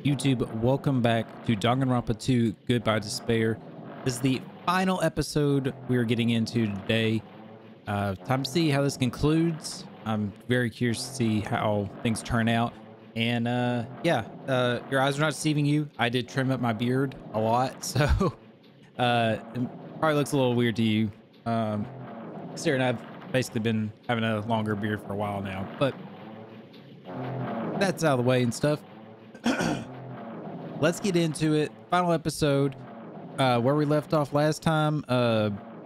YouTube, welcome back to Danganronpa 2 Goodbye Despair. This is the final episode we are getting into today. Time to see how this concludes. I'm very curious to see how things turn out. And your eyes are not deceiving you. I did trim up my beard a lot, so it probably looks a little weird to you. Sarah and I've basically been having a longer beard for a while now, but that's out of the way and stuff. Let's get into it. Final episode, where we left off last time.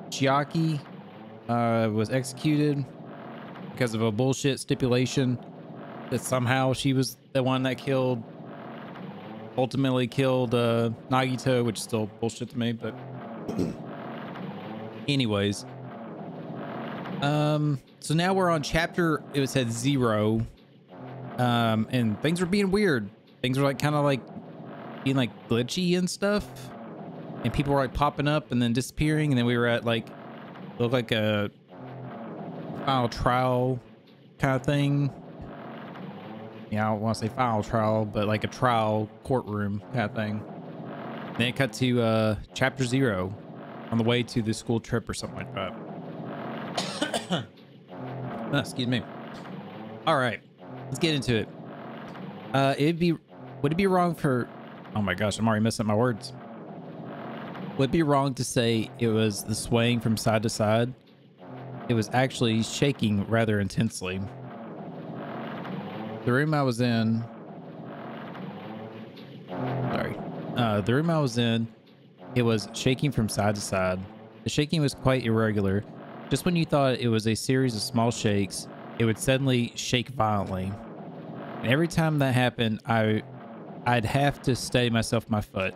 Chiaki was executed because of a bullshit stipulation that somehow she was the one that ultimately killed Nagito, which is still bullshit to me, but anyways. So now we're on chapter, it said 0, and things were being weird. Things were like kind of like being like glitchy and stuff, and people were like popping up and then disappearing, and then we were at like, looked like a final trial kind of thing. Yeah, I don't want to say final trial, but like a trial courtroom kind of thing. Then it cut to chapter 0 on the way to the school trip or something like that. Excuse me. All right, let's get into it. Would it be wrong for, oh my gosh, I'm already messing up my words. Would it be wrong to say it was the swaying from side to side? It was actually shaking rather intensely. The room I was in, it was shaking from side to side. The shaking was quite irregular. Just when you thought it was a series of small shakes, it would suddenly shake violently. And every time that happened, I'd have to steady myself my foot.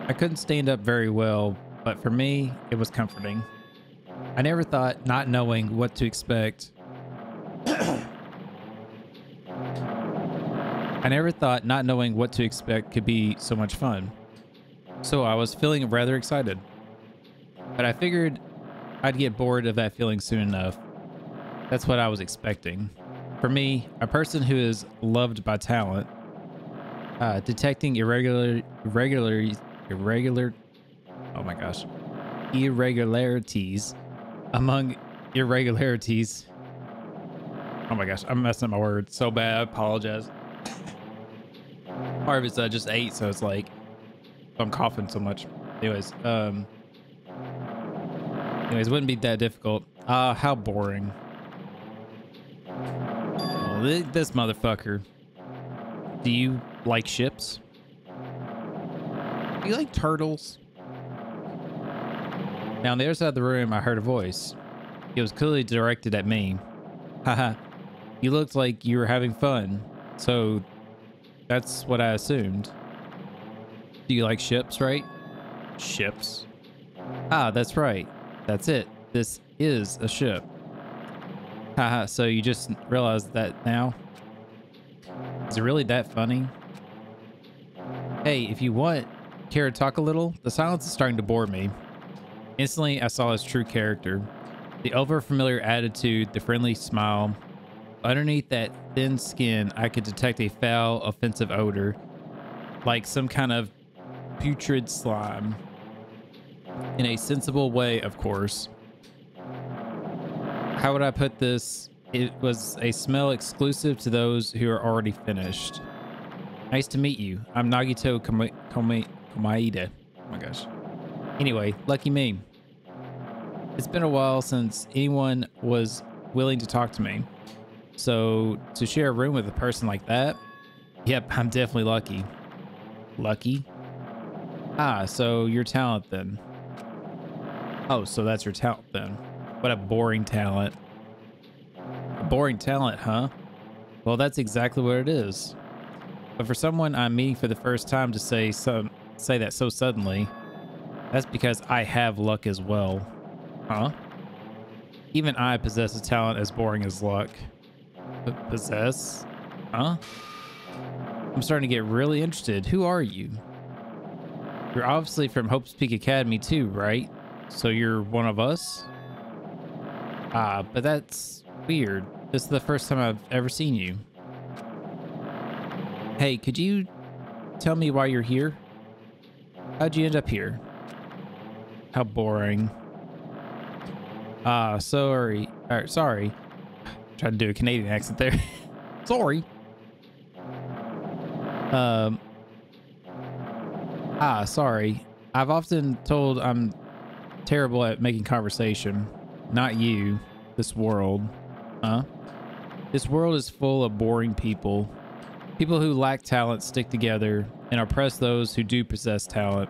I couldn't stand up very well, but for me, it was comforting. I never thought not knowing what to expect. I never thought not knowing what to expect could be so much fun. So I was feeling rather excited. But I figured I'd get bored of that feeling soon enough. That's what I was expecting. For me, a person who is loved by talent, detecting irregularities, among irregularities. Oh my gosh, I'm messing up my words so bad. I apologize. Part of it's just 8, so it's like I'm coughing so much. Anyways, wouldn't be that difficult. How boring. Well, this motherfucker. Do you like ships? Do you like turtles? Now on the other side of the room, I heard a voice. It was clearly directed at me. Haha, you looked like you were having fun, so that's what I assumed. Do you like ships, right? Ships? Ah, that's right. That's it. This is a ship. Haha, so you just realized that now? Is it really that funny? Hey, if you want, care to talk a little? The silence is starting to bore me. Instantly, I saw his true character. The over-familiar attitude, the friendly smile. Underneath that thin skin, I could detect a foul, offensive odor, like some kind of putrid slime. In a sensible way, of course. How would I put this? It was a smell exclusive to those who are already finished. Nice to meet you. I'm Nagito Komaeda. Oh my gosh. Anyway, lucky me. It's been a while since anyone was willing to talk to me. So to share a room with a person like that, yep, I'm definitely lucky. Lucky? Ah, so your talent then. Oh, so that's your talent then. What a boring talent. A boring talent, huh? Well, that's exactly what it is. But for someone I'm meeting for the first time to say that so suddenly, that's because I have luck as well. Huh? Even I possess a talent as boring as luck. Possess? Huh? I'm starting to get really interested. Who are you? You're obviously from Hope's Peak Academy too, right? So you're one of us? Ah, but that's weird. This is the first time I've ever seen you. Hey, could you tell me why you're here? How'd you end up here? How boring. Sorry. Sorry. Tried to do a Canadian accent there. Sorry. Sorry. I've often told I'm terrible at making conversation. Not you. This world. Huh? This world is full of boring people. People who lack talent stick together and oppress those who do possess talent.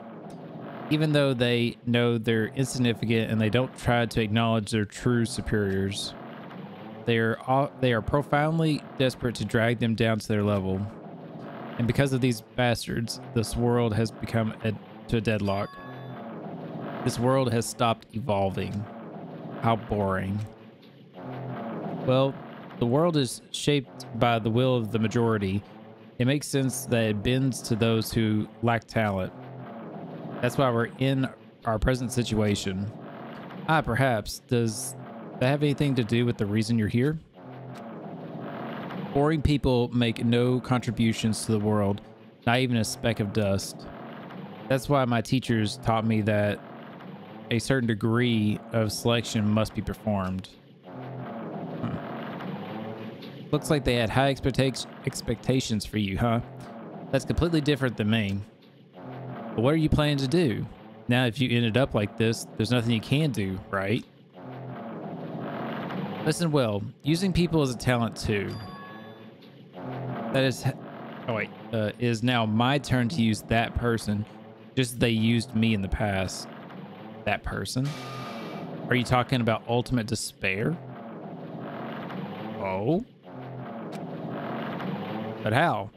Even though they know they're insignificant and they don't try to acknowledge their true superiors. They are profoundly desperate to drag them down to their level. And because of these bastards, this world has become to a deadlock. This world has stopped evolving. How boring. Well, the world is shaped by the will of the majority. It makes sense that it bends to those who lack talent. That's why we're in our present situation. Perhaps. Does that have anything to do with the reason you're here? Boring people make no contributions to the world, not even a speck of dust. That's why my teachers taught me that a certain degree of selection must be performed. Looks like they had high expectations for you, huh? That's completely different than me. But what are you planning to do? Now, if you ended up like this, there's nothing you can do, right? Listen well, using people as a talent too. That is... Oh wait, it is now my turn to use that person, just as they used me in the past. That person? Are you talking about ultimate despair? Oh? But how?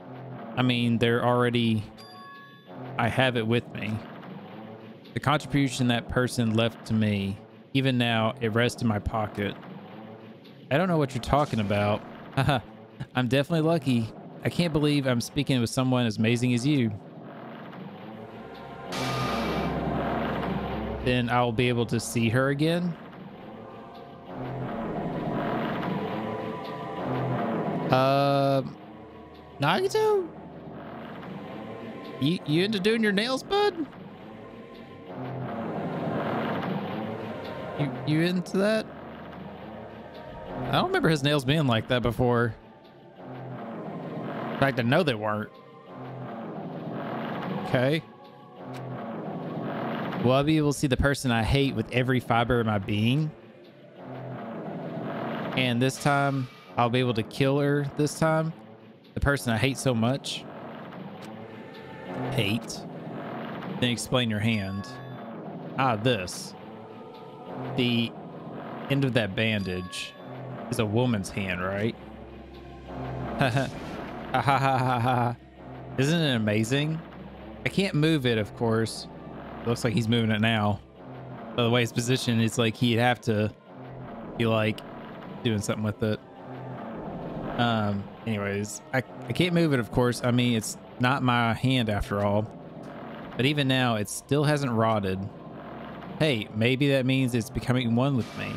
I mean, they're already... I have it with me. The contribution that person left to me, even now, it rests in my pocket. I don't know what you're talking about. Haha, I'm definitely lucky. I can't believe I'm speaking with someone as amazing as you. Then I'll be able to see her again? Nagito? You into doing your nails, bud? You into that? I don't remember his nails being like that before. In fact, I know they weren't. Okay. Will I be able to see the person I hate with every fiber of my being? And this time, I'll be able to kill her this time? The person I hate so much? Hate? Then explain your hand. This. The end of that bandage is a woman's hand, right? Ha ha. Isn't it amazing? I can't move it, of course. Looks like he's moving it now. By the way his position, it's like he'd have to be like doing something with it. Anyways, I can't move it, of course. I mean, it's not my hand after all. But even now, it still hasn't rotted. Hey, maybe that means it's becoming one with me.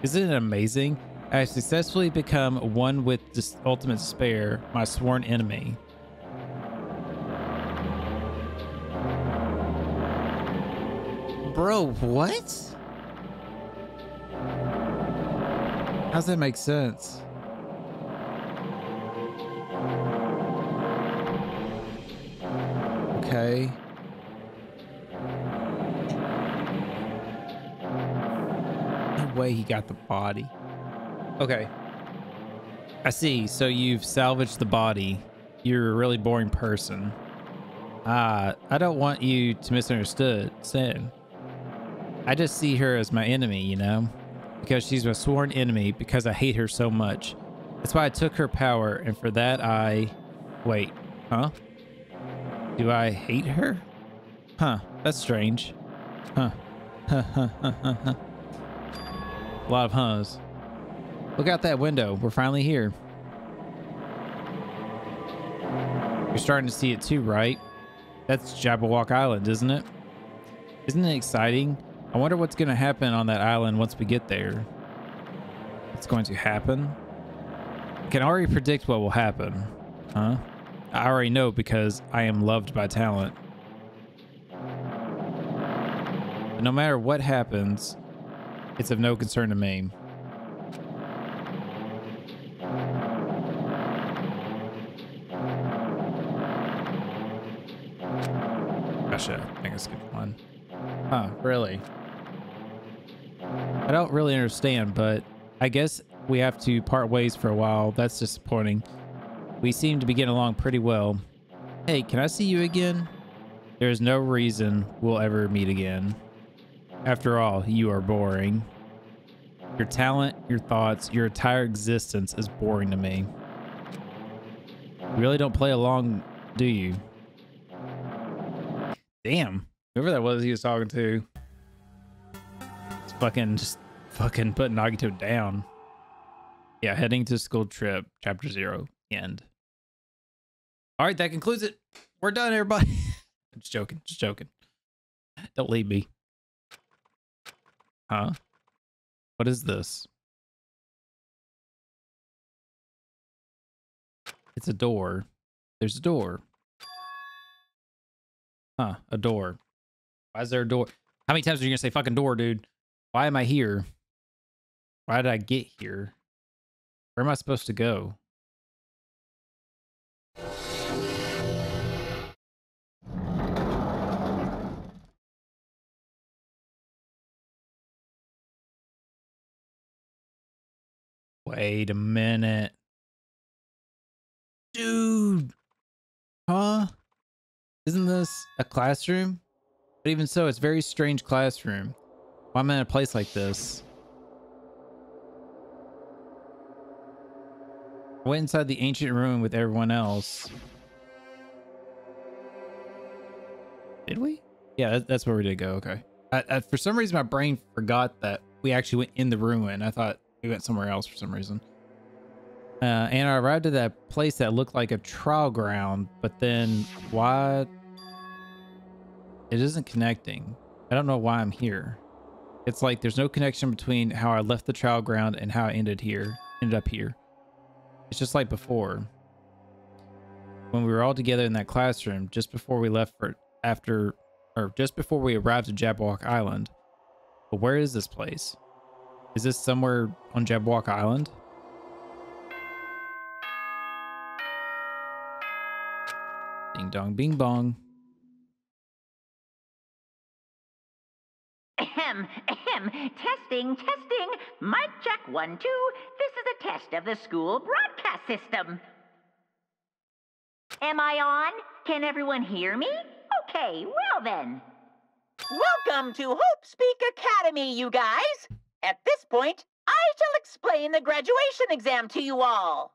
Isn't it amazing? I have successfully become one with this ultimate despair, my sworn enemy. Bro, what? How's that make sense? Okay. No way he got the body. Okay. I see. So you've salvaged the body. You're a really boring person. I don't want you to misunderstand. I just see her as my enemy, you know? Because she's my sworn enemy, because I hate her so much. That's why I took her power, and for that I... Wait, huh? Do I hate her? Huh, that's strange. Huh. A lot of huhs. Look out that window. We're finally here. You're starting to see it too, right? That's Jabberwock Island, isn't it? Isn't it exciting? I wonder what's going to happen on that island once we get there. What's going to happen? I can already predict what will happen. Huh? I already know because I am loved by talent. But no matter what happens, it's of no concern to me. Gotcha. I think it's a good one. Huh, really? I don't really understand, but I guess we have to part ways for a while. That's disappointing. We seem to be getting along pretty well. Hey, can I see you again? There's no reason we'll ever meet again. After all, you are boring. Your talent, your thoughts, your entire existence is boring to me. You really don't play along, do you? Damn. Whoever that was he was talking to. Just fucking put Nagito down. Yeah, heading to school trip, chapter 0, end. All right, that concludes it. We're done, everybody. I'm just joking, just joking. Don't leave me. Huh? What is this? It's a door. There's a door. Huh, a door. Why is there a door? How many times are you gonna say fucking door, dude? Why am I here? Why did I get here? Where am I supposed to go? Wait a minute. Dude. Huh? Isn't this a classroom? But even so, it's a very strange classroom. Why am I in a place like this? I went inside the ancient room with everyone else. Did we? Yeah, that's where we did go. Okay. For some reason, my brain forgot that we actually went in the ruin. I thought we went somewhere else for some reason. And I arrived at that place that looked like a trial ground, but then why? It isn't connecting. I don't know why I'm here. It's like there's no connection between how I left the trial ground and how I ended up here. It's just like before. When we were all together in that classroom, just before we left just before we arrived at Jabberwock Island. But where is this place? Is this somewhere on Jabberwock Island? Ding dong, bing bong. Ahem, ahem. Testing, testing. Mic check 1, 2. This is a test of the school broadcast system. Am I on? Can everyone hear me? Okay, well then. Welcome to Hope Speak Academy, you guys. At this point, I shall explain the graduation exam to you all.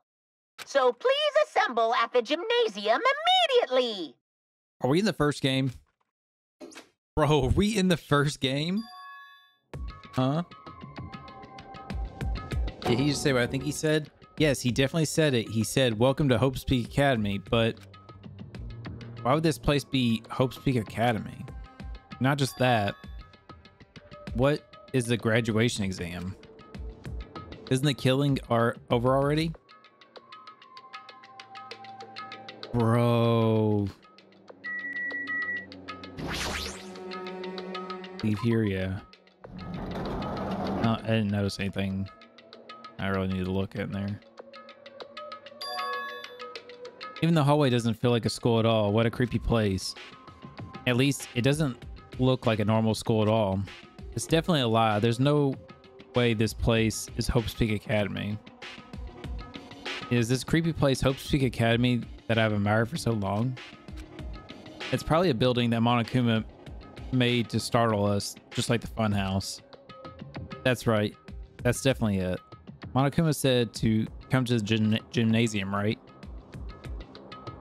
So please assemble at the gymnasium immediately. Are we in the first game? Bro, are we in the first game? Huh? Did he just say what I think he said? Yes, he definitely said it. He said, welcome to Hope Speak Academy, but why would this place be Hope Speak Academy? Not just that. What is the graduation exam? Isn't the killing over already? Bro. Leave here, yeah. I didn't notice anything I really need to look at in there. Even the hallway doesn't feel like a school at all. What a creepy place. At least it doesn't look like a normal school at all. It's definitely a lie. There's no way this place is Hope Speak Academy. Is this creepy place Hope Speak Academy that I've admired for so long? It's probably a building that Monokuma made to startle us, just like the funhouse. That's right. That's definitely it. Monokuma said to come to the gymnasium, right?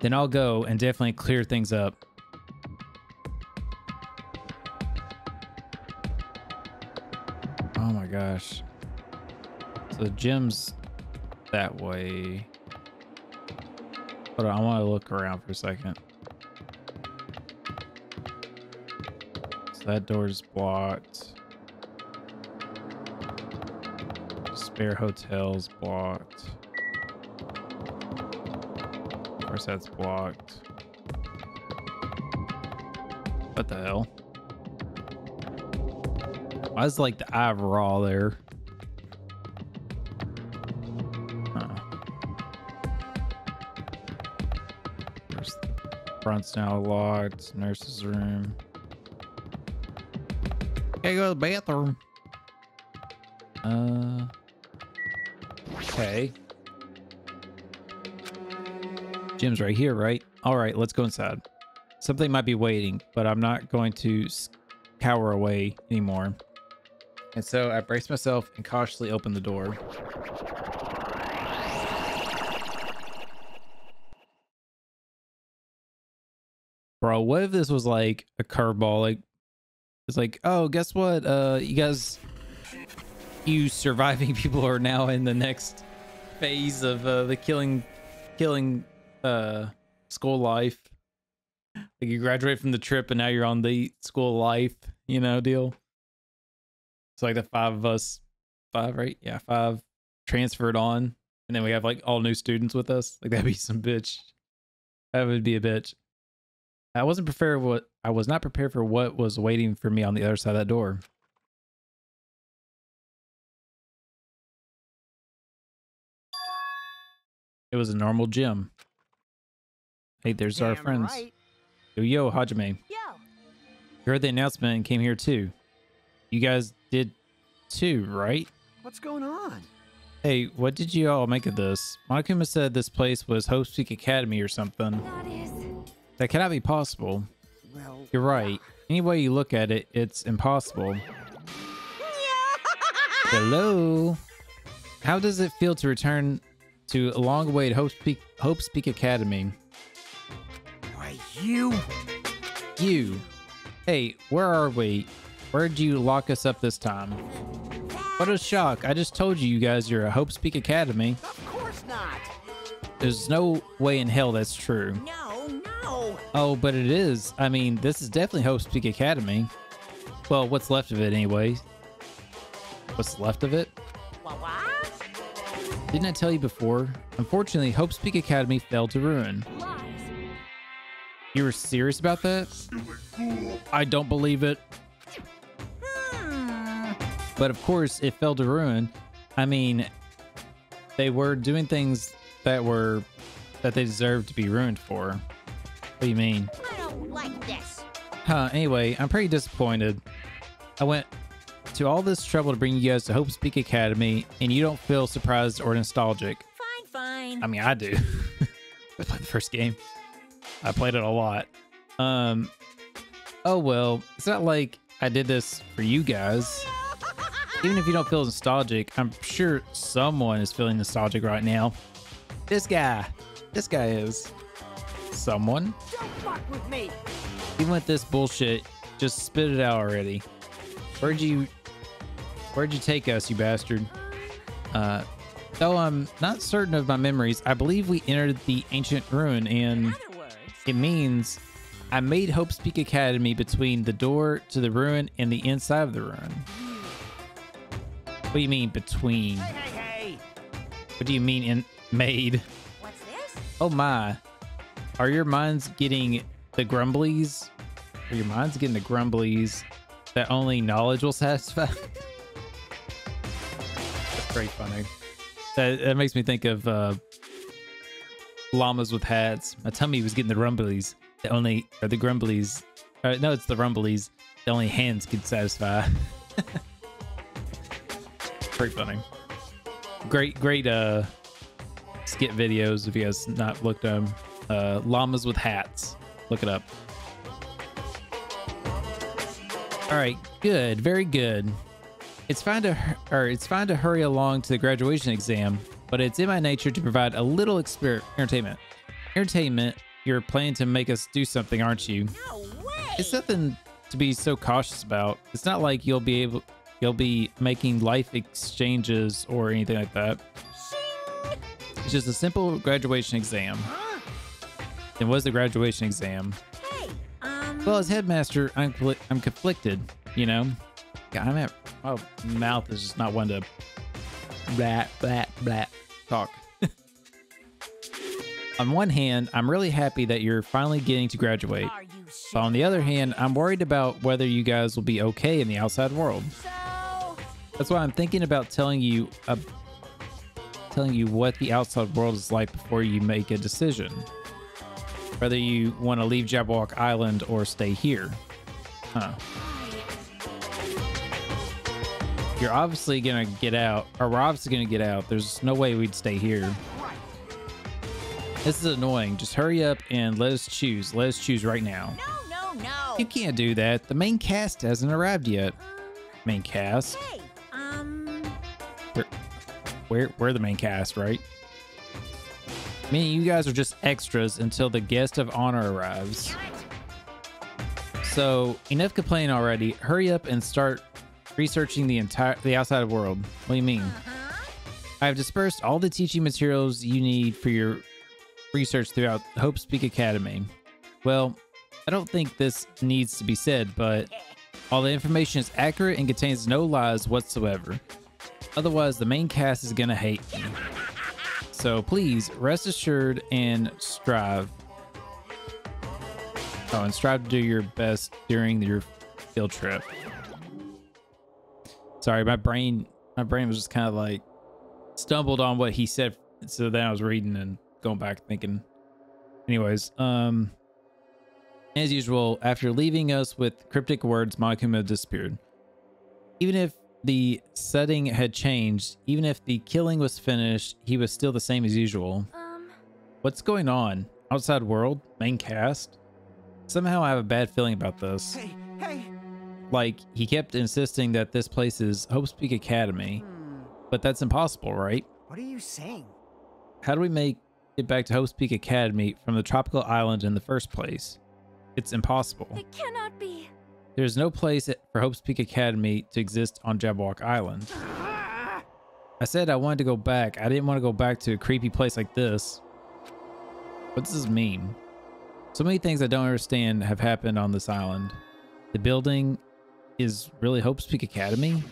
Then I'll go and definitely clear things up. Oh my gosh. So the gym's that way. Hold on, I want to look around for a second. So that door's blocked. Spare hotel's blocked. course, that's blocked. What the hell? Why is like the eye of Raw there? Huh. There's the front's now locked. Nurse's room. Okay, go to the bathroom. Okay. Gym's right here, right? All right, let's go inside. Something might be waiting, but I'm not going to cower away anymore. And so I brace myself and cautiously open the door. Bro, what if this was like a curveball? Like, it's like, oh, guess what? You surviving people are now in the next phase of the killing school life. Like you graduate from the trip and now you're on the school life, you know, deal. It's like the 5 of us, 5, right? Yeah, 5 transferred on, and then we have like all new students with us. Like that'd be some bitch. That would be a bitch. I was not prepared for what was waiting for me on the other side of that door. It was a normal gym. Hey, there's our friends. Right. Yo, Hajime. Yo. You heard the announcement and came here too. You guys did too, right? What's going on? Hey, what did you all make of this? Monokuma said this place was Hope Speak Academy or something. That cannot be possible. Well, you're right. Any way you look at it, it's impossible. Hello. How does it feel to return to a long-awaited Hope Speak Academy? Why, you. Hey, where are we? Where'd you lock us up this time? What a shock. I just told you guys you're a Hope Speak Academy. Of course not. There's no way in hell that's true. No. Oh, but it is. I mean, this is definitely Hope Speak Academy. Well, what's left of it anyway? What's left of it? What? Didn't I tell you before? Unfortunately, Hope Speak Academy fell to ruin. Lies. You were serious about that? I don't believe it. But of course, it fell to ruin. I mean, they were doing things that they deserved to be ruined for. What do you mean? I don't like this. Anyway, I'm pretty disappointed. I went to all this trouble to bring you guys to Hope Speak Academy, and you don't feel surprised or nostalgic. Fine. I mean, I do. I played the first game. I played it a lot. Oh well, it's not like I did this for you guys. Even if you don't feel nostalgic, I'm sure someone is feeling nostalgic right now. This guy is. Someone? Don't fuck with me. Even with this bullshit, just spit it out already. Where'd you take us, you bastard? Though I'm not certain of my memories, I believe we entered the ancient ruin, and it means I made Hope Speak Academy between the door to the ruin and the inside of the ruin. What do you mean between? Hey. What do you mean made? What's this? Oh my. Are your minds getting the grumblies? Are your minds getting the grumblies that only knowledge will satisfy? That's pretty funny. That makes me think of llamas with hats. My tummy was getting the rumblies that only, or the grumblies. No, it's the rumblies that only hands can satisfy. Pretty funny. Great skit videos if you guys not looked at them. Llamas with hats. Look it up. All right, good, very good. It's fine to hurry along to the graduation exam, but it's in my nature to provide a little entertainment. Entertainment. You're planning to make us do something, aren't you? No way. It's nothing to be so cautious about. It's not like you'll be making life exchanges or anything like that. Shing. It's just a simple graduation exam. Huh? And what's the graduation exam? Hey, Well, as headmaster, I'm conflicted, you know? God, my mouth is just not one to blah, blah, blah, talk. On one hand, I'm really happy that you're finally getting to graduate. Are you But on the other hand, I'm worried about whether you guys will be okay in the outside world. So, That's why I'm thinking about telling you what the outside world is like before you make a decision. Whether you want to leave Jabberwock Island or stay here. Huh. You're obviously gonna get out, or we're obviously gonna get out. There's no way we'd stay here. This is annoying. Just hurry up and let us choose. Let us choose right now. no. You can't do that. The main cast hasn't arrived yet. Main cast? Hey, We're the main cast, right? Meaning you guys are just extras until the guest of honor arrives. So enough complaining already. Hurry up and start researching the outside world. What do you mean? I have dispersed all the teaching materials you need for your research throughout Hope's Peak Academy. Well, I don't think this needs to be said, but all the information is accurate and contains no lies whatsoever. Otherwise, the main cast is gonna hate me. So please, rest assured and strive. Oh, and strive to do your best during your field trip. Sorry, my brain was just kind of like stumbled on what he said. So then I was reading and going back thinking. Anyways, as usual, after leaving us with cryptic words, Monokuma disappeared. Even if the setting had changed, even if the killing was finished, he was still the same as usual. What's going on? Outside world? Main cast? Somehow I have a bad feeling about this. Hey. Like, he kept insisting that this place is Hope's Peak Academy, but that's impossible, right? What are you saying? How do we make it back to Hope's Peak Academy from the tropical island in the first place? It's impossible. it cannot be. There's no place for Hope's Peak Academy to exist on Jabberwock Island. I said I wanted to go back. I didn't want to go back to a creepy place like this. What does this mean? So many things I don't understand have happened on this island. The building is really Hope's Peak Academy?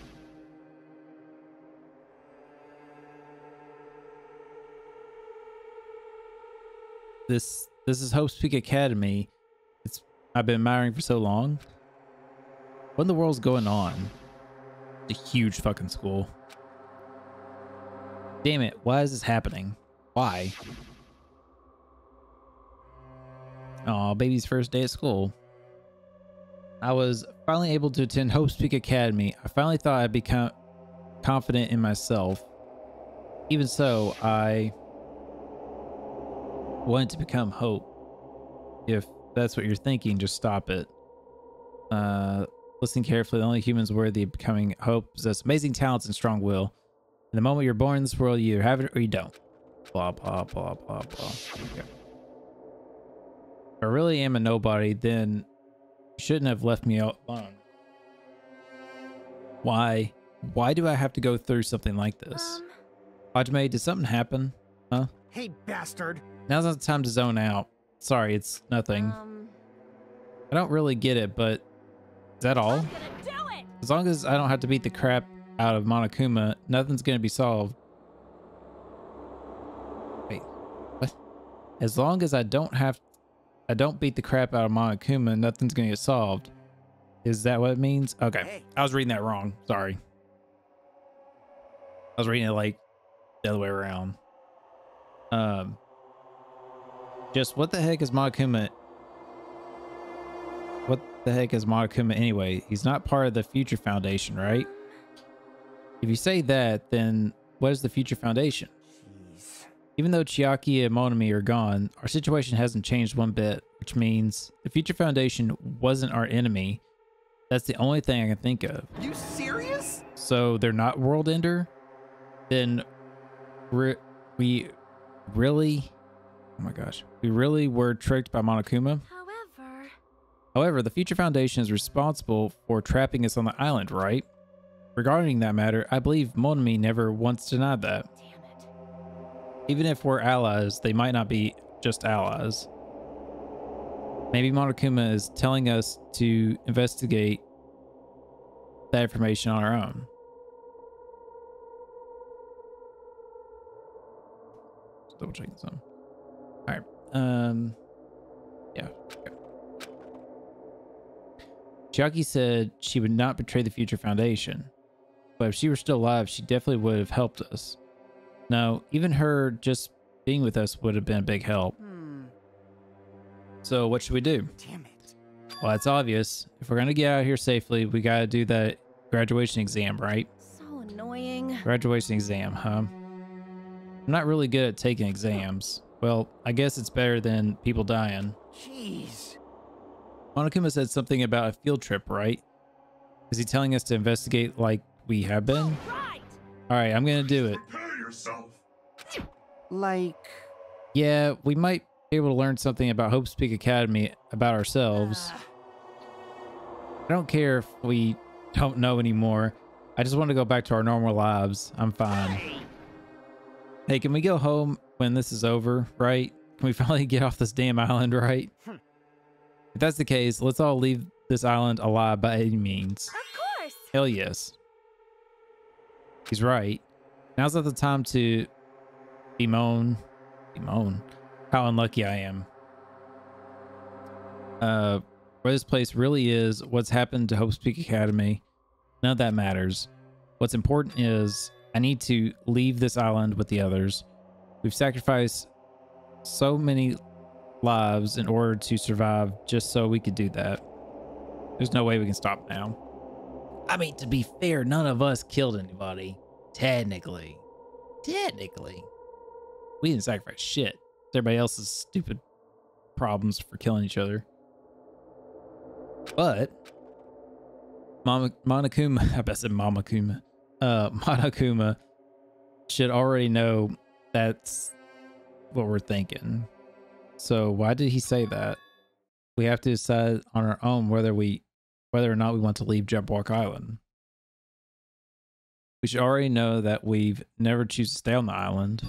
This is Hope's Peak Academy. I've been admiring for so long. What in the world's going on? It's a huge fucking school. Damn it, why is this happening? Why? Aw, baby's first day at school. I was finally able to attend Hope's Peak Academy. I finally thought I'd become confident in myself. Even so, I wanted to become Hope. If that's what you're thinking, just stop it. Listen carefully. The only humans worthy of becoming Hope possess amazing talents and strong will. And the moment you're born in this world, you either have it or you don't. Blah, blah, blah, blah, blah. Okay. If I really am a nobody, then you shouldn't have left me alone. Why? Why do I have to go through something like this? Hajime, did something happen? Huh? Hey, bastard. Now's not the time to zone out. Sorry, it's nothing. I don't really get it, but is that all? I'm gonna do it. As long as I don't have to beat the crap out of Monokuma, nothing's gonna be solved. Wait, what? As long as I don't beat the crap out of Monokuma, nothing's gonna get solved. Is that what it means? Okay, Hey. I was reading that wrong. Sorry. I was reading it like the other way around. Just what the heck is Monokuma? What the heck is Monokuma anyway? He's not part of the Future Foundation, right? If you say that, then what is the Future Foundation? Jeez. Even though Chiaki and Monami are gone, our situation hasn't changed one bit, which means the Future Foundation wasn't our enemy. That's the only thing I can think of. You serious? So they're not World Ender? Then we really... Oh my gosh. We really were tricked by Monokuma? However, the Future Foundation is responsible for trapping us on the island, right? Regarding that matter, I believe Monami never once denied that. Damn it. Even if we're allies, they might not be just allies. Maybe Monokuma is telling us to investigate that information on our own. Just double checking something. All right. Yeah. Okay. Chiaki said she would not betray the Future Foundation, but if she were still alive, she definitely would have helped us. No, even her just being with us would have been a big help. So what should we do? Damn it. Well, it's obvious. If we're gonna get out of here safely, we gotta do that graduation exam, right? So annoying. Graduation exam, huh? I'm not really good at taking exams. Well, I guess it's better than people dying. Jeez. Monokuma said something about a field trip, right? Is he telling us to investigate like we have been? Right. All right, I'm gonna do it. Prepare yourself. Like, Yeah, we might be able to learn something about Hope's Peak Academy about ourselves. I don't care if we don't know anymore. I just want to go back to our normal lives. I'm fine. Hey, can we go home when this is over, right? Can we finally get off this damn island, right? If that's the case, let's all leave this island alive by any means. Of course. Hell yes. He's right. Now's not the time to bemoan how unlucky I am. Where this place really is, what's happened to Hope's Peak Academy, none of that matters. What's important is I need to leave this island with the others. We've sacrificed so many lives in order to survive just so we could do that. There's no way we can stop now. I mean, to be fair, none of us killed anybody. Technically. We didn't sacrifice shit. It's everybody else's stupid problems for killing each other. But Monokuma, I bet I said Monokuma should already know that's what we're thinking. So why did he say that? We have to decide on our own whether or not we want to leave Jabberwock Island. We should already know that we've never choose to stay on the island.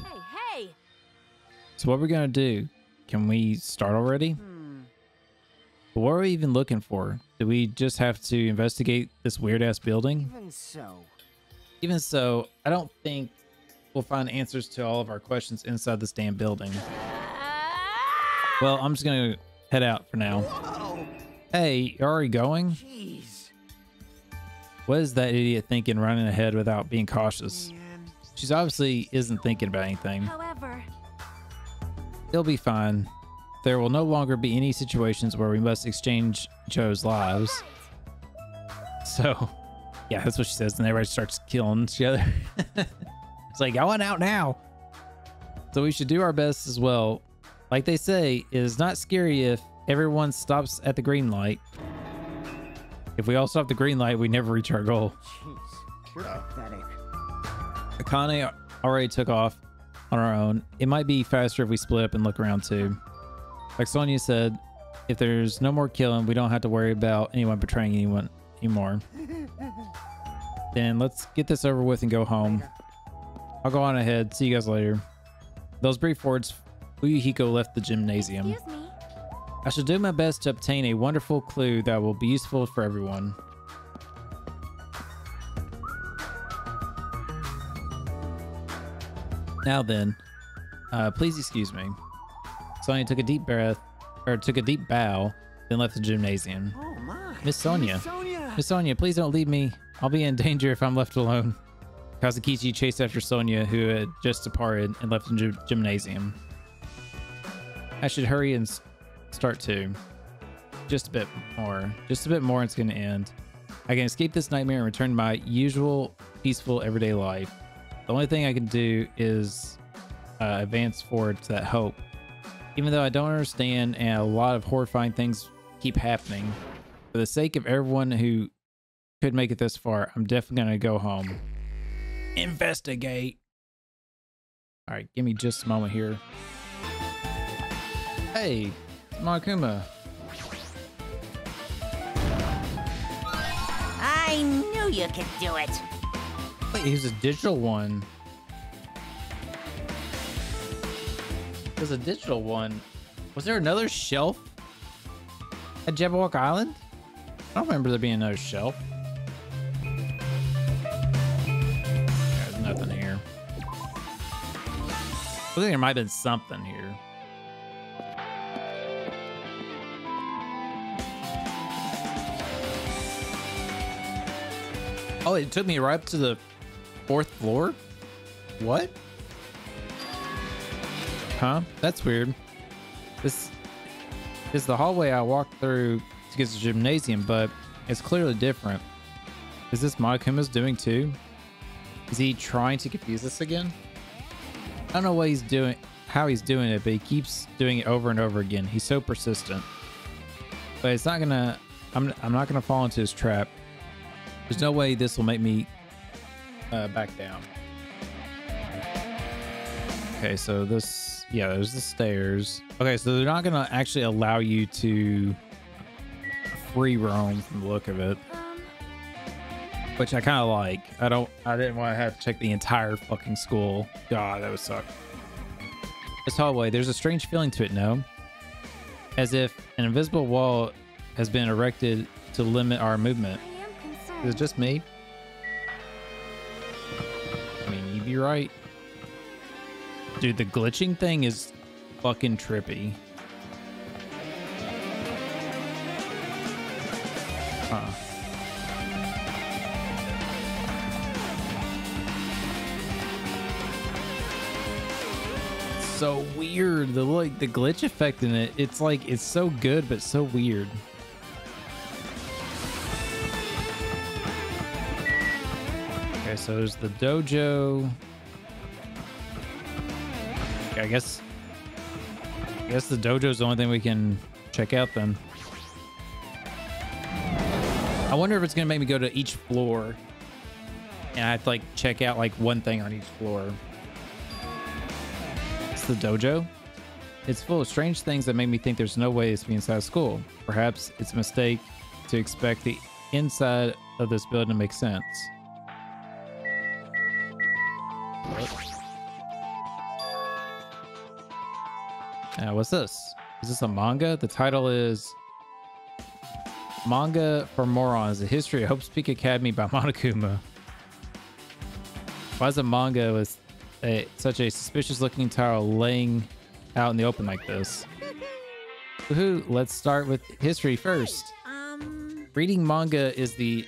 Hey. So what we're gonna do? Can we start already? But what are we even looking for? Do we just have to investigate this weird-ass building? Even so, I don't think we'll find answers to all of our questions inside this damn building. Well, I'm just gonna head out for now. Whoa. Hey, you already going? Jeez. What is that idiot thinking running ahead without being cautious? Man. She's obviously isn't thinking about anything. However, It'll be fine. There will no longer be any situations where we must exchange each other's lives. So, yeah, that's what she says. And everybody starts killing each other. It's like, I want out now. So we should do our best as well. Like they say, it is not scary if everyone stops at the green light. If we all stop the green light, we never reach our goal. Jeez. You're pathetic. Akane already took off on our own. It might be faster if we split up and look around too. Like Sonia said, if there's no more killing, we don't have to worry about anyone betraying anyone anymore. Then let's get this over with and go home. I'll go on ahead. See you guys later. Those brief words, Fuyuhiko left the gymnasium. excuse me. I shall do my best to obtain a wonderful clue that will be useful for everyone. Now then, please excuse me. Sonia took a deep breath, or took a deep bow, then left the gymnasium. Oh my. Miss Sonia. Sonia. Miss Sonia, please don't leave me. I'll be in danger if I'm left alone. Kazukichi chased after Sonia, who had just departed and left the gymnasium. I should hurry and start too. Just a bit more. Just a bit more and it's going to end. I can escape this nightmare and return to my usual peaceful everyday life. The only thing I can do is advance forward to that hope. Even though I don't understand and a lot of horrifying things keep happening, for the sake of everyone who could make it this far, I'm definitely going to go home. Investigate. All right, give me just a moment here. Hey, Monokuma. I knew you could do it. Wait, he's a digital one. There's a digital one. Was there another shelf at Jabberwock Island? I don't remember there being another shelf. There's nothing here. I think there might have been something here. Oh, it took me right up to the 4th floor? What? Huh? That's weird. This is the hallway I walked through to get to the gymnasium, but it's clearly different. Is this Monokuma's doing too? Is he trying to confuse us again? I don't know what he's doing, how he's doing it, but he keeps doing it over and over again. He's so persistent. But it's not gonna, I'm not gonna fall into his trap. There's no way this will make me back down. Okay, so this, yeah, there's the stairs. Okay, so they're not gonna actually allow you to free roam from the look of it, which I kind of like. I didn't want to have to check the entire fucking school. God, that would suck. This hallway, there's a strange feeling to it, no? As if an invisible wall has been erected to limit our movement. Is it just me? I mean, you'd be right. Dude, the glitching thing is fucking trippy. Huh. So weird. The glitch effect in it, it's like, it's so good but so weird. Okay, so there's the dojo. I guess the dojo is the only thing we can check out then. I wonder if it's gonna make me go to each floor and I have to like check out like one thing on each floor. It's the dojo. It's full of strange things that make me think there's no way it's be inside school. Perhaps it's a mistake to expect the inside of this building to make sense. What's this? Is this a manga? The title is Manga for Morons, The History of Hope Speak Academy by Monokuma. Why is a manga with such a suspicious looking title laying out in the open like this? Woohoo, let's start with history first. Reading manga is the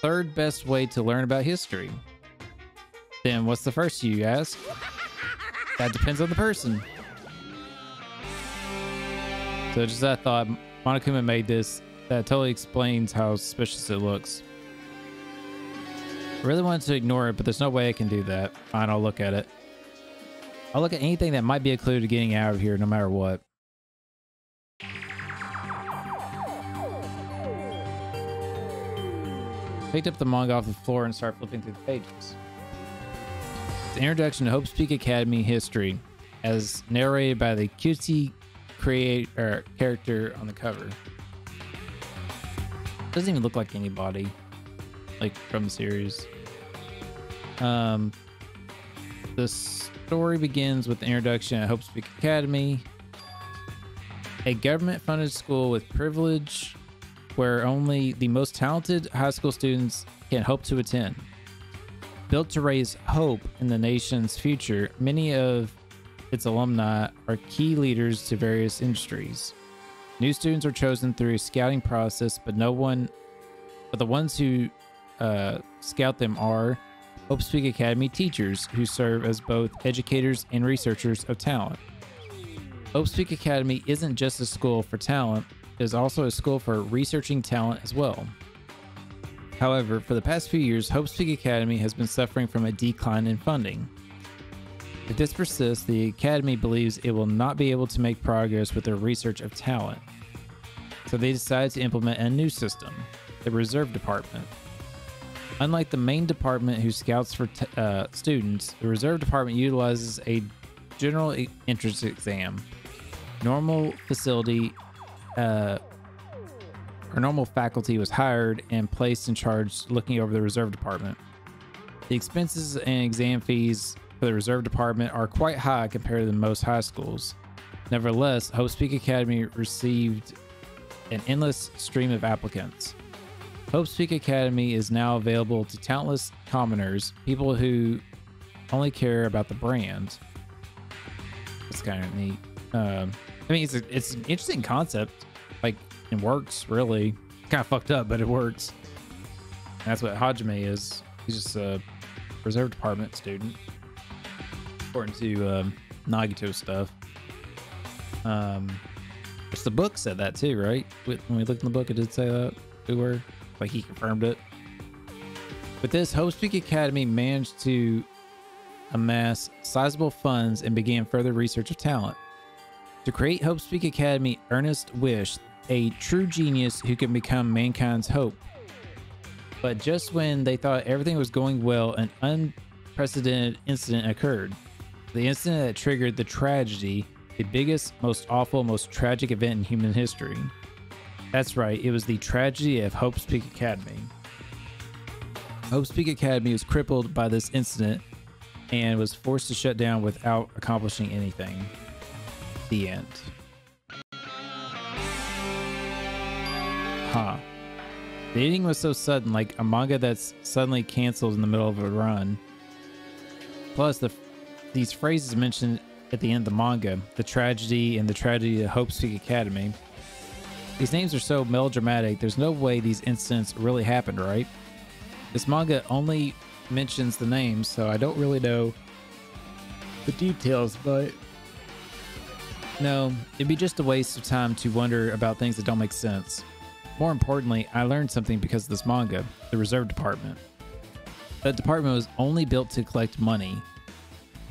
3rd best way to learn about history. Then what's the first, you ask? That depends on the person. So just I thought Monokuma made this. That totally explains how suspicious it looks. I really wanted to ignore it, but there's no way I can do that. Fine, I'll look at it. I'll look at anything that might be a clue to getting out of here no matter what. Picked up the manga off the floor and started flipping through the pages. The introduction to Hope Speak Academy history, as narrated by the cutesy character on the cover. Doesn't even look like anybody like from the series. The story begins with the introduction at Hope Speak Academy, a government-funded school with privilege where only the most talented high school students can hope to attend. Built to raise hope in the nation's future, many of its alumni are key leaders to various industries. New students are chosen through a scouting process, but the ones who scout them are Hope Speak Academy teachers who serve as both educators and researchers of talent. Hope Speak Academy isn't just a school for talent, it is also a school for researching talent as well. However, for the past few years, Hope Speak Academy has been suffering from a decline in funding. If this persists, the Academy believes it will not be able to make progress with their research of talent. So they decide to implement a new system, the Reserve Department. Unlike the main department who scouts for students, the Reserve Department utilizes a general entrance exam. Normal faculty was hired and placed in charge looking over the Reserve Department. The expenses and exam fees for the Reserve Department are quite high compared to most high schools. Nevertheless, Hope Speak Academy received an endless stream of applicants. Hope Speak Academy is now available to countless commoners, people who only care about the brand. It's kind of neat. I mean, it's an interesting concept. Like, it works, really. Kind of fucked up, but it works. That's what Hajime is. He's just a reserve department student, according to Nagito stuff. Which the book said that too, right? When we looked in the book, it did say that we were like he confirmed it. With this, Hope's Peak Academy managed to amass sizable funds and began further research of talent. To create Hope's Peak Academy, Ernest wished a true genius who can become mankind's hope. But just when they thought everything was going well, an unprecedented incident occurred. The incident that triggered the tragedy, the biggest, most awful, most tragic event in human history. That's right, it was the tragedy of Hope's Peak Academy. Hope's Peak Academy was crippled by this incident and was forced to shut down without accomplishing anything. The end. Huh. The ending was so sudden, like a manga that's suddenly canceled in the middle of a run. Plus, these phrases mentioned at the end of the manga, the tragedy and the tragedy of Hope's Peak Academy. These names are so melodramatic, there's no way these incidents really happened, right? This manga only mentions the names, so I don't really know the details, but no, it'd be just a waste of time to wonder about things that don't make sense. More importantly, I learned something because of this manga, the reserve department. That department was only built to collect money.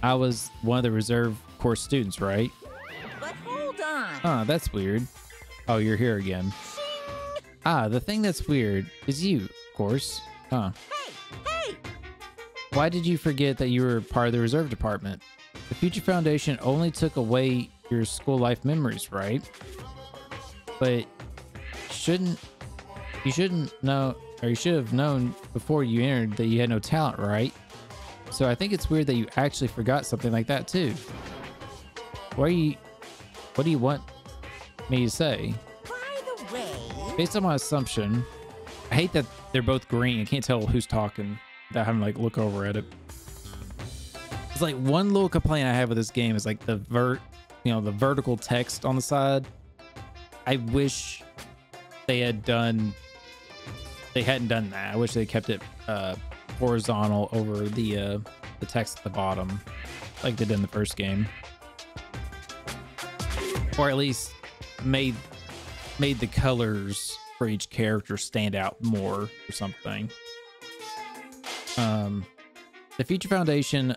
I was one of the reserve course students, right? But hold on. Huh, that's weird. Oh, you're here again. Ah, the thing that's weird is you, of course. Huh. Hey! Why did you forget that you were part of the reserve department? The Future Foundation only took away your school life memories, right? But you shouldn't know, or you should have known before you entered that you had no talent, right? So I think it's weird that you actually forgot something like that too. What do you want me to say? By the way... Based on my assumption, I hate that they're both green. I can't tell who's talking without having to like look over at it. It's like one little complaint I have with this game is like the vertical text on the side. I wish they hadn't done that. I wish they kept it horizontal over the text at the bottom, like they did in the first game, or at least made the colors for each character stand out more or something. The Future Foundation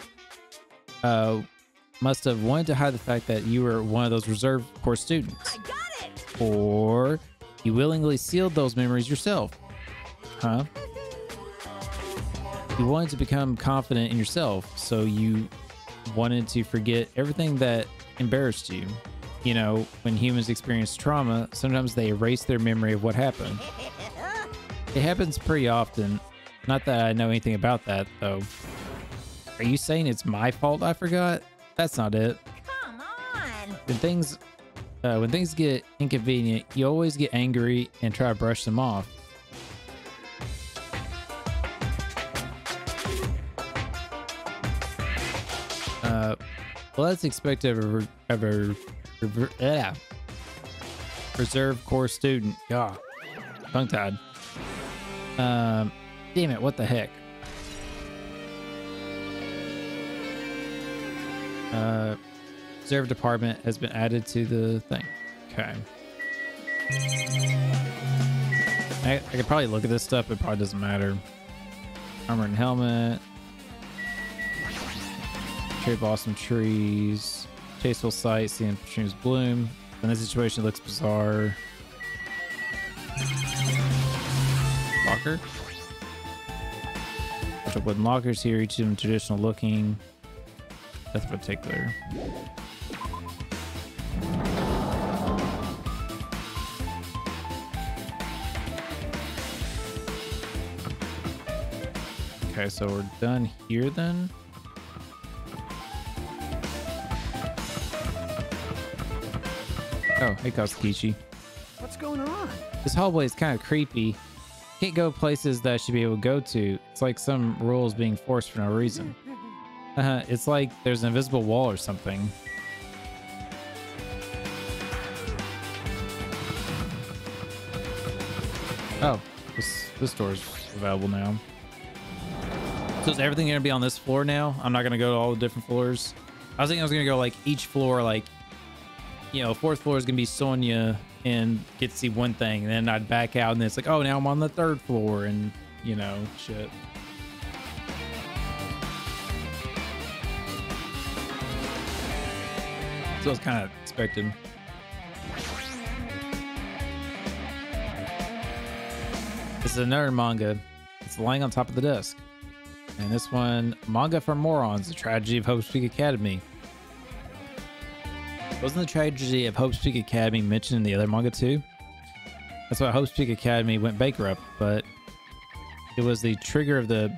must have wanted to hide the fact that you were one of those reserve course students. I got it! Or you willingly sealed those memories yourself. Huh? You wanted to become confident in yourself, so you wanted to forget everything that embarrassed you. You know, when humans experience trauma, sometimes they erase their memory of what happened. It happens pretty often. Not that I know anything about that, though. Are you saying it's my fault I forgot? That's not it. Come on! When things get inconvenient, you always get angry and try to brush them off. Well, that's expected of a reserve course student. Yeah, tongue-tied. Damn it! What the heck? Reserve department has been added to the thing. Okay. I could probably look at this stuff, but it probably doesn't matter. Armor and helmet. Cherry blossom trees. Tasteful sight, seeing streams bloom. In this situation, it looks bizarre. Locker. Bunch of wooden lockers here, each of them traditional looking. That's particular. Okay, so we're done here then. Oh, hey Katsukichi. What's going on? This hallway is kind of creepy. Can't go places that I should be able to go to. It's like some rules being forced for no reason. It's like there's an invisible wall or something. Oh, This door's available now. So is everything gonna be on this floor now? I'm not gonna go to all the different floors. I was thinking I was gonna go like each floor, like, you know, fourth floor is gonna be Sonya and get to see one thing, and then I'd back out and then it's like, oh, now I'm on the third floor, and you know, shit. So I was kind of expecting. This is another manga. It's lying on top of the desk. And this one, Manga for Morons, The Tragedy of Hope's Peak Academy. Wasn't the tragedy of Hope's Peak Academy mentioned in the other manga too? That's why Hope's Peak Academy went bankrupt, but it was the trigger of the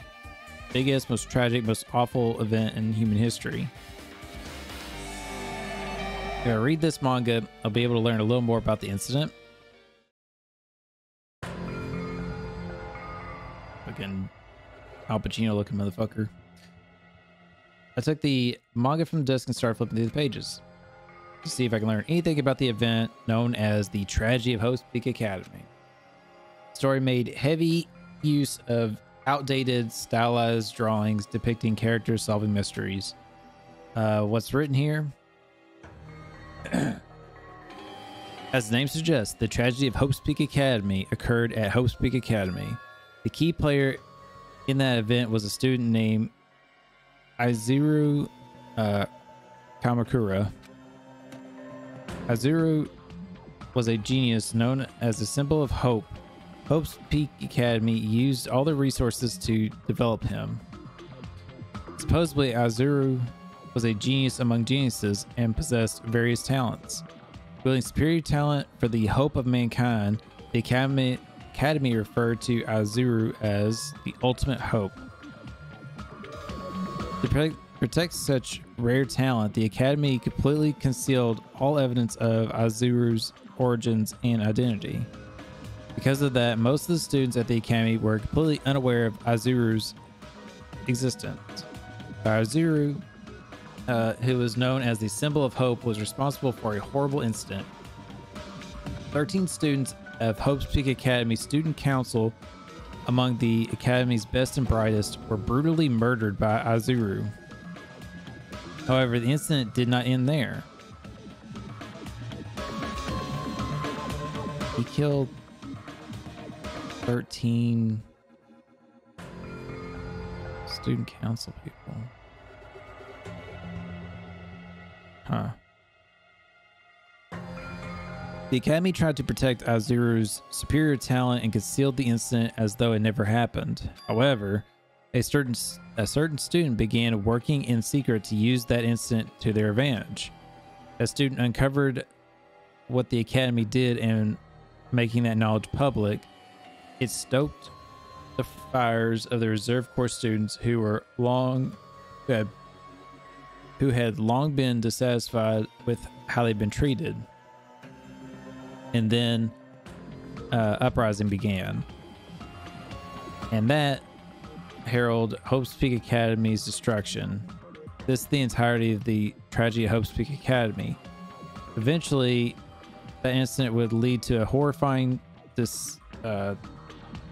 biggest, most tragic, most awful event in human history. If I read this manga, I'll be able to learn a little more about the incident. Fucking Al Pacino looking motherfucker. I took the manga from the desk and started flipping through the pages to see if I can learn anything about the event known as the Tragedy of Hope's Peak Academy. The story made heavy use of outdated, stylized drawings depicting characters solving mysteries. What's written here? As the name suggests, the tragedy of Hope's Peak Academy occurred at Hope's Peak Academy. The key player in that event was a student named Izuru Kamakura. Izuru was a genius known as the symbol of hope. Hope's Peak Academy used all the resources to develop him. Supposedly, Izuru was a genius among geniuses and possessed various talents. Wielding superior talent for the hope of mankind, the Academy referred to Izuru as the ultimate hope. To protect such rare talent, the Academy completely concealed all evidence of Izuru's origins and identity. Because of that, most of the students at the Academy were completely unaware of Izuru's existence. Izuru, who was known as the symbol of hope, was responsible for a horrible incident. 13 students of Hope's Peak Academy Student Council, among the Academy's best and brightest, were brutally murdered by Izuru. However, the incident did not end there. He killed 13 student council people. Huh. The Academy tried to protect Izuru's superior talent and concealed the incident as though it never happened. However, a certain student began working in secret to use that incident to their advantage. A student uncovered what the Academy did, and making that knowledge public, it stoked the fires of the reserve corps students who had long been dissatisfied with how they'd been treated. And then uprising began, and that heralded Hope's Peak Academy's destruction. This is the entirety of the tragedy of Hope's Peak Academy. Eventually, that incident would lead to a horrifying,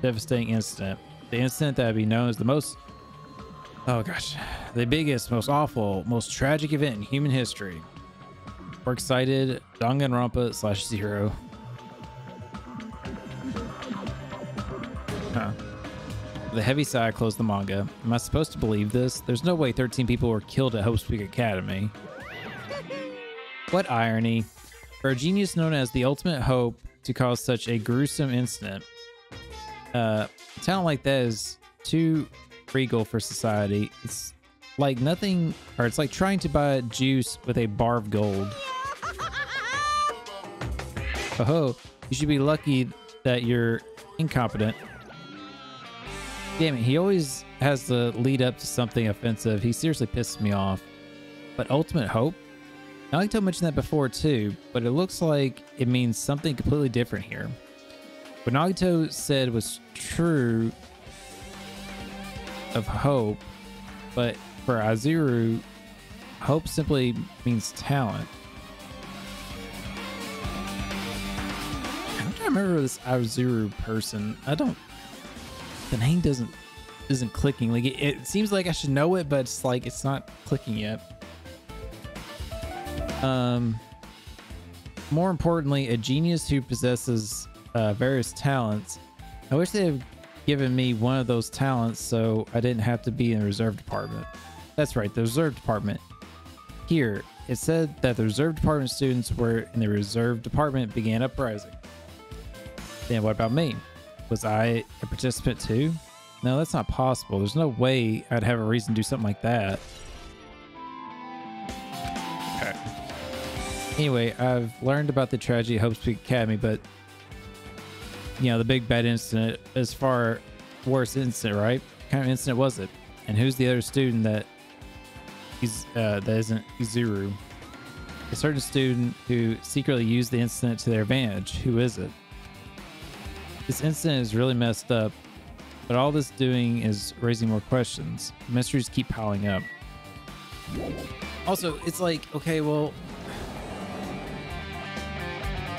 devastating incident. The incident that would be known as the biggest, most awful, most tragic event in human history. We're excited. Danganronpa /0. Huh. The heavy sigh closed the manga. Am I supposed to believe this? There's no way 13 people were killed at Hope's Peak Academy. What irony. For a genius known as the ultimate hope to cause such a gruesome incident. Talent like that is too regal for society. It's like nothing, or it's like trying to buy juice with a bar of gold. Oh, you should be lucky that you're incompetent. Damn it, he always has to lead up to something offensive. He seriously pisses me off. But ultimate hope? Nagito mentioned that before too, but it looks like it means something completely different here. What Nagito said was true of hope, but for Izuru, hope simply means talent. I'm trying to remember this Azuru person. The name isn't clicking. Like it seems like I should know it, but it's like it's not clicking yet. More importantly, a genius who possesses various talents. I wish they had given me one of those talents so I didn't have to be in the reserve department. That's right, the reserve department. Here, it said that the reserve department students were in the reserve department began uprising. Then what about me? Was I a participant too? No, that's not possible. There's no way I'd have a reason to do something like that. Okay. Anyway, I've learned about the tragedy at Hope's Peak Academy, but you know, the big bad incident is far worse incident, right? What kind of incident was it? And who's the other student that isn't Izuru? A certain student who secretly used the incident to their advantage. Who is it? This incident is really messed up, but all this doing is raising more questions. Mysteries keep piling up. Also, it's like, okay, well,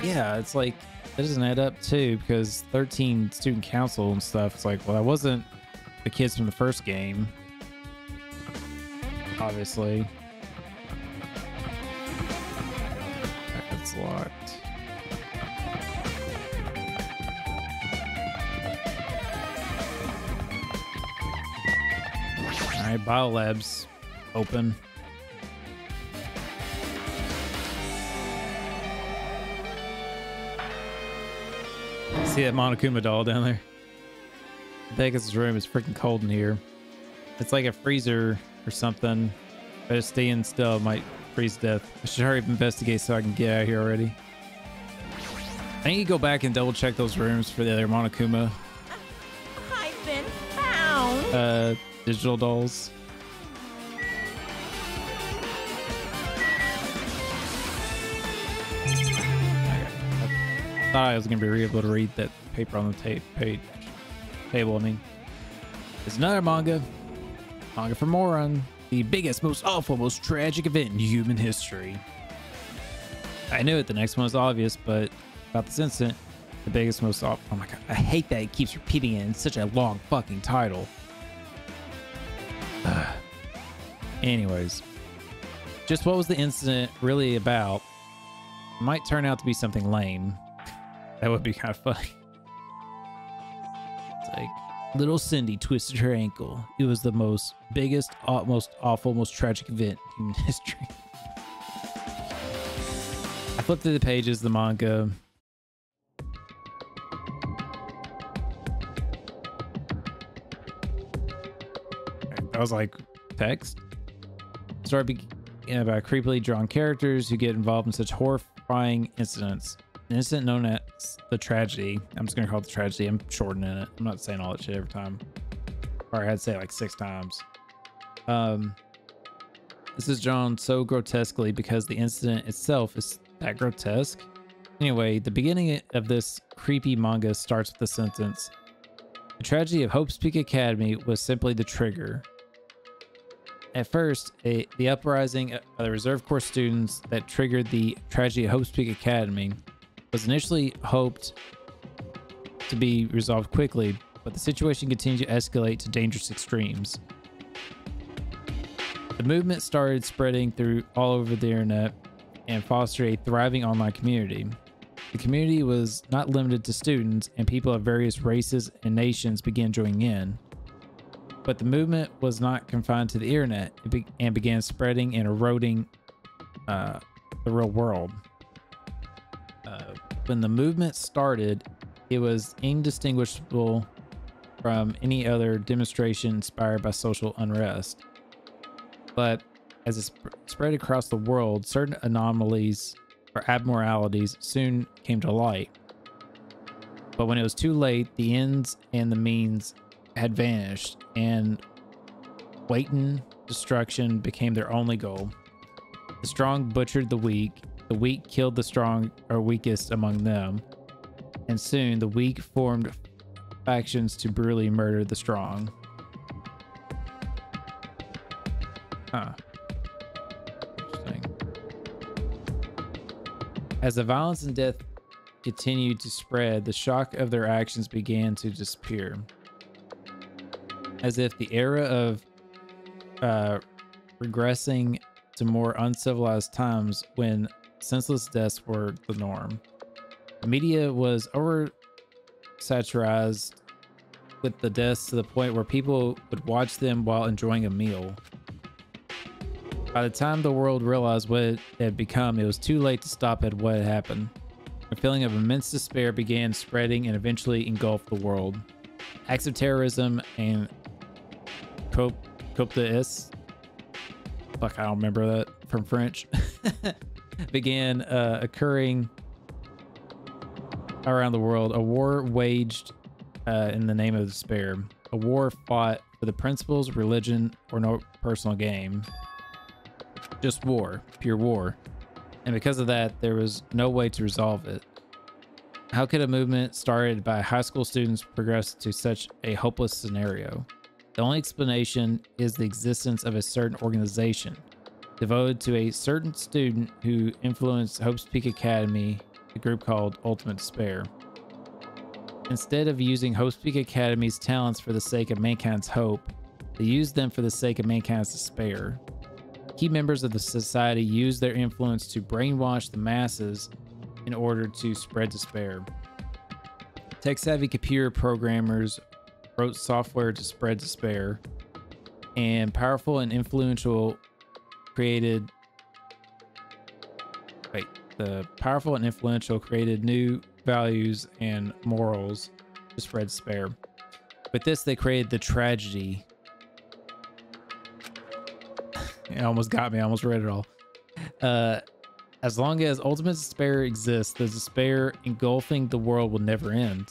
yeah, it's like, that doesn't add up too, because 13 student council and stuff. It's like, well, that wasn't the kids from the first game, obviously. It's locked. All right, biolab's open. See that Monokuma doll down there? I think it's his room. It's freaking cold in here. It's like a freezer or something. But just staying still might freeze to death. I should hurry up and investigate so I can get out of here already. I need to go back and double check those rooms for the other Monokuma. I've been found. Digital dolls. I thought I was going to be able to read that paper on the table. I mean, there's another manga for moron. The biggest, most awful, most tragic event in human history. I knew it. The next one was obvious, but about this incident, the biggest, most awful. Oh my god, I hate that it keeps repeating it in such a long fucking title. Anyways, just what was the incident really about? Might turn out to be something lame. That would be kind of funny. It's like, little Cindy twisted her ankle. It was the most biggest, most awful, most tragic event in human history. I flipped through the pages of the manga. That was like text. Story began about creepily drawn characters who get involved in such horrifying incidents. An incident known as the tragedy. I'm just gonna call it the tragedy. I'm shortening it. I'm not saying all that shit every time. Or I had to say it like 6 times. This is drawn so grotesquely because the incident itself is that grotesque. Anyway, the beginning of this creepy manga starts with the sentence: the tragedy of Hope's Peak Academy was simply the trigger. At first, the uprising of the Reserve Corps students that triggered the tragedy of Hope's Peak Academy was initially hoped to be resolved quickly, but the situation continued to escalate to dangerous extremes. The movement started spreading through all over the internet and fostered a thriving online community. The community was not limited to students, and people of various races and nations began joining in. But the movement was not confined to the internet and began spreading and eroding the real world. When the movement started, it was indistinguishable from any other demonstration inspired by social unrest. But as it spread across the world, certain anomalies or abnormalities soon came to light. But when it was too late, the ends and the means had vanished, and blatant destruction became their only goal. The strong butchered the weak killed the strong or weakest among them, and soon the weak formed factions to brutally murder the strong. Huh. Interesting. As the violence and death continued to spread, the shock of their actions began to disappear. As if the era of regressing to more uncivilized times when senseless deaths were the norm. The media was oversaturized with the deaths to the point where people would watch them while enjoying a meal. By the time the world realized what it had become, it was too late to stop at what had happened. A feeling of immense despair began spreading and eventually engulfed the world. Acts of terrorism and coupe d'etat, fuck, I don't remember that from French, began occurring around the world. A war waged in the name of despair. A war fought for the principles, religion, or no personal gain. Just war, pure war. And because of that, there was no way to resolve it. How could a movement started by high school students progress to such a hopeless scenario? The only explanation is the existence of a certain organization devoted to a certain student who influenced Hope's Peak Academy, a group called Ultimate Despair. Instead of using Hope's Peak Academy's talents for the sake of mankind's hope, they used them for the sake of mankind's despair. Key members of the society used their influence to brainwash the masses in order to spread despair. Tech-savvy computer programmers wrote software to spread despair, and the powerful and influential created new values and morals to spread despair. With this, they created the tragedy. It almost got me. I almost read it all. As long as ultimate despair exists, the despair engulfing the world will never end.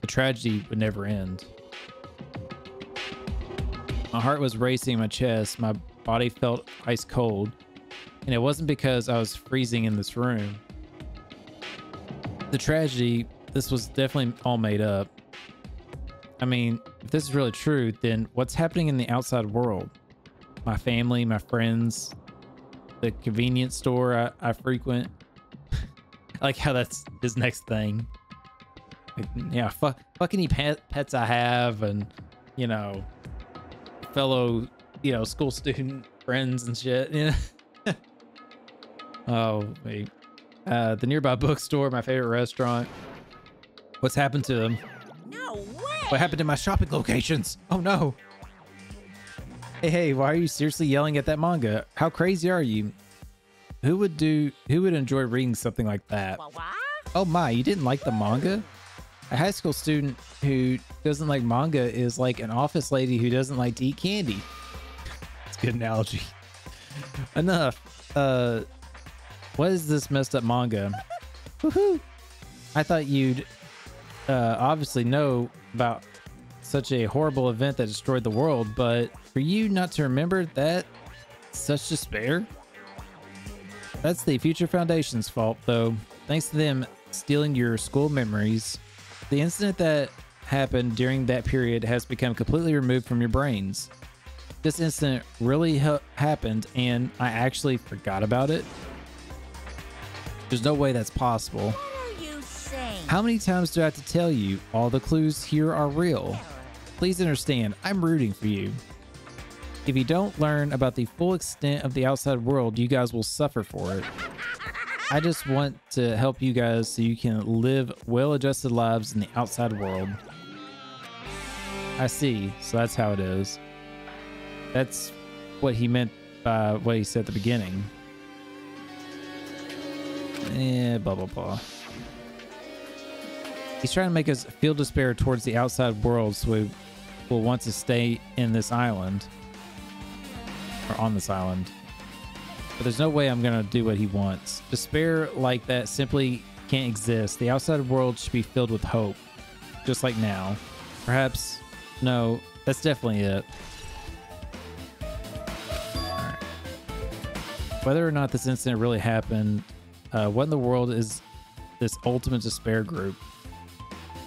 The tragedy would never end. My heart was racing in my chest. My body felt ice cold. And it wasn't because I was freezing in this room. The tragedy, this was definitely all made up. I mean, if this is really true, then what's happening in the outside world? My family, my friends, the convenience store I frequent. I like how that's his next thing. Like, yeah, fuck any pets I have, and, you know, fellow, you know, school student friends and shit. You know? Oh, wait. The nearby bookstore, my favorite restaurant. What's happened to them? No way! What happened to my shopping locations? Oh no. Hey, why are you seriously yelling at that manga? How crazy are you? Who would enjoy reading something like that? Oh my, you didn't like the manga? A high school student who doesn't like manga is like an office lady who doesn't like to eat candy. It's a good analogy. Enough. What is this messed up manga? Woohoo! I thought you'd obviously know about such a horrible event that destroyed the world, but for you not to remember that, such despair? That's the Future Foundation's fault, though. Thanks to them stealing your school memories, the incident that happened during that period has become completely removed from your brains. This incident really happened, and I actually forgot about it. There's no way that's possible. What are you saying? How many times do I have to tell you? All the clues here are real. Please understand, I'm rooting for you. If you don't learn about the full extent of the outside world, you guys will suffer for it. I just want to help you guys so you can live well-adjusted lives in the outside world. I see, so that's how it is. That's what he meant by what he said at the beginning. Blah, blah, blah. He's trying to make us feel despair towards the outside world so we will want to stay in this island. Or on this island. But there's no way I'm going to do what he wants. Despair like that simply can't exist. The outside world should be filled with hope. Just like now. Perhaps... No, that's definitely it. Alright. Whether or not this incident really happened, what in the world is this ultimate despair group?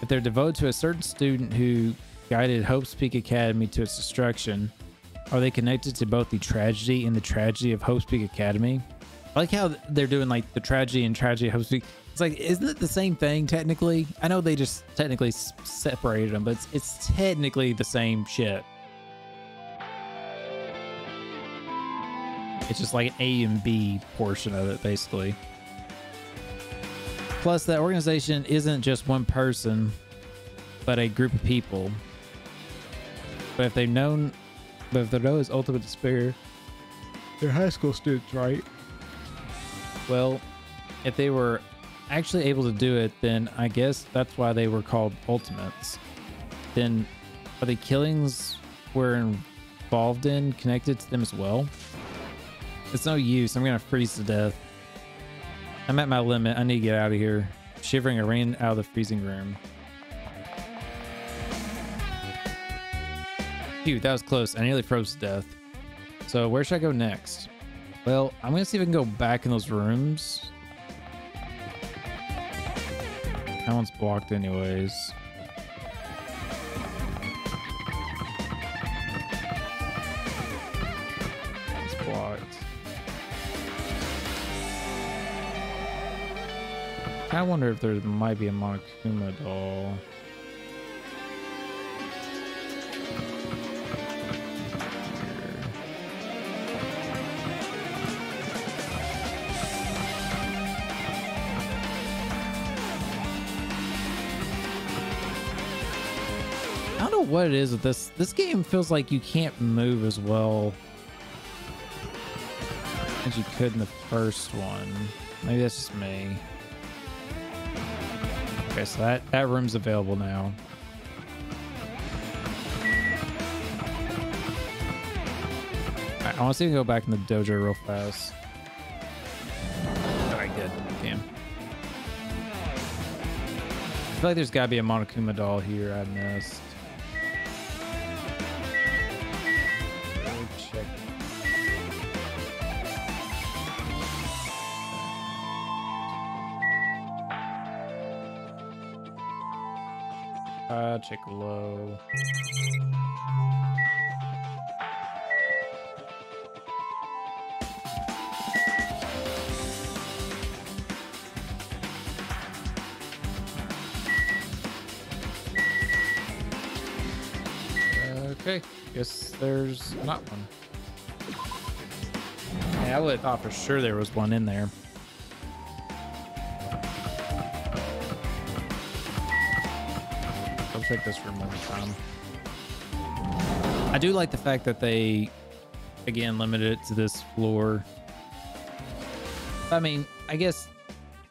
If they're devoted to a certain student who guided Hope's Peak Academy to its destruction, are they connected to both the tragedy and the tragedy of Hope's Peak Academy? I like how they're doing like the tragedy and tragedy of Hope's Peak. It's like, isn't it the same thing technically? I know they just technically separated them, but it's technically the same shit. It's just like an A and B portion of it, basically. Plus, that organization isn't just one person, but a group of people. But if they're known as ultimate despair, they're high school students, right? Well, if they were actually able to do it, then I guess that's why they were called ultimates. Then are the killings we're involved in connected to them as well? It's no use. I'm gonna freeze to death. I'm at my limit. I need to get out of here. Shivering, I ran out of the freezing room. Phew, that was close. I nearly froze to death. So where should I go next? Well, I'm gonna see if I can go back in those rooms. That one's blocked anyways. It's blocked. I wonder if there might be a Monokuma doll. I don't know what it is with this. This game feels like you can't move as well as you could in the first one. Maybe that's just me. Okay, so that room's available now. Alright, I want to see if we can go back in the dojo real fast. Alright, good. Damn. I feel like there's gotta be a Monokuma doll here I missed. Check. Check low. Okay, guess there's not one. Yeah, I would have thought for sure there was one in there. I'll check this room one more time. I do like the fact that they, again, limited it to this floor. I mean, I guess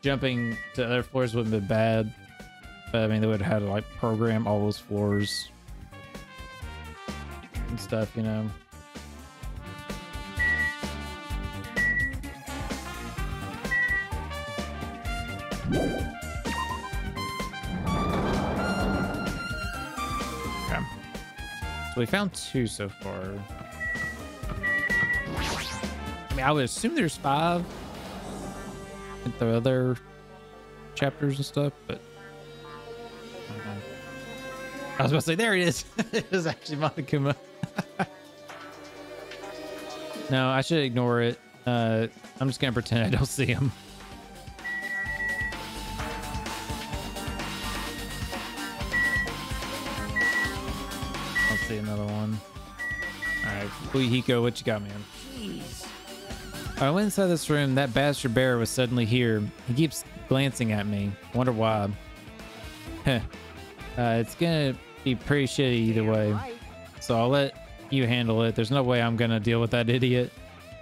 jumping to other floors wouldn't be bad, but I mean, they would have had to like program all those floors and stuff, you know. Okay. So we found 2 so far. I mean, I would assume there's 5 at the other chapters and stuff, but I don't know. I was about to say, there it is. It is actually Monokuma. No, I should ignore it. I'm just gonna pretend I don't see him. I'll see another one. All right, Hiko, what you got, man? Jeez. I went inside this room. That bastard bear was suddenly here. He keeps glancing at me. Wonder why. Heh. It's gonna be pretty shitty either way. So I'll let you handle it. There's no way I'm gonna deal with that idiot.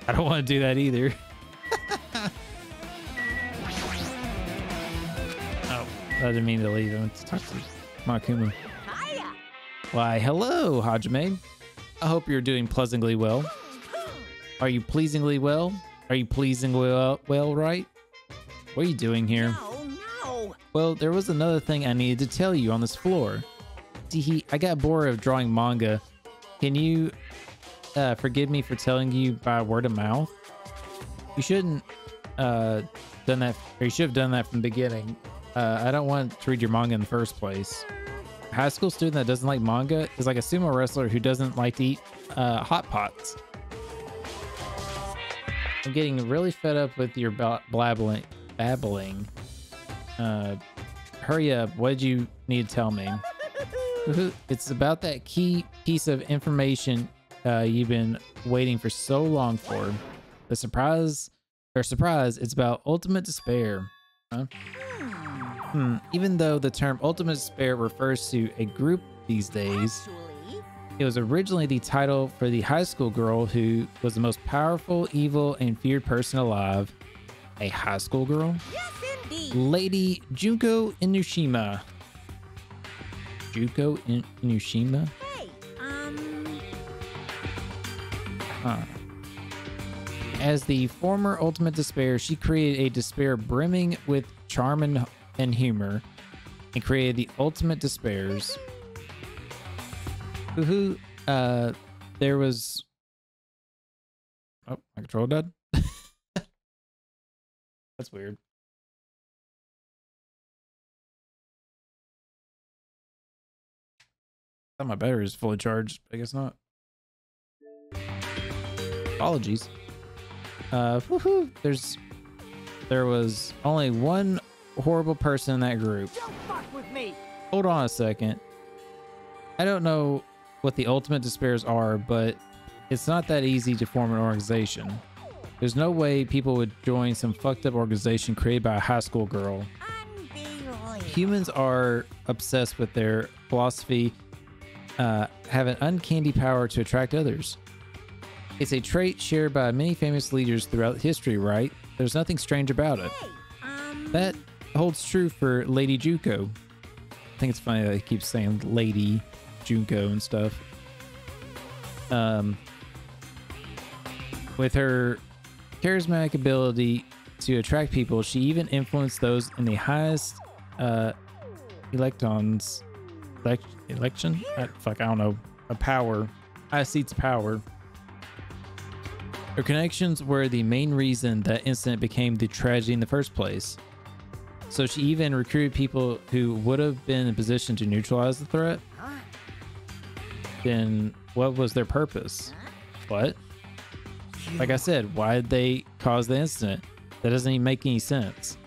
I don't want to do that either. Oh, I didn't mean to leave him to talk to Monokuma. Hiya. Why, hello, Hajime. I hope you're doing pleasantly well. Are you pleasingly well? Are you pleasing well, right? What are you doing here? No. Well, there was another thing I needed to tell you on this floor. See, I got bored of drawing manga. Can you forgive me for telling you by word of mouth? You shouldn't done that, or you should have done that from the beginning. I don't want to read your manga in the first place. A high school student that doesn't like manga is like a sumo wrestler who doesn't like to eat hot pots. I'm getting really fed up with your babbling. Hurry up. What did you need to tell me? It's about that key piece of information you've been waiting for so long for. The surprise, it's about ultimate despair. Huh? Even though the term ultimate despair refers to a group these days, it was originally the title for the high school girl who was the most powerful, evil, and feared person alive. A high school girl? Yes, indeed. Lady Junko Inoshima. Junko Inoshima? Hey, Huh. As the former ultimate despair, she created a despair brimming with charm and humor, and created the ultimate despairs. There was... Oh, my control died? That's weird. I thought my battery is fully charged. I guess not. Apologies. There was only one horrible person in that group. Don't fuck with me. Hold on a second. I don't know what the ultimate despairs are, but it's not that easy to form an organization. There's no way people would join some fucked up organization created by a high school girl. unbelievable. Humans are obsessed with their philosophy, have an uncanny power to attract others. It's a trait shared by many famous leaders throughout history, right? There's nothing strange about it. Hey, That holds true for Lady Junko. I think it's funny that he keeps saying Lady Junko and stuff. With her charismatic ability to attract people, she even influenced those in the highest election? I don't know. A power. Highest seats of power. Her connections were the main reason that incident became the tragedy in the first place. So she even recruited people who would have been in position to neutralize the threat. Then what was their purpose? What? Like I said, why did they cause the incident? That doesn't even make any sense.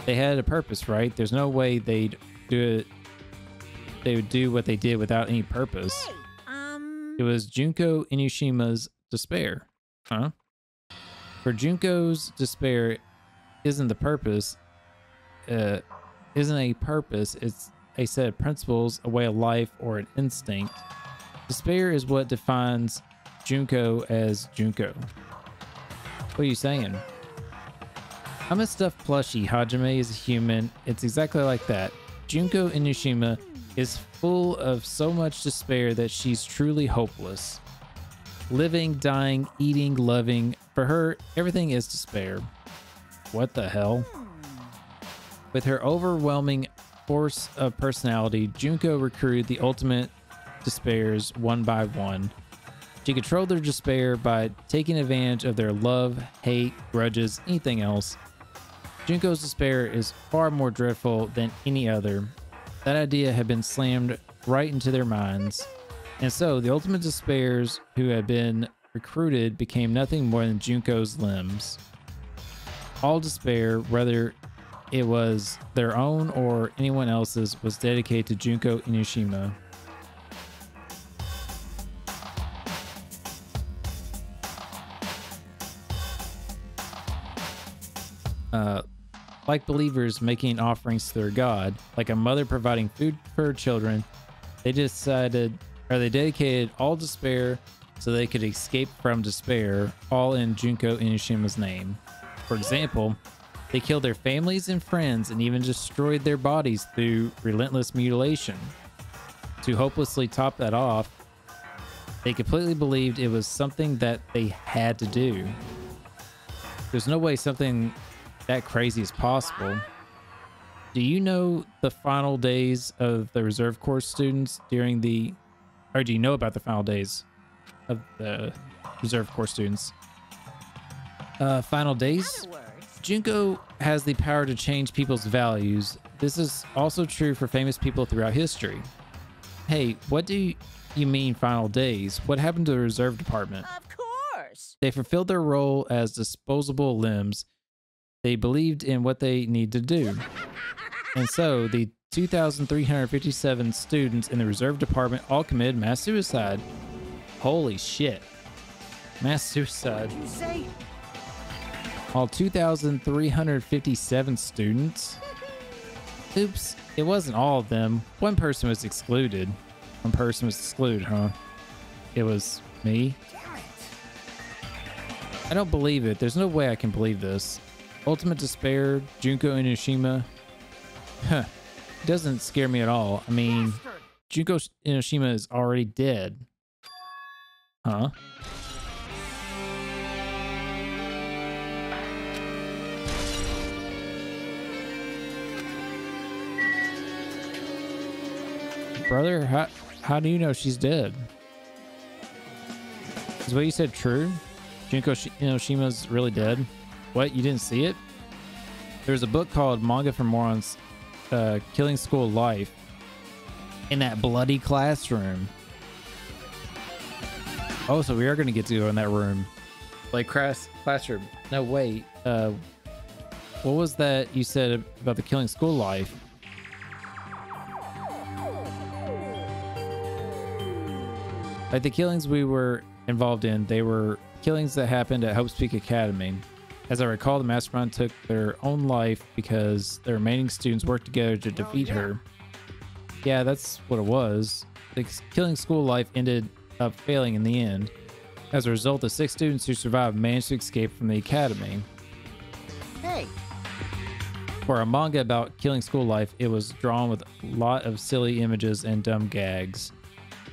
They had a purpose, right? There's no way they'd do it. They would do what they did without any purpose. It was Junko Inishima's despair. Huh? For Junko's despair isn't a purpose, it's a set of principles, a way of life, or an instinct. Despair is what defines Junko as Junko. What are you saying? I'm a stuffed plushie. Hajime is a human. It's exactly like that. Junko Inoshima is full of so much despair that she's truly hopeless. Living, dying, eating, loving. For her, everything is despair. What the hell? With her overwhelming force of personality, Junko recruited the ultimate despairs one by one. She controlled their despair by taking advantage of their love, hate, grudges, anything else. Junko's despair is far more dreadful than any other. That idea had been slammed right into their minds. And so the ultimate despairs who had been recruited became nothing more than Junko's limbs. All despair, whether it was their own or anyone else's, was dedicated to Junko Inoshima. Like believers making offerings to their god, like a mother providing food for her children, they dedicated all despair so they could escape from despair, all in Junko Inishima's name. For example, they killed their families and friends and even destroyed their bodies through relentless mutilation. To hopelessly top that off, they completely believed it was something that they had to do. There's no way something that crazy is possible. Do you know the final days of the reserve corps students during the... Or do you know about the final days of the reserve corps students? Final days? Junko has the power to change people's values. This is also true for famous people throughout history. Hey, what do you mean final days? What happened to the reserve department? Of course. They fulfilled their role as disposable limbs. They believed in what they need to do. And so the 2,357 students in the reserve department all committed mass suicide. Holy shit. Mass suicide. You say? All 2,357 students? Oops, it wasn't all of them. One person was excluded. One person was excluded, huh? It was me? Damn it. I don't believe it. There's no way I can believe this. Ultimate Despair, Junko Inoshima. Huh. It doesn't scare me at all. I mean, Junko Inoshima is already dead. Huh? Brother, how do you know she's dead? Is what you said true? Junko Inoshima's really dead? What? You didn't see it? There's a book called Manga for Morons, Killing School Life, in that bloody classroom. Oh, so we are going to get to go in that room. Like classroom. No, wait. What was that you said about the Killing School Life? Like the killings we were involved in, they were killings that happened at Hope's Peak Academy. As I recall, the mastermind took their own life because the remaining students worked together to defeat her. Yeah, that's what it was. The Killing School Life ended up failing in the end. As a result, the 6 students who survived managed to escape from the academy. Hey. For a manga about Killing School Life, it was drawn with a lot of silly images and dumb gags.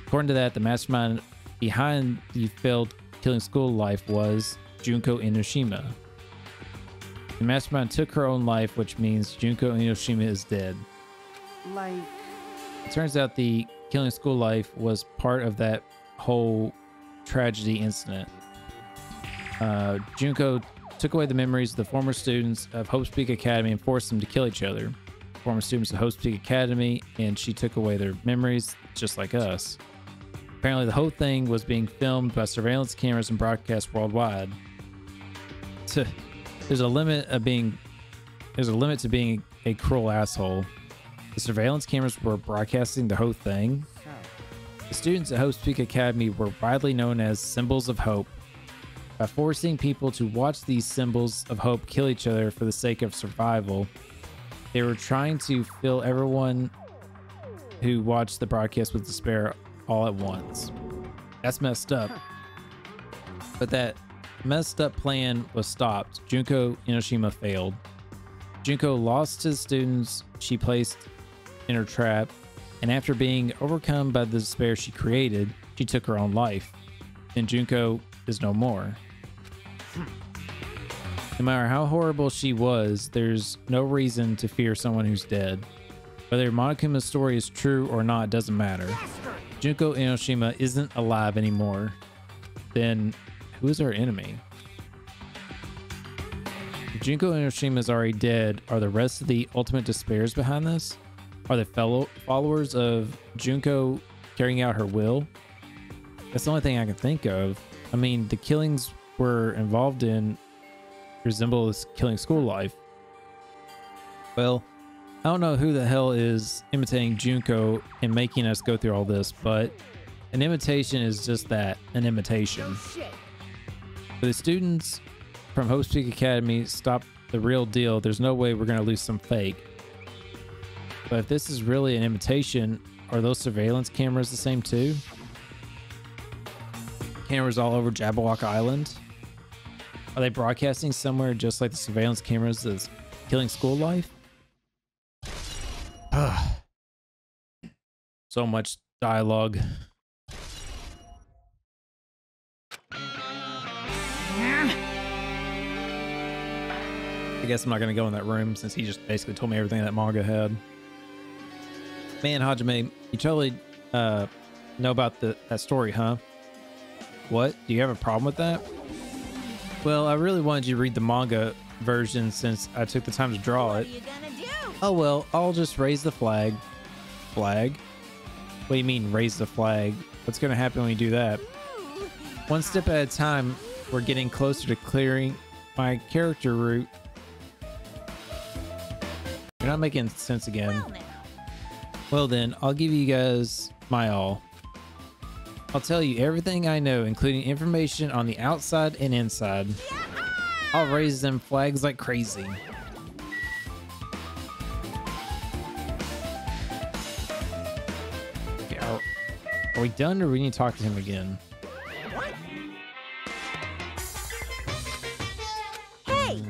According to that, the mastermind behind the failed Killing School Life was Junko Inoshima. The mastermind took her own life, which means Junko Inoshima is dead. Like... It turns out the Killing School Life was part of that whole tragedy incident. Junko took away the memories of the former students of Hope's Peak Academy and forced them to kill each other. Former students of Hope's Peak Academy, and she took away their memories just like us. Apparently the whole thing was being filmed by surveillance cameras and broadcast worldwide. There's a limit to being a cruel asshole. The surveillance cameras were broadcasting the whole thing. The students at Hope's Peak Academy were widely known as symbols of hope. By forcing people to watch these symbols of hope kill each other for the sake of survival, they were trying to fill everyone who watched the broadcast with despair all at once. That's messed up. But that messed up plan was stopped. Junko Inoshima failed. Junko lost to the students she placed in her trap, and after being overcome by the despair she created, she took her own life. And Junko is no more. No matter how horrible she was, there's no reason to fear someone who's dead. Whether Monokuma's story is true or not doesn't matter. Junko Inoshima isn't alive anymore. Then who is our enemy? If Junko Inoshima is already dead, are the rest of the Ultimate Despairs behind this? Are the followers of Junko carrying out her will? That's the only thing I can think of. I mean, the killings we're involved in resemble this Killing School Life. Well, I don't know who the hell is imitating Junko and making us go through all this, but an imitation is just that, an imitation. If the students from Hope's Peak Academy stop the real deal, there's no way we're going to lose some fake. But if this is really an imitation, are those surveillance cameras the same too? Cameras all over Jabberwock Island? Are they broadcasting somewhere just like the surveillance cameras is Killing School Life? So much dialogue. I guess I'm not going to go in that room since he just basically told me everything that manga had. Man, Hajime, you totally know about that story, huh? What? Do you have a problem with that? Well, I really wanted you to read the manga version since I took the time to draw it. What are you gonna do? Oh well, I'll just raise the flag. Flag? What do you mean, raise the flag? What's going to happen when you do that? One step at a time, we're getting closer to clearing my character route. You're not making sense again. Well now. Well then, I'll give you guys my all. I'll tell you everything I know, including information on the outside and inside. I'll raise them flags like crazy. Okay, are we done, or we need to talk to him again? Hey,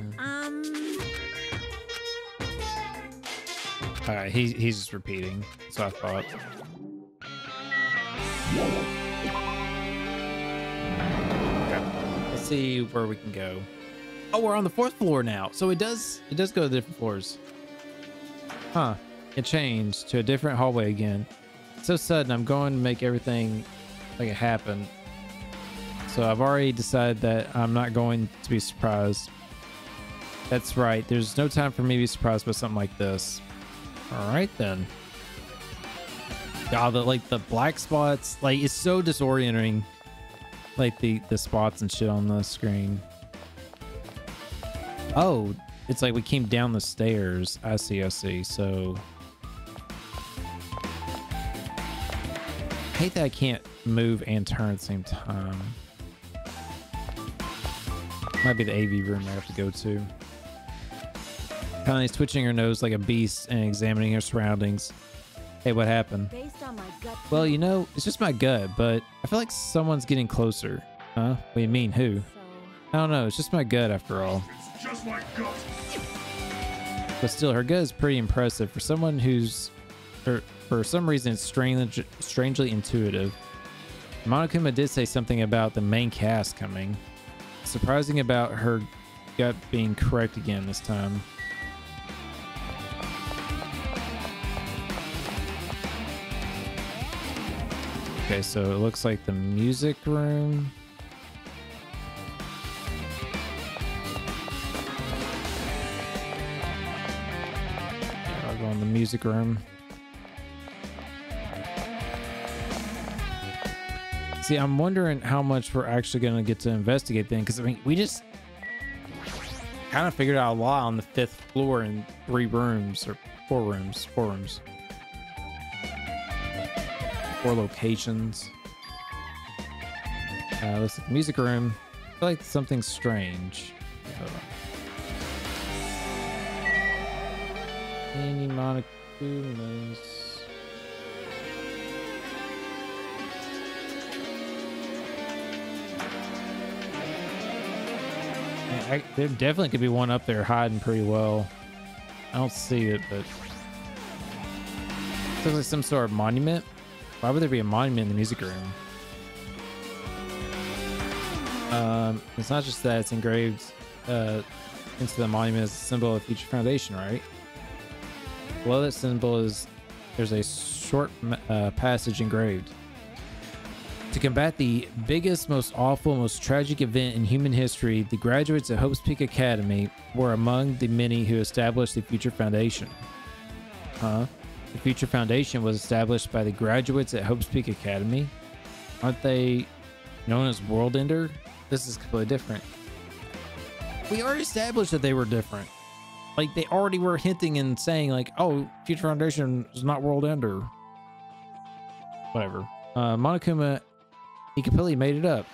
All right, he's just repeating. So I thought. Okay. Let's see where we can go. Oh, we're on the 4th floor now. So it does go to different floors. Huh. It changed to a different hallway again. So sudden, I'm going to make everything like it happened. So I've already decided that I'm not going to be surprised. That's right. There's no time for me to be surprised by something like this. All right then. God, the black spots, like, it's so disorienting. Like the spots and shit on the screen. Oh, it's like we came down the stairs. I see. So I hate that I can't move and turn at the same time. Might be the AV room I have to go to. Connie's twitching her nose like a beast and examining her surroundings. Hey, what happened? based on my gut. Well, you know, it's just my gut, but I feel like someone's getting closer. Huh? What do you mean, who? So, I don't know. It's just my gut after all. It's just my gut. But still, her gut is pretty impressive for someone who's, for some reason, it's strangely intuitive. Monokuma did say something about the main cast coming. Surprising about her gut being correct again this time. Okay, so it looks like the music room. I'll go in the music room. See, I'm wondering how much we're actually going to get to investigate then, because I mean, we just kind of figured out a lot on the 5th floor in 3 rooms, or 4 rooms. 4 locations. Looks like the music room. I feel like something's strange. Hold on. Any Monokumas? Yeah, there definitely could be one up there hiding pretty well. I don't see it, but it looks like some sort of monument. Why would there be a monument in the music room? It's not just that, it's engraved into the monument as a symbol of Future Foundation, right? Below that symbol there's a short passage engraved. To combat the biggest, most awful, most tragic event in human history, the graduates at Hope's Peak Academy were among the many who established the Future Foundation. Huh? The Future Foundation was established by the graduates at Hope's Peak Academy. Aren't they known as World Ender? This is completely different. We already established that they were different. Like, they already were hinting and saying, like, oh, Future Foundation is not World Ender. Whatever. Monokuma, he completely made it up.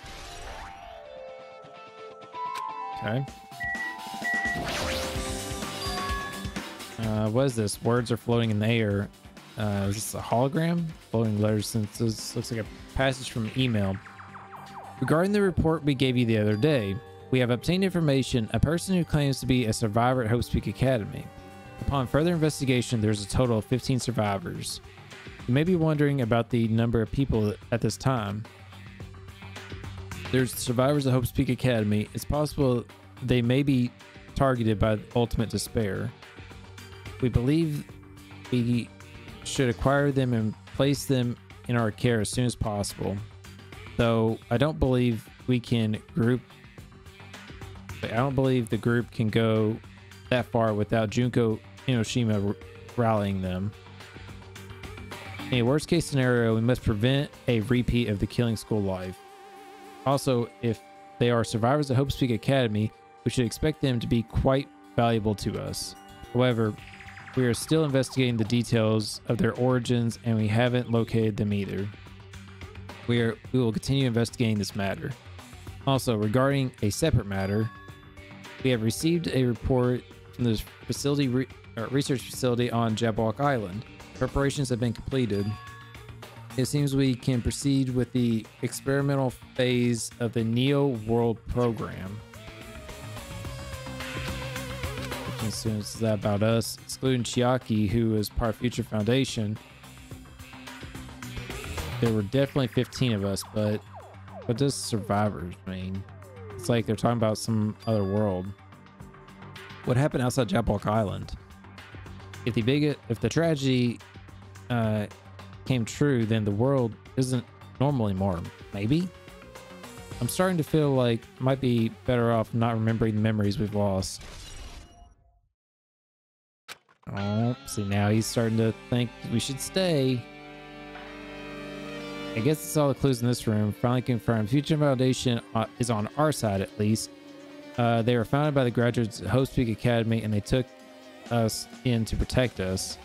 Okay. What is this? Words are floating in the air. Is this a hologram? Floating letters, since this looks like a passage from an email. Regarding the report we gave you the other day, we have obtained information. A person who claims to be a survivor at Hope's Peak Academy. Upon further investigation, there's a total of 15 survivors. You may be wondering about the number of people at this time. There's survivors at Hope's Peak Academy. It's possible they may be targeted by ultimate despair. We believe we should acquire them and place them in our care as soon as possible. Though I don't believe we can group. I don't believe the group can go that far without Junko Inoshima rallying them. In a worst case scenario, we must prevent a repeat of the killing school life. Also, if they are survivors at Hope's Peak Academy, we should expect them to be quite valuable to us. However, We are still investigating the details of their origins, and we haven't located them either. We will continue investigating this matter. Also, regarding a separate matter, we have received a report from the research facility on Jablock Island. Preparations have been completed. It seems we can proceed with the experimental phase of the Neo World program. Which assumes that about us, excluding Chiaki, who is part of Future Foundation. There were definitely 15 of us, but what does survivors mean? It's like they're talking about some other world. What happened outside Jablock Island? If the tragedy came true, then the world isn't normal anymore. Maybe? I'm starting to feel like might be better off not remembering the memories we've lost. Oh, see, now he's starting to think we should stay. I guess it's all the clues in this room. Finally confirmed. Future Foundation is on our side, at least. They were founded by the graduates at Hope Speak Academy, and they took us in to protect us.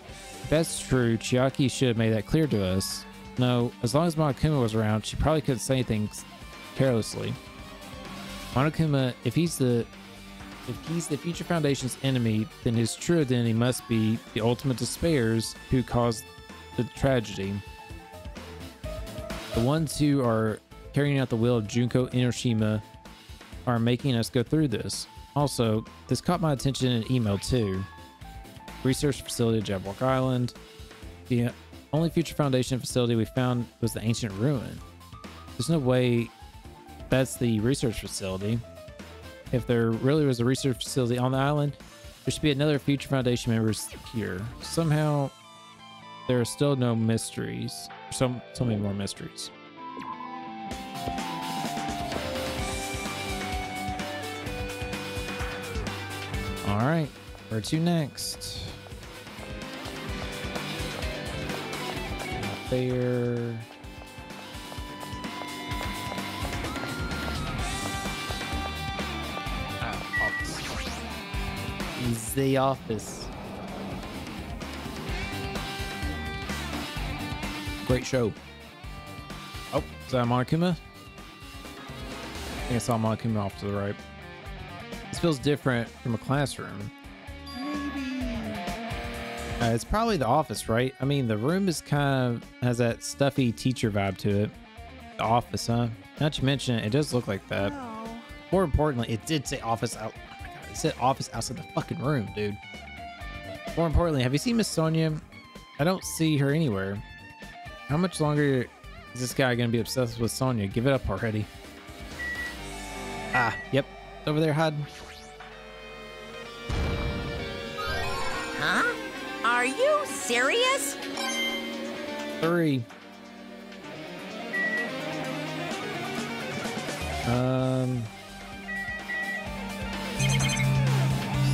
If that's true, Chiaki should have made that clear to us. No, as long as Monokuma was around, she probably couldn't say things carelessly. Monokuma, if he's the Future Foundation's enemy, then his true identity must be the ultimate despairs who caused the tragedy. The ones who are carrying out the will of Junko Enoshima are making us go through this. Also, this caught my attention in an email too. Research facility at Jablock Island. The only Future Foundation facility we found was the ancient ruin. There's no way that's the research facility. If there really was a research facility on the island, there should be another Future Foundation members here. Somehow, there are still no mysteries. So many more mysteries. All right, where to next? Not there. Office. Is the office. Great show. Oh, is that Monokuma? I think I saw Monokuma off to the right. This feels different from a classroom. It's probably the office, right? I mean, the room is kind of has that stuffy teacher vibe to it. The office, huh? Not to mention, it does look like that. No. More importantly, it did say office out. Oh my god, it said office outside the fucking room, dude. More importantly, have you seen Miss Sonia? I don't see her anywhere. How much longer is this guy gonna be obsessed with Sonia? Give it up already. Ah, yep. It's over there hiding. Huh? Are you serious? 3.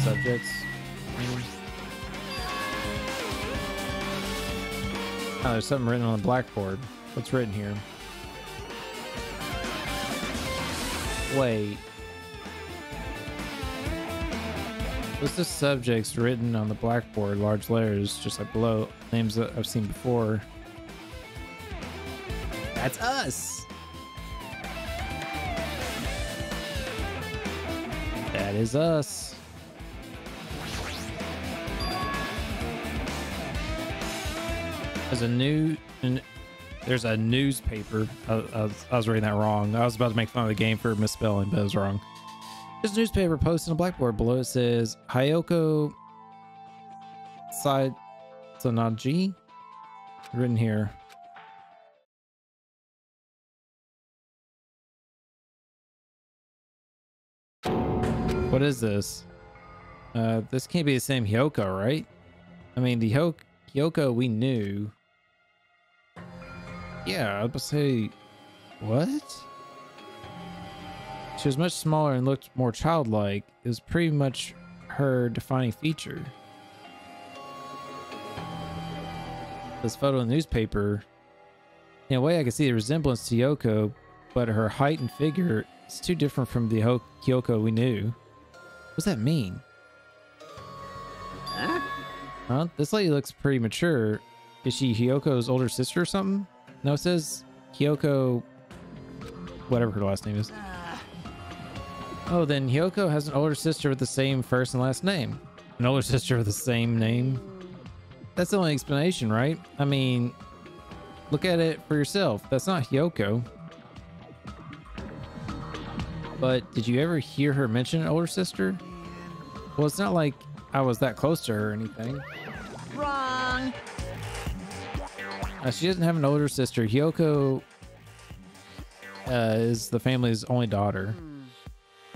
Subjects. Oh, there's something written on the blackboard. What's written here? Wait. What's the subjects written on the blackboard? Large letters, just like below. Names that I've seen before. That's us! That is us. There's a newspaper. I was reading that wrong. I was about to make fun of the game for misspelling, but I was wrong. There's a newspaper posted on the blackboard. Below it says Hayoko Sanaji. Written here. What is this? This can't be the same Hyoko, right? I mean, the Hyoko we knew. Yeah, I was about to say, what? She was much smaller and looked more childlike. It was pretty much her defining feature. This photo in the newspaper, in a way I can see the resemblance to Yoko, but her height and figure is too different from the Hyoko we knew. What does that mean? Huh? Huh? This lady looks pretty mature. Is she Hyoko's older sister or something? No, it says Hyoko, whatever her last name is. Oh, then Hyoko has an older sister with the same first and last name. An older sister with the same name? That's the only explanation, right? I mean, look at it for yourself. That's not Hyoko. But did you ever hear her mention an older sister? Well, it's not like I was that close to her or anything. Wrong. She doesn't have an older sister. Hyoko is the family's only daughter.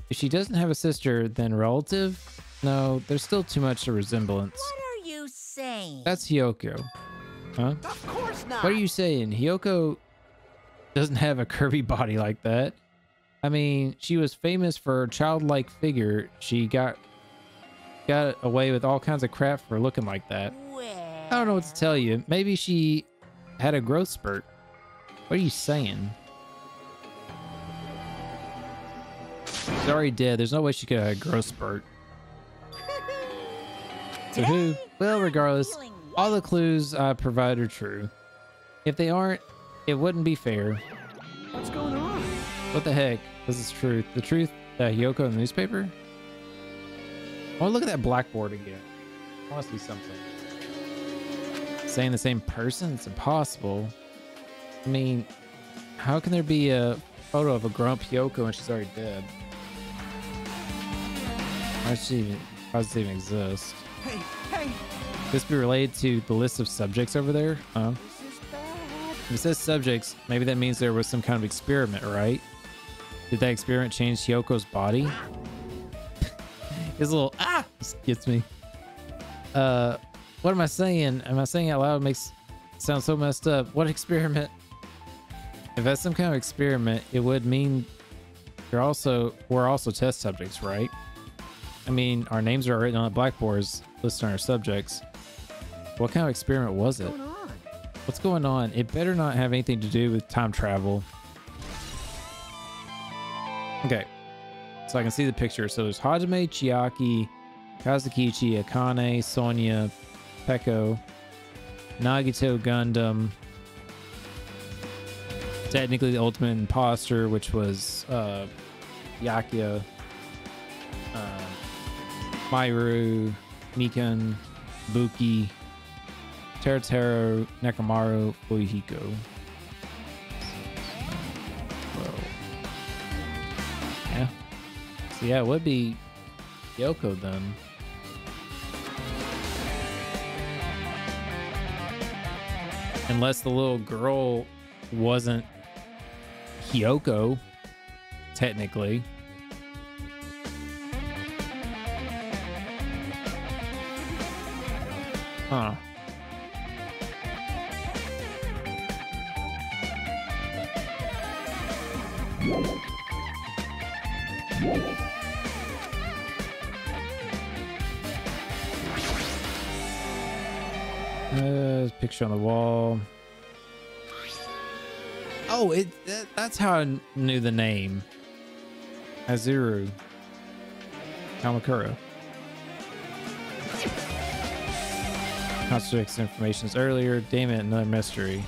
If she doesn't have a sister, then relative? No, there's still too much of resemblance. What are you saying? That's Hyoko. Huh? Of course not. What are you saying? Hyoko doesn't have a curvy body like that. I mean, she was famous for her childlike figure. She got away with all kinds of crap for looking like that. Well, I don't know what to tell you. Maybe she had a growth spurt. What are you saying? She's already dead. There's no way she could have a growth spurt. So who? Well, regardless, all the clues I provide are true. If they aren't, it wouldn't be fair. What's going on? What the heck? This is truth. The truth that Hyoko in the newspaper? I want to look at that blackboard again. I want to see something. Saying the same person? It's impossible. I mean, how can there be a photo of a grown-up Hyoko when she's already dead? Why does it even exist? Hey, hey! Could this be related to the list of subjects over there? Huh? This is bad. If it says subjects, maybe that means there was some kind of experiment, right? Did that experiment change Hyoko's body? His little this gets me. What am I saying? Am I saying it out loud? It makes it sound so messed up. What experiment? If that's some kind of experiment, it would mean we're also test subjects, right? I mean, our names are written on the blackboards listed on our subjects. What kind of experiment was it? What's going on? It better not have anything to do with time travel. Okay, so I can see the picture. So there's Hajime, Chiaki, Kazukichi, Akane, Sonya, Peko, Nagito Gundam, technically the ultimate imposter, which was Yakuya, Mairu, Mikan, Buki, Teruteru, Nekamaru, Uehiko. Yeah. So yeah, it would be Yoko then. Unless the little girl wasn't Hyoko, technically. Huh. Picture on the wall. Oh, that's how I knew the name. Azuru Kamakura. Contradicts information earlier. Damn it, another mystery.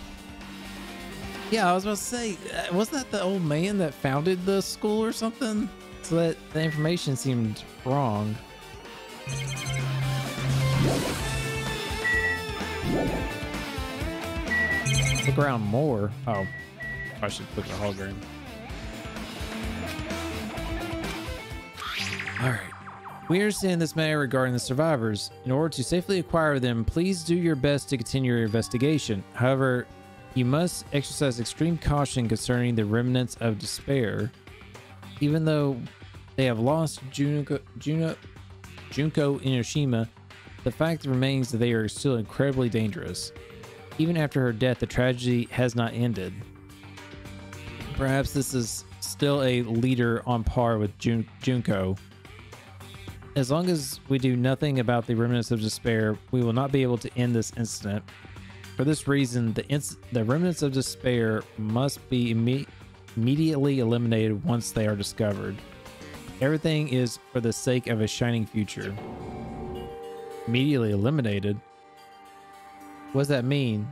Yeah, I was about to say, wasn't that the old man that founded the school or something? So that the information seemed wrong. Look around more. Oh, I should put the hologram. All right. We understand this matter regarding the survivors. In order to safely acquire them, please do your best to continue your investigation. However, you must exercise extreme caution concerning the remnants of despair. Even though they have lost Junko Inoshima, the fact remains that they are still incredibly dangerous. Even after her death, the tragedy has not ended. Perhaps this is still a leader on par with Junko. As long as we do nothing about the remnants of despair, we will not be able to end this incident. For this reason, the remnants of despair must be immediately eliminated once they are discovered. Everything is for the sake of a shining future. Immediately eliminated? What does that mean?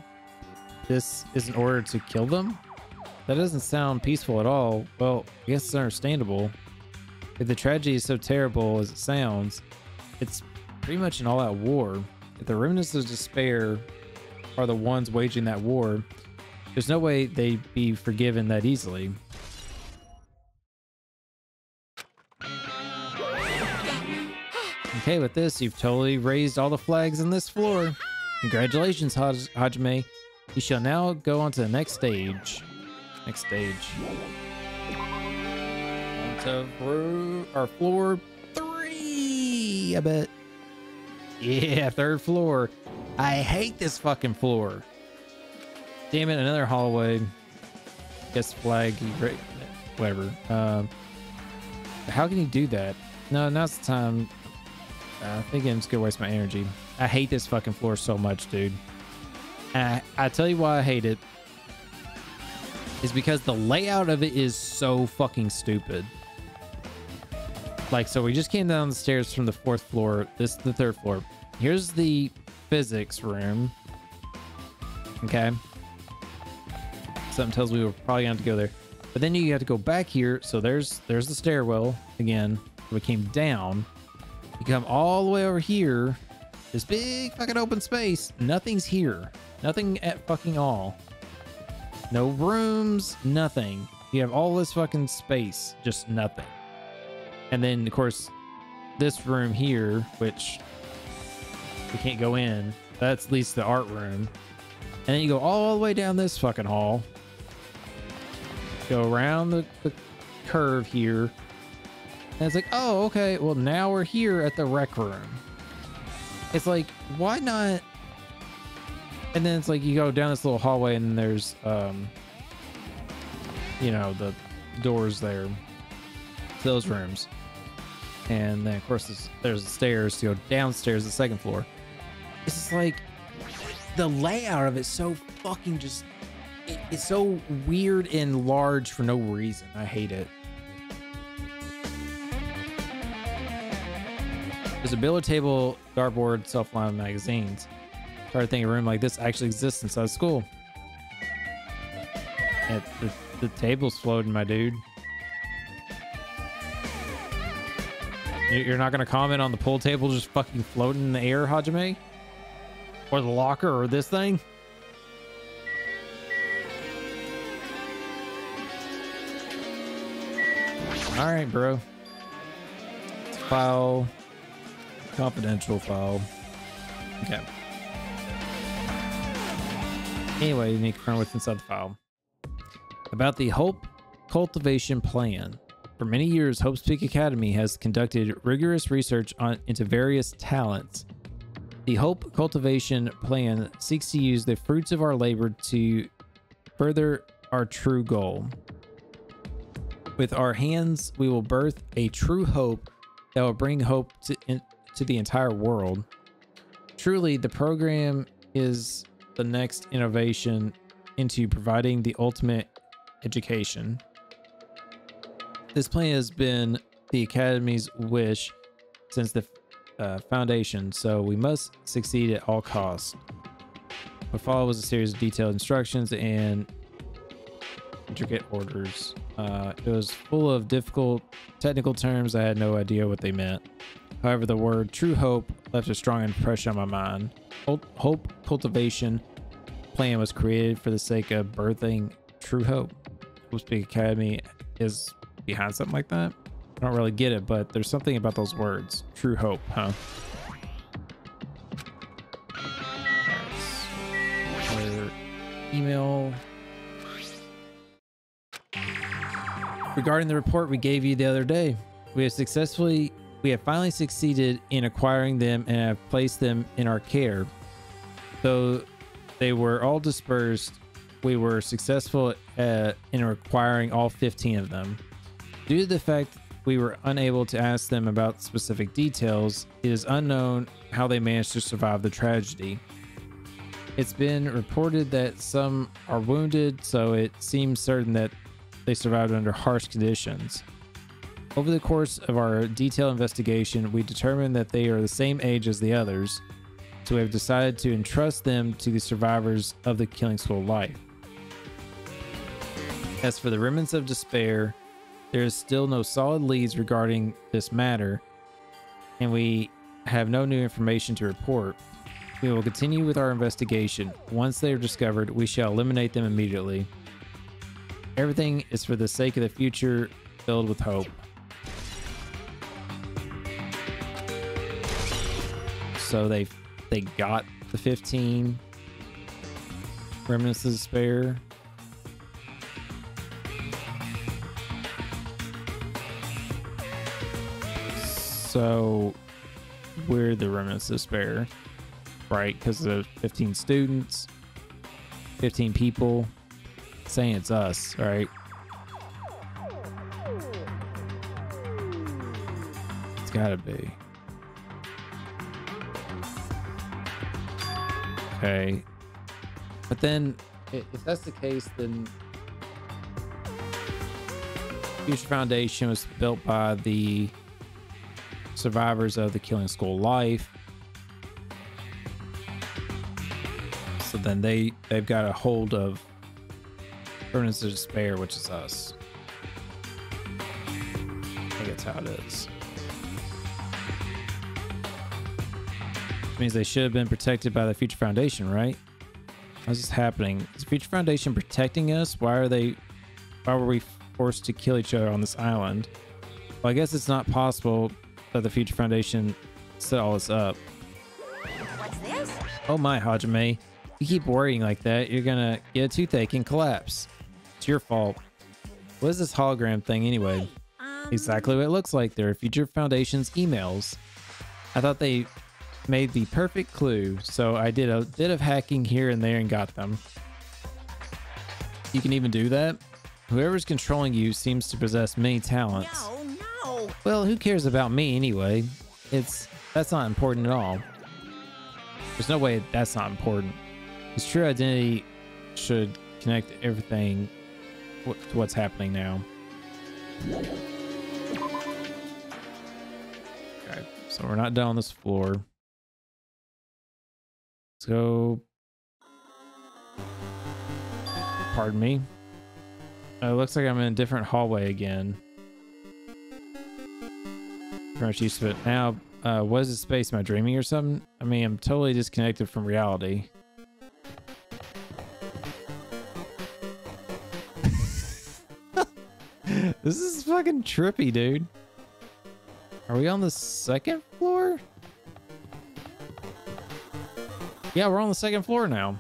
This is in order to kill them? That doesn't sound peaceful at all. Well, I guess it's understandable. If the tragedy is so terrible as it sounds, it's pretty much an all-out war. If the remnants of despair are the ones waging that war, there's no way they'd be forgiven that easily. Okay, with this, you've totally raised all the flags on this floor. Congratulations, Hajime. You shall now go on to the next stage. Next stage. On to our floor 3, I bet. Yeah, 3rd floor. I hate this fucking floor. Damn it, another hallway. Guess flag, whatever. How can you do that? No, now's the time. I think I'm just gonna waste my energy. I hate this fucking floor so much, dude. And I tell you why I hate it. Is because the layout of it is so fucking stupid. Like, so we just came down the stairs from the 4th floor. This is the 3rd floor. Here's the physics room. Okay. Something tells me we're probably going to have to go there. But then you have to go back here. So there's the stairwell again. We came down. You come all the way over here. This big fucking open space. Nothing's here. Nothing at fucking all. No rooms, nothing. You have all this fucking space, just nothing. And then, of course, this room here, which we can't go in. That's at least the art room. And then you go all the way down this fucking hall. Go around the curve here. And it's like, oh, okay. Well, now we're here at the rec room. It's like, why not? And then it's like you go down this little hallway and there's, you know, the doors there to those rooms. And then, of course, there's the stairs to go downstairs to the 2nd floor. It's just like the layout of it's so fucking just, it's so weird and large for no reason. I hate it. There's a billiard table, dartboard, self-line magazines. Started thinking a room like this actually exists inside school. And the table's floating, my dude. You're not going to comment on the pool table just fucking floating in the air, Hajime? Or the locker, or this thing? All right, bro. It's a file. Confidential file. Okay. Anyway, you need to confirm what's inside the file. About the Hope Cultivation Plan. For many years, Hope's Peak Academy has conducted rigorous research into various talents. The Hope Cultivation Plan seeks to use the fruits of our labor to further our true goal. With our hands, we will birth a true hope that will bring hope to the entire world. Truly, the program is the next innovation into providing the ultimate education. This plan has been the Academy's wish since the foundation, so we must succeed at all costs. What followed was a series of detailed instructions and intricate orders. It was full of difficult technical terms. I had no idea what they meant. However, the word true hope left a strong impression on my mind. Hope Cultivation Plan was created for the sake of birthing true hope. Hope Peak Academy is behind something like that. I don't really get it, but there's something about those words. True hope, huh? Our email. Regarding the report we gave you the other day, we have finally succeeded in acquiring them and have placed them in our care. Though they were all dispersed, we were successful in acquiring all 15 of them. Due to the fact we were unable to ask them about specific details, it is unknown how they managed to survive the tragedy. It's been reported that some are wounded, so it seems certain that they survived under harsh conditions. Over the course of our detailed investigation, we determined that they are the same age as the others. so we have decided to entrust them to the survivors of the Killing School life. As for the remnants of despair, there is still no solid leads regarding this matter, and we have no new information to report. We will continue with our investigation. Once they are discovered, we shall eliminate them immediately. Everything is for the sake of the future filled with hope. So they got the 15 remnants of despair. So we're the remnants of despair, right? Because of 15 students, 15 people saying it's us, right? It's gotta be. Okay. But then, if that's the case, then Future Foundation was built by the survivors of the Killing School life. So then they've got a hold of Remnants of Despair, which is us. I think that's how it is. Which means they should have been protected by the Future Foundation, right? How's this happening? Is the Future Foundation protecting us? Why were we forced to kill each other on this island? Well, I guess it's not possible that the Future Foundation set all this up. What's this? Oh my, Hajime. You keep worrying like that, you're gonna get a toothache and collapse. It's your fault. What is this hologram thing anyway? Exactly what it looks like. They're Future Foundation's emails. I thought they made the perfect clue, so I did a bit of hacking here and there and got them. You can even do that? Whoever's controlling you seems to possess many talents. No. Well, who cares about me anyway? That's not important at all. There's no way that's not important. His true identity should connect everything to what's happening now. Okay, so we're not done on this floor. Let's go. Pardon me. It looks like I'm in a different hallway again. Pretty much used to it now. What is this space? Am I dreaming or something? I mean, I'm totally disconnected from reality. This is fucking trippy, dude. Are we on the second floor? Yeah, we're on the second floor now.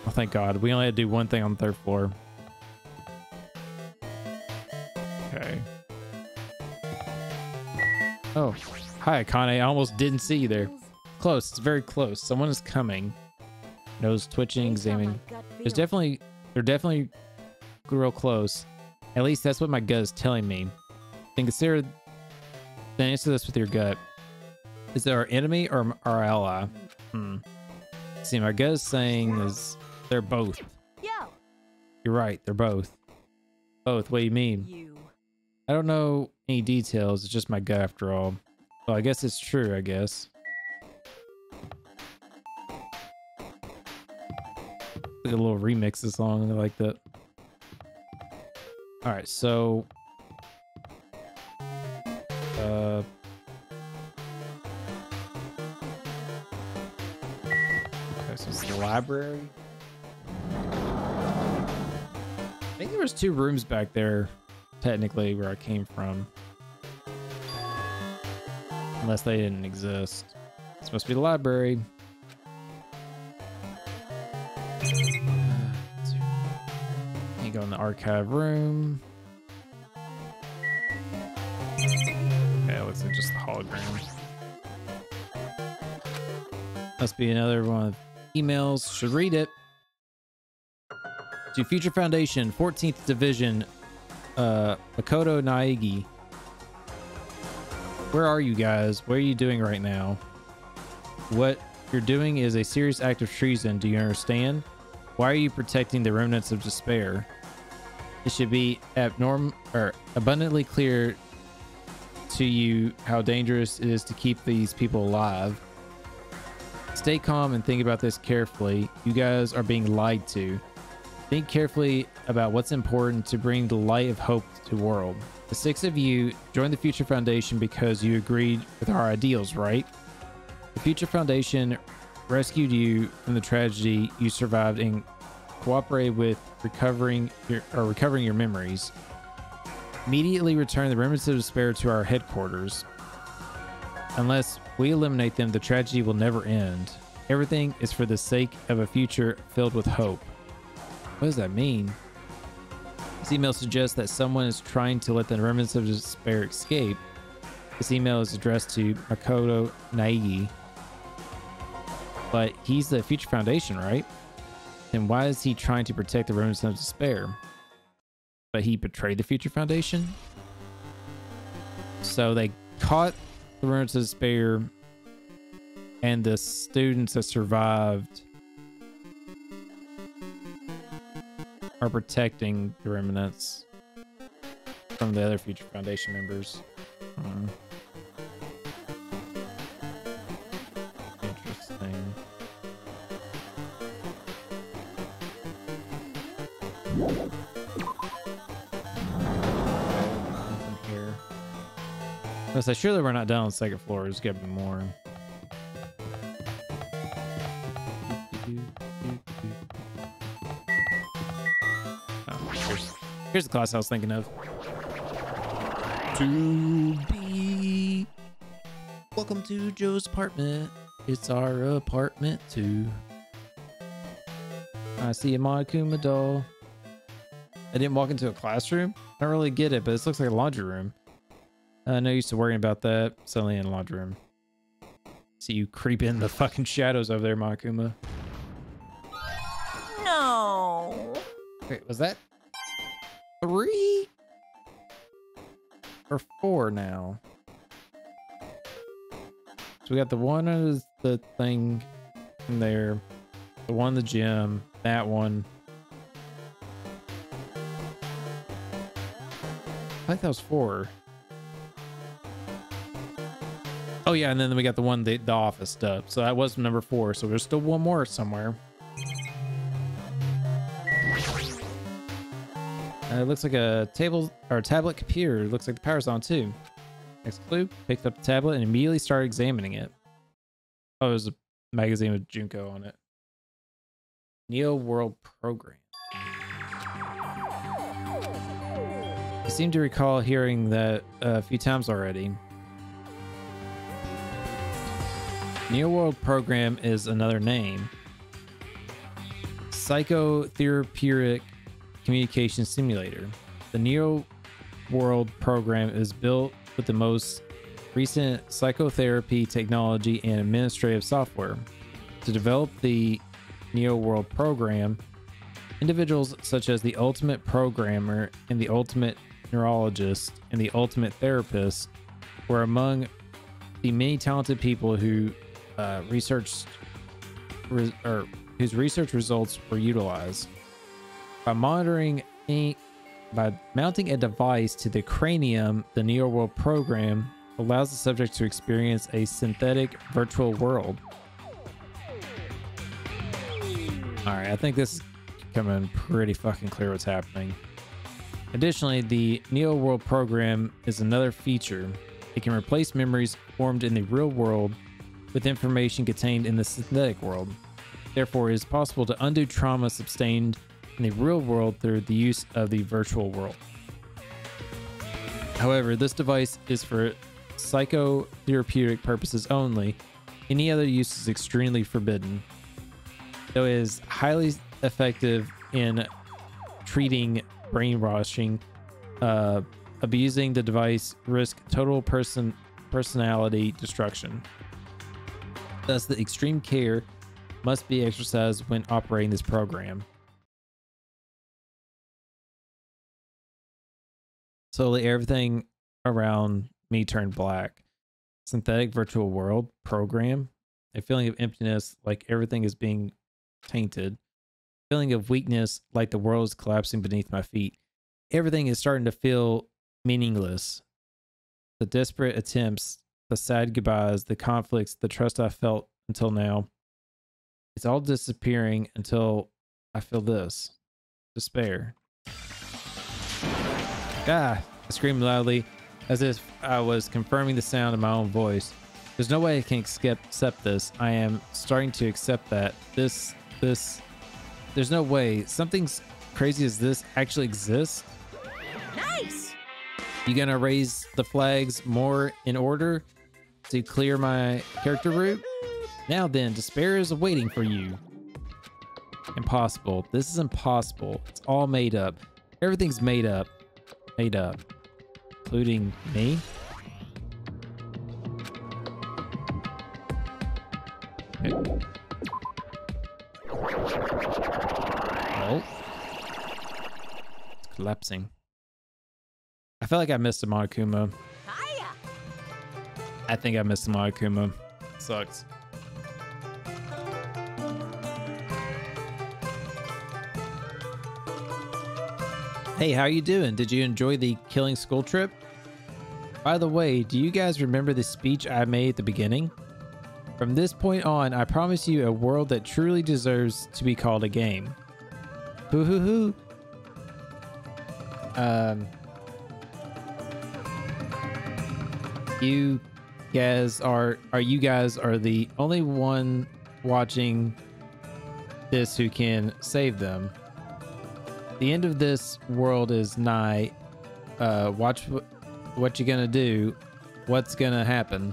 Oh, thank God. We only had to do one thing on the third floor. Okay. Oh, hi, Akane. I almost didn't see you there. Close. It's very close. Someone is coming. Nose twitching, examining. They're definitely real close. At least that's what my gut is telling me. Then consider, then answer this with your gut. Is it our enemy or our ally? See, my gut is saying is they're both. Yo. You're right. They're both. Both. What do you mean? You. I don't know any details. It's just my gut after all. Well, I guess it's true, I guess. Like a little remix of the song. I like that. All right, so okay, so it's the library. I think there was 2 rooms back there, technically, where I came from. Unless they didn't exist. It's supposed to be the library. You go in the archive room. Okay, it looks like just the hologram. Must be another one of emails. Should read it. To Future Foundation, 14th Division, Makoto Naegi. Where are you guys? What are you doing right now? What you're doing is a serious act of treason. Do you understand? Why are you protecting the remnants of despair? It should be abundantly clear to you how dangerous it is to keep these people alive. Stay calm and think about this carefully. You guys are being lied to. Think carefully about what's important to bring the light of hope to the world. The 6 of you joined the Future Foundation because you agreed with our ideals, right? The Future Foundation rescued you from the tragedy you survived and cooperated with recovering your memories. Immediately return the remnants of despair to our headquarters. Unless we eliminate them, the tragedy will never end. Everything is for the sake of a future filled with hope. What does that mean? This email suggests that someone is trying to let the remnants of despair escape. This email is addressed to Makoto Naegi. But he's the Future Foundation, right? Then why is he trying to protect the remnants of despair? But he betrayed the Future Foundation? So they caught the remnants of despair, and the students that survived are protecting the remnants from the other Future Foundation members. Interesting. Nothing here. I say, surely we're not down on the second floor. There's gotta be more. Here's the class I was thinking of. To be. Welcome to Joe's apartment. It's our apartment too. I see a Monokuma doll. I didn't walk into a classroom. I don't really get it, but this looks like a laundry room. No use to worrying about that. Suddenly in a laundry room. See you creep in the fucking shadows over there, Monokuma. No. Wait, was that 3 or 4 now? So we got the one is the thing in there, the one in the gym, that one. I think that was 4. Oh yeah, and then we got the one the office stuff. So that was number 4. So there's still one more somewhere. It looks like a table or a tablet computer. It looks like the power's on too. Next clue, picked up the tablet and immediately started examining it. Oh, there's a magazine with Junko on it. Neo World Program. I seem to recall hearing that a few times already. Neo World Program is another name. Psychotherapeutic communication simulator. The Neo World Program is built with the most recent psychotherapy technology and administrative software. To develop the Neo World Program, individuals such as the ultimate programmer and the ultimate neurologist and the ultimate therapist were among the many talented people who whose research results were utilized. By mounting a device to the cranium, the Neo World Program allows the subject to experience a synthetic virtual world. Alright, I think this is becoming pretty fucking clear what's happening. Additionally, the Neo World Program is another feature. It can replace memories formed in the real world with information contained in the synthetic world. Therefore, it is possible to undo trauma sustained in the real world through the use of the virtual world. However, this device is for psychotherapeutic purposes only. Any other use is extremely forbidden. Though it is highly effective in treating brainwashing, abusing the device risks total personality destruction. Thus, the extreme care must be exercised when operating this program. Slowly, everything around me turned black. Synthetic virtual world program. A feeling of emptiness, like everything is being tainted. Feeling of weakness, like the world is collapsing beneath my feet. Everything is starting to feel meaningless. The desperate attempts, the sad goodbyes, the conflicts, the trust I felt until now, It's all disappearing until I feel this. Despair. Ah, I screamed loudly as if I was confirming the sound of my own voice. There's no way I can accept this. I am starting to accept that. There's no way something crazy as this actually exists. Nice. You gonna raise the flags more in order to clear my character route? Now then, despair is waiting for you. Impossible. This is impossible. It's all made up. Everything's made up. Made up. Including me. Okay. Oh. It's collapsing. I feel like I missed a Monokuma. Hiya. I think I missed a Monokuma. Sucks. Hey, how you doing? Did you enjoy the killing school trip? By the way, do you guys remember the speech I made at the beginning? From this point on, I promise you a world that truly deserves to be called a game. Hoo hoo hoo. You guys are the only one watching this who can save them. The end of this world is nigh. Watch what you're gonna do. What's gonna happen?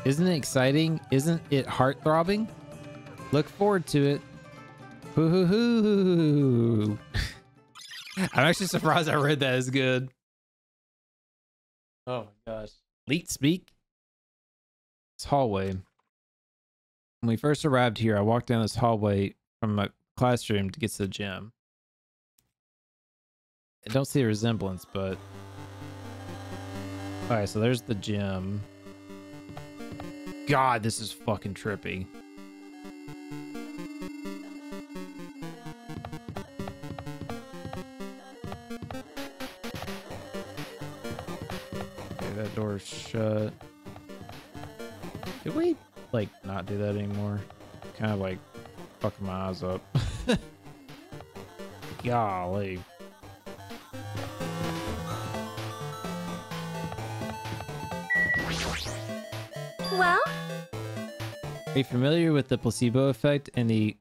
Isn't it exciting? Isn't it heart-throbbing? Look forward to it. Hoo hoo hoo. I'm actually surprised I read that as good. Oh my gosh. Leet speak. This hallway. When we first arrived here, I walked down this hallway from my classroom to get to the gym. I don't see a resemblance, but... Alright, so there's the gym. God, this is fucking trippy. Okay, that door's shut. Did we, like, not do that anymore? Kind of, like, fucking my eyes up. Golly. Well? Are you familiar with the placebo effect and the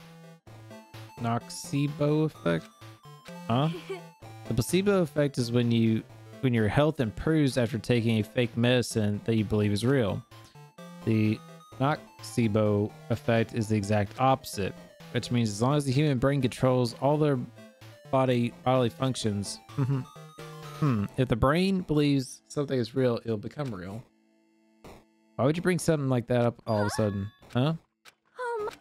nocebo effect? Huh? The placebo effect is when your health improves after taking a fake medicine that you believe is real. The nocebo effect is the exact opposite, which means as long as the human brain controls all their bodily functions, if the brain believes something is real, it'll become real. Why would you bring something like that up all of a sudden? Huh?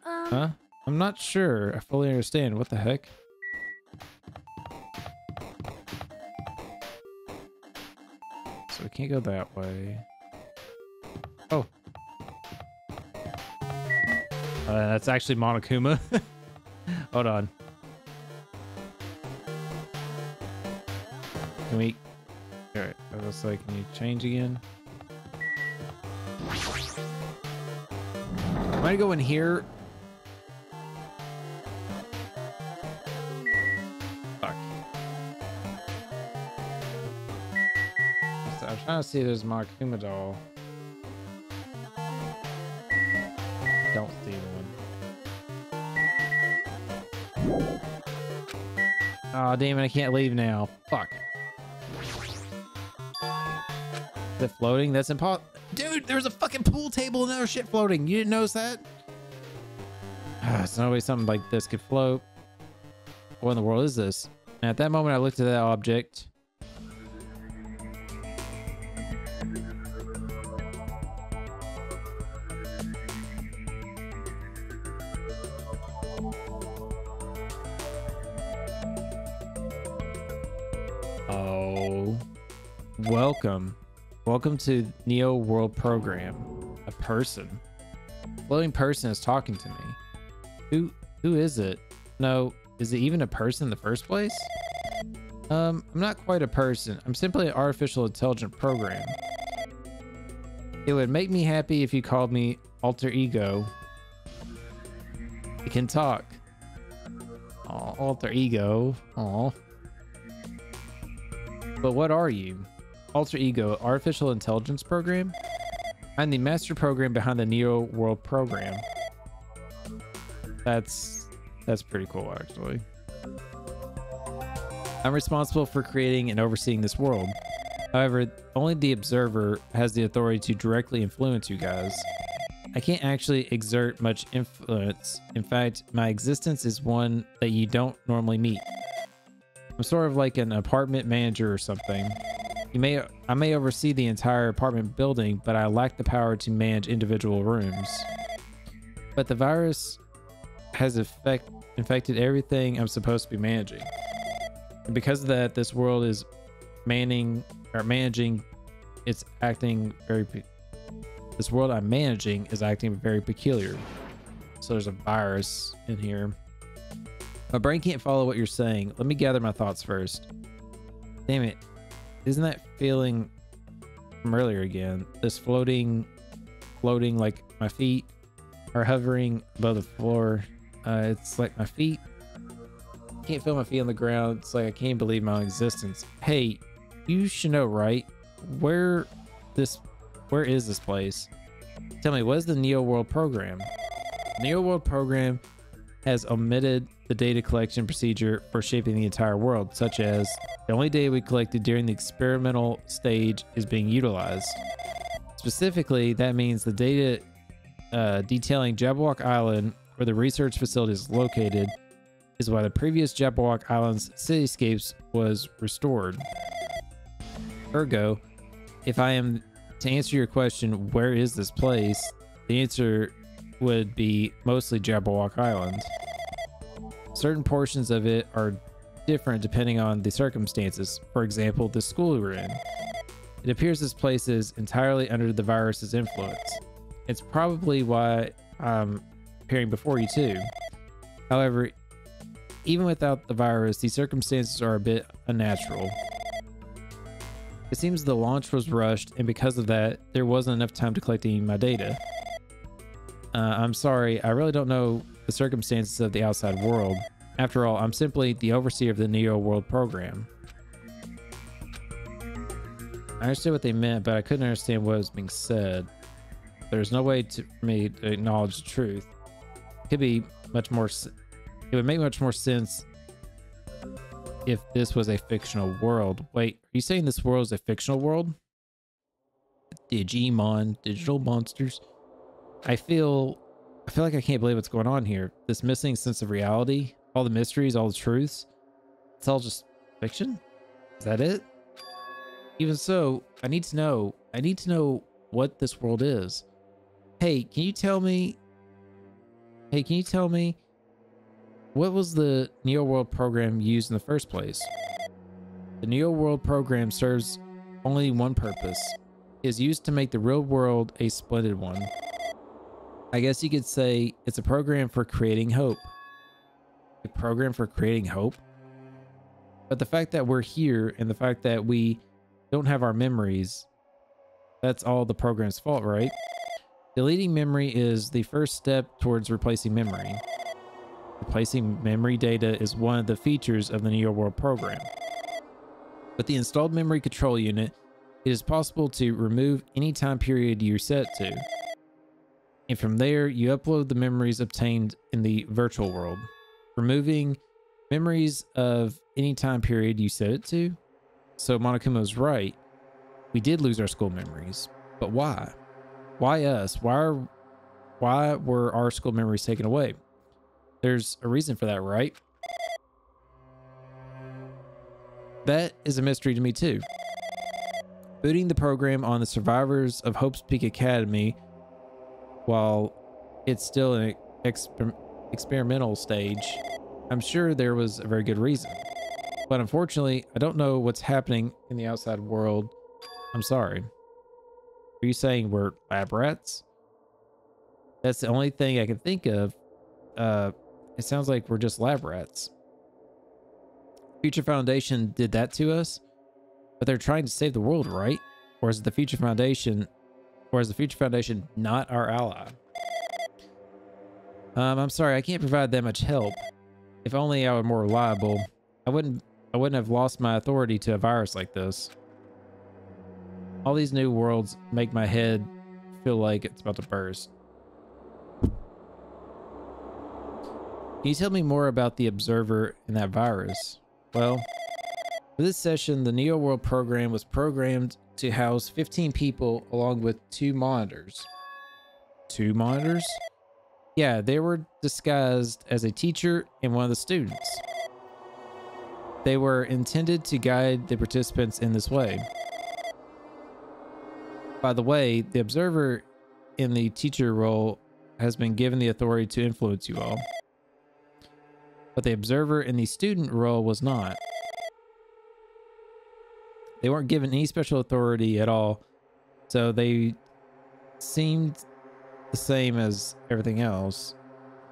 Huh? I'm not sure I fully understand. What the heck? So we can't go that way. Oh. That's actually Monokuma. Hold on. Can we... Alright, I was like, can you change again? I'm gonna go in here. Fuck. So I'm trying to see if there's Monokuma doll. Don't see one. Oh, damn it, I can't leave now. Fuck. Is it floating? That's impossible. Dude, there's a fucking pool table and other shit floating. You didn't notice that? There's no way something like this could float. What in the world is this? And at that moment, I looked at that object. Oh. Welcome. Welcome to Neo World Program. A person. Floating person is talking to me. Who is it? No, is it even a person in the first place? I'm not quite a person. I'm simply an artificial intelligent program. It would make me happy if you called me alter ego. It can talk. Aw, alter ego. Aw. But what are you? Alter ego, artificial intelligence program? I'm the master program behind the Neo World program. That's pretty cool, actually. I'm responsible for creating and overseeing this world. However, only the observer has the authority to directly influence you guys. I can't actually exert much influence. In fact, my existence is one that you don't normally meet. I'm sort of like an apartment manager or something. I may oversee the entire apartment building, but I lack the power to manage individual rooms. But the virus has infected everything I'm supposed to be managing. And because of that, this world is managing. It's acting very. This world I'm managing is acting very peculiar. So there's a virus in here. My brain can't follow what you're saying. Let me gather my thoughts first. Damn it. Isn't that feeling from earlier again? This floating like my feet are hovering above the floor. It's like my feet. Can't feel my feet on the ground. It's like I can't believe my own existence. Hey, you should know, right? Where is this place? Tell me, what is the Neo World program? The Neo World program has omitted the data collection procedure for shaping the entire world, such as the only data we collected during the experimental stage is being utilized. Specifically, that means the data detailing Jabberwock Island, where the research facility is located, is why the previous Jabberwock Island's cityscapes was restored. Ergo, if I am to answer your question, where is this place? The answer would be mostly Jabberwock Island. Certain portions of it are different depending on the circumstances. For example, the school we're in. It appears this place is entirely under the virus's influence. It's probably why I'm appearing before you too. However, even without the virus, the circumstances are a bit unnatural. It seems the launch was rushed, and because of that, there wasn't enough time to collect any of my data. I'm sorry, I really don't know the circumstances of the outside world. After all, I'm simply the overseer of the Neo World program. I understood what they meant, but I couldn't understand what was being said. There's no way for me to acknowledge the truth. It would make much more sense if this was a fictional world. Wait, are you saying this world is a fictional world? Digimon, digital monsters. I feel like I can't believe what's going on here. This missing sense of reality, all the mysteries, all the truths. It's all just fiction? Is that it? Even so, I need to know what this world is. Hey, can you tell me what was the Neo World program used in the first place? The Neo World program serves only one purpose. It is used to make the real world a splendid one. I guess you could say it's a program for creating hope. A program for creating hope? But the fact that we're here and the fact that we don't have our memories, that's all the program's fault, right? Deleting memory is the first step towards replacing memory. Replacing memory data is one of the features of the Neo World program. With the installed memory control unit, it is possible to remove any time period you're set to. And from there, you upload the memories obtained in the virtual world. Removing memories of any time period you set it to? So Monokuma's right. We did lose our school memories. But why? Why us? Why were our school memories taken away? There's a reason for that, right? That is a mystery to me too. Booting the program on the survivors of Hope's Peak Academy while it's still in an experimental stage, I'm sure there was a very good reason. But unfortunately, I don't know what's happening in the outside world. I'm sorry. Are you saying we're lab rats? That's the only thing I can think of. It sounds like we're just lab rats. Future Foundation did that to us, but they're trying to save the world, right? Or is the Future Foundation not our ally? I'm sorry, I can't provide that much help. If only I were more reliable, I wouldn't have lost my authority to a virus like this. All these new worlds make my head feel like it's about to burst. Can you tell me more about the Observer and that virus? Well, for this session, the Neo World program was programmed to house 15 people along with 2 monitors. 2 monitors? Yeah, they were disguised as a teacher and one of the students. They were intended to guide the participants in this way. By the way, the Observer in the teacher role has been given the authority to influence you all. But the Observer in the student role was not. They weren't given any special authority at all, so they seemed the same as everything else.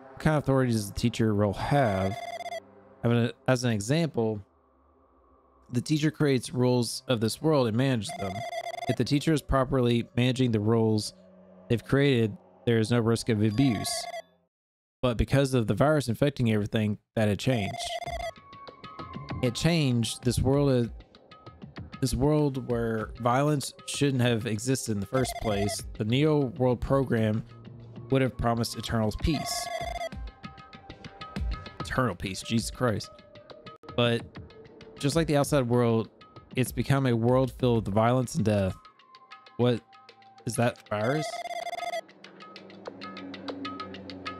What kind of authority does the teacher role have? As an example, the teacher creates rules of this world and manages them. If the teacher is properly managing the rules they've created, there is no risk of abuse. But because of the virus infecting everything, that had changed. It changed this world where violence shouldn't have existed in the first place. The Neo World program would have promised eternal peace. Eternal peace, Jesus Christ. But just like the outside world, it's become a world filled with violence and death. What is that virus?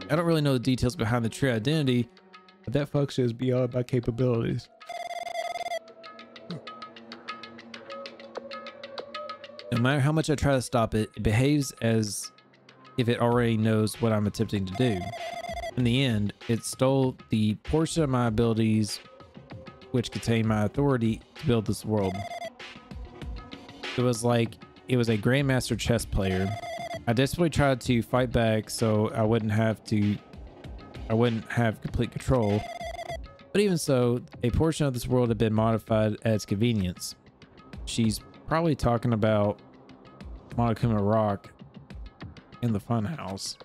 I don't really know the details behind the true identity, but that function is beyond my capabilities. No matter how much I try to stop it, it behaves as if it already knows what I'm attempting to do. In the end, it stole the portion of my abilities which contain my authority to build this world. It was like it was a grandmaster chess player. I desperately tried to fight back so I wouldn't have complete control. But even so, a portion of this world had been modified at its convenience. She's probably talking about Monokuma Rock in the funhouse.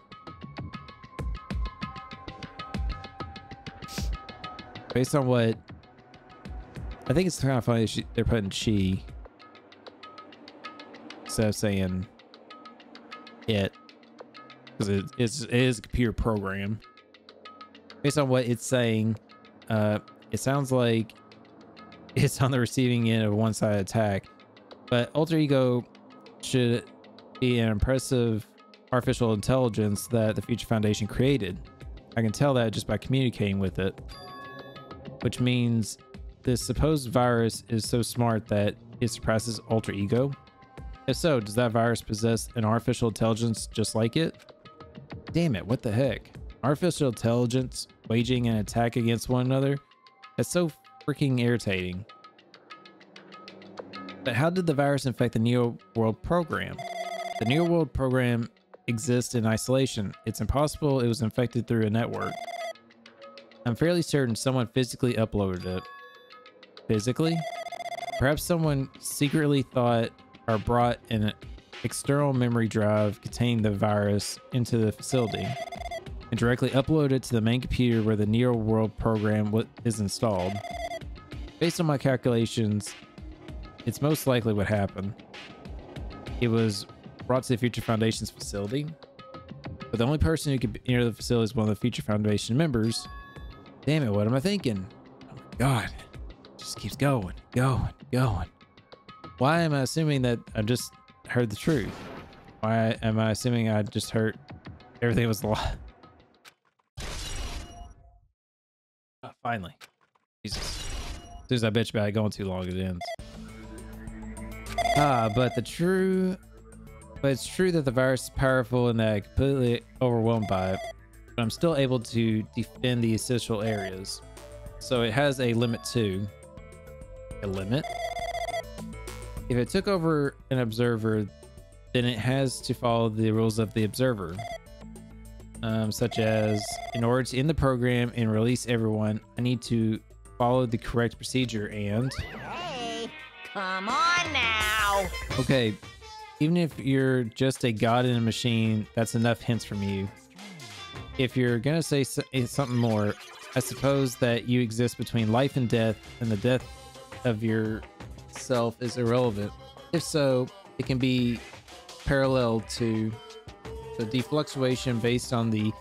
Based on what I think, it's kind of funny they're putting she instead of saying it, because it is a computer program. Based on what it's saying, it sounds like it's on the receiving end of a one-sided attack. But Alter Ego should be an impressive artificial intelligence that the Future Foundation created. I can tell that just by communicating with it. Which means this supposed virus is so smart that it surpasses Alter Ego. If so, does that virus possess an artificial intelligence just like it? Damn it, what the heck? Artificial intelligence waging an attack against one another? That's so freaking irritating. But how did the virus infect the Neo World program? The Neo World program exists in isolation. It's impossible it was infected through a network. I'm fairly certain someone physically uploaded it. Physically? Perhaps someone secretly thought or brought an external memory drive containing the virus into the facility and directly uploaded it to the main computer where the Neo World program is installed. Based on my calculations, it's most likely what happened. It was brought to the Future Foundation's facility, but the only person who could enter the facility is one of the Future Foundation members. Damn it, what am I thinking? Oh my god. It just keeps going. Why am I assuming that I just heard the truth? Why am I assuming I just heard everything was a lie? Oh, finally. Jesus. As soon as I bitch about it going too long, it ends. But it's true that the virus is powerful and that I'm completely overwhelmed by it. But I'm still able to defend the essential areas. So it has a limit too. A limit? If it took over an observer, then it has to follow the rules of the observer. Such as, in order to end the program and release everyone, I need to follow the correct procedure and... Hey, come on now! Okay, even if you're just a god in a machine, that's enough hints from you. if you're gonna say something more, I suppose that you exist between life and death, and the death of yourself is irrelevant. If so, it can be paralleled to the defluctuation based on the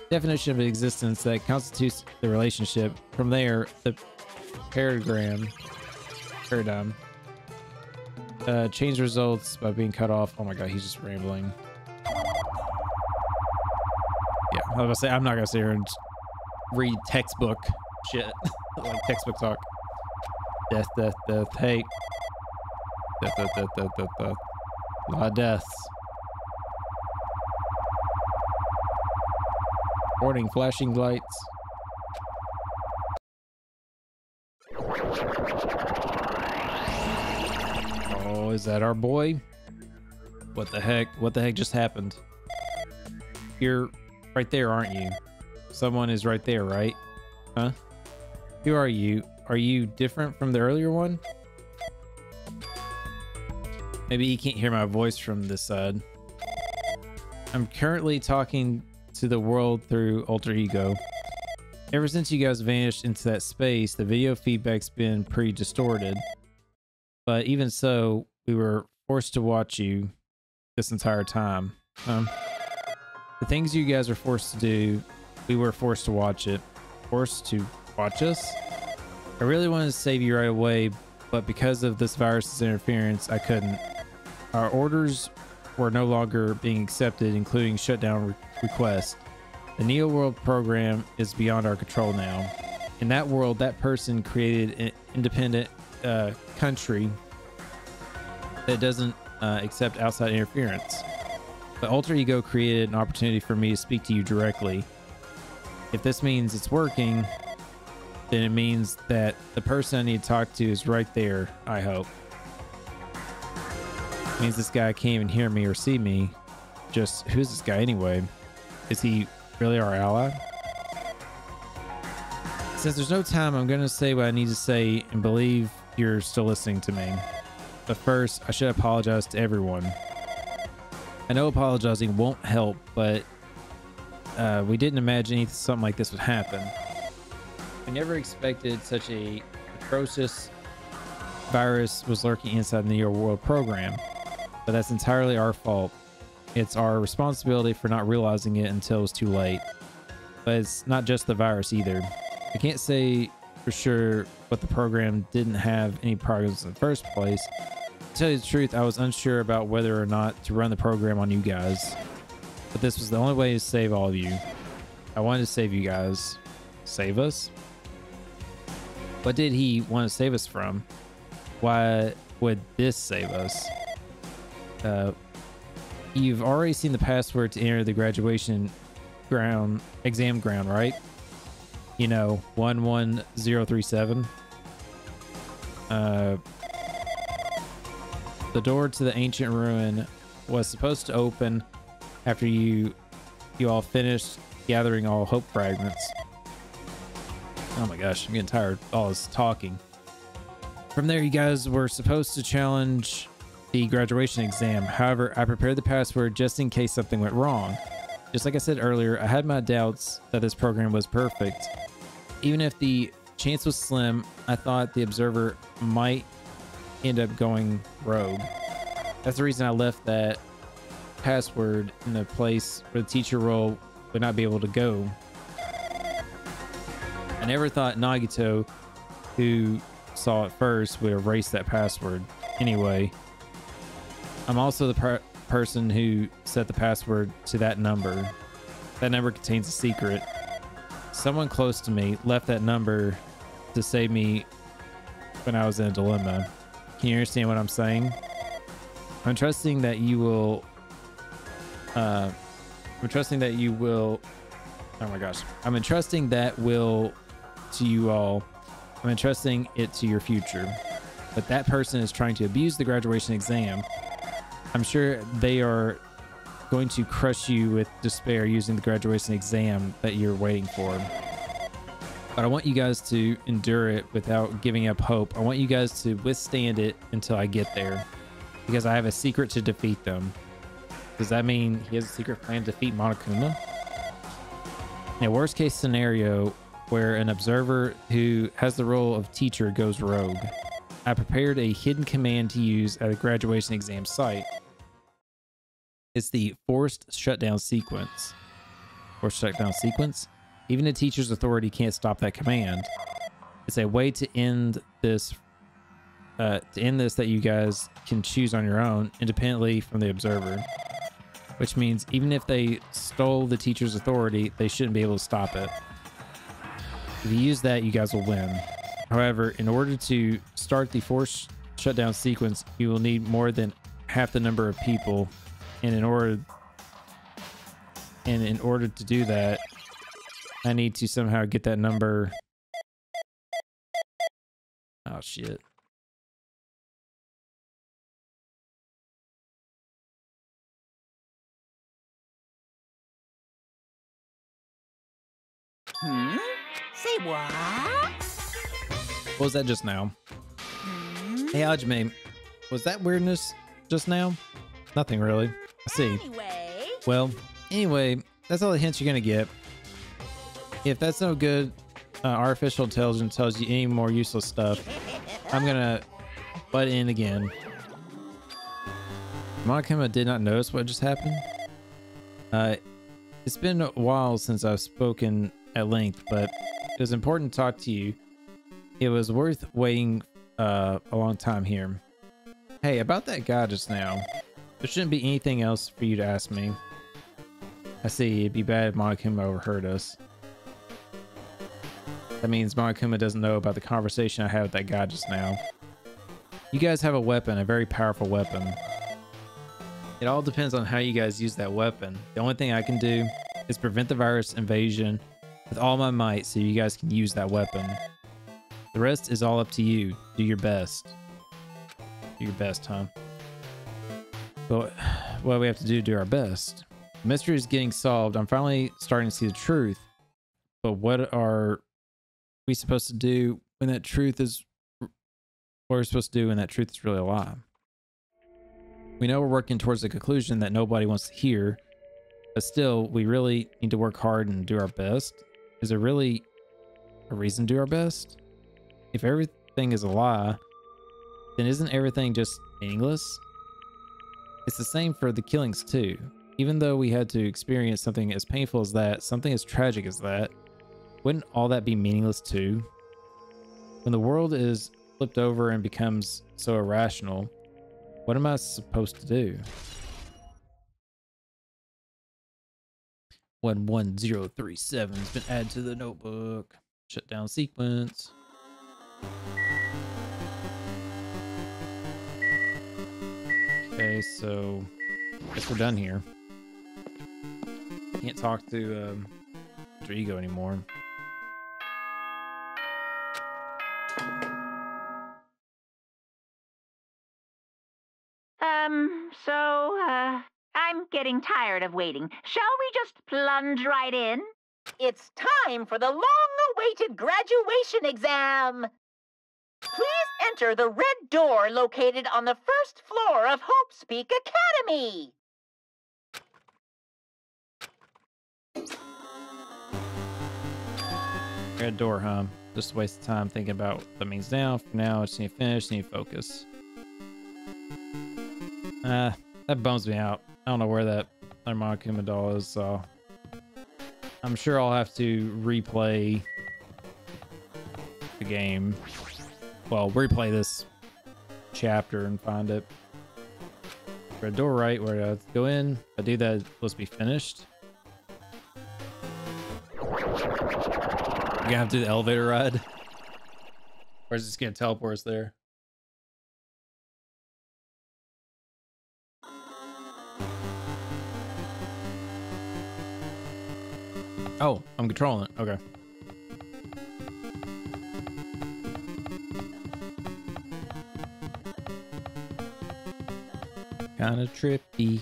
definition of existence that constitutes the relationship. From there, the paradigm change results by being cut off. Oh my god, he's just rambling. Yeah, I was gonna say, I'm not gonna sit here and read textbook shit. Like textbook talk. Death, death, death, hate. Death, death, death, death, death, death. A lot of deaths. Warning, flashing lights. Oh, is that our boy? What the heck? What the heck just happened? You're right there, aren't you? Someone is right there, right? Huh? Who are you? Are you different from the earlier one? Maybe you can't hear my voice from this side. I'm currently talking to the world through alter ego. Ever since you guys vanished into that space, the video feedback's been pretty distorted. But even so, we were forced to watch you this entire time. The things you guys are forced to do, we were forced to watch it. Forced to watch us? I really wanted to save you right away, but because of this virus's interference, I couldn't. Our orders were no longer being accepted, including shutdown requests. The Neo World program is beyond our control now. In that world, that person created an independent country that doesn't accept outside interference. But Alter Ego created an opportunity for me to speak to you directly. If this means it's working, then it means that the person I need to talk to is right there, I hope. It means this guy can't even hear me or see me. Just, who's this guy anyway? Is he really our ally? Since there's no time, I'm going to say what I need to say and believe you're still listening to me. But first, I should apologize to everyone. I know apologizing won't help, but we didn't imagine something like this would happen. We never expected such a atrocious virus was lurking inside the Neo World program, but that's entirely our fault. It's our responsibility for not realizing it until it's too late. But it's not just the virus either. I can't say for sure, but the program didn't have any progress in the first place. To tell you the truth, I was unsure about whether or not to run the program on you guys. But this was the only way to save all of you. I wanted to save you guys. Save us? What did he want to save us from? Why would this save us? You've already seen the password to enter the graduation exam ground, right? You know, 11037. The door to the ancient ruin was supposed to open after you all finished gathering all hope fragments. Oh my gosh, I'm getting tired of all this talking. From there, you guys were supposed to challenge the graduation exam. However, I prepared the password just in case something went wrong. Just like I said earlier, I had my doubts that this program was perfect. Even if the chance was slim, I thought the observer might end up going rogue. That's the reason I left that password in the place where the teacher role would not be able to go. I never thought Nagito, who saw it first, would erase that password. Anyway, I'm also the person who set the password to that number. That number contains a secret. Someone close to me left that number to save me when I was in a dilemma. Can you understand what I'm saying? I'm trusting that you will oh my gosh. I'm entrusting that will to you all. I'm entrusting it to your future. But that person is trying to abuse the graduation exam. I'm sure they are going to crush you with despair using the graduation exam that you're waiting for. But I want you guys to endure it without giving up hope. I want you guys to withstand it until I get there. Because I have a secret to defeat them. Does that mean he has a secret plan to defeat Monokuma? A worst case scenario where an observer who has the role of teacher goes rogue. I prepared a hidden command to use at a graduation exam site. It's the forced shutdown sequence. Forced shutdown sequence? Even a teacher's authority can't stop that command. It's a way to end this that you guys can choose on your own, independently from the observer. Which means even if they stole the teacher's authority, they shouldn't be able to stop it. If you use that, you guys will win. However, in order to start the forced shutdown sequence, you will need more than half the number of people. And in order to do that, I need to somehow get that number. Oh shit. Say what? What was that just now? Hey, Ajme, was that weirdness just now? Nothing really. I see. Anyway. Well, anyway, that's all the hints you're gonna get. If that's no good, artificial intelligence tells you any more useless stuff, I'm gonna butt in again. Monokuma did not notice what just happened. It's been a while since I've spoken at length, but it was important to talk to you. It was worth waiting a long time here. Hey, about that guy just now, there shouldn't be anything else for you to ask me. I see, it'd be bad if Monokuma overheard us. That means Monokuma doesn't know about the conversation I had with that guy just now. You guys have a weapon, a very powerful weapon. It all depends on how you guys use that weapon. The only thing I can do is prevent the virus invasion with all my might so you guys can use that weapon. The rest is all up to you. Do your best. Do your best, huh? But what do we have to do our best? The mystery is getting solved. I'm finally starting to see the truth. But what are we supposed to do when that truth is... What are we supposed to do when that truth is really a lie? We know we're working towards a conclusion that nobody wants to hear, but still, we really need to work hard and do our best. Is there really a reason to do our best? If everything is a lie, then isn't everything just meaningless? It's the same for the killings too. Even though we had to experience something as painful as that, something as tragic as that, wouldn't all that be meaningless too? When the world is flipped over and becomes so irrational, what am I supposed to do? 11037 has been added to the notebook. Shutdown sequence. Okay, so I guess we're done here. Can't talk to Rodrigo anymore. I'm getting tired of waiting. Shall we just plunge right in? It's time for the long-awaited graduation exam! Please enter the red door located on the first floor of Hope Speak Academy! Red door, huh? Just a waste of time thinking about what that means now. For now, I just need to finish, need to focus. That bums me out. I don't know where that Monokuma doll is, so I'm sure I'll have to replay the game. Well, replay this chapter and find it. Red door, right? Where do I go in? If I do that, it's supposed to be finished. You're gonna have to do the elevator ride? Or is it just gonna teleport us there? Oh, I'm controlling it. Okay. Kind of trippy.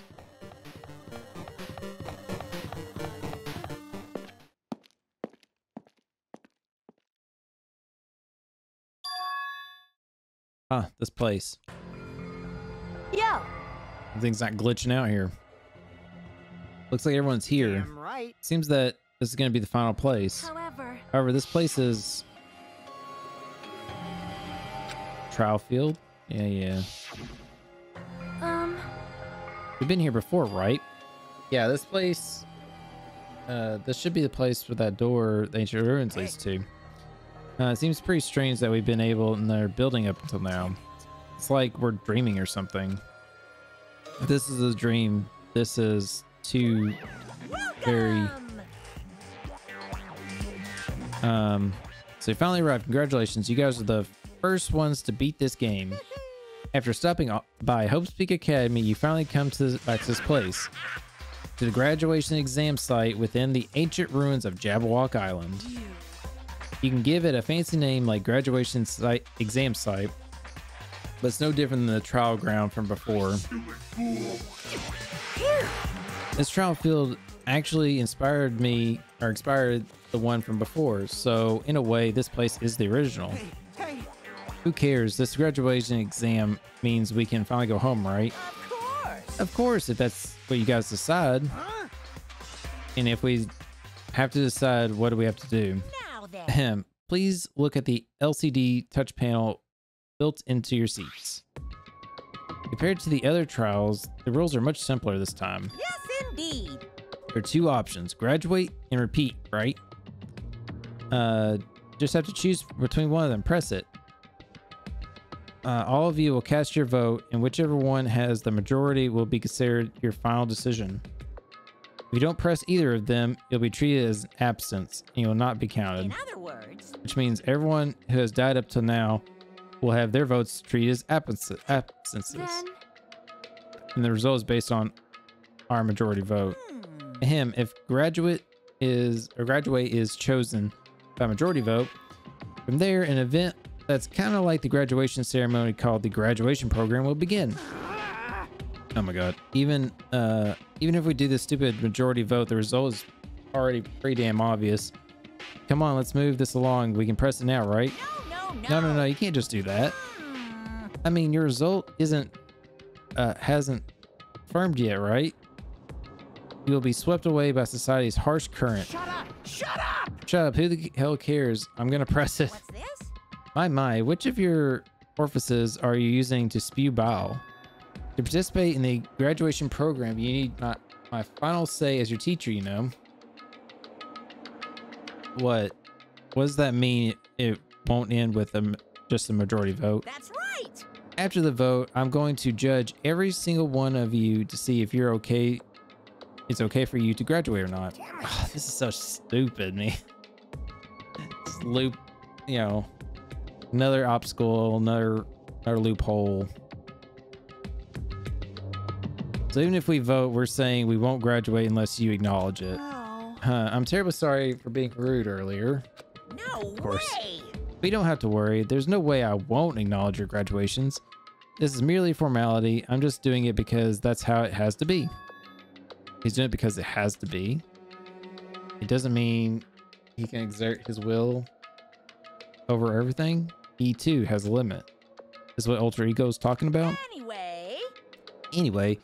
Huh, this place. Yo. Everything's not glitching out here. Looks like everyone's here. Damn right. Seems that this is going to be the final place. However, this place is trial field. Yeah. We've been here before, right? Yeah, this place. This should be the place where that door, the ancient ruins, leads to. It seems pretty strange that we've been able in their building up until now. It's like we're dreaming or something. If this is a dream, this is too very. So you finally arrived. Congratulations, you guys are the first ones to beat this game. After stopping by Hope's Peak Academy, you finally come back to this place. To the graduation exam site within the ancient ruins of Jabberwock Island. You can give it a fancy name like graduation site, exam site, but it's no different than the trial ground from before. This trial field actually inspired the one from before, so in a way this place is the original. Who cares? This graduation exam means we can finally go home, right? Of course, if that's what you guys decide. And if we have to decide, what do we have to do? Please look at the LCD touch panel built into your seats. Compared to the other trials, the rules are much simpler this time. Yes, indeed. There are two options, graduate and repeat, right? Just have to choose between one of them, press it. All of you will cast your vote, and whichever one has the majority will be considered your final decision. If you don't press either of them, you'll be treated as absence, and you will not be counted. In other words, which means everyone who has died up till now will have their votes treated as absences. And the result is based on our majority vote. If graduate is chosen by majority vote, from there an event that's kind of like the graduation ceremony called the graduation program will begin. Oh my god. Even if we do this stupid majority vote, the result is already pretty damn obvious. Come on, let's move this along. We can press it now, right? No, you can't just do that. I mean, your result hasn't firmed yet, right? You will be swept away by society's harsh current. shut up! Shut up, who the hell cares? I'm gonna press it. What's this? My, which of your orifices are you using to spew bile? To participate in the graduation program, you need my final say as your teacher, you know. What does that mean? It won't end with just a majority vote? That's right! After the vote, I'm going to judge every single one of you to see if you're okay. It's okay for you to graduate or not. Oh, this is so stupid, man. This loop, you know, another obstacle, another loophole. So even if we vote, we're saying we won't graduate unless you acknowledge it. Oh. I'm terribly sorry for being rude earlier. No way! But you don't have to worry. There's no way I won't acknowledge your graduations. This is merely a formality. I'm just doing it because that's how it has to be. He's doing it because it has to be. It doesn't mean he can exert his will over everything. He too has a limit. This is what Ultra Ego is talking about. Anyway,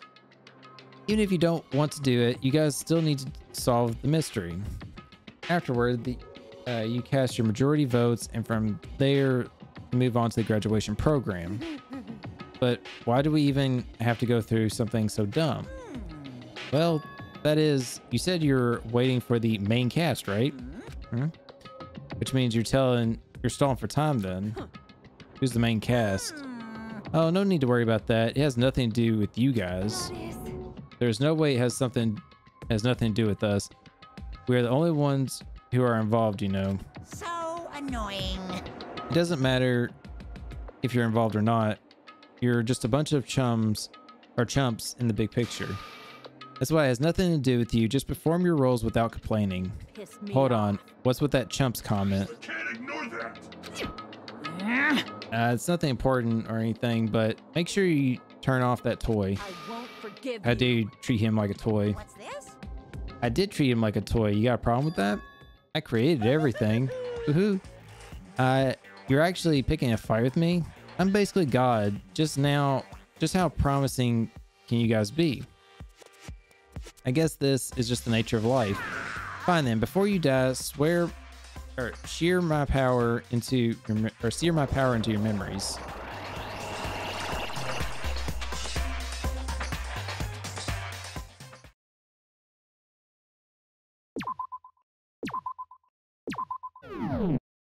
even if you don't want to do it, you guys still need to solve the mystery. Afterward, you cast your majority votes, and from there, you move on to the graduation program. But why do we even have to go through something so dumb? Well, that is, you said you're waiting for the main cast, right? Which means you're stalling for time then. Who's the main cast? Oh, no need to worry about that. It has nothing to do with you guys. There's no way it has nothing to do with us. We are the only ones who are involved, you know. So annoying. It doesn't matter if you're involved or not. You're just a bunch of chumps in the big picture. That's why it has nothing to do with you. Just perform your roles without complaining. Hold on. What's with that chumps comment? I can't ignore that. It's nothing important or anything, but make sure you turn off that toy. I won't forgive How do you treat him like a toy? What's this? I did treat him like a toy. You got a problem with that? I created everything. Woohoo. You're actually picking a fight with me? I'm basically God. Just how promising can you guys be? I guess this is just the nature of life. Fine then. Before you die, swear or sear my power into your memories.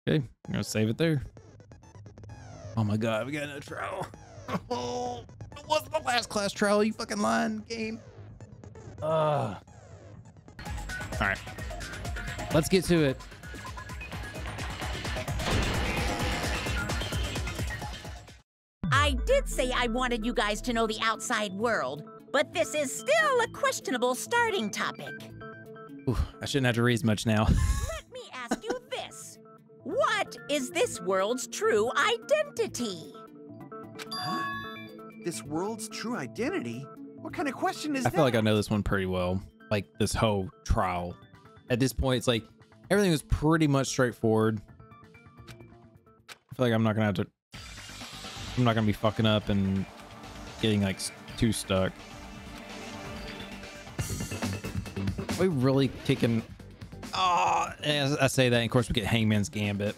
Okay, I'm gonna save it there. Oh my god, we got another trial. Oh, it wasn't the last class trial, you fucking lying game. All right, let's get to it. I did say I wanted you guys to know the outside world, but this is still a questionable starting topic. Ooh, I shouldn't have to read as much now. Let me ask you this. What is this world's true identity? Huh? This world's true identity? What kind of question is I that? feel like I know this one pretty well. Like this whole trial. At this point, it's like everything was pretty much straightforward. I feel like I'm not gonna be fucking up and getting like too stuck. We really kicking. Oh, as I say that, and of course we get Hangman's Gambit.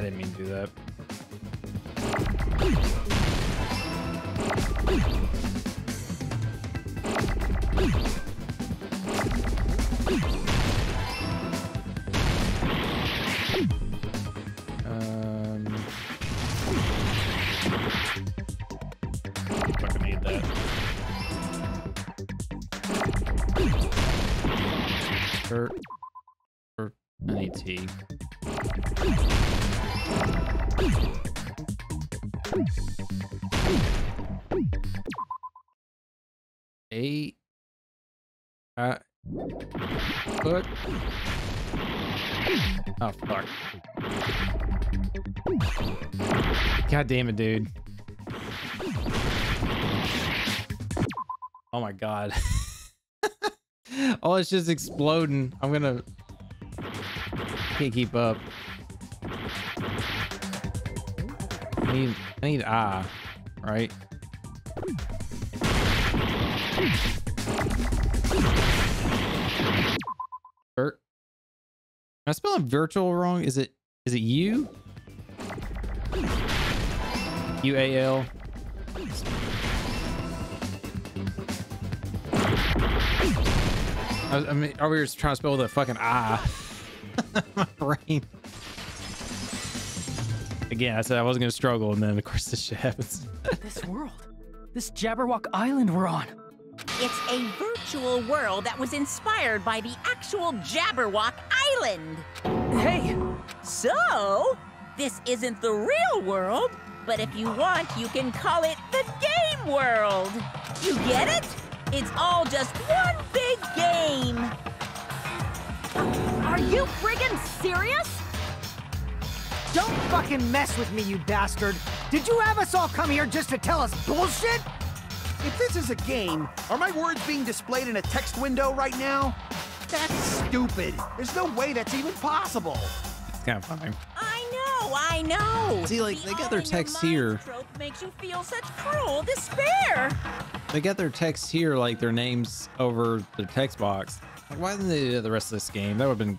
I didn't mean to do that. Fucking need that. I need tea. Put. Oh fuck. God damn it, dude. Oh my god. Oh, it's just exploding. Can't keep up. I need right? Am I spelling virtual wrong? Is it U? UAL. I mean, are we just trying to spell the fucking I? My brain. Again, I said I wasn't gonna struggle, and then of course this shit happens. This world. This Jabberwock Island we're on. It's a virtual world that was inspired by the actual Jabberwock Island. Hey! So, this isn't the real world, but if you want, you can call it the game world. You get it? It's all just one big game. Are you friggin' serious? Don't fucking mess with me, you bastard! Did you have us all come here just to tell us bullshit? If this is a game, are my words being displayed in a text window right now? That's stupid. There's no way that's even possible. It's kind of funny. I know. See, like, they got their text here. Trope makes you feel such cruel despair. They got their text here, like their names over the text box. Like, why didn't they do the rest of this game? That would have been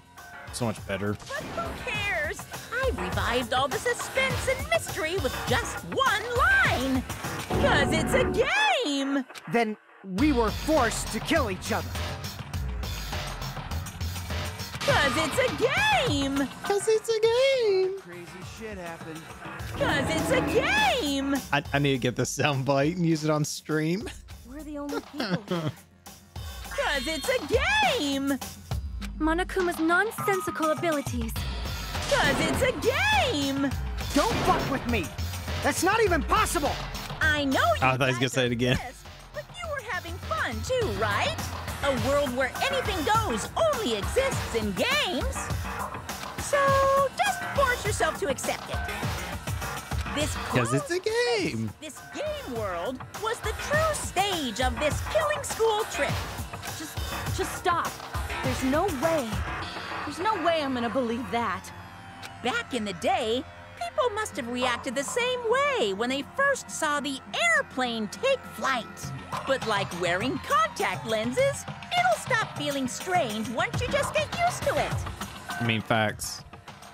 so much better. But who cares? I revived all the suspense and mystery with just one line. 'Cause it's a game. Then we were forced to kill each other. 'Cause it's a game. 'Cause it's a game. Crazy shit happened. 'Cause it's a game. I need to get the sound bite and use it on stream. We're the only people. 'Cause it's a game. Monokuma's nonsensical abilities. 'Cause it's a game. Don't fuck with me! That's not even possible! I know you I thought he was guys gonna say it again. are pissed, but you were having fun too, right? A world where anything goes only exists in games. So just force yourself to accept it. This Because it's a game. This game world was the true stage of this killing school trip. Just stop. There's no way I'm gonna believe that. Back in the day, People must have reacted the same way when they first saw the airplane take flight. But like wearing contact lenses, it'll stop feeling strange once you just get used to it. I mean, facts.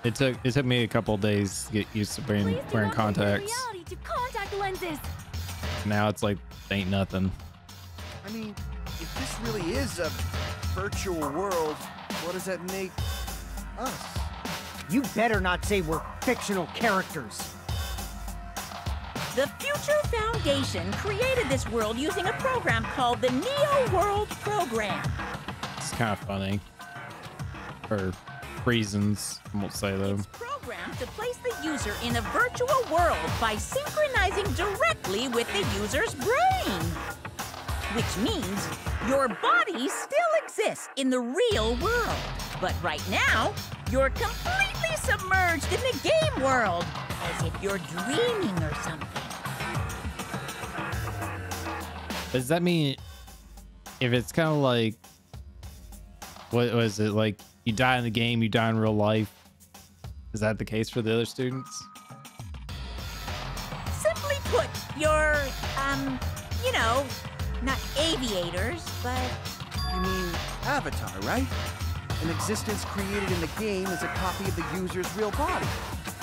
It took me a couple days to get used to wearing contacts. Reality to contact lenses. Now it's like ain't nothing. I mean, if this really is a virtual world, what does that make us? You better not say we're fictional characters. The Future Foundation created this world using a program called the Neo World Program. It's kind of funny. For reasons, I won't say though. It's programmed to place the user in a virtual world by synchronizing directly with the user's brain. Which means your body still exists in the real world. But right now, you're completely submerged in the game world, as if you're dreaming or something. Does that mean if it's kind of like, what was it, like you die in the game, you die in real life? Is that the case for the other students? Simply put, you're, you know, not aviators, but... I mean, Avatar, right? An existence created in the game is a copy of the user's real body.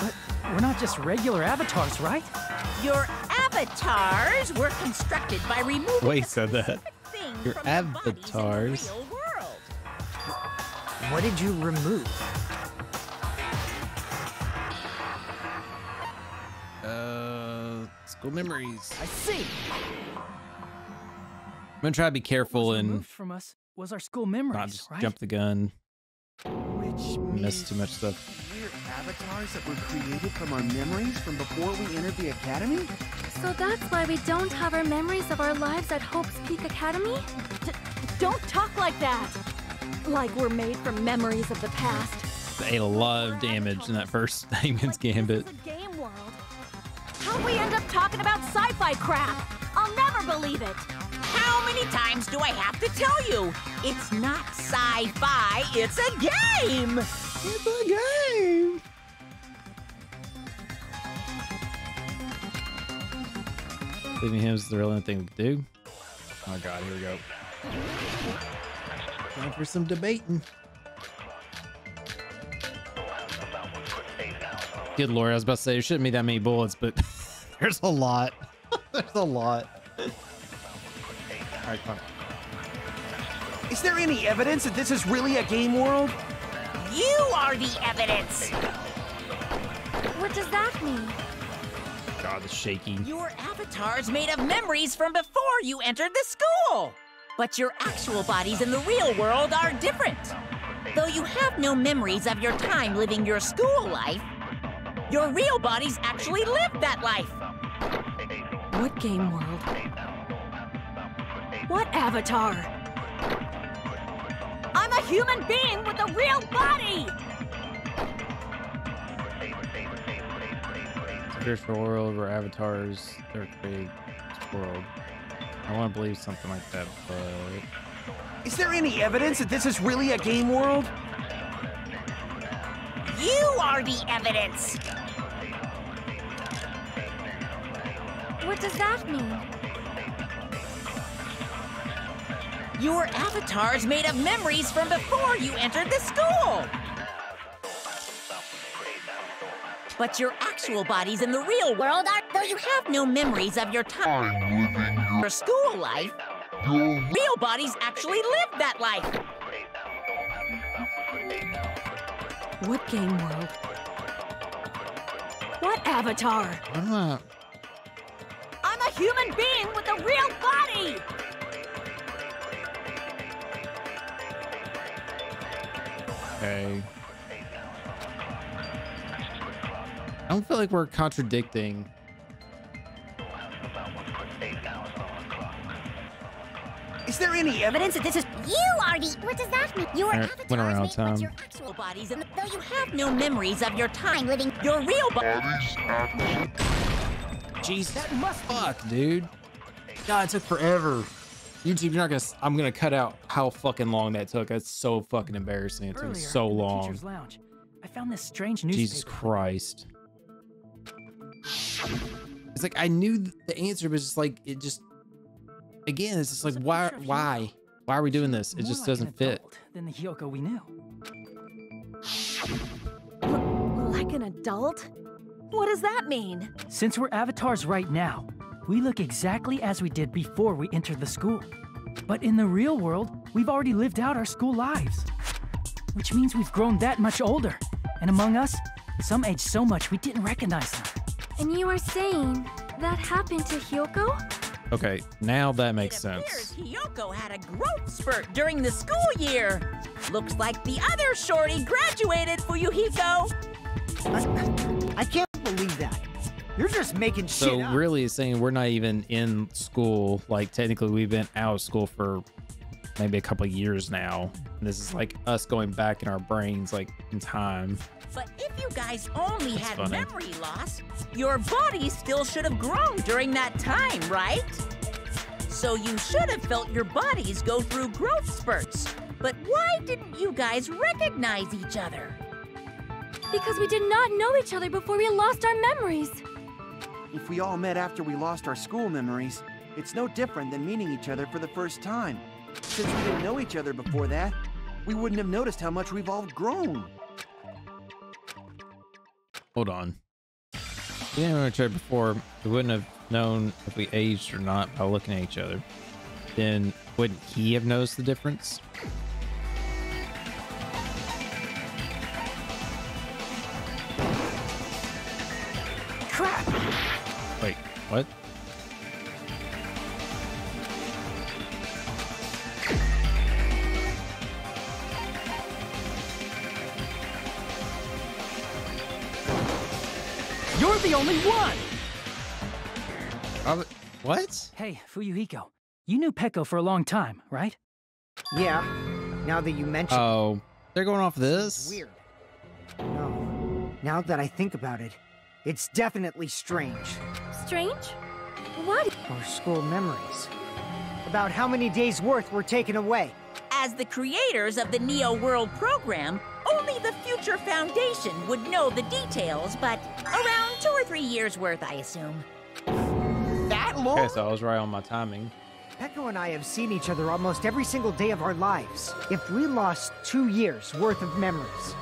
But we're not just regular avatars, right? Your avatars were constructed by removing Wait, a said that. specific thing Your from the bodies in the avatars. real world. What did you remove? School memories. I see. I'm gonna try to be careful What was and removed from us was our school not memories, just right? jump the gun. Which Miss means too much stuff. we're avatars that were created from our memories from before we entered the academy? So that's why we don't have our memories of our lives at Hope's Peak Academy? Don't talk like that! Like we're made from memories of the past. They ate a lot of damage in that first Damon's Gambit. This is a game world. How'd we end up talking about sci-fi crap? I'll never believe it! How many times do I have to tell you? It's not sci-fi, it's a game! It's a game. Leaving him is the only thing to do. Oh god, here we go. Time for some debating. Good lord, I was about to say there shouldn't be that many bullets, but there's a lot. There's a lot. All right, come on. Is there any evidence that this is really a game world? You are the evidence! What does that mean? God, the shaking. Your avatar's made of memories from before you entered the school! But your actual bodies in the real world are different. Though you have no memories of your time living your school life, your real bodies actually lived that life. What game world? What avatar? I'm a human being with a real body! Spiritual world where avatars are created world. I want to believe something like that, but Is there any evidence that this is really a game world? You are the evidence! What does that mean? Your avatar's made of memories from before you entered the school! But your actual bodies in the real world are... Though you have no memories of your time living your school life, your real bodies actually lived that life! What game world? What avatar? I'm not. I'm a human being with a real body! Okay. I don't feel like we're contradicting. Is there any evidence that this is... You are the... What does that mean? Your Went around avatars town. made your actual bodies, and though you have no memories of your time living your real bodies... Jesus, that must fuck, dude. God, it took forever. YouTube, you're not gonna. I'm gonna cut out how fucking long that took. That's so fucking embarrassing. It took Earlier, so in the long. teacher's lounge, I found this strange newspaper. Jesus Christ. It's like I knew the answer, but it's just like it just again. It's just like why are we doing this? It More just like doesn't an fit. adult than the Hyoko we knew. Like an adult? What does that mean? Since we're avatars right now, we look exactly as we did before we entered the school. But in the real world, we've already lived out our school lives. Which means we've grown that much older. And among us, some aged so much we didn't recognize them. And you are saying that happened to Hyoko? Okay, now that makes It appears sense. Hyoko had a growth spurt during the school year. Looks like the other shorty graduated, Fuyuhiko. I can't believe that. You're just making shit So up. really, it's saying we're not even in school. Like technically, we've been out of school for maybe a couple of years now. And this is like us going back in our brains, like in time. But if you guys only That's had funny. memory loss, your body still should have grown during that time, right? So you should have felt your bodies go through growth spurts. But why didn't you guys recognize each other? Because we did not know each other before we lost our memories. If we all met after we lost our school memories, it's no different than meeting each other for the first time. Since we didn't know each other before that, we wouldn't have noticed how much we've all grown. Hold on. We didn't know each other before. We wouldn't have known if we aged or not by looking at each other. Then wouldn't he have noticed the difference? Crap! Wait, what? You're the only one! What? Hey, Fuyuhiko, you knew Peko for a long time, right? Yeah, now that you mention Oh, they're going off this? weird. No, now that I think about it, it's definitely strange. Strange? What? Our school memories. About how many days' worth were taken away. As the creators of the Neo World program, only the Future Foundation would know the details, but around 2 or 3 years worth, I assume. That long? Okay, so I was right on my timing. Peko and I have seen each other almost every single day of our lives. If we lost 2 years' worth of memories,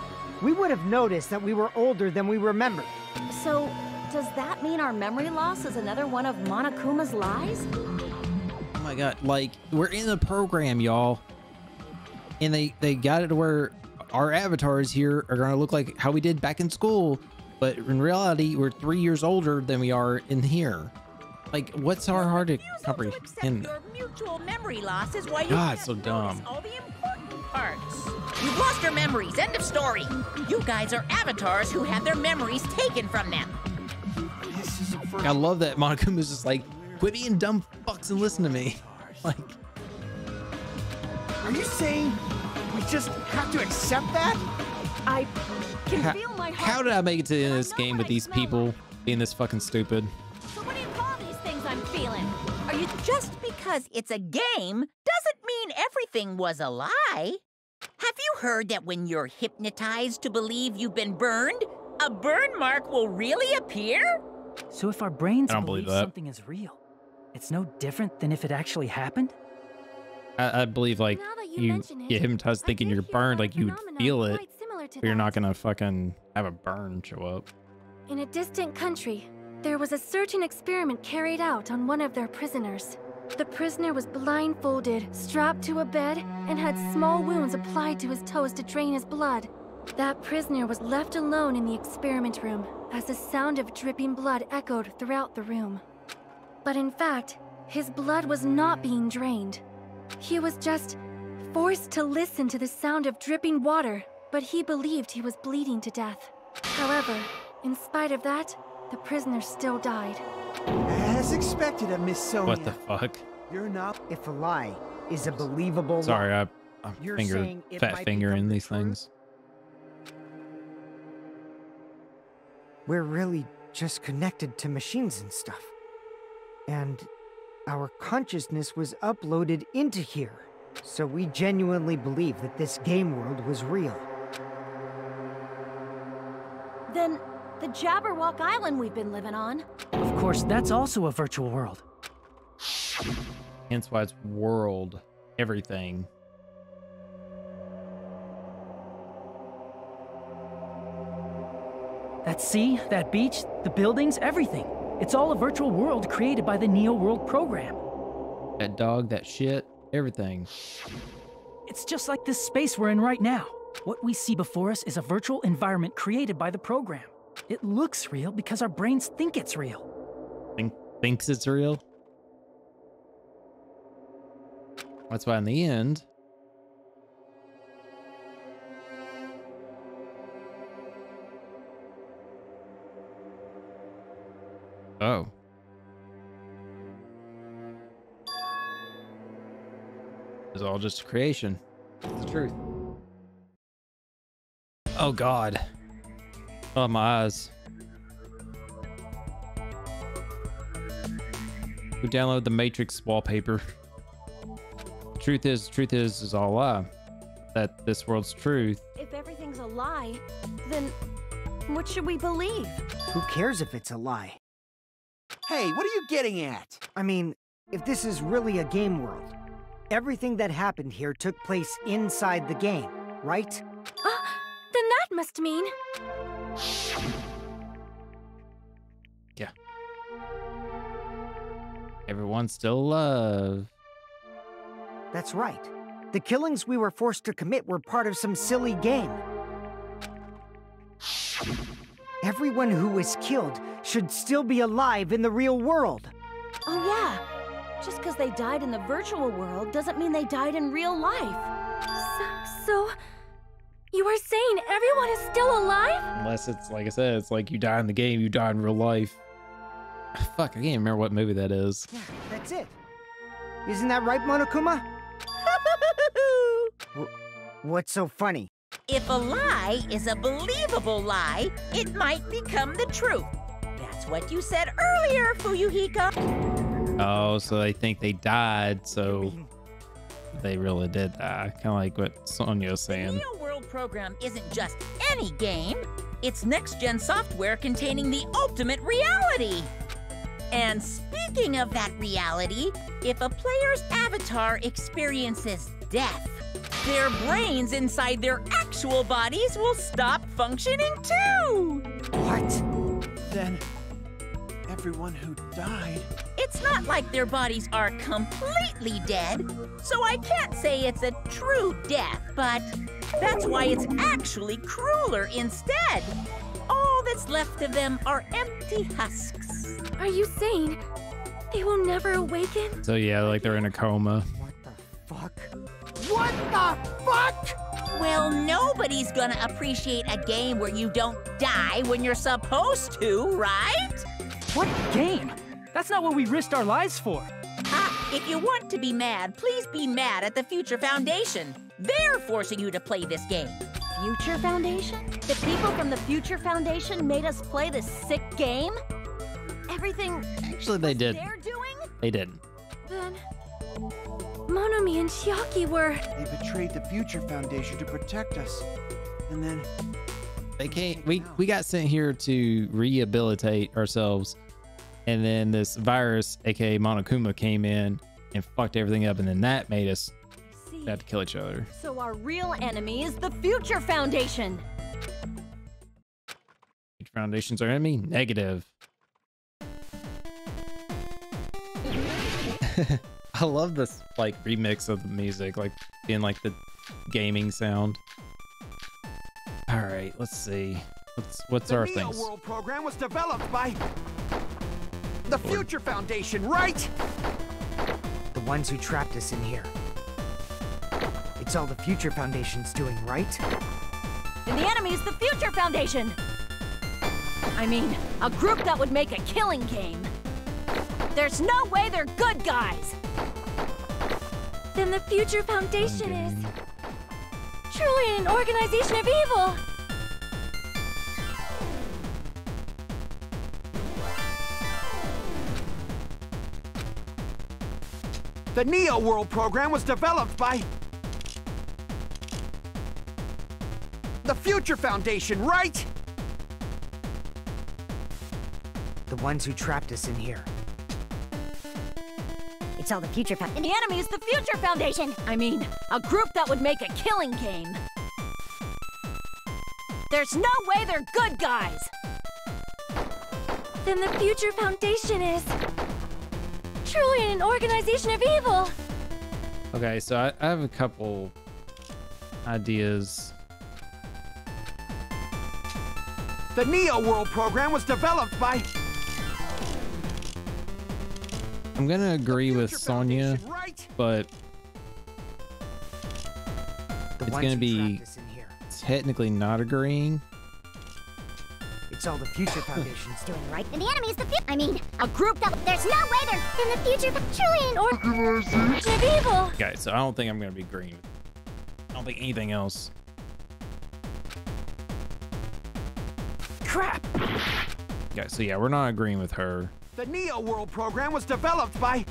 we would have noticed that we were older than we remembered. So, does that mean our memory loss is another one of Monokuma's lies? Oh my god, like, we're in the program, y'all. And they got it to where our avatars here are gonna look like how we did back in school. But in reality, we're 3 years older than we are in here. Like, what's our hard to Refusal to comprehend? accept your mutual memory loss is why you God, can't so notice dumb. all the important parts. You've lost your memories. End of story. You guys are avatars who had their memories taken from them. This is the first I love that Monokuma's just like, quit being dumb fucks and listen to me. Like, Are you saying we just have to accept that? I can how, feel my heart. how did I make it to the end of this I know game what with I these smell people like. being this fucking stupid? So what do you call these things I'm feeling? Are you just because it's a game doesn't mean everything was a lie? Have you heard that when you're hypnotized to believe you've been burned, a burn mark will really appear? So if our brains I don't believe believe that. something is real, it's no different than if it actually happened? I believe like Now that you you mention it, get hypnotized I thinking did you're hear burned, about a like you would phenomenon feel it, quite similar to but you're that. not gonna fucking have a burn show up. In a distant country, there was a certain experiment carried out on one of their prisoners. The prisoner was blindfolded, strapped to a bed, and had small wounds applied to his toes to drain his blood. That prisoner was left alone in the experiment room as the sound of dripping blood echoed throughout the room. But in fact, his blood was not being drained. He was just forced to listen to the sound of dripping water, but he believed he was bleeding to death. However, in spite of that, the prisoner still died. As expected of Miss Sonia. What the fuck? You're not. If a lie is a believable lie. Sorry, I'm You're finger saying it fat might fingering become the these truth? things. We're really just connected to machines and stuff. And our consciousness was uploaded into here. So we genuinely believe that this game world was real. Then, the Jabberwock Island we've been living on. Of course, that's also a virtual world. Hence why it's world everything. That sea, that beach, the buildings, everything. It's all a virtual world created by the Neo World program. That dog, that shit, everything. It's just like this space we're in right now. What we see before us is a virtual environment created by the program. It looks real because our brains think it's real. Thinks it's real? That's why in the end... Oh. It's all just a creation. It's the truth. Oh God. Oh, my eyes. Who downloaded the Matrix wallpaper? Truth is all a lie. That this world's truth. If everything's a lie, then what should we believe? Who cares if it's a lie? Hey, what are you getting at? I mean, if this is really a game world, everything that happened here took place inside the game, right? Then that must mean... Yeah. Everyone's still alive. That's right. The killings we were forced to commit were part of some silly game. Everyone who was killed should still be alive in the real world. Oh yeah, just because they died in the virtual world doesn't mean they died in real life. So... You are saying everyone is still alive? Unless it's, like I said, it's like you die in the game, you die in real life. Fuck, I can't remember what movie that is. Yeah, that's it. Isn't that right, Monokuma? What's so funny? If a lie is a believable lie, it might become the truth. That's what you said earlier, Fuyuhiko. Oh, so they think they died, so they really did die. Kind of like what Sonia was saying. The Neo World program isn't just any game. It's next-gen software containing the ultimate reality. And speaking of that reality, if a player's avatar experiences death, their brains inside their actual bodies will stop functioning too! What? Then, everyone who died... It's not like their bodies are completely dead, so I can't say it's a true death, but that's why it's actually crueler instead. All that's left of them are empty husks. Are you saying they will never awaken? So yeah, like they're in a coma. What the fuck? What the fuck? Well, nobody's gonna appreciate a game where you don't die when you're supposed to, right? What game? That's not what we risked our lives for. If you want to be mad, please be mad at the Future Foundation. They're forcing you to play this game. Future Foundation? The people from the Future Foundation made us play this sick game? Everything Actually, they did. they're doing? They didn't. Then... Monomi and Chiaki were... They betrayed the Future Foundation to protect us. And then... They can't. We got sent here to rehabilitate ourselves, and then this virus, aka Monokuma, came in and fucked everything up, and then that made us have to kill each other. So our real enemy is the Future Foundation. Future Foundation's our enemy? Negative. I love this like remix of the music, like being like the gaming sound. All right, let's see. What's our The Neo things? World program was developed by the Future Foundation, right? The ones who trapped us in here. It's all the Future Foundation's doing, right? And the enemy is the Future Foundation. I mean, a group that would make a killing game. There's no way they're good guys. Then the Future Foundation is... truly an organization of evil. The Neo World program was developed by the Future Foundation, right? The ones who trapped us in here. It's all the Future Foundation. And the enemy is the Future Foundation! I mean, a group that would make a killing game. There's no way they're good guys! Then the Future Foundation is truly an organization of evil. Okay, so I have a couple ideas. The Neo World program was developed by... I'm gonna agree with Sonia, right? but The it's ones gonna who be trapped us in here. technically not agreeing. It's all the Future Foundation's doing. Right? And the enemy is the I mean, a group that there's no way they're In the future, truly an organization of evil. Okay, so I don't think I'm gonna be agreeing with I don't think anything else. Crap! Okay, so yeah, we're not agreeing with her. The Neo World program was developed by...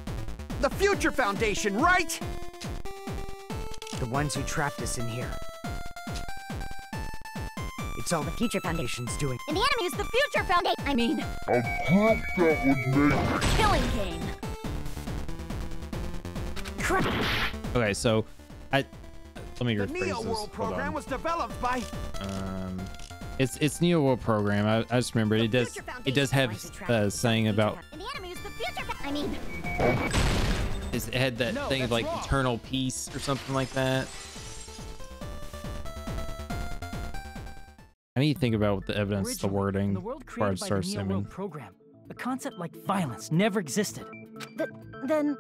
the Future Foundation, right? The ones who trapped us in here. It's all the Future Foundation's doing. And the enemy is the Future Foundation. I mean, a group that would make a killing game. Crap! Okay, so let me The rephrase Neo this. World Hold program on. was developed by... It's Neo World program. I just remember it does have a saying about And the enemy is the Future I mean, it had that No, thing of that's like wrong. eternal peace or something like that. I need to think about what the evidence, the Originally, wording, the world before I created by the start Neo assuming. World program. A concept like violence never existed. then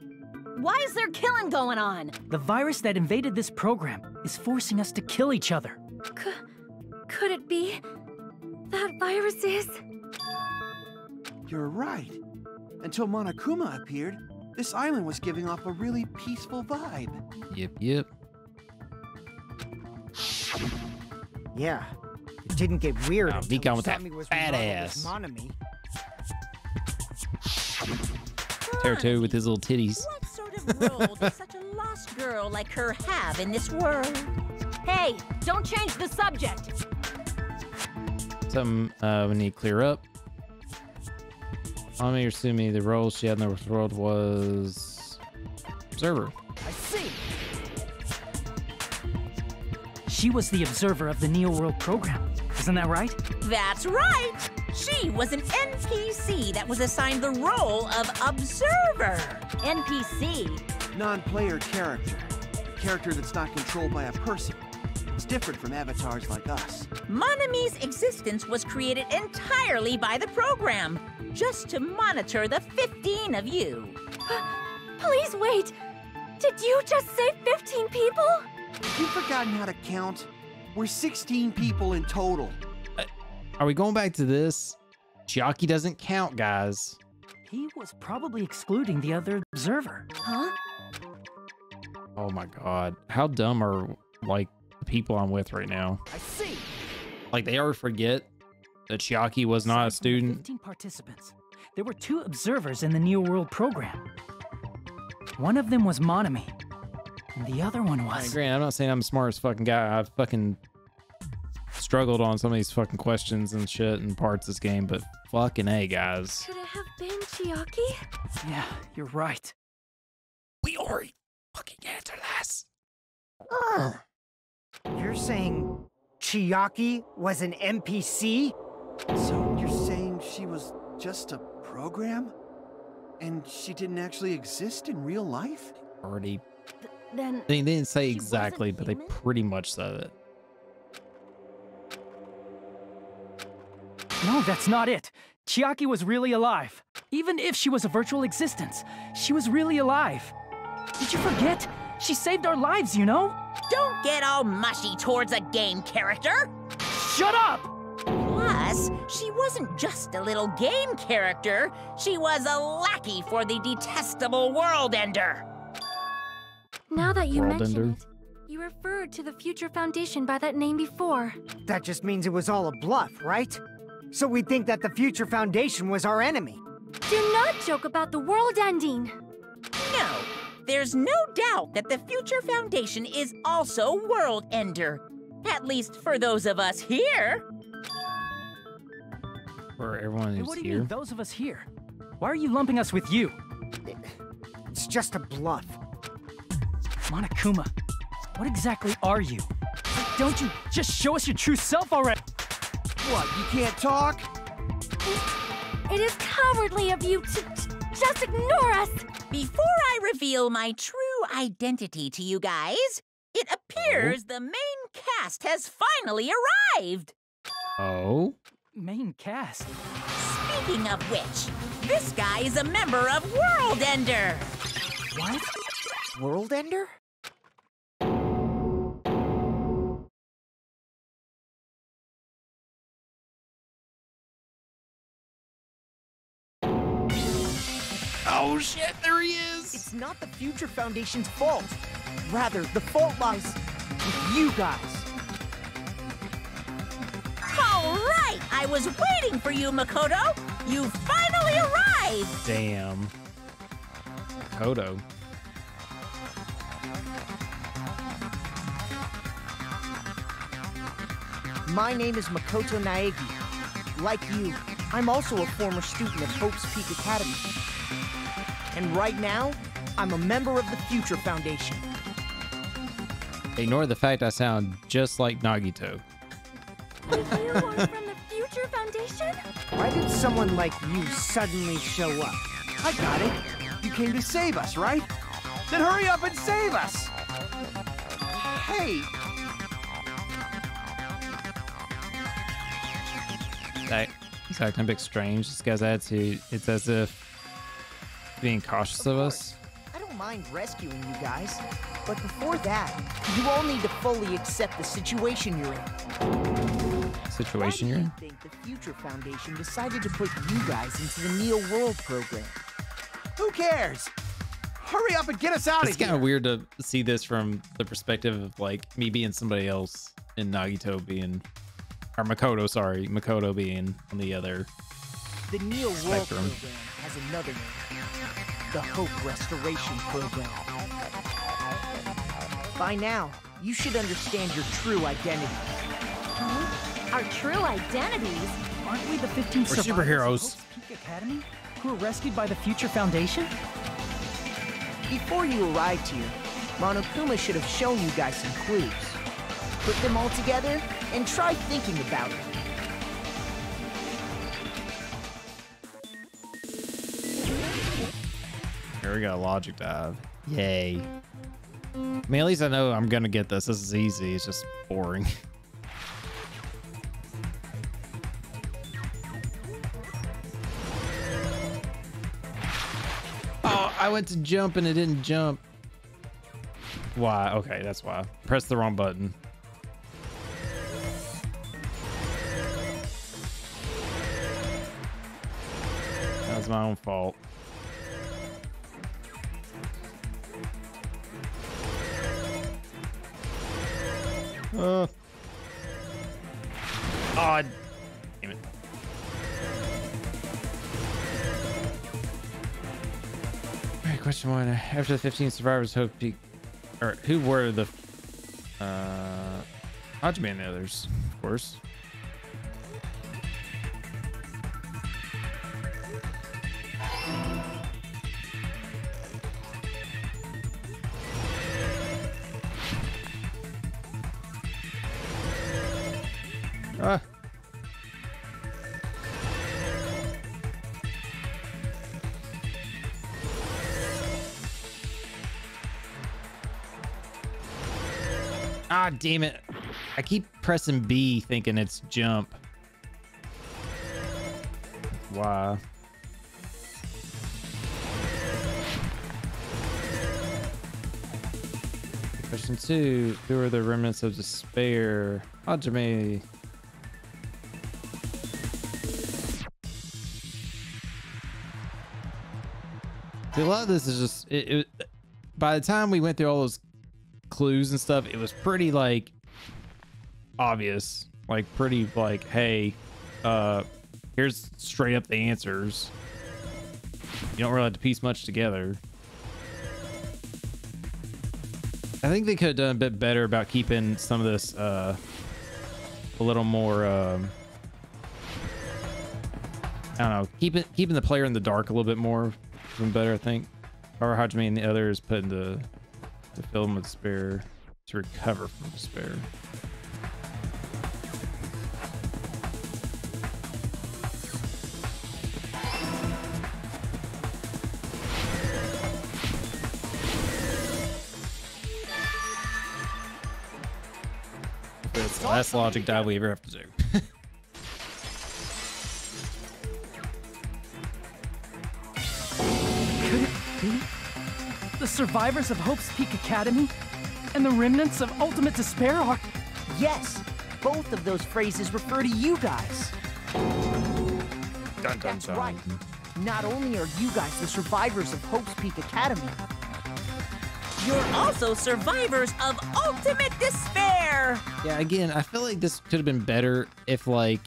why is there killing going on? The virus that invaded this program is forcing us to kill each other. Could it be that virus is? You're right. Until Monokuma appeared, this island was giving off a really peaceful vibe. Yep. Yeah. It didn't get weird Oh, until be gone with that Usami was fat remodeled ass. as Monami. Teruto with his little titties. What sort of role does such a lost girl like her have in this world? Hey, don't change the subject. Something we need to clear up. Ami or Sumi, the role she had in the world was observer. I see. She was the observer of the Neo World program. Isn't that right? That's right! She was an NPC that was assigned the role of observer. NPC. Non-player character. A character that's not controlled by a person. It's different from avatars like us. Monami's existence was created entirely by the program, just to monitor the 15 of you. Please wait. Did you just say 15 people? Have you forgotten how to count? We're 16 people in total. Are we going back to this? Chiaki doesn't count, guys. He was probably excluding the other observer. Huh? Oh my god. How dumb are like the people I'm with right now? I see. Like they ever forget that Chiaki was not a Aside from the student? 15 participants. There were 2 observers in the Neo World program. One of them was Monami, and the other one Hey, was... Grant, I'm not saying I'm the smartest fucking guy. I've fucking struggled on some of these fucking questions and shit and parts of this game, but fucking A, guys. Could it have been Chiaki? Yeah, you're right. We already fucking answered this. You're saying Chiaki was an NPC? So you're saying she was just a program? And she didn't actually exist in real life? Already. Then They didn't say She exactly, wasn't but they human? pretty much said it. No, that's not it. Chiaki was really alive. Even if she was a virtual existence, she was really alive. Did you forget? She saved our lives, you know? Don't get all mushy towards a game character. Shut up! Plus, she wasn't just a little game character. She was a lackey for the detestable World Ender. Now that you World mention Ender. it, you referred to the Future Foundation by that name before. That just means it was all a bluff, right? So we think that the Future Foundation was our enemy. Do not joke about the world ending. No, there's no doubt that the Future Foundation is also World Ender. At least for those of us here. for everyone Hey, who's what do you here. mean, those of us here? Why are you lumping us with you? It's just a bluff. Monokuma, what exactly are you? Don't you just show us your true self already? What, you can't talk? It is cowardly of you to just ignore us. Before I reveal my true identity to you guys, it appears the main cast has finally arrived. Oh? Main cast. Speaking of which, this guy is a member of World Ender. What? World Ender? Oh shit, there he is! It's not the Future Foundation's fault. Rather, the fault lies with you guys. All right, I was waiting for you, Makoto. You finally arrived. Damn. Kodo. My name is Makoto Naegi. Like you, I'm also a former student of Hope's Peak Academy. And right now, I'm a member of the Future Foundation. Ignore the fact I sound just like Nagito. You are from the Future Foundation? Why did someone like you suddenly show up? I got it. You came to save us, right? Then hurry up and save us! Hey, He's acting a bit strange. This guy's attitude, it's as if being cautious of us. I don't mind rescuing you guys, but before that, you all need to fully accept the situation you're in. Situation you're Why in? do you think the Future Foundation decided to put you guys into the Neo World program? who cares? Hurry up and get us out It's of here! kind of weird to see this from the perspective of like me being somebody else and Nagito being, or Makoto, sorry, Makoto being on the other. The Neo World Spectrum. program has another name. The Hope Restoration Program. By now, you should understand your true identity. Our true identities? Aren't we the 15 We're survivors superheroes. of Hope's Peak Academy who were rescued by the Future Foundation? Before you arrived here, Monokuma should have shown you guys some clues. Put them all together and try thinking about it. Here we go, logic dive. Yay. I mean, at least I know I'm gonna get this. This is easy. It's just boring. Oh, I went to jump and it didn't jump. Why? Okay, that's why. Press the wrong button. That was my own fault. Oh, damn it. Alright, question one. After the 15 survivors Hope Peak, or who were the Hajime and the others, of course. Ah. Ah, damn it. I keep pressing B thinking it's jump. Why? Question two. Who are the remnants of despair? Hajime. See, a lot of this is just by the time we went through all those clues and stuff, it was pretty like obvious, like pretty like, hey, here's straight up the answers. You don't really have to piece much together. I think they could have done a bit better about keeping some of this a little more I don't know. Keeping the player in the dark a little bit more is better, I think. Power Hajime and the others put into to fill them with despair, to recover from despair. It's the last logic dive we ever have to do. Could it be the survivors of Hope's Peak Academy and the remnants of Ultimate Despair are... Yes, both of those phrases refer to you guys. Dun, dun, That's dun. right. Not only are you guys the survivors of Hope's Peak Academy, You're also survivors of Ultimate Despair! Yeah, again, I feel like this could have been better if, like,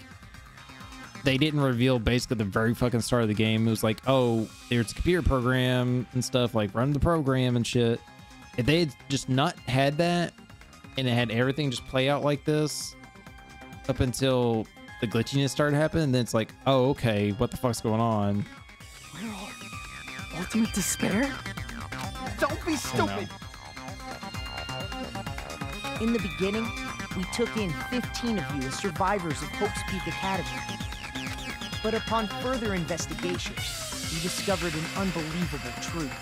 they didn't reveal basically at the very fucking start of the game. It was like, oh, there's a computer program and stuff, like, run the program and shit. If they had just not had that, and it had everything just play out like this, up until the glitchiness started happening, then it's like, oh, okay, what the fuck's going on? We're all Ultimate Despair? don't be stupid. In the beginning, we took in 15 of you as survivors of Hope's Peak Academy. But upon further investigation, we discovered an unbelievable truth.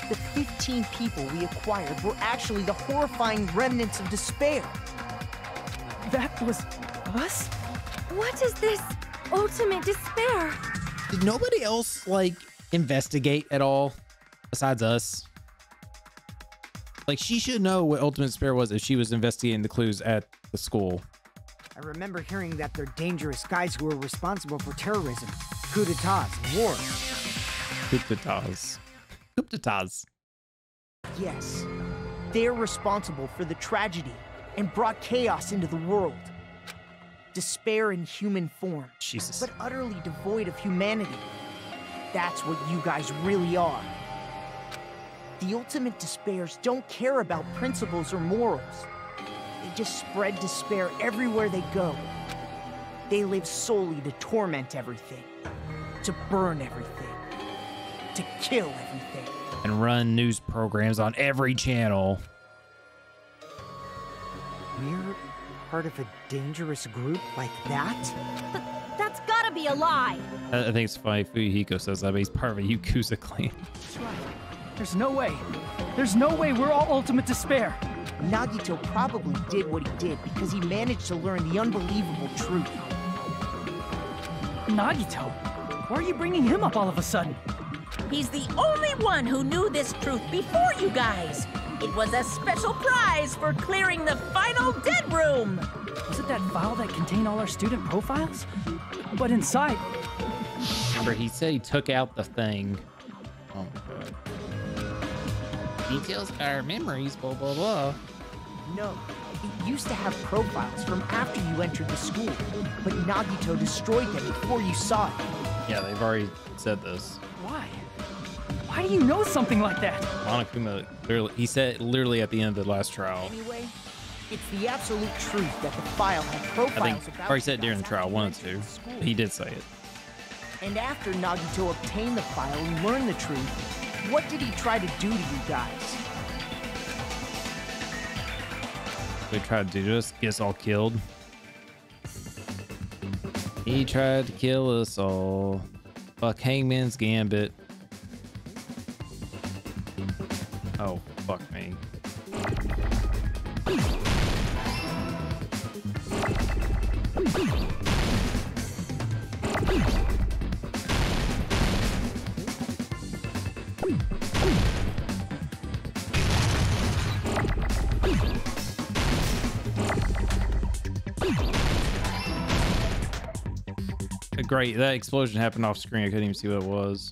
The 15 people we acquired were actually the horrifying remnants of despair. That was us? What is this ultimate despair? Did nobody else, like, investigate at all besides us? Like, she should know what ultimate despair was if she was investigating the clues at the school. I remember hearing that they're dangerous guys who are responsible for terrorism, coup d'etats, and wars. Coup d'etats. Coup d'etats. Yes, they're responsible for the tragedy and brought chaos into the world. Despair in human form, Jesus. but utterly devoid of humanity. That's what you guys really are. The ultimate despairs don't care about principles or morals. They just spread despair everywhere they go. They live solely to torment everything, to burn everything, to kill everything. And run news programs on every channel. We're part of a dangerous group like that? That's gotta be a lie. I think it's funny Fuyuhiko says that, but he's part of a Yakuza clan. That's right. There's no way. There's no way we're all Ultimate Despair. Nagito probably did what he did because he managed to learn the unbelievable truth. Nagito? Why are you bringing him up all of a sudden? He's the only one who knew this truth before you guys. It was a special prize for clearing the final dead room. Was it that file that contained all our student profiles? But inside... Remember, he said he took out the thing. Oh my god. Details our memories, blah, blah, blah. No, it used to have profiles from after you entered the school, but Nagito destroyed them before you saw it. Yeah, they've already said this. Why? Why do you know something like that? Monokuma, literally, he said literally at the end of the last trial. Anyway, it's the absolute truth that the file had I profiles think, about or he you said during the guys trial, after one you or two. entered the school. He did say it. And after Nagito obtained the file and learned the truth, what did he try to do to you guys? We tried to do this, get us all killed. He tried to kill us all. Fuck Hangman's Gambit. Oh, fuck me. Great, that explosion happened off screen. I couldn't even see what it was.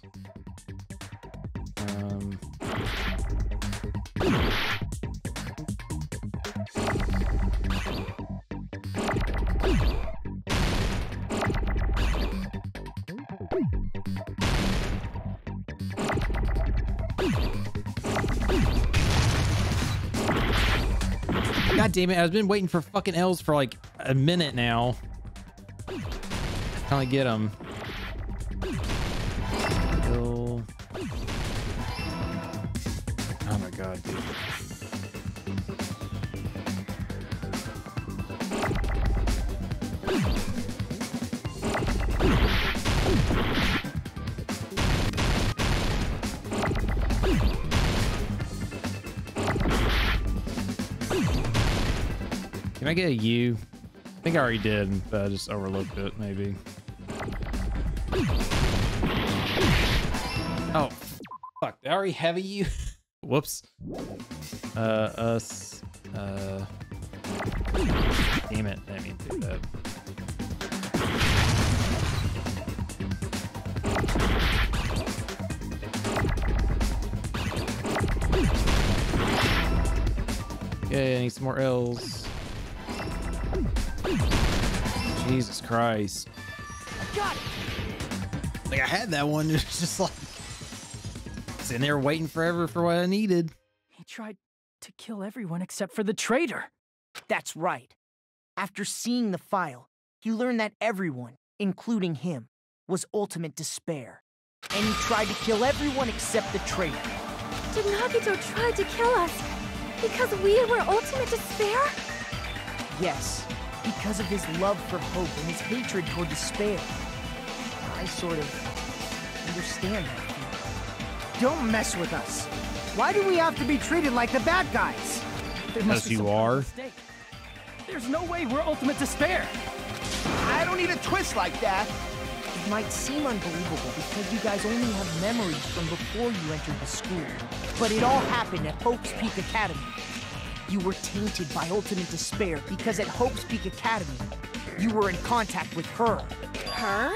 God damn it, I've been waiting for fucking L's for like a minute now. Finally get him. god, dude. Can I get a U? I think I already did, but I just overlooked it, maybe. Oh, fuck. Did I already have a U? Whoops. Us. Damn it. I didn't mean to do that. Okay, I need some more L's. Jesus Christ. I got it. Like, I had that one. It's just like sitting there waiting forever for what I needed. He tried to kill everyone except for the traitor. That's right. After seeing the file, he learned that everyone, including him, was ultimate despair. And he tried to kill everyone except the traitor. Did Nagito try to kill us because we were ultimate despair? Yes, because of his love for hope and his hatred toward despair. I sort of understand that feeling. Don't mess with us. Why do we have to be treated like the bad guys? There must As be you some kind of are. mistake. There's no way we're ultimate despair. I don't need a twist like that. It might seem unbelievable because you guys only have memories from before you entered the school. But it all happened at Hope's Peak Academy. You were tainted by ultimate despair because at Hope's Peak Academy, you were in contact with her. Her?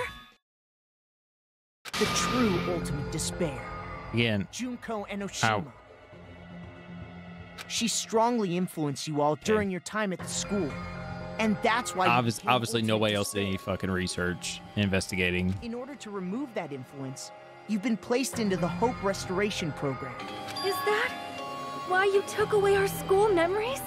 The true ultimate despair. Again. Junko Enoshima. Ow. She strongly influenced you all during your time at the school. And that's why you became Obviously, ultimate nobody else did despair. any fucking research, investigating. In order to remove that influence, you've been placed into the Hope Restoration Program. Is that why you took away our school memories?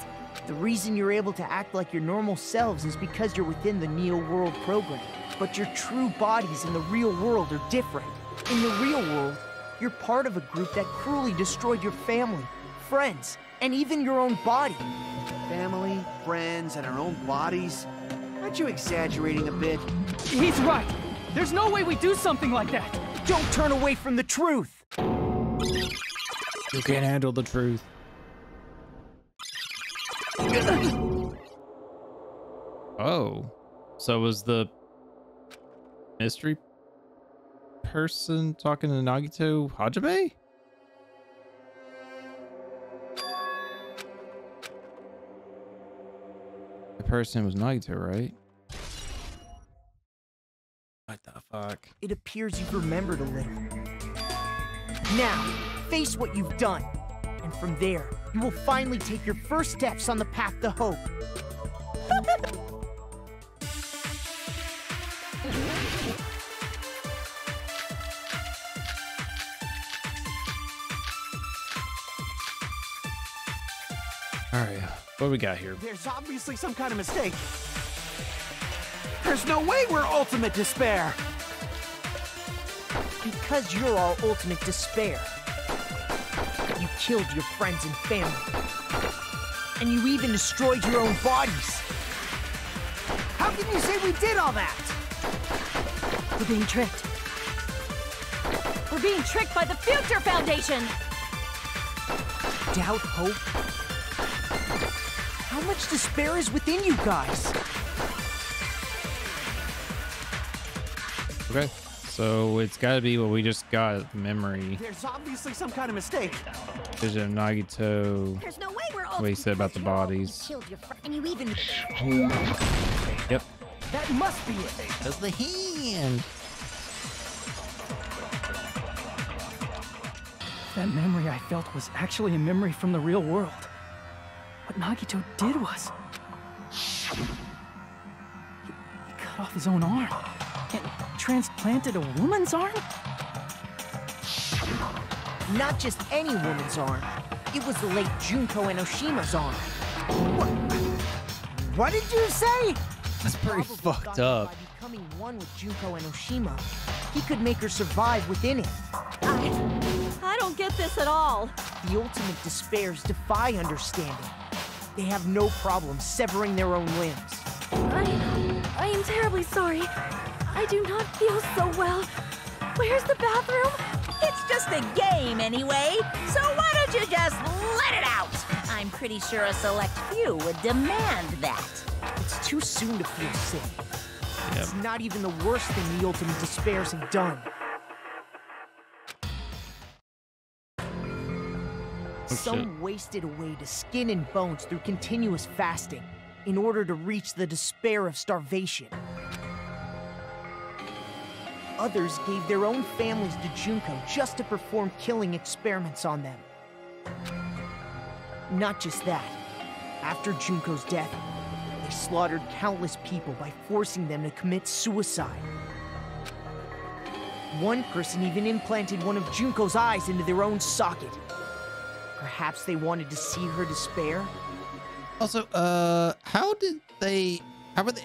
The reason you're able to act like your normal selves is because you're within the Neo World program. But your true bodies in the real world are different. In the real world, you're part of a group that cruelly destroyed your family, friends, and even your own body. Family, friends, and our own bodies. Aren't you exaggerating a bit? He's right. There's no way we do something like that. Don't turn away from the truth. You can't handle the truth. Oh, so was the mystery person talking to Nagito Hajime? The person was Nagito, right? What the fuck? It appears you've remembered a little. Now, face what you've done. And from there, you will finally take your first steps on the path to hope. All right, what do we got here? There's obviously some kind of mistake. There's no way we're ultimate despair. Because you're our ultimate despair. You killed your friends and family. And you even destroyed your own bodies. How can you say we did all that? We're being tricked. We're being tricked by the Future Foundation! Doubt hope? How much despair is within you guys? Okay, so it's got to be what we just got, memory. There's obviously some kind of mistake. Vision of Nagito. There's no way we're What he said about the bodies. killed your friend, and you even... Yep. That must be it. That's the hand. That memory I felt was actually a memory from the real world. What Nagito did was... He cut off his own arm and transplanted a woman's arm? Not just any woman's arm. It was the late Junko Enoshima's arm. What did you say? That's pretty Probably fucked thought up. By becoming one with Junko Enoshima, he could make her survive within it. I don't get this at all. The ultimate despairs defy understanding. They have no problem severing their own limbs. I am terribly sorry. I do not feel so well. Where's the bathroom? It's just a game anyway, so why don't you just let it out? I'm pretty sure a select few would demand that. It's too soon to feel sick. Yep. It's not even the worst thing the ultimate despairs have done. Some wasted away to skin and bones through continuous fasting in order to reach the despair of starvation. Others gave their own families to Junko just to perform killing experiments on them. Not just that. After Junko's death, they slaughtered countless people by forcing them to commit suicide. One person even implanted one of Junko's eyes into their own socket. Perhaps they wanted to see her despair? Also, how were they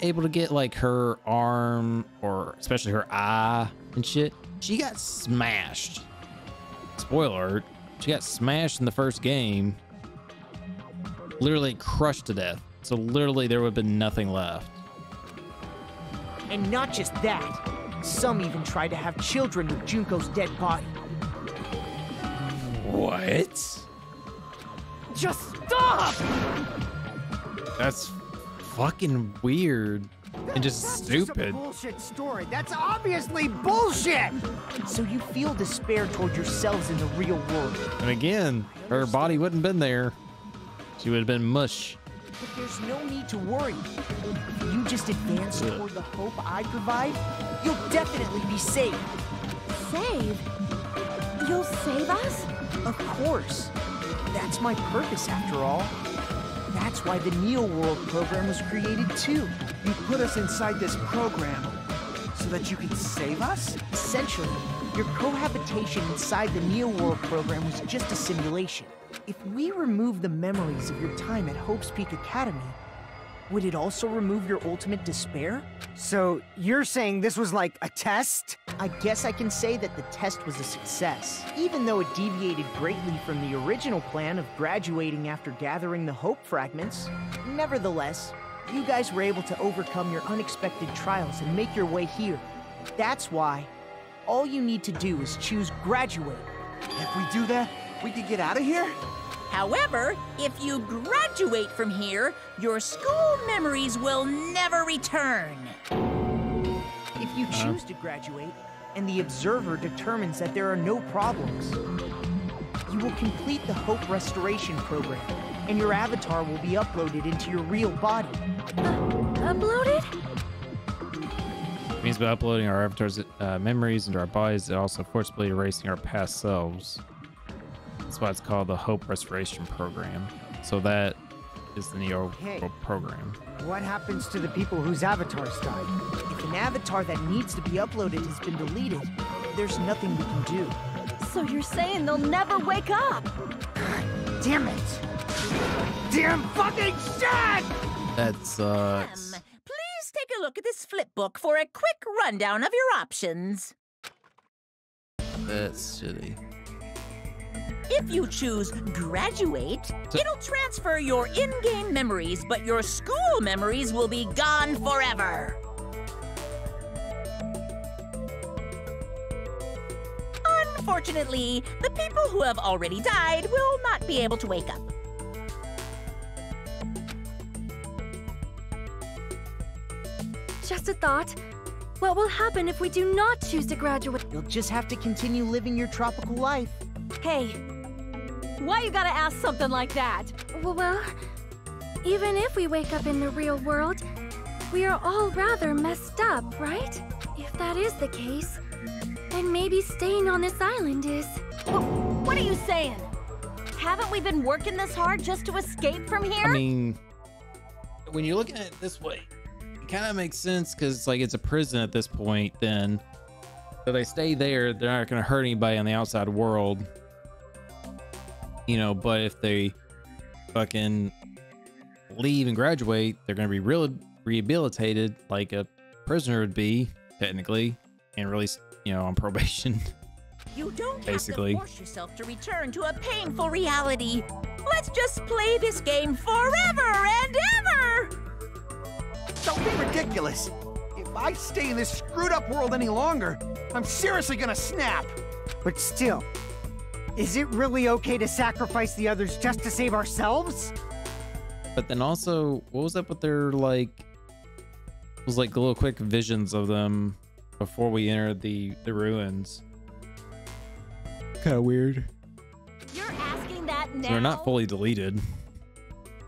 able to get like her arm or especially her eye and shit? She got smashed. Spoiler alert, she got smashed in the first game. Literally crushed to death. So literally there would have been nothing left. And not just that. Some even tried to have children with Junko's dead body. What? Just stop! That's fucking weird and just stupid. Just a bullshit story. That's obviously bullshit! So you feel despair toward yourselves in the real world. And again, her body wouldn't have been there. She would have been mush. But there's no need to worry. If you just advance toward the hope I provide, you'll definitely be saved. Save? You'll save us? Of course. That's my purpose, after all. That's why the Neo World program was created, too. You put us inside this program so that you can save us? Essentially, your cohabitation inside the Neo World program was just a simulation. If we remove the memories of your time at Hope's Peak Academy, would it also remove your ultimate despair? So, you're saying this was like a test? I guess I can say that the test was a success, even though it deviated greatly from the original plan of graduating after gathering the Hope fragments. Nevertheless, you guys were able to overcome your unexpected trials and make your way here. That's why all you need to do is choose graduate. If we do that, we can get out of here? However, if you graduate from here, your school memories will never return. If you choose to graduate, and the observer determines that there are no problems, you will complete the Hope Restoration Program, and your avatar will be uploaded into your real body. Uploaded? It means by uploading our avatar's memories into our bodies, it also forcibly erasing our past selves. That's why it's called the Hope Restoration Program. So that is the Neo World program. What happens to the people whose avatars died? If an avatar that needs to be uploaded has been deleted, there's nothing we can do. So you're saying they'll never wake up? Damn it! Damn fucking shit! That sucks. Please take a look at this flip book for a quick rundown of your options. That's shitty. If you choose graduate, it'll transfer your in-game memories, but your school memories will be gone forever. Unfortunately, the people who have already died will not be able to wake up. Just a thought. What will happen if we do not choose to graduate? You'll just have to continue living your tropical life. Hey, why you gotta ask something like that? Well, even if we wake up in the real world, we are all rather messed up, right? If that is the case, then maybe staying on this island is... What are you saying? Haven't we been working this hard just to escape from here? I mean, when you're looking at it this way, it kind of makes sense because like it's a prison at this point. Then, so they stay there. They're not going to hurt anybody on the outside world, you know. But if they fucking leave and graduate, they're going to be really rehabilitated, like a prisoner would be technically, and released, you know, on probation. You don't basically. have to force yourself to return to a painful reality. Let's just play this game forever and ever! Don't be ridiculous. If I stay in this screwed up world any longer, I'm seriously gonna snap. But still, is it really okay to sacrifice the others just to save ourselves? But then also, what was up with their like? It was like little quick visions of them before we entered the ruins. Kind of weird. You're asking that now? So they're not fully deleted,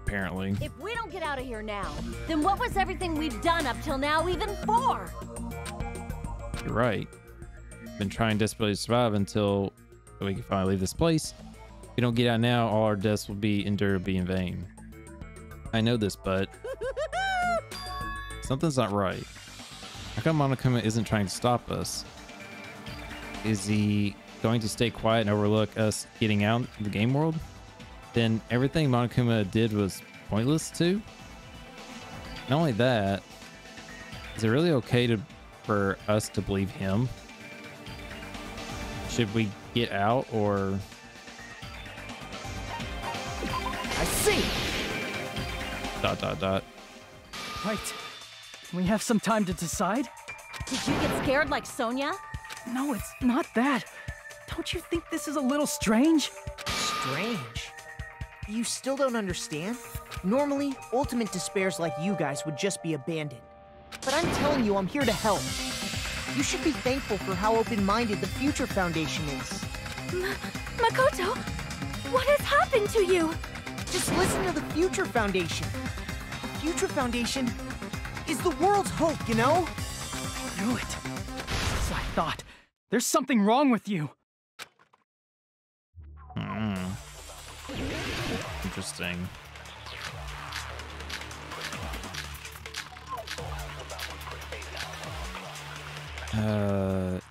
apparently. If we don't get out of here now, then what was everything we've done up till now even for? You're right. Been trying desperately to survive until we can finally leave this place. If we don't get out now, all our deaths will be endured in vain. I know this, but something's not right. How come Monokuma isn't trying to stop us? Is he going to stay quiet and overlook us getting out of the game world? Then everything Monokuma did was pointless too? Not only that, is it really okay for us to believe him? Should we get out or... I see! ... Right. Can we have some time to decide? Did you get scared like Sonia? No, it's not that. Don't you think this is a little strange? Strange? You still don't understand? Normally, ultimate despairs like you guys would just be abandoned. But I'm telling you, I'm here to help. You should be thankful for how open-minded the Future Foundation is. Makoto, what has happened to you? Just listen to the Future Foundation. The Future Foundation is the world's hope, you know? I knew it. As I thought. There's something wrong with you. Interesting.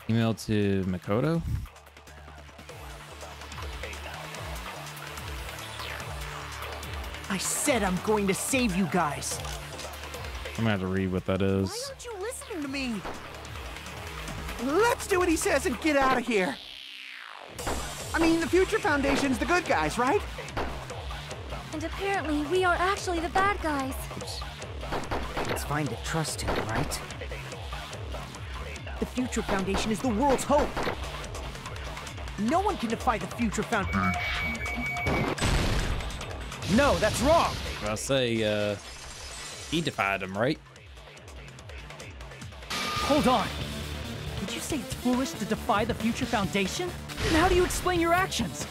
Email to Makoto. I said I'm going to save you guys. I'm gonna have to read what that is. Why aren't you listening to me? Let's do what he says and get out of here. I mean, the Future Foundation's the good guys, right? And apparently, we are actually the bad guys. It's fine to trust him, right? The Future Foundation is the world's hope. No one can defy the Future Foundation. No, that's wrong. I'll say, he defied him, right? Hold on. Did you say it's foolish to defy the Future Foundation? Then how do you explain your actions?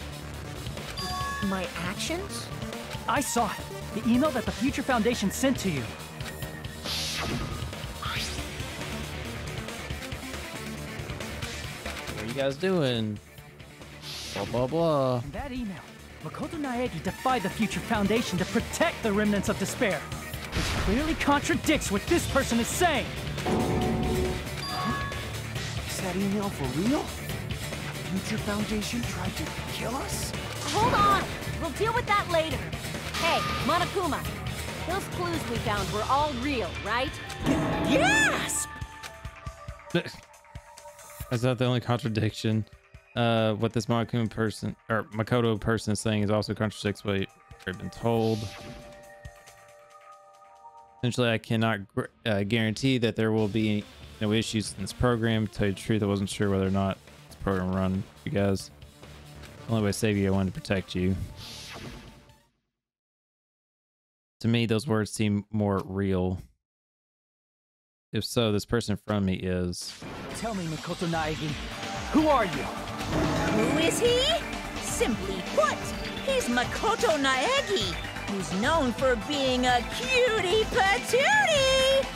My actions? I saw it. The email that the Future Foundation sent to you. What are you guys doing? Blah, blah, blah. In that email, Makoto Naegi defied the Future Foundation to protect the remnants of despair, which clearly contradicts what this person is saying. Is that email for real? The Future Foundation tried to kill us? Hold on! We'll deal with that later. Hey, Monokuma, those clues we found were all real, right? Yes! Is that the only contradiction? What this Monokuma person or Makoto person is saying is also contradicts what I've been told. Essentially, I cannot guarantee that there will be no issues in this program. To tell you the truth, I wasn't sure whether or not this program will run you guys. The only way to save you, I wanted to protect you. To me, those words seem more real. If so, this in front of me is... Tell me, Makoto Naegi, who are you? Who is he? Simply put, he's Makoto Naegi, who's known for being a cutie patootie!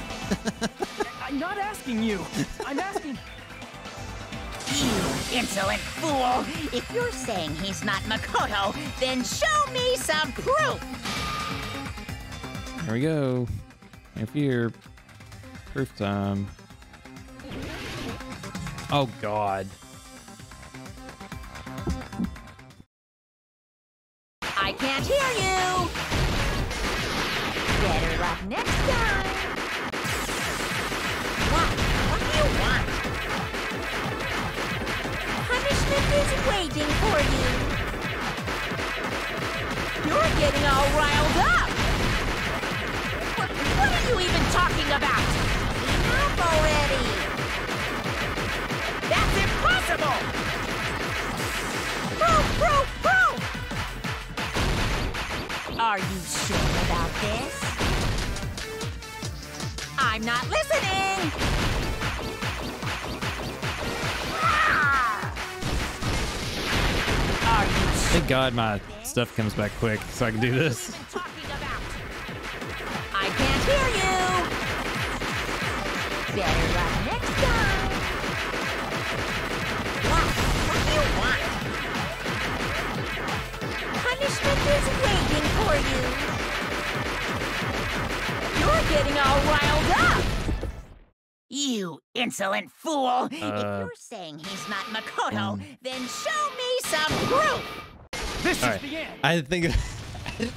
I'm not asking you. I'm asking... You insolent fool! If you're saying he's not Makoto, then show me some proof! Here we go. No fear. Proof time. Oh, God. I can't hear you! Better luck next time! What? What do you want? Punishment is waiting for you. You're getting all riled up. What are you even talking about? Enough already. That's impossible. Proof. Are you sure about this? I'm not listening. Are you sure? Thank God my stuff comes back quick so I can do this. I can't hear you. Better run next time. What do you want? Punishment is waiting for you. You're getting all riled up. You insolent fool. If you're saying he's not Makoto, then show me some proof. This is right. the end. I didn't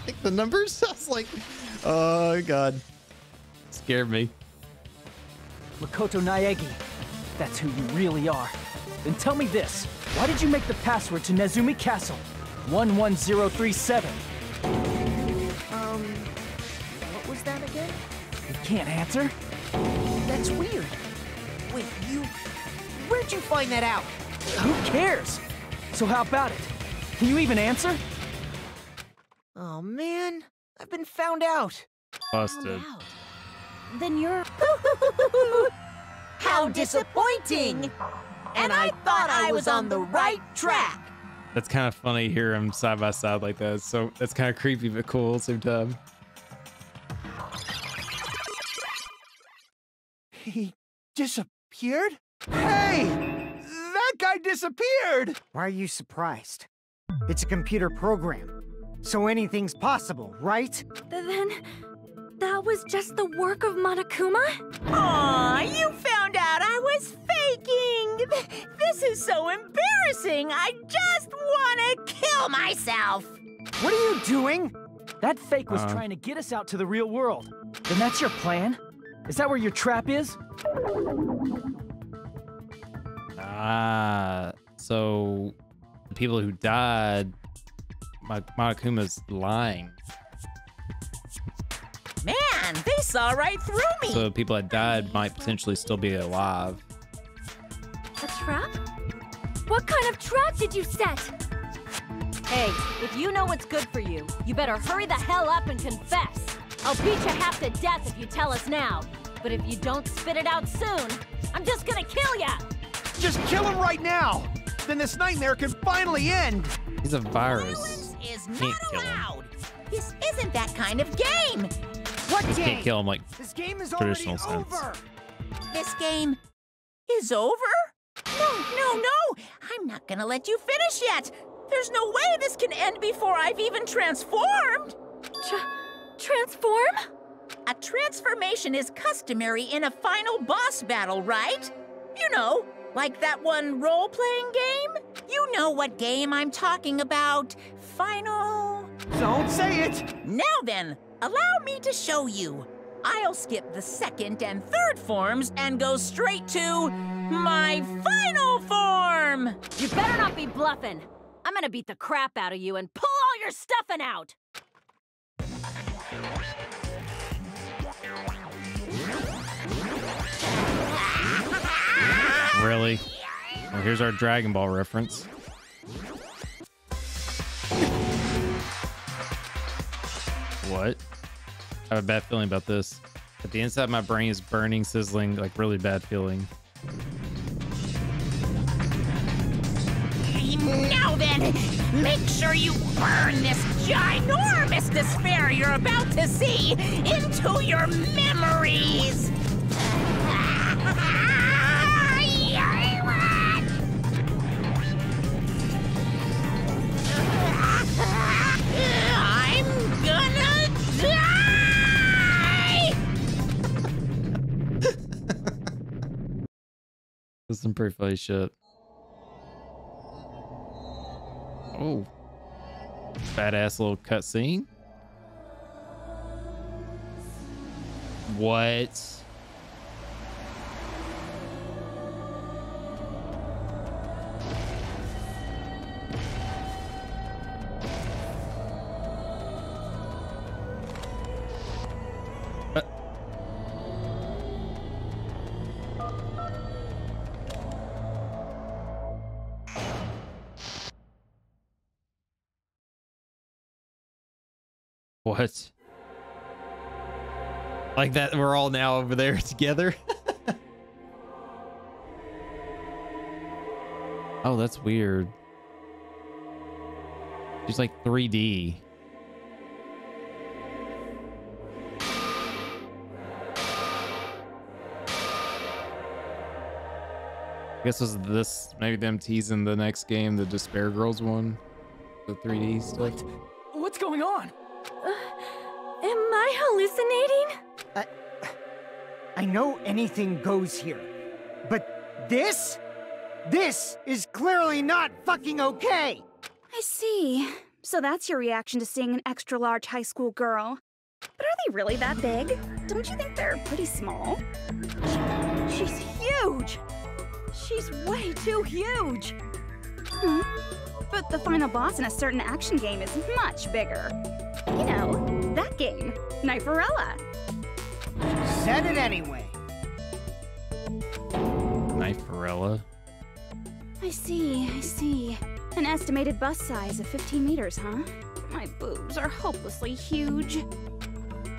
think the numbers. I was like, oh God, scared me. Makoto Naegi, that's who you really are. Then tell me this. Why did you make the password to Nezumi Castle? 11037. What was that again? You can't answer? That's weird. Wait, where'd you find that out? Who cares? So how about it? Can you even answer? Oh man, I've been found out. Busted. Then you're... How disappointing! And I thought I was on the right track. That's kind of funny. Hear them side by side like that. So that's kind of creepy but cool at the same time. He disappeared? Hey! That guy disappeared! Why are you surprised? It's a computer program, so anything's possible, right? Then that was just the work of Monokuma? Aw, you found out I was faking! This is so embarrassing! I just want to kill myself! What are you doing? That fake was trying to get us out to the real world. Then that's your plan? Is that where your trap is? So the people who died, Monokuma's lying. Man, they saw right through me! So the people that died might potentially still be alive. A trap? What kind of trap did you set? Hey, if you know what's good for you, you better hurry the hell up and confess. I'll beat you half to death if you tell us now. But if you don't spit it out soon, I'm just gonna kill ya! Just kill him right now! Then this nightmare can finally end! He's a virus. Violence is Can't not kill him. allowed! This isn't that kind of game! What You game? can't kill him like This game is already traditional sense. over! This game is over? No! I'm not gonna let you finish yet! There's no way this can end before I've even transformed! Transform? A transformation is customary in a final boss battle, right? You know, like that one role-playing game? You know what game I'm talking about. Final... Don't say it! Now then, allow me to show you. I'll skip the second and third forms and go straight to my final form! You better not be bluffing. I'm gonna beat the crap out of you and pull all your stuffing out! Really? Well, here's our Dragon Ball reference. What? I have a bad feeling about this. But the inside of my brain is burning, sizzling, like really bad feeling. Now then, make sure you burn this ginormous despair you're about to see into your memories! I'm gonna die! That's some pretty funny shit. Oh. Badass little cutscene. What? What? Like that we're all now over there together? Oh, that's weird. She's like 3D. I guess was this maybe them teasing the next game, the Despair Girls one, the 3D stuff. What's going on? Am I hallucinating? I know anything goes here, but this is clearly not fucking okay! I see. So that's your reaction to seeing an extra-large high school girl. But are they really that big? Don't you think they're pretty small? She's huge! She's way too huge! But the final boss in a certain action game is much bigger. You know, that game, Kniferella. Said it anyway. Kniferella. I see. An estimated bust size of 15 meters, huh? My boobs are hopelessly huge.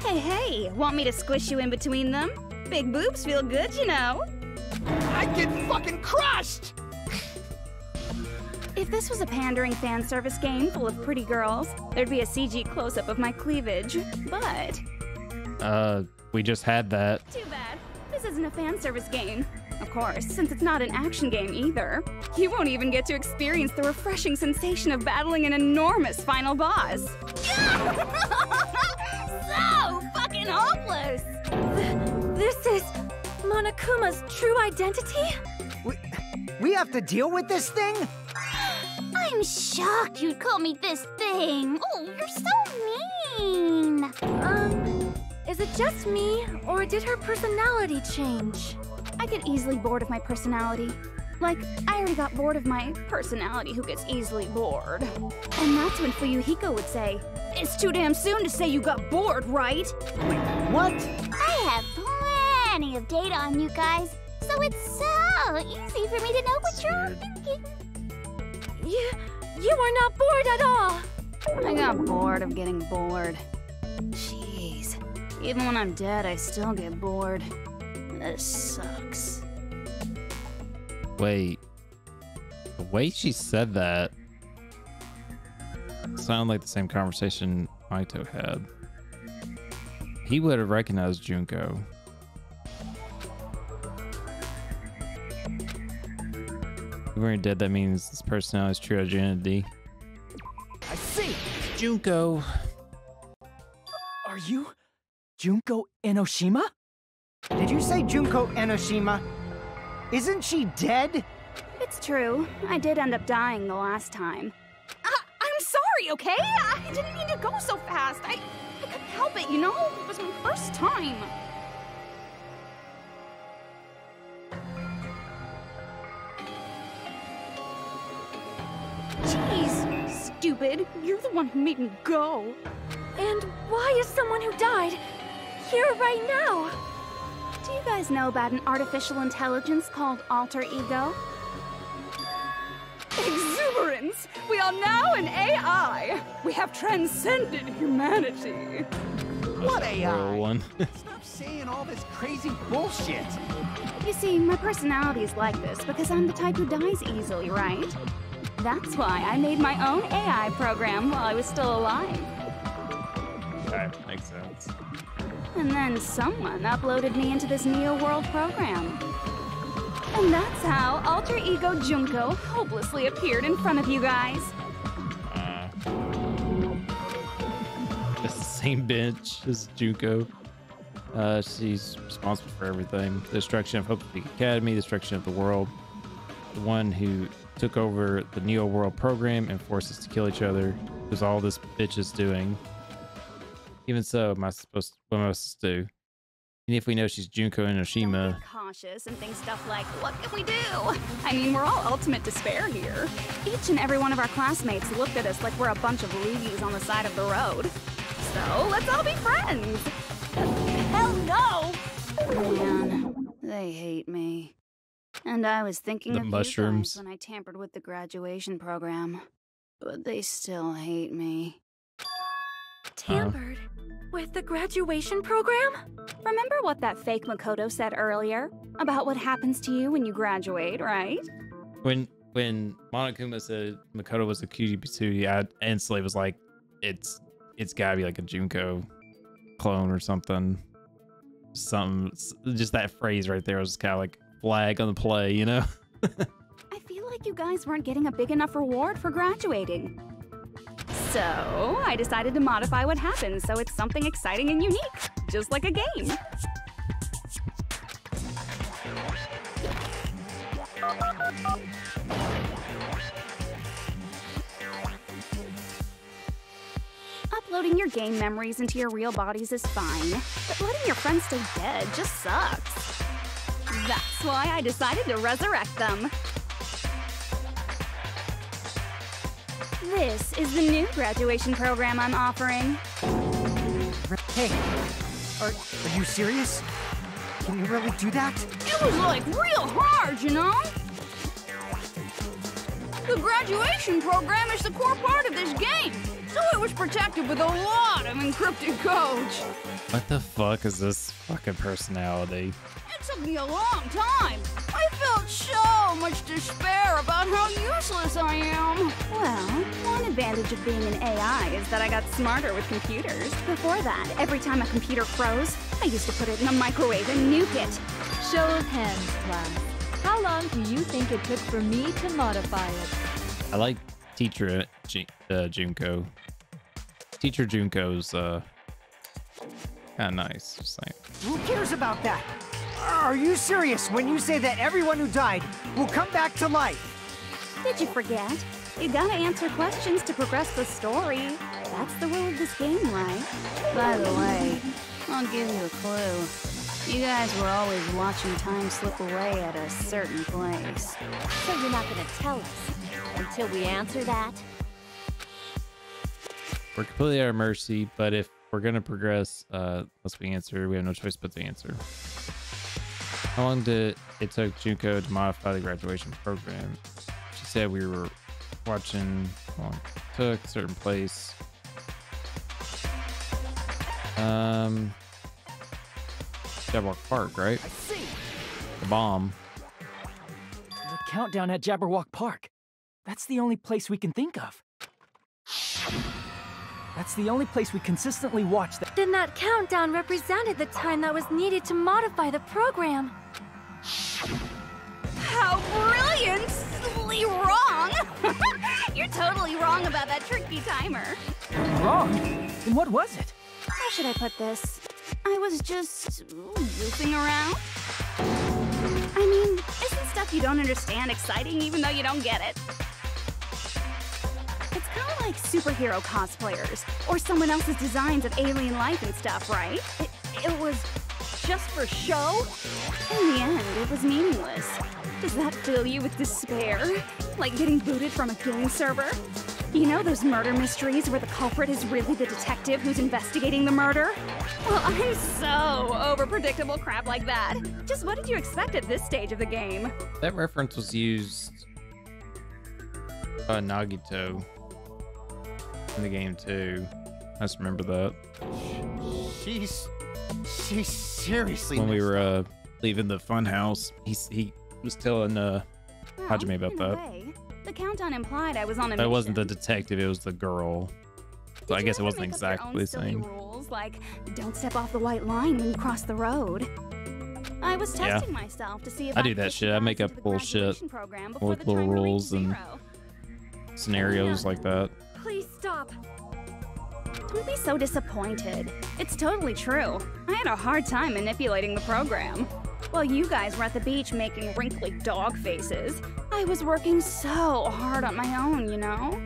Hey, want me to squish you in between them? Big boobs feel good, you know. I'd get fucking crushed! If this was a pandering fan service game full of pretty girls, there'd be a CG close-up of my cleavage. But We just had that. too bad. This isn't a fan service game. Of course, since it's not an action game either. You won't even get to experience the refreshing sensation of battling an enormous final boss. So fucking hopeless! This is Monokuma's true identity? We have to deal with this thing? I'm shocked you'd call me this thing. Oh, you're so mean. Is it just me, or did her personality change? I get easily bored of my personality. Like, I already got bored of my personality who gets easily bored. And that's when Fuyuhiko would say, "It's too damn soon to say you got bored, right?" Wait, what? I have plenty of data on you guys, so it's so easy for me to know what you're all thinking. You are not bored at all! I got bored of getting bored. Jeez. Even when I'm dead, I still get bored. This sucks. Wait. The way she said that sounded like the same conversation Maito had. He would have recognized Junko. If we're dead, that means this personality's true identity. I see! Junko. Are you Junko Enoshima? Did you say Junko Enoshima? Isn't she dead? It's true. I did end up dying the last time. I'm sorry, okay? I didn't mean to go so fast. I couldn't help it, you know? It was my first time. Jeez, stupid. You're the one who made me go. And why is someone who died here right now? Do you guys know about an artificial intelligence called alter ego? Exuberance! We are now an AI! We have transcended humanity! What AI? One. Stop saying all this crazy bullshit. You see, my personality is like this because I'm the type who dies easily, right? That's why I made my own AI program while I was still alive. Okay, makes sense. And then someone uploaded me into this Neo World program. And that's how Alter Ego Junko hopelessly appeared in front of you guys. It's the same bench as Junko. She's responsible for everything. The destruction of Hope Peak Academy, the destruction of the world. The one who took over the Neo World program and forced us to kill each other. Was all this bitch is doing. Even so, what am I supposed to do? Even if we know she's Junko Enoshima. Be cautious and think stuff like, what can we do? I mean, we're all ultimate despair here. Each and every one of our classmates looked at us like we're a bunch of leavies on the side of the road. So let's all be friends. Hell no! Man, they hate me. And I was thinking The of mushrooms. you guys when I tampered with the graduation program. But they still hate me. Tampered with the graduation program? Remember what that fake Makoto said earlier? About what happens to you when you graduate, right? When Monokuma said Makoto was a cutie patootie, I instantly was like, it's gotta be like a Junko clone or something. Just that phrase right there was kind of like flag on the play, you know? I feel like you guys weren't getting a big enough reward for graduating. So I decided to modify what happens so it's something exciting and unique, just like a game. Uploading your game memories into your real bodies is fine, but letting your friends stay dead just sucks. That's why I decided to resurrect them. This is the new graduation program I'm offering. Hey, are you serious? Can you really do that? It was like real hard, you know? The graduation program is the core part of this game, so it was protected with a lot of encrypted codes. What the fuck is this fucking personality? It took me a long time. I felt so much despair about how useless I am. Well, one advantage of being an AI is that I got smarter with computers. Before that, every time a computer froze, I used to put it in a microwave and nuke it. Show of hands, class. How long do you think it took for me to modify it? I like Teacher Junko. Teacher Junko's kind of nice. Just saying. Who cares about that? Are you serious when you say that everyone who died will come back to life? Did you forget? You gotta answer questions to progress the story. That's the rule of this game, right? By the way, I'll give you a clue. You guys were always watching time slip away at a certain place. So you're not gonna tell us until we answer that? We're completely at our mercy, but if we're gonna progress, unless we answer, we have no choice but to answer. How long did it take Junko to modify the graduation program? She said we were watching how long it took, a certain place. Jabberwock Park, right? I see. The bomb. The countdown at Jabberwock Park. That's the only place we can think of. That's the only place we consistently watch that. Then that countdown represented the time that was needed to modify the program. How brilliantly wrong! You're totally wrong about that tricky timer. Wrong? Then what was it? How should I put this? I was just goofing around. I mean, isn't stuff you don't understand exciting even though you don't get it? It's kind of like superhero cosplayers or someone else's designs of alien life and stuff, right? It was just for show? In the end, it was meaningless. Does that fill you with despair? Like getting booted from a game server? You know those murder mysteries where the culprit is really the detective who's investigating the murder? Well, I'm so over predictable crap like that. Just what did you expect at this stage of the game? That reference was used by Nagito in the game too. I just remember that. She's seriously when we messed were up. leaving the fun house, he was telling Hajime about in a that. way, the countdown implied I was on a mission. That wasn't the detective, it was the girl. So I guess it wasn't exactly the same. Rules like don't step off the white line when you cross the road. I was testing myself to see if I do that shit. I make up bullshit with little rules and scenarios like that. Please stop. Don't be so disappointed. It's totally true. I had a hard time manipulating the program. While you guys were at the beach making wrinkly dog faces, I was working so hard on my own, you know?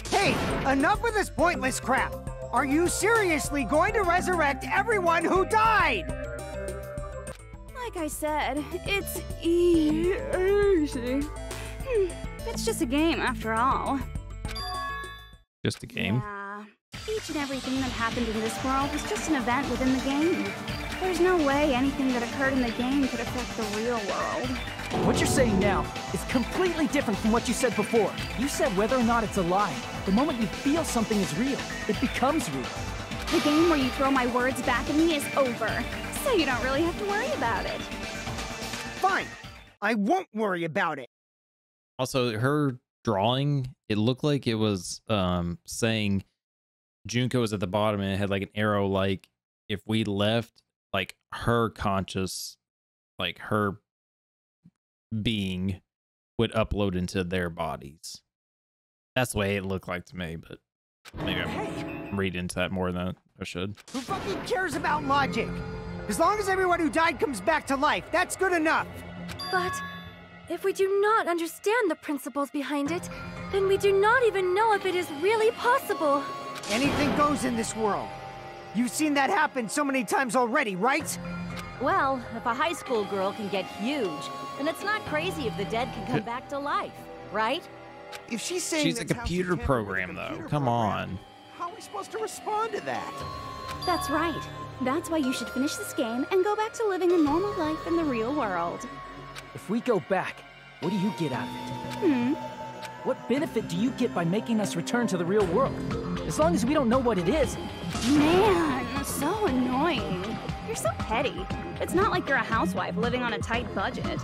Hey, enough with this pointless crap! Are you seriously going to resurrect everyone who died? Like I said, it's easy. It's just a game after all. Just a game? Yeah. Each and everything that happened in this world was just an event within the game. There's no way anything that occurred in the game could affect the real world. What you're saying now is completely different from what you said before. You said whether or not it's a lie. The moment you feel something is real, it becomes real. The game where you throw my words back at me is over, so you don't really have to worry about it. Fine. I won't worry about it. Also, her drawing, it looked like it was saying Junko was at the bottom and it had like an arrow, like if we left, like her conscious, like her being would upload into their bodies. That's the way it looked like to me, but maybe I'm reading into that more than I should. Who fucking cares about logic? As long as everyone who died comes back to life, that's good enough. But if we do not understand the principles behind it, then we do not even know if it is really possible. Anything goes in this world. You've seen that happen so many times already, right? Well, if a high school girl can get huge, then it's not crazy if the dead can come back to life, right? If she's saying She's a computer program, though. Come on. How are we supposed to respond to that? That's right. That's why you should finish this game and go back to living a normal life in the real world. If we go back, what do you get out of it? What benefit do you get by making us return to the real world? As long as we don't know what it is. Man, so annoying. You're so petty. It's not like you're a housewife living on a tight budget.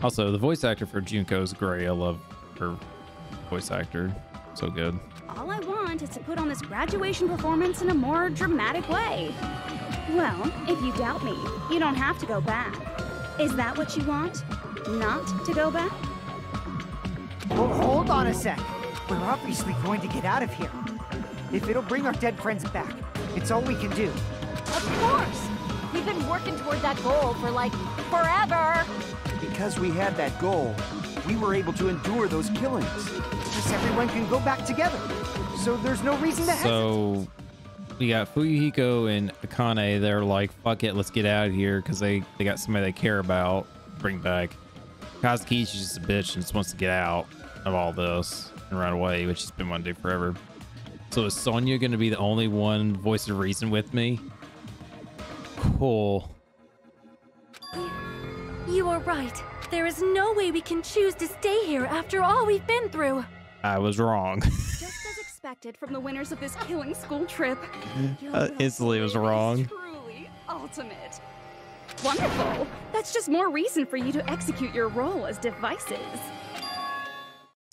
Also, the voice actor for Junko is great. I love her voice actor. So good. All I want is to put on this graduation performance in a more dramatic way. Well, if you doubt me, you don't have to go back. Is that what you want? Not to go back? Well, hold on a sec. We're obviously going to get out of here. If it'll bring our dead friends back, it's all we can do. Of course! We've been working toward that goal for, like, forever! Because we had that goal, we were able to endure those killings. Plus everyone can go back together. So there's no reason to hesitate. So we got Fuyuhiko and Akane. They're like, fuck it, let's get out of here because they got somebody they care about. Bring back. Kazuki's just a bitch and just wants to get out of all this and run away, which he's been wanting to do forever. So is Sonya going to be the only one voice of reason with me? Cool. You are right. There is no way we can choose to stay here after all we've been through. I was wrong. Just as expected from the winners of this killing school trip. Instantly was wrong. Truly ultimate. Wonderful. That's just more reason for you to execute your role as devices.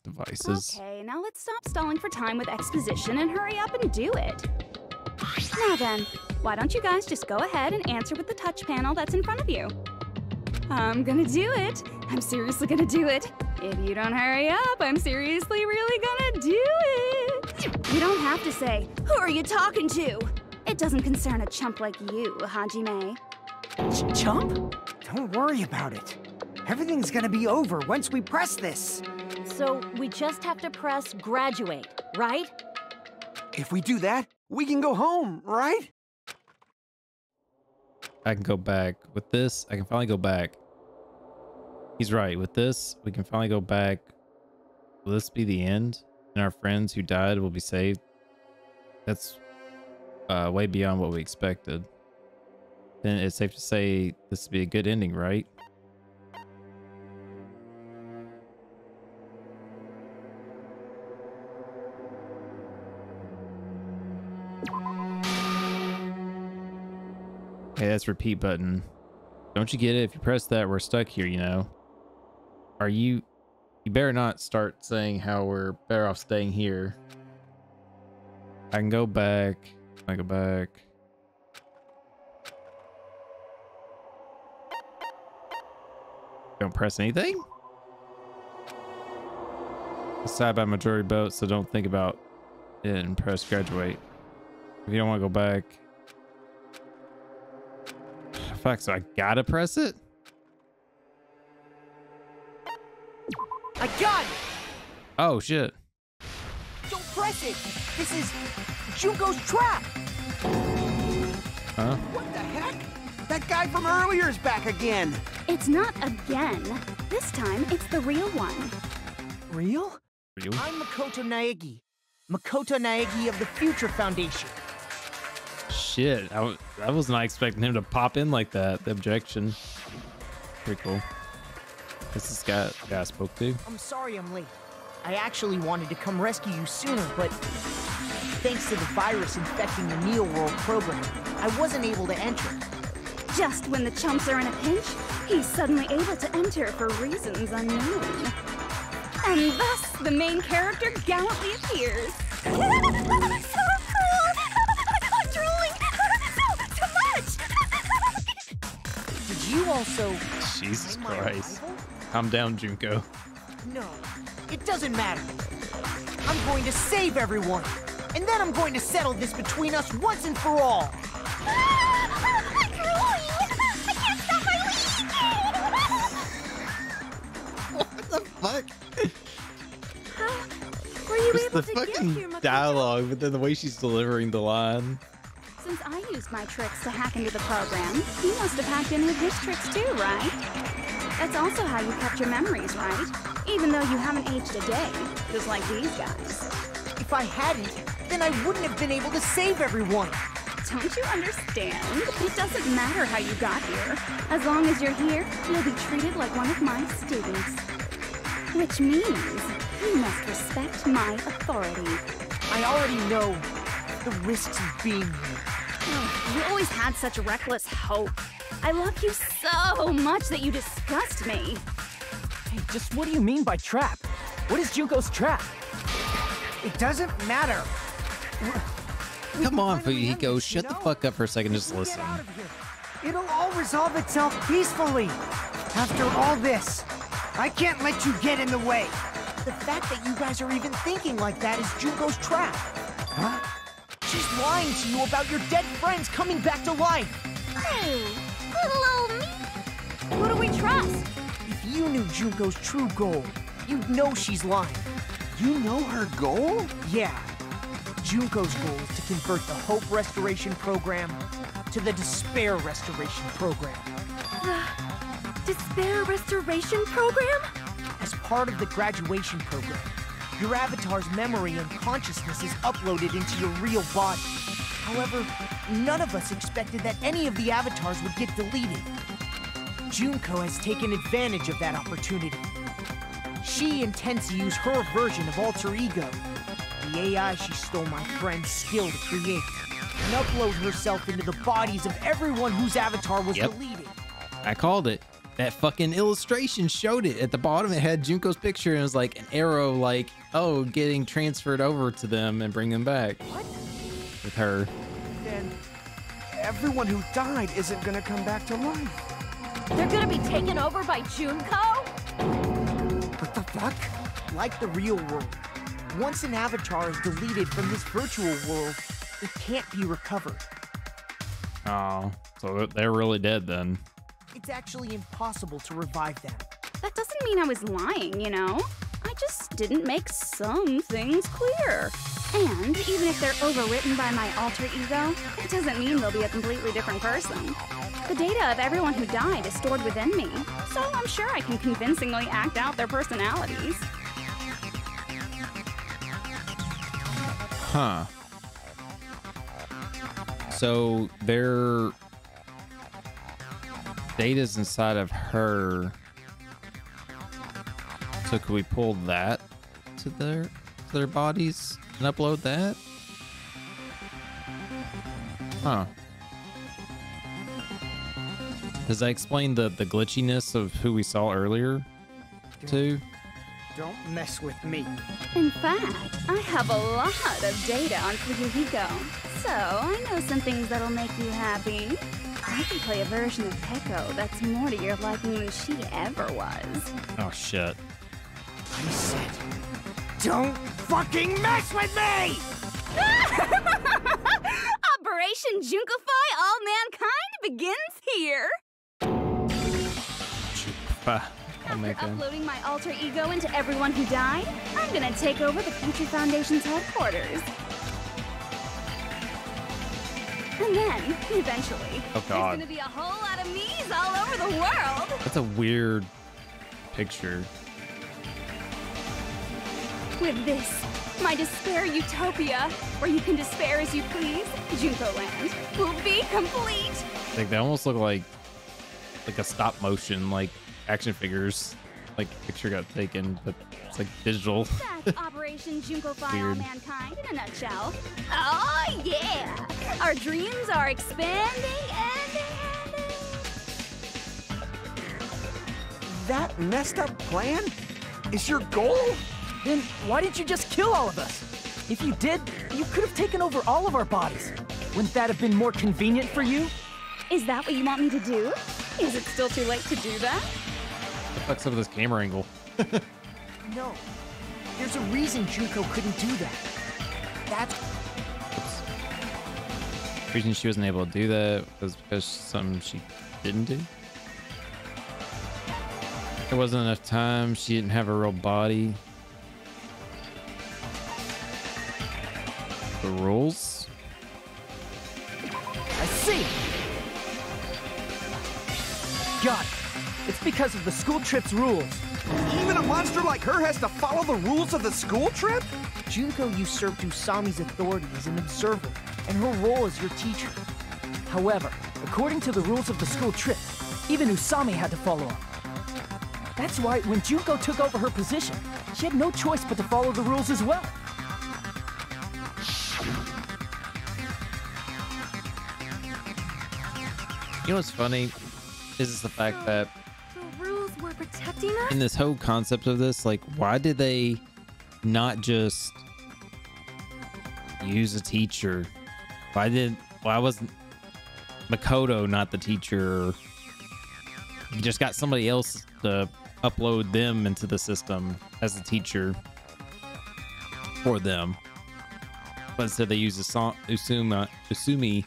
Devices. Okay, now let's stop stalling for time with exposition and hurry up and do it. Now then, why don't you guys just go ahead and answer with the touch panel that's in front of you? I'm gonna do it. I'm seriously gonna do it. If you don't hurry up, I'm seriously really gonna do it. You don't have to say, who are you talking to? It doesn't concern a chump like you, Hajime. Chump? Don't worry about it. Everything's gonna be over once we press this. So we just have to press graduate, right? If we do that, we can go home, right? I can go back. With this, I can finally go back. He's right. With this, we can finally go back. Will this be the end? And our friends who died will be saved? That's way beyond what we expected. Then it's safe to say this would be a good ending, right? Hey, that's repeat button. Don't you get it? If you press that, we're stuck here, you know. Are you... You better not start saying how we're better off staying here. I can go back. I go back. Don't press anything? Decide by majority vote, so don't think about it and press graduate. If you don't want to go back... Fuck, so I gotta press it? I got it! Oh, shit. Don't press it! This is Junko's trap! Huh? What the heck? That guy from earlier is back again. It's not again. This time, it's the real one. Real? Real? I'm Makoto Naegi. Makoto Naegi of the Future Foundation. Shit, I was not expecting him to pop in like that. The objection. Pretty cool. This is the guy I spoke to. I'm sorry I'm late. I actually wanted to come rescue you sooner, but thanks to the virus infecting the Neo World program, I wasn't able to enter. Just when the chumps are in a pinch, he's suddenly able to enter for reasons unknown. And thus, the main character gallantly appears. So cruel! I'm drooling! So much! Did you also... Jesus my Christ. rival? Calm down, Junko. No, it doesn't matter. I'm going to save everyone. And then I'm going to settle this between us once and for all. I'm drooling! I can't stop my leak! What the fuck? How were you Just able the to get fucking here, Makoto? dialogue, but then the way she's delivering the line. Since I used my tricks to hack into the program, you must have hacked in with his tricks too, right? That's also how you kept your memories, right? Even though you haven't aged a day, just like these guys. If I hadn't, then I wouldn't have been able to save everyone. Don't you understand? It doesn't matter how you got here. As long as you're here, you'll be treated like one of my students. Which means you must respect my authority. I already know the risks of being here. You always had such reckless hope. I love you so much that you disgust me. Hey, just what do you mean by trap? What is Junko's trap? It doesn't matter. Come on, finally Fujihiko, end this, shut you the know? fuck up for a second, just Get listen. out of here. It'll all resolve itself peacefully. After all this, I can't let you get in the way. The fact that you guys are even thinking like that is Junko's trap. Huh? She's lying to you about your dead friends coming back to life. Hey, little old me. Who do we trust? If you knew Junko's true goal, you'd know she's lying. You know her goal? Yeah. Junko's goal is to convert the Hope Restoration Program to the Despair Restoration Program. Despair Restoration Program? As part of the graduation program, your avatar's memory and consciousness is uploaded into your real body. However, none of us expected that any of the avatars would get deleted. Junko has taken advantage of that opportunity. She intends to use her version of Alter Ego, the AI she stole my friend's skill to create, and upload herself into the bodies of everyone whose avatar was Yep. deleted. I called it. That fucking illustration showed it. At the bottom, it had Junko's picture and it was like an arrow, like, oh, getting transferred over to them and bring them back. What? With her. Then everyone who died isn't gonna come back to life. They're gonna be taken over by Junko? What the fuck? Like the real world, once an avatar is deleted from this virtual world, it can't be recovered. Oh, so they're really dead then. It's actually impossible to revive them. That doesn't mean I was lying, you know? I just didn't make some things clear. And even if they're overwritten by my alter ego, it doesn't mean they'll be a completely different person. The data of everyone who died is stored within me, so I'm sure I can convincingly act out their personalities. Huh. So their data's inside of her. So could we pull that to their bodies and upload that? Huh. Does that explain the glitchiness of who we saw earlier too? Don't mess with me. In fact, I have a lot of data on Fujihiko, so I know some things that'll make you happy. I can play a version of Peko that's more to your liking than she ever was. Oh shit. I said, don't fucking mess with me! Operation Junkify All Mankind begins here! After uploading my alter ego into everyone who died, I'm gonna take over the Future Foundation's headquarters. And then, eventually, Oh, God. there's gonna be a whole lot of me's all over the world! That's a weird picture. With this, my despair utopia, where you can despair as you please, Junko Land, will be complete! Like they almost look like a stop motion, like action figures. like picture got taken, but it's like digital. That's Operation Junko-fy all Weird. mankind in a nutshell. Oh, yeah! Our dreams are expanding and That messed up plan is your goal? Then why didn't you just kill all of us? If you did, you could have taken over all of our bodies. Wouldn't that have been more convenient for you? Is that what you want me to do? Is it still too late to do that? What the fuck's up with this camera angle? No. There's a reason Junko couldn't do that. That's The reason she wasn't able to do that was because something she didn't do. There wasn't enough time. She didn't have a real body. The rules? I see. Got it. It's because of the school trip's rules. Even a monster like her has to follow the rules of the school trip? Junko usurped Usami's authority as an observer, and her role as your teacher. However, according to the rules of the school trip, even Usami had to follow them. That's why when Junko took over her position, she had no choice but to follow the rules as well. You know what's funny? Is the fact that The rules were protecting us? in this whole concept of this, like, why did they not just use a teacher? Why wasn't Makoto not the teacher? You just got somebody else to upload them into the system as a teacher for them. But instead they use Usumi,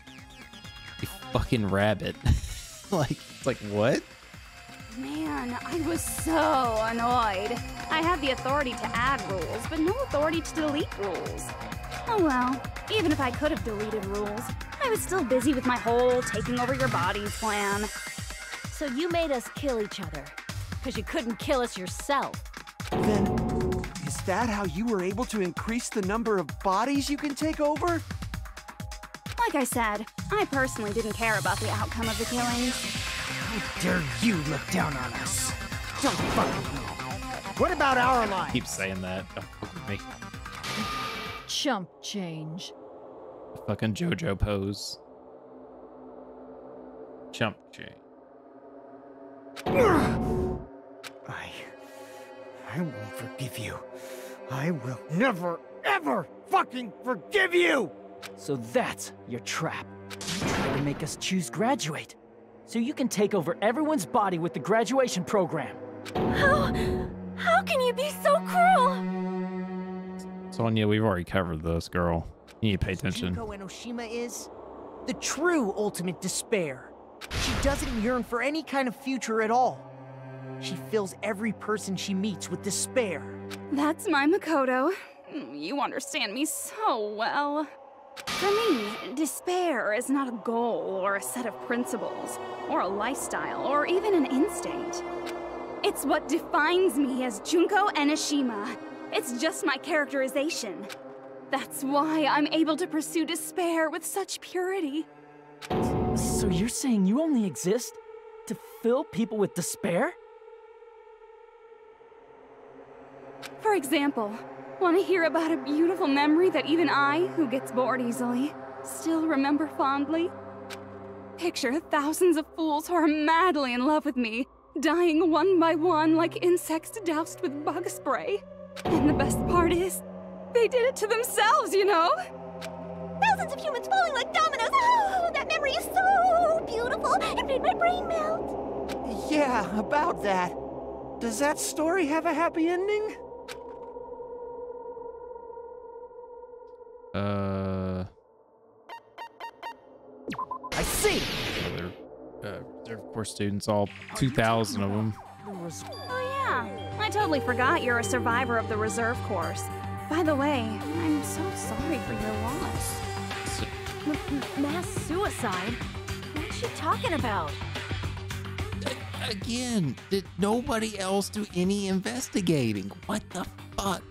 a fucking rabbit. Like, it's like, what? Man, I was so annoyed. I had the authority to add rules, but no authority to delete rules. Oh well, even if I could have deleted rules, I was still busy with my whole taking over your bodies plan. So you made us kill each other, because you couldn't kill us yourself. Then, is that how you were able to increase the number of bodies you can take over? Like I said, I personally didn't care about the outcome of the killings. How dare you look down on us? Don't fucking know. What about our lives? Keep saying that. Don't fuck with me. Chump change. Fucking JoJo pose. Chump chain. I won't forgive you. I will never, ever fucking forgive you! So that's your trap. You tried to make us choose graduate, so you can take over everyone's body with the graduation program. How can you be so cruel? Sonya, we've already covered this, girl. You need to pay attention. Junko Enoshima is the true ultimate despair. She doesn't yearn for any kind of future at all. She fills every person she meets with despair. That's my Makoto. You understand me so well. For me, despair is not a goal or a set of principles, or a lifestyle, or even an instinct. It's what defines me as Junko Enoshima. It's just my characterization. That's why I'm able to pursue despair with such purity. So you're saying you only exist to fill people with despair? For example, want to hear about a beautiful memory that even I, who gets bored easily, still remember fondly? Picture thousands of fools who are madly in love with me, dying one by one like insects doused with bug spray. And the best part is, they did it to themselves, you know? Thousands of humans falling like dominoes. Oh, that memory is so beautiful. It made my brain melt. Yeah, about that. Does that story have a happy ending? I see! They're reserve corps students, all 2,000 of them. Oh yeah, I totally forgot you're a survivor of the reserve course. By the way, I'm so sorry for your loss. Mass suicide? What's she talking about? Again, did nobody else do any investigating? What the fuck?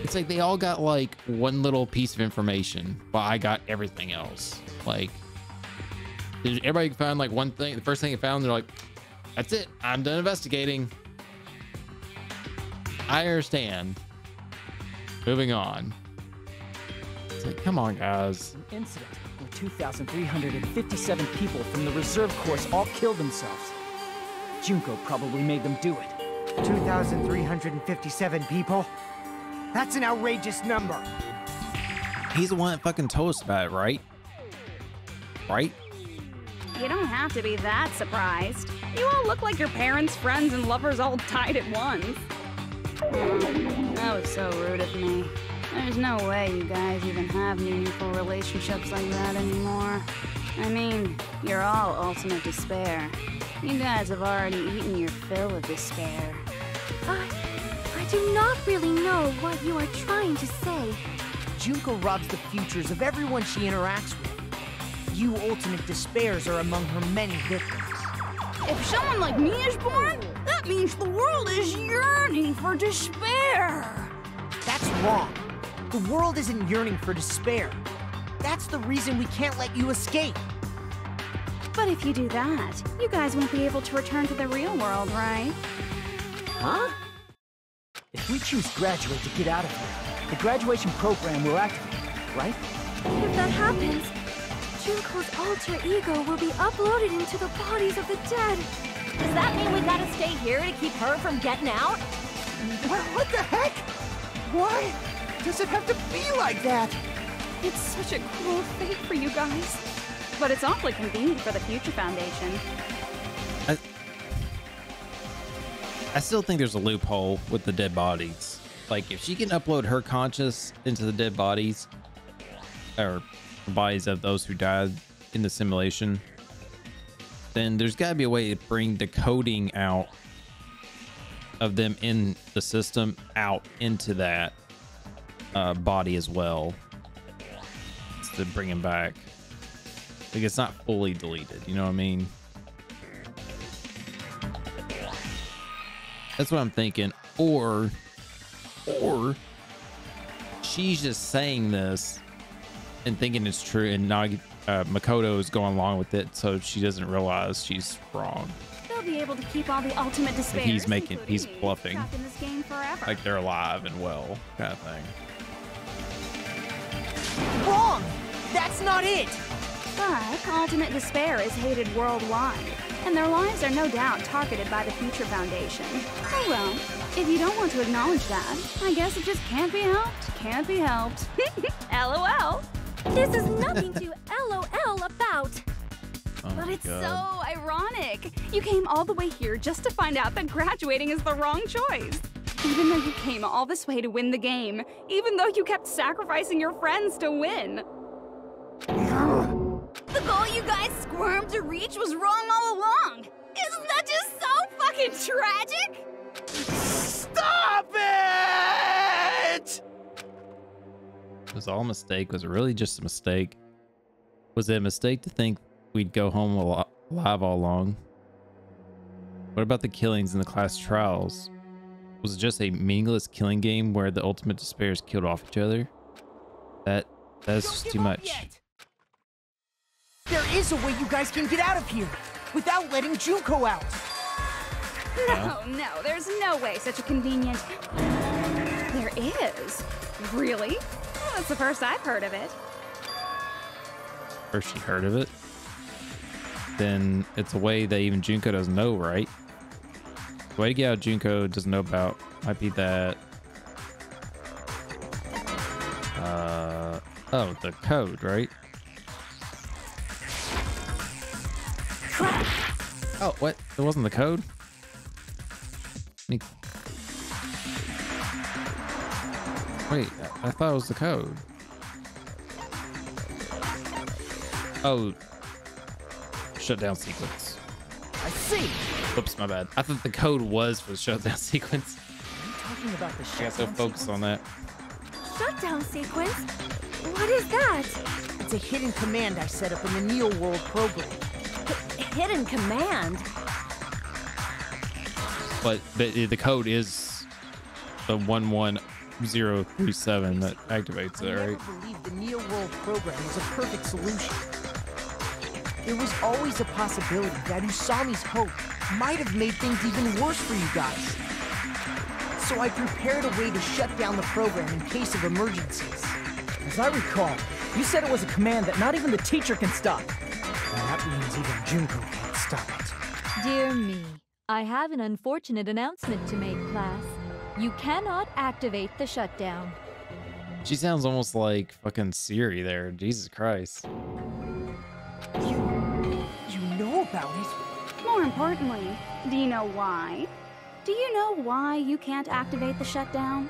It's like they all got like one little piece of information, while I got everything else. Like, did everybody find like one thing? The first thing they found, they're like, that's it, I'm done investigating. I understand. Moving on. It's like, come on, guys. An incident where 2,357 people from the reserve course all killed themselves. Junko probably made them do it. 2,357 people? That's an outrageous number. He's the one that fucking told us about it, right? Right? You don't have to be that surprised. You all look like your parents, friends, and lovers all died at once. That was so rude of me. There's no way you guys even have meaningful relationships like that anymore. I mean, you're all ultimate despair. You guys have already eaten your fill of despair. I do not really know what you are trying to say. Junko robs the futures of everyone she interacts with. You ultimate despairs are among her many victims. If someone like me is born, that means the world is yearning for despair. That's wrong. The world isn't yearning for despair. That's the reason we can't let you escape. But if you do that, you guys won't be able to return to the real world, right? Huh? If we choose graduate to get out of here, the graduation program will activate, right? If that happens, Junko's alter ego will be uploaded into the bodies of the dead. Does that mean we gotta stay here to keep her from getting out? What the heck? Why does it have to be like that? It's such a cruel fate for you guys. But it's awfully convenient for the Future Foundation. I still think there's a loophole with the dead bodies. Like, if she can upload her conscious into the dead bodies, or the bodies of those who died in the simulation, then there's got to be a way to bring the coding out of them in the system out into that body as well, to bring him back. Like, it's not fully deleted, you know what I mean? That's what I'm thinking. Or she's just saying this and thinking it's true, and Makoto is going along with it, so she doesn't realize she's wrong. They'll be able to keep all the ultimate despair. Like he's bluffing. In this game forever. Like they're alive and well, kind of thing. Wrong! That's not it! But ultimate despair is hated worldwide, and their lives are no doubt targeted by the Future Foundation. Oh well, if you don't want to acknowledge that, I guess it just can't be helped. Can't be helped. LOL. This is nothing to LOL about. Oh But it's God. so ironic. You came all the way here just to find out that graduating is the wrong choice. Even though you came all this way to win the game, even though you kept sacrificing your friends to win. The goal you guys squirmed to reach was wrong all along. Isn't that just so fucking tragic? Stop it! It was all a mistake. Was it really just a mistake? Was it a mistake to think we'd go home alive all along? What about the killings in the class trials? Was it just a meaningless killing game where the ultimate despairs killed off each other? That's just too much. There is a way you guys can get out of here without letting Junko out. No, there's no way such a convenient... There is. Really? Well, that's the first I've heard of it. First she heard of it. Then it's a way that even Junko doesn't know, right? The way to get out Junko doesn't know about might be that... oh, the code, right? Oh, what? It wasn't the code? Wait, I thought it was the code. Oh, shutdown sequence. I see. Whoops, my bad. I thought the code was for the shutdown sequence. Are you talking about the I shutdown got so focused on that. Shutdown sequence? What is that? It's a hidden command I set up in the Neo World program. Hidden command. But the code is the 11037 that activates it, I never right? believed the Neo World program was a perfect solution. There was always a possibility that Usami's hope might have made things even worse for you guys. So I prepared a way to shut down the program in case of emergencies. As I recall, you said it was a command that not even the teacher can stop. And that means even Junko can't stop it. Dear me, I have an unfortunate announcement to make, class. You cannot activate the shutdown. She sounds almost like fucking Siri there. Jesus Christ. You know about it? More importantly, do you know why? Do you know why you can't activate the shutdown?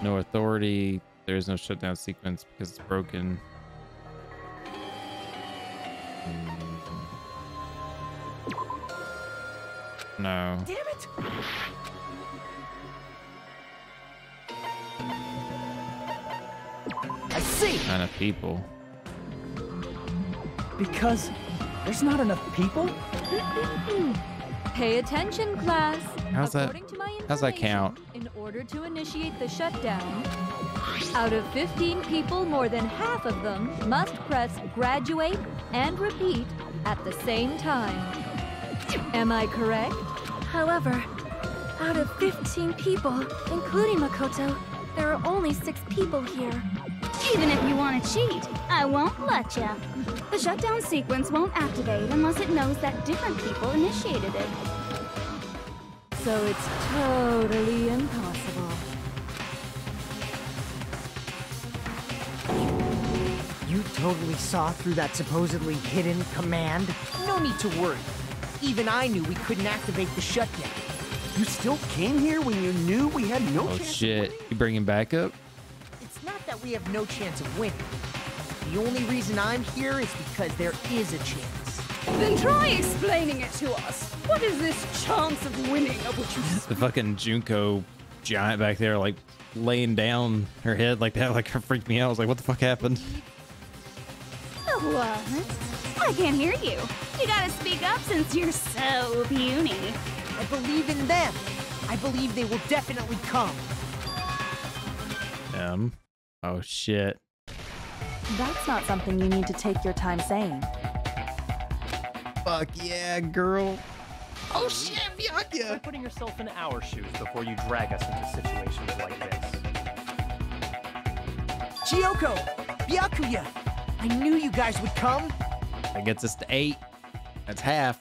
No authority. There's no shutdown sequence because it's broken. No. Damn it! I see! Not enough people. Because there's not enough people? Pay attention, class. How's that? According to my How's that count? In order to initiate the shutdown, out of 15 people, more than half of them must press graduate and repeat at the same time. Am I correct? However, out of 15 people, including Makoto, there are only 6 people here. Even if you want to cheat, I won't let ya. The shutdown sequence won't activate unless it knows that different people initiated it. So it's totally impossible. You totally saw through that supposedly hidden command? No need to worry. Even I knew we couldn't activate the shutdown. You still came here when you knew we had no Oh chance? shit. You bringing back up? It's not that we have no chance of winning. The only reason I'm here is because there is a chance. Then try explaining it to us. What is this chance of winning of which you The fucking Junko giant back there, like laying down her head like that, like freaked me out. I was like, what the fuck happened? What? I can't hear you. You gotta speak up since you're so puny. I believe in them. I believe they will definitely come. Oh shit. That's not something you need to take your time saying. Fuck yeah, girl. Oh shit, Byakuya! Try putting yourself in our shoes before you drag us into situations like this. Chiyoko! Byakuya! I knew you guys would come! That gets us to 8. That's half.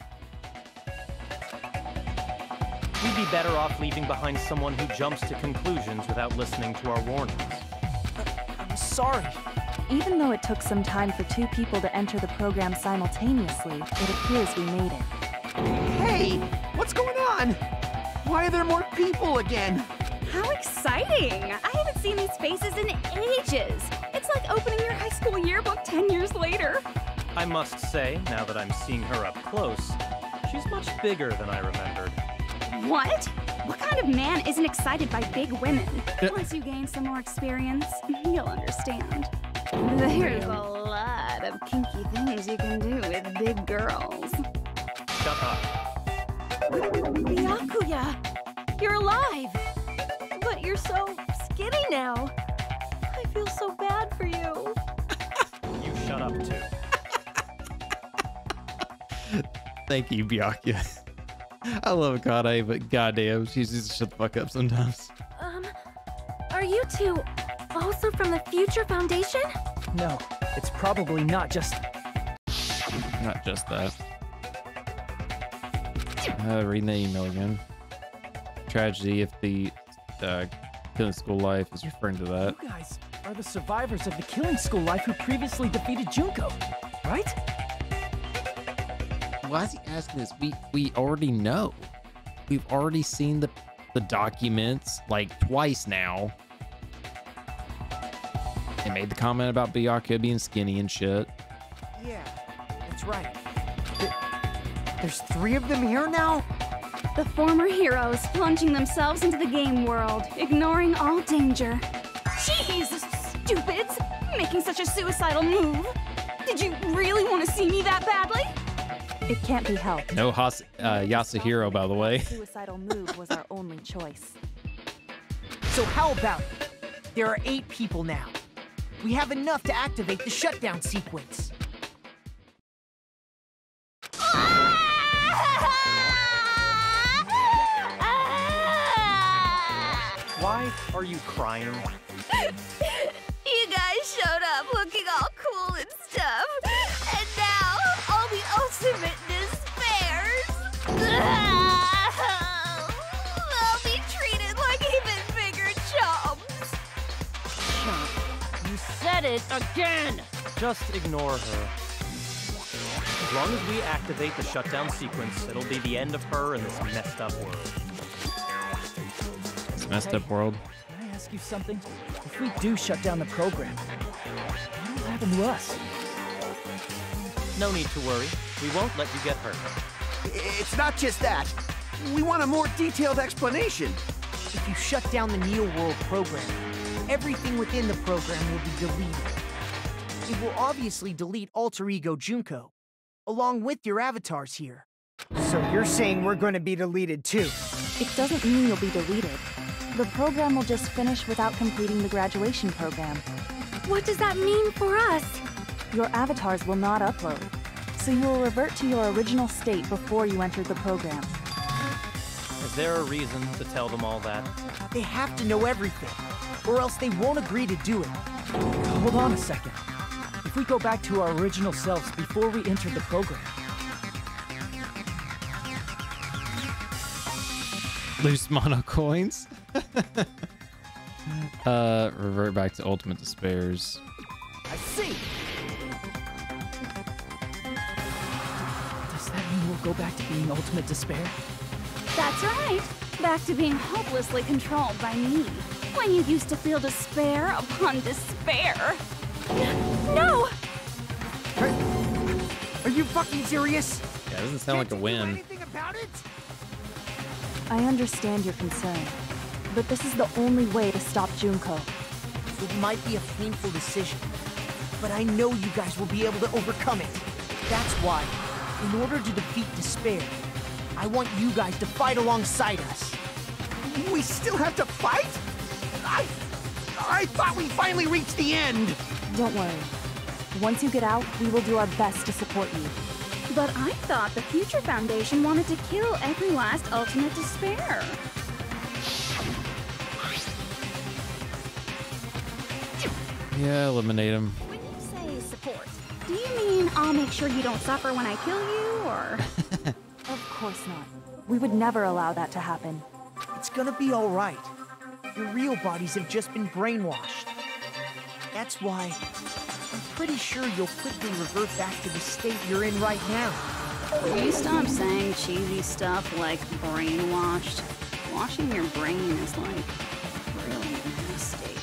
We'd be better off leaving behind someone who jumps to conclusions without listening to our warnings. I'm sorry. Even though it took some time for 2 people to enter the program simultaneously, it appears we made it. Hey, what's going on? Why are there more people again? How exciting! I haven't seen these faces in ages. It's like opening your high school yearbook 10 years later. I must say, now that I'm seeing her up close, she's much bigger than I remembered. What? What kind of man isn't excited by big women? Once you gain some more experience, you'll understand. There's a lot of kinky things you can do with big girls. Shut up. Byakuya! You're alive! But you're so skinny now. I feel so bad for you. You shut up too. Thank you, Byakuya. I love Kade, but goddamn, she needs to shut the fuck up sometimes. Are you two also from the Future Foundation? No, it's probably not just... Not just that. Reading the email again. Tragedy if the killing school life is referring to that. You guys are the survivors of the killing school life who previously defeated Junko, right? Why is he asking this? We already know. We've already seen the documents like twice now. They made the comment about Byakuya being skinny and shit. Yeah, that's right. There's 3 of them here now? The former heroes plunging themselves into the game world, ignoring all danger. Jeez, stupids! Making such a suicidal move. Did you really want to see me that badly? It can't be helped. No Yasuhiro, by the way. Suicidal move was our only choice. So how about it? There are 8 people now. We have enough to activate the shutdown sequence. Why are you crying? You guys showed up looking all cool and stuff, and now all the ultimate despairs. They'll be treated like even bigger chumps. You said it again! Just ignore her. As long as we activate the shutdown sequence, it'll be the end of her in this messed up world. This messed up world. Can I ask you something? If we do shut down the program, what will happen to us? No need to worry. We won't let you get hurt. It's not just that. We want a more detailed explanation. If you shut down the Neo World program, everything within the program will be deleted. It will obviously delete Alter Ego Junko, along with your avatars here. So you're saying we're going to be deleted too? It doesn't mean you'll be deleted. The program will just finish without completing the graduation program. What does that mean for us? Your avatars will not upload, so you will revert to your original state before you entered the program. Is there a reason to tell them all that? They have to know everything, or else they won't agree to do it. Hold on a second. If we go back to our original selves before we entered the program, Loose mono coins. Revert back to ultimate despairs. I see. Does that mean we'll go back to being ultimate despair? That's right. Back to being hopelessly controlled by me. When you used to feel despair upon despair. No! Are you fucking serious? Yeah, it doesn't sound like a win. Anything about it? I understand your concern, but this is the only way to stop Junko. It might be a painful decision, but I know you guys will be able to overcome it. That's why, in order to defeat despair, I want you guys to fight alongside us. We still have to fight? I thought we finally reached the end. Don't worry. Once you get out, we will do our best to support you. But I thought the Future Foundation wanted to kill every last ultimate despair. Yeah, eliminate him. When you say support, do you mean I'll make sure you don't suffer when I kill you, or? Of course not. We would never allow that to happen. It's gonna be all right. Your real bodies have just been brainwashed. That's why I'm pretty sure you'll quickly revert back to the state you're in right now. Will you stop saying cheesy stuff like brainwashed? Washing your brain is like really nasty.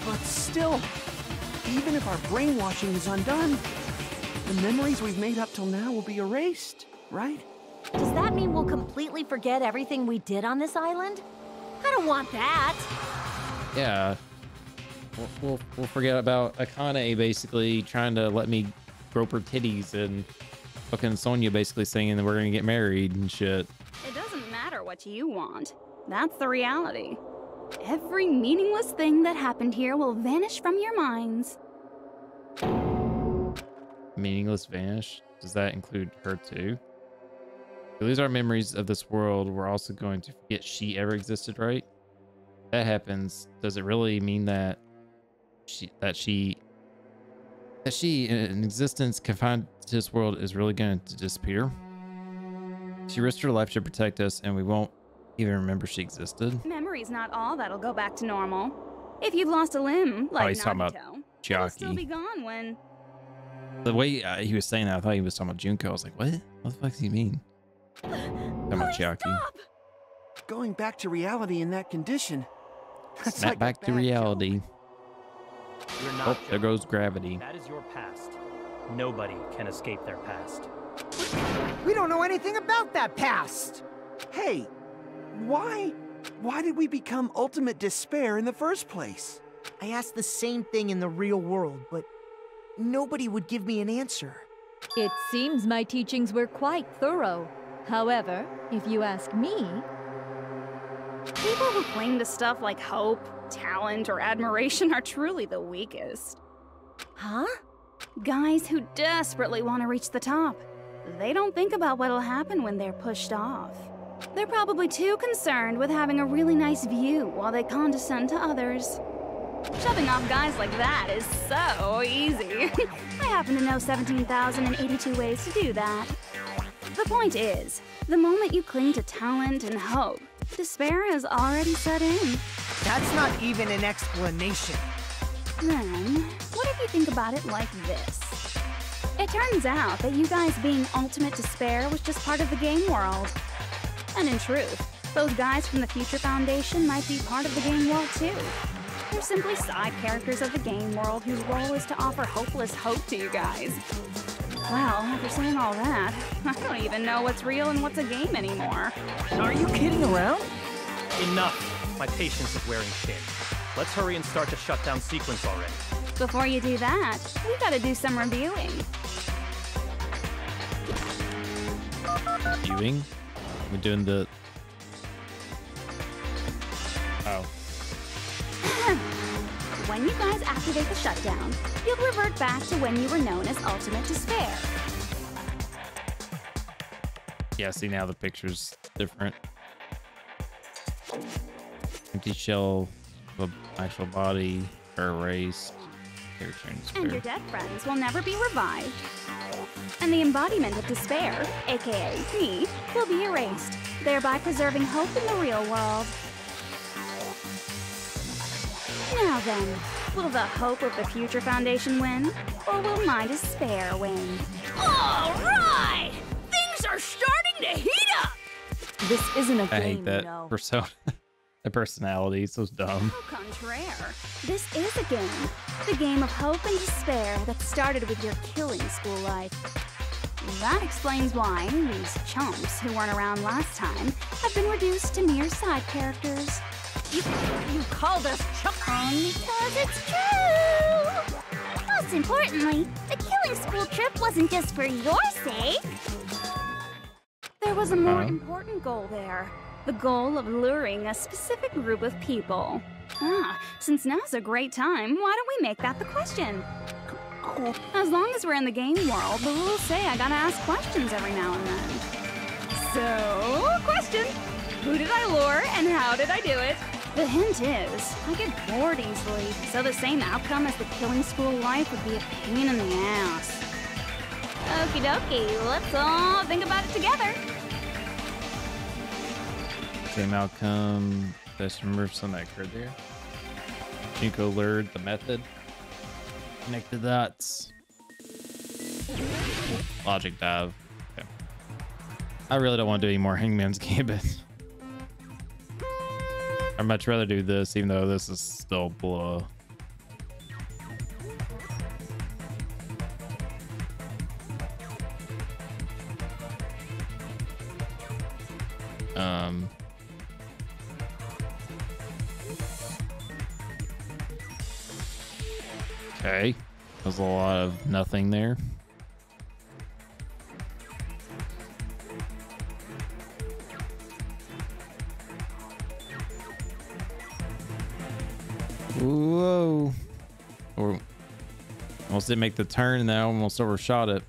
But still, even if our brainwashing is undone, the memories we've made up till now will be erased, right? Does that mean we'll completely forget everything we did on this island? I don't want that. Yeah. We'll forget about Akane basically trying to let me grope her titties and fucking Sonya basically saying that we're gonna get married and shit. It doesn't matter what you want. That's the reality. Every meaningless thing that happened here will vanish from your minds. Meaningless vanish? Does that include her too? If we lose our memories of this world, we're also going to forget she ever existed, right? If that happens, does it really mean that she in existence confined to this world is really going to disappear? She risked her life to protect us and we won't even remember she existed? Memory's not all that'll go back to normal. If you've lost a limb, like he's talking about Nagito, it'll still Chiaki. be gone when... The way he was saying that, I thought he was talking about Junko. I was like, what? What the fuck does he mean? Talking about Chiaki. Going back to reality in that condition. That's Snap like a back to bad reality. You're not Oh, there goes gravity. That is your past. Nobody can escape their past. We don't know anything about that past! Hey, why did we become ultimate despair in the first place? I asked the same thing in the real world, but nobody would give me an answer. It seems my teachings were quite thorough. However, if you ask me... People who cling to stuff like hope, talent, or admiration are truly the weakest. Huh? Guys who desperately want to reach the top. They don't think about what'll happen when they're pushed off. They're probably too concerned with having a really nice view while they condescend to others. Shoving off guys like that is so easy. I happen to know 17,082 ways to do that. The point is, the moment you cling to talent and hope, despair has already set in. That's not even an explanation. Then, what if you think about it like this? It turns out that you guys being ultimate despair was just part of the game world. And in truth, those guys from the Future Foundation might be part of the game world too. They're simply side characters of the game world whose role is to offer hopeless hope to you guys. Well, after saying all that, I don't even know what's real and what's a game anymore. Are you kidding around? Enough. My patience is wearing thin. Let's hurry and start the shutdown sequence already. Before you do that, we gotta do some reviewing. Viewing? We're doing the... Oh. When you guys activate the shutdown, you'll revert back to when you were known as Ultimate Despair. Yeah, see now the picture's different. Empty shell of actual body are erased. And your dead friends will never be revived. And the embodiment of despair, aka me, will be erased, thereby preserving hope in the real world. Now then, will the hope of the Future Foundation win, or will my despair win? All right! Things are starting to heat up! This isn't a I game, hate that you know. persona. The personality is so dumb. Au contraire, this is a game. The game of hope and despair that started with your killing school life. That explains why these chumps who weren't around last time have been reduced to mere side characters. You called us chumps because it's true! Most importantly, the killing school trip wasn't just for your sake. There was a more important goal there. The goal of luring a specific group of people. Since now's a great time, why don't we make that the question? As long as we're in the game world, the rules say I gotta ask questions every now and then. So, question. Who did I lure and how did I do it? The hint is, I get bored easily, so the same outcome as the killing school life would be a pain in the ass. Okie dokie, let's all think about it together. Same outcome. Best remember something that occurred there. Junko lured the method. Connect the dots. Logic dive. Okay. I really don't want to do any more Hangman's Gambit. I'd much rather do this, even though this is still blah. Okay, there's a lot of nothing there. Whoa. Or almost didn't make the turn and I almost overshot it.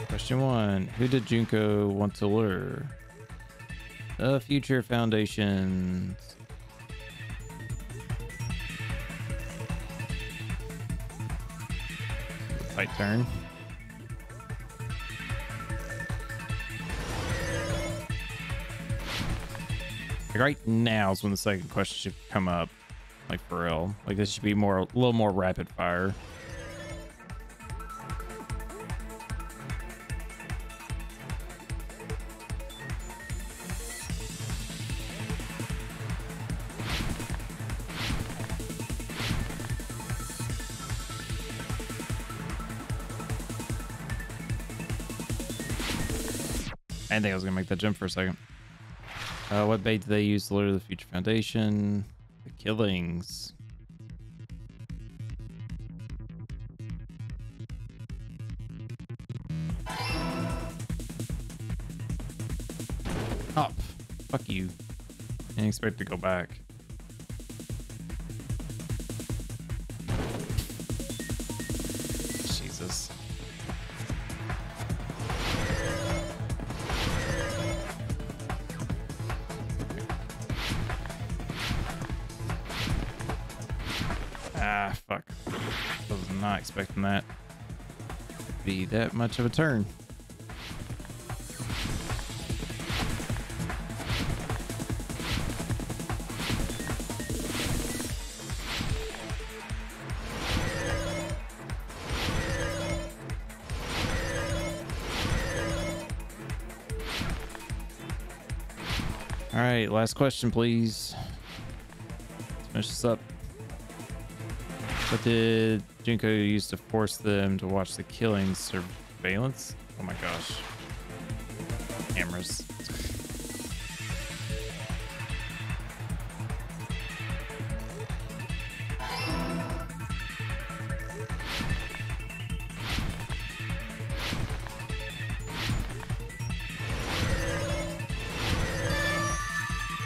Question 1. Who did Junko want to lure? The Future Foundation. Tight turn. Like right now is when the second question should come up. Like for real. Like this should be a little more rapid fire. I didn't think I was gonna make that jump for a second. What bait do they use to lure the Future Foundation? The killings. Oh, fuck you. I didn't expect to go back. Jesus. Ah, fuck. I was not expecting that to be that much of a turn. All right, last question, please. Let's finish this up. What did Junko use to force them to watch the killing? Surveillance? Oh my gosh. Cameras.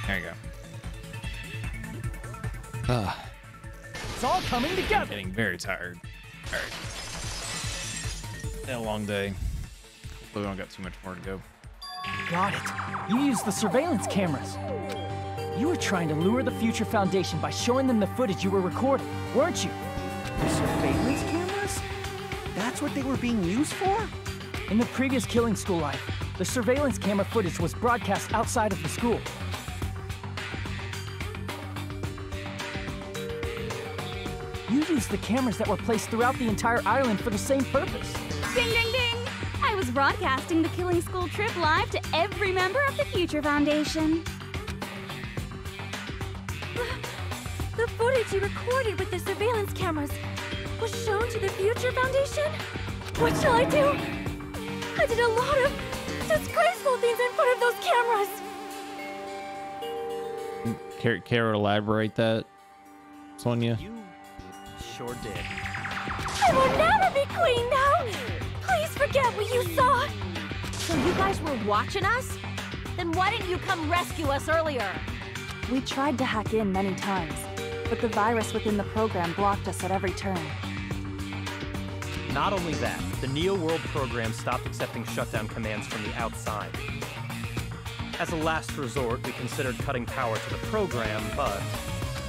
There you go. Ah. It's all coming together. Getting very tired. All right. Been a long day. Hopefully we don't got too much more to go. Got it. You used the surveillance cameras. You were trying to lure the Future Foundation by showing them the footage you were recording, weren't you? The surveillance cameras? That's what they were being used for? In the previous Killing School life, the surveillance camera footage was broadcast outside of the school. You used the cameras that were placed throughout the entire island for the same purpose. Ding, ding, ding! I was broadcasting the Killing School trip live to every member of the Future Foundation. The footage you recorded with the surveillance cameras was shown to the Future Foundation? What shall I do? I did a lot of disgraceful things in front of those cameras. Care to elaborate that, Sonia? You sure did. I will never be queen now! Please forget what you saw! So you guys were watching us? Then why didn't you come rescue us earlier? We tried to hack in many times, but the virus within the program blocked us at every turn. Not only that, the Neo World program stopped accepting shutdown commands from the outside. As a last resort, we considered cutting power to the program, but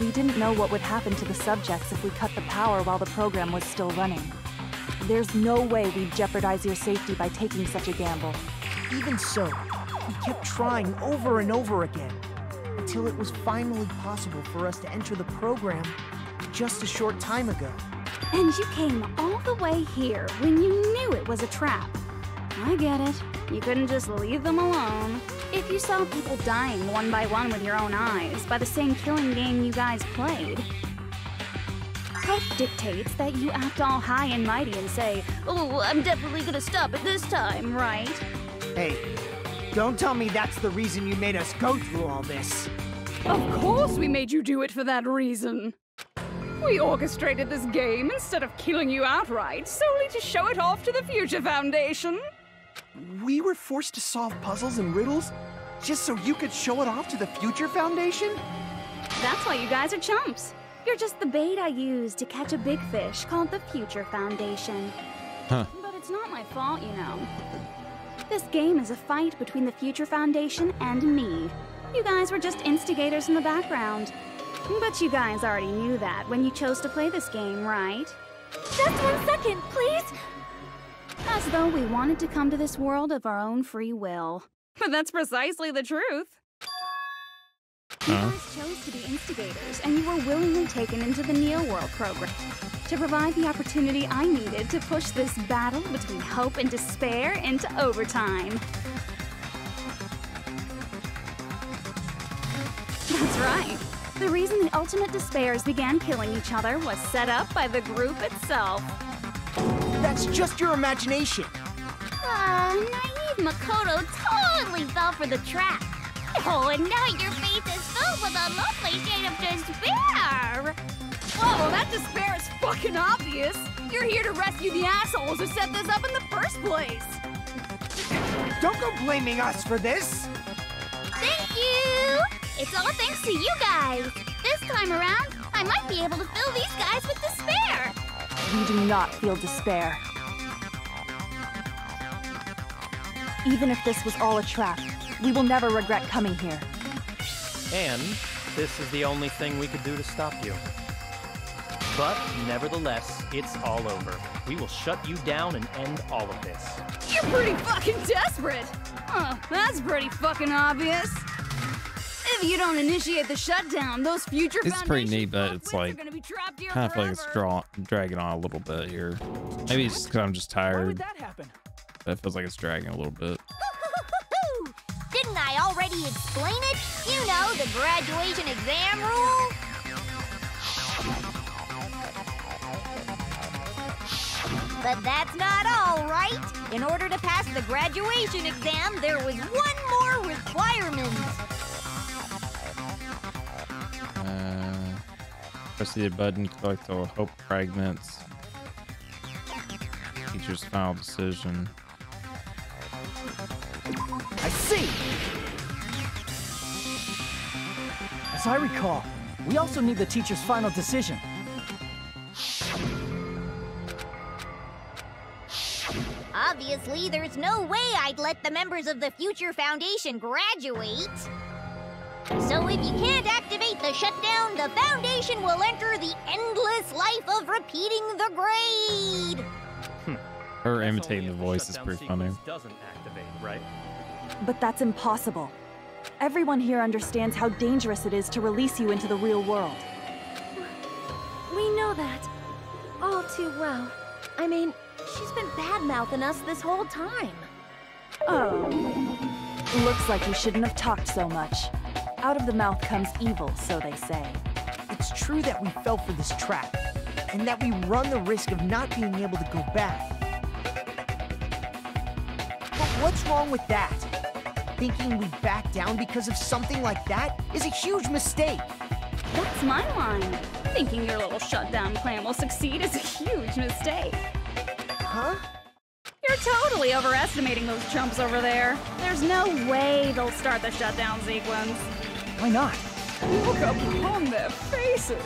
We didn't know what would happen to the subjects if we cut the power while the program was still running. There's no way we'd jeopardize your safety by taking such a gamble. Even so, we kept trying over and over again, until it was finally possible for us to enter the program just a short time ago. And you came all the way here when you knew it was a trap. I get it. You couldn't just leave them alone. If you saw people dying one by one with your own eyes by the same killing game you guys played, hope dictates that you act all high and mighty and say, "Oh, I'm definitely gonna stop it this time," right? Hey, don't tell me that's the reason you made us go through all this. Of course we made you do it for that reason. We orchestrated this game instead of killing you outright, solely to show it off to the Future Foundation. We were forced to solve puzzles and riddles just so you could show it off to the Future Foundation? That's why you guys are chumps. You're just the bait I used to catch a big fish called the Future Foundation. Huh. But it's not my fault, you know. This game is a fight between the Future Foundation and me. You guys were just instigators in the background. But you guys already knew that when you chose to play this game, right? Just 1 second, please! As though we wanted to come to this world of our own free will. But that's precisely the truth. You guys chose to be instigators, and you were willingly taken into the Neo World program to provide the opportunity I needed to push this battle between hope and despair into overtime. That's right. The reason the ultimate despairs began killing each other was set up by the group itself. That's just your imagination. Naive Makoto totally fell for the trap. Oh, and now your face is filled with a lovely shade of despair. Whoa, that despair is fucking obvious. You're here to rescue the assholes who set this up in the first place. Don't go blaming us for this. Thank you. It's all thanks to you guys. This time around, I might be able to fill these guys with despair. We do not feel despair. Even if this was all a trap, we will never regret coming here. And this is the only thing we could do to stop you. But nevertheless, it's all over. We will shut you down and end all of this. You're pretty fucking desperate! Oh, that's pretty fucking obvious. If you don't initiate the shutdown, those future It's pretty Foundation neat, but it's like gonna be trapped here kind of feel like it's dragging on a little bit here. Maybe it's just because I'm just tired. Why would that happen? But it feels like it's dragging a little bit. Didn't I already explain it? You know, the graduation exam rule? But that's not all, right? In order to pass the graduation exam, there was one more requirement. Press the button, collect all hope fragments. Teacher's final decision. I see! As I recall, we also need the teacher's final decision. Obviously, there's no way I'd let the members of the Future Foundation graduate. So if you can't activate the shutdown, the Foundation will enter the endless life of repeating the grade. Her imitating the voice is pretty funny. Doesn't activate, right? But that's impossible. Everyone here understands how dangerous it is to release you into the real world. We know that. All too well. I mean, she's been bad-mouthing us this whole time. Oh. Looks like you shouldn't have talked so much. Out of the mouth comes evil, so they say. It's true that we fell for this trap, and that we run the risk of not being able to go back. But what's wrong with that? Thinking we back down because of something like that is a huge mistake. That's my line. Thinking your little shutdown plan will succeed is a huge mistake. Huh? You're totally overestimating those chumps over there. There's no way they'll start the shutdown sequence. Why not? Look upon their faces.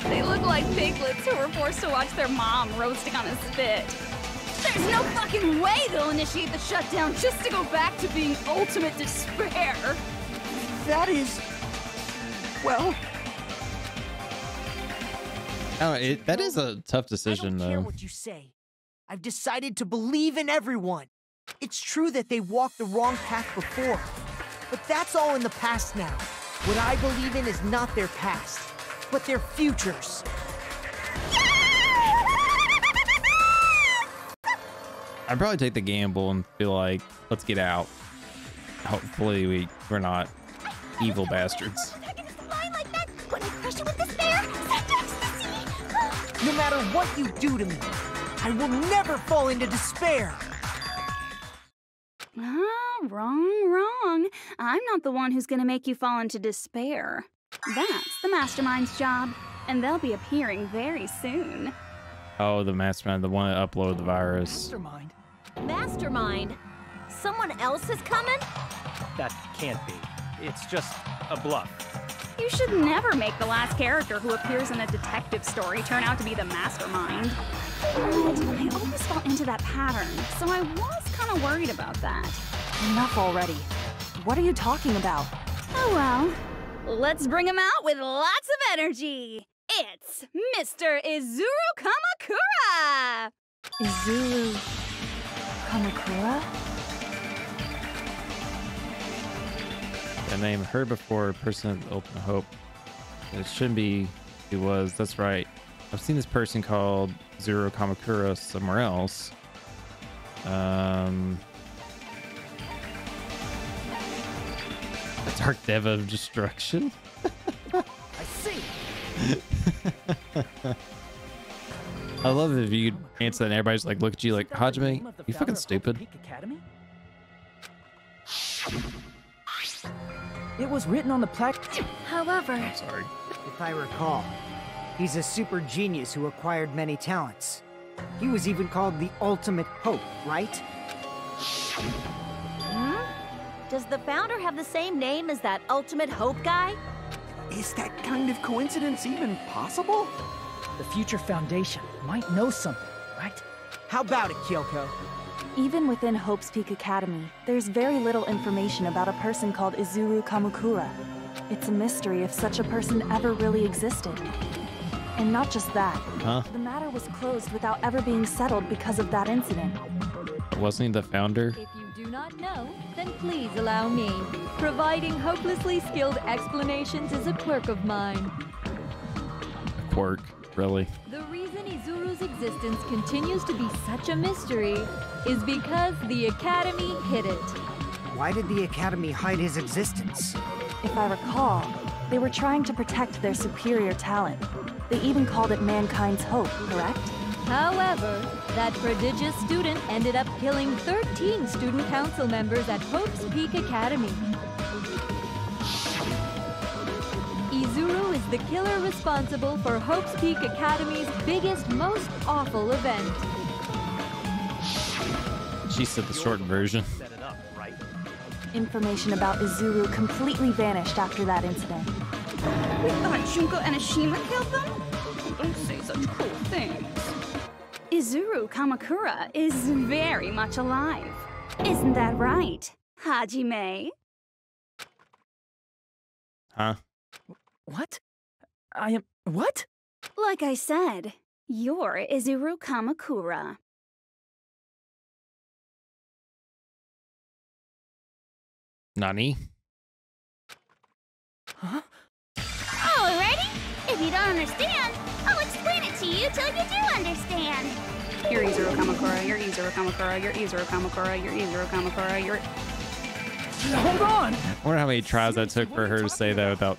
They look like piglets who were forced to watch their mom roasting on a spit. There's no fucking way they'll initiate the shutdown just to go back to being ultimate despair. That is... well... Oh, that is a tough decision, I don't care though. what you say. I've decided to believe in everyone. It's true that they walked the wrong path before, but that's all in the past now. What I believe in is not their past, but their futures. I'd probably take the gamble and feel like, let's get out. Hopefully we're not evil bastards. No matter what you do to me, I will never fall into despair. Wrong. I'm not the one who's gonna make you fall into despair. That's the Mastermind's job, and they'll be appearing very soon. Oh, the mastermind, the one that uploaded the virus. Mastermind? Mastermind? Someone else is coming? That can't be. It's just a bluff. You should never make the last character who appears in a detective story turn out to be the mastermind. But I always fall into that pattern, so I was kind of worried about that. Enough already. What are you talking about? Oh well. Let's bring him out with lots of energy. It's Mr. Izuru Kamakura! Izuru Kamakura? The name heard before, person of ultimate hope. It shouldn't be, he was, that's right. I've seen this person called Zero Kamakura somewhere else. A dark deva of destruction? I see. I love it if you answer that and everybody's like, look at you like, Hajime, you fucking stupid. It was written on the plaque. However, I'm sorry. If I recall, he's a super genius who acquired many talents. He was even called the Ultimate Hope, right? Does the founder have the same name as that Ultimate Hope guy? Is that kind of coincidence even possible? The Future Foundation might know something, right? How about it, Kyoko? Even within Hope's Peak Academy, there's very little information about a person called Izuru Kamakura. It's a mystery if such a person ever really existed. And not just that. Huh? The matter was closed without ever being settled because of that incident. Wasn't he the founder? If you do not know, then please allow me. Providing hopelessly skilled explanations is a quirk of mine. Quirk, really? The reason Izuru's existence continues to be such a mystery is because the Academy hid it. Why did the Academy hide his existence? If I recall, they were trying to protect their superior talent. They even called it mankind's hope, correct? However, that prodigious student ended up killing 13 student council members at Hope's Peak Academy. Izuru is the killer responsible for Hope's Peak Academy's biggest, most awful event. She said the short version. Information about Izuru completely vanished after that incident. We thought Junko and Ashima killed them? Don't say such cruel things. Izuru Kamakura is very much alive. Isn't that right, Hajime? Huh? What? I am... what? Like I said, you're Izuru Kamakura. Nani? Huh? Alrighty. If you don't understand, I'll explain it to you till you do understand. You're Izuru Kamakura, you're Izuru Kamakura, you're Izuru Kamakura, you're Izuru Kamakura, you're... Hold on! I wonder how many tries that took for her to say that without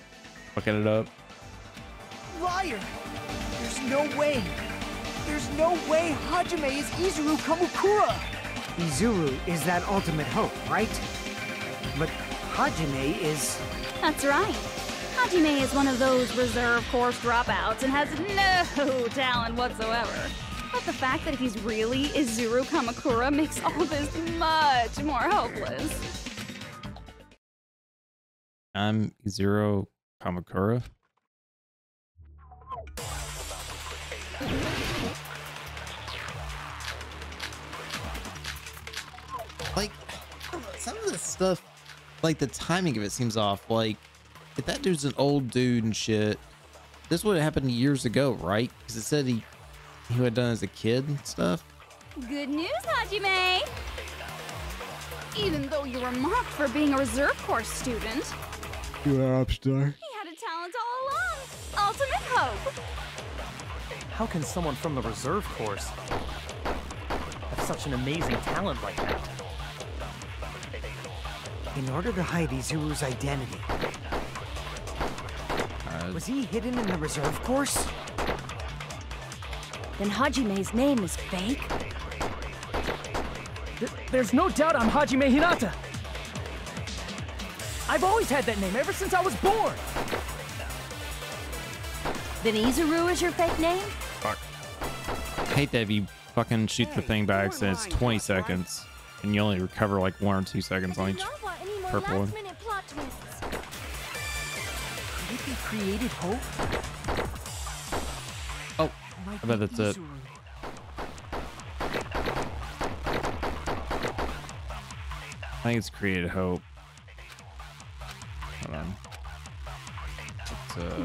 fucking it up. Liar! There's no way! There's no way Hajime is Izuru Kamakura! Izuru is that ultimate hope, right? But Hajime is... That's right. Hajime is one of those reserve course dropouts and has no talent whatsoever. But the fact that he's really Izuru Kamakura makes all this much more hopeless. I'm Izuru Kamakura. Like, some of this stuff, like the timing of it seems off. Like, if that dude's an old dude and shit, this would have happened years ago, right? Because it said he would have done as a kid and stuff. Good news, Hajime! Even though you were mocked for being a reserve course student, You are upstar. he had a talent all along. Ultimate hope. How can someone from the reserve course have such an amazing talent like that? In order to hide Izuru's identity. Was he hidden in the reserve course? Then Hajime's name is fake? There's no doubt I'm Hajime Hinata. I've always had that name ever since I was born. Then Izuru is your fake name? Fuck. I hate that if you fucking shoot the thing by accident, it's 20 seconds. And you only recover like 1 or 2 seconds on each purple one. Could it be created hope? Oh, I bet that's it. I think it's created hope. Hold on.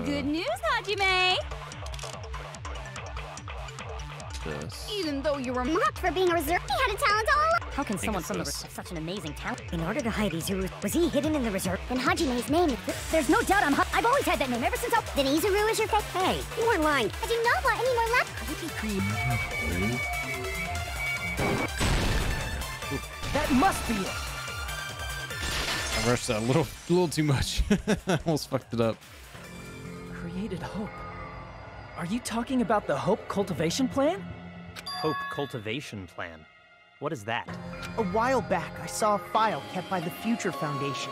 Good news, Hajime! This. Even though you were Mocked for being a reserve, he had a talent all along. How can someone it's from the this. have such an amazing talent? In order to hide Izuru, was he hidden in the reserve? Then Hajime's name is... There's no doubt I've always had that name ever since I... Then Izuru is your fake. Hey, you weren't lying. I do not want any more left. Could it be created? That must be it. I rushed that a little too much. I almost fucked it up. Created hope. Are you talking about the Hope Cultivation Plan? Hope Cultivation Plan. What is that? A while back, I saw a file kept by the Future Foundation.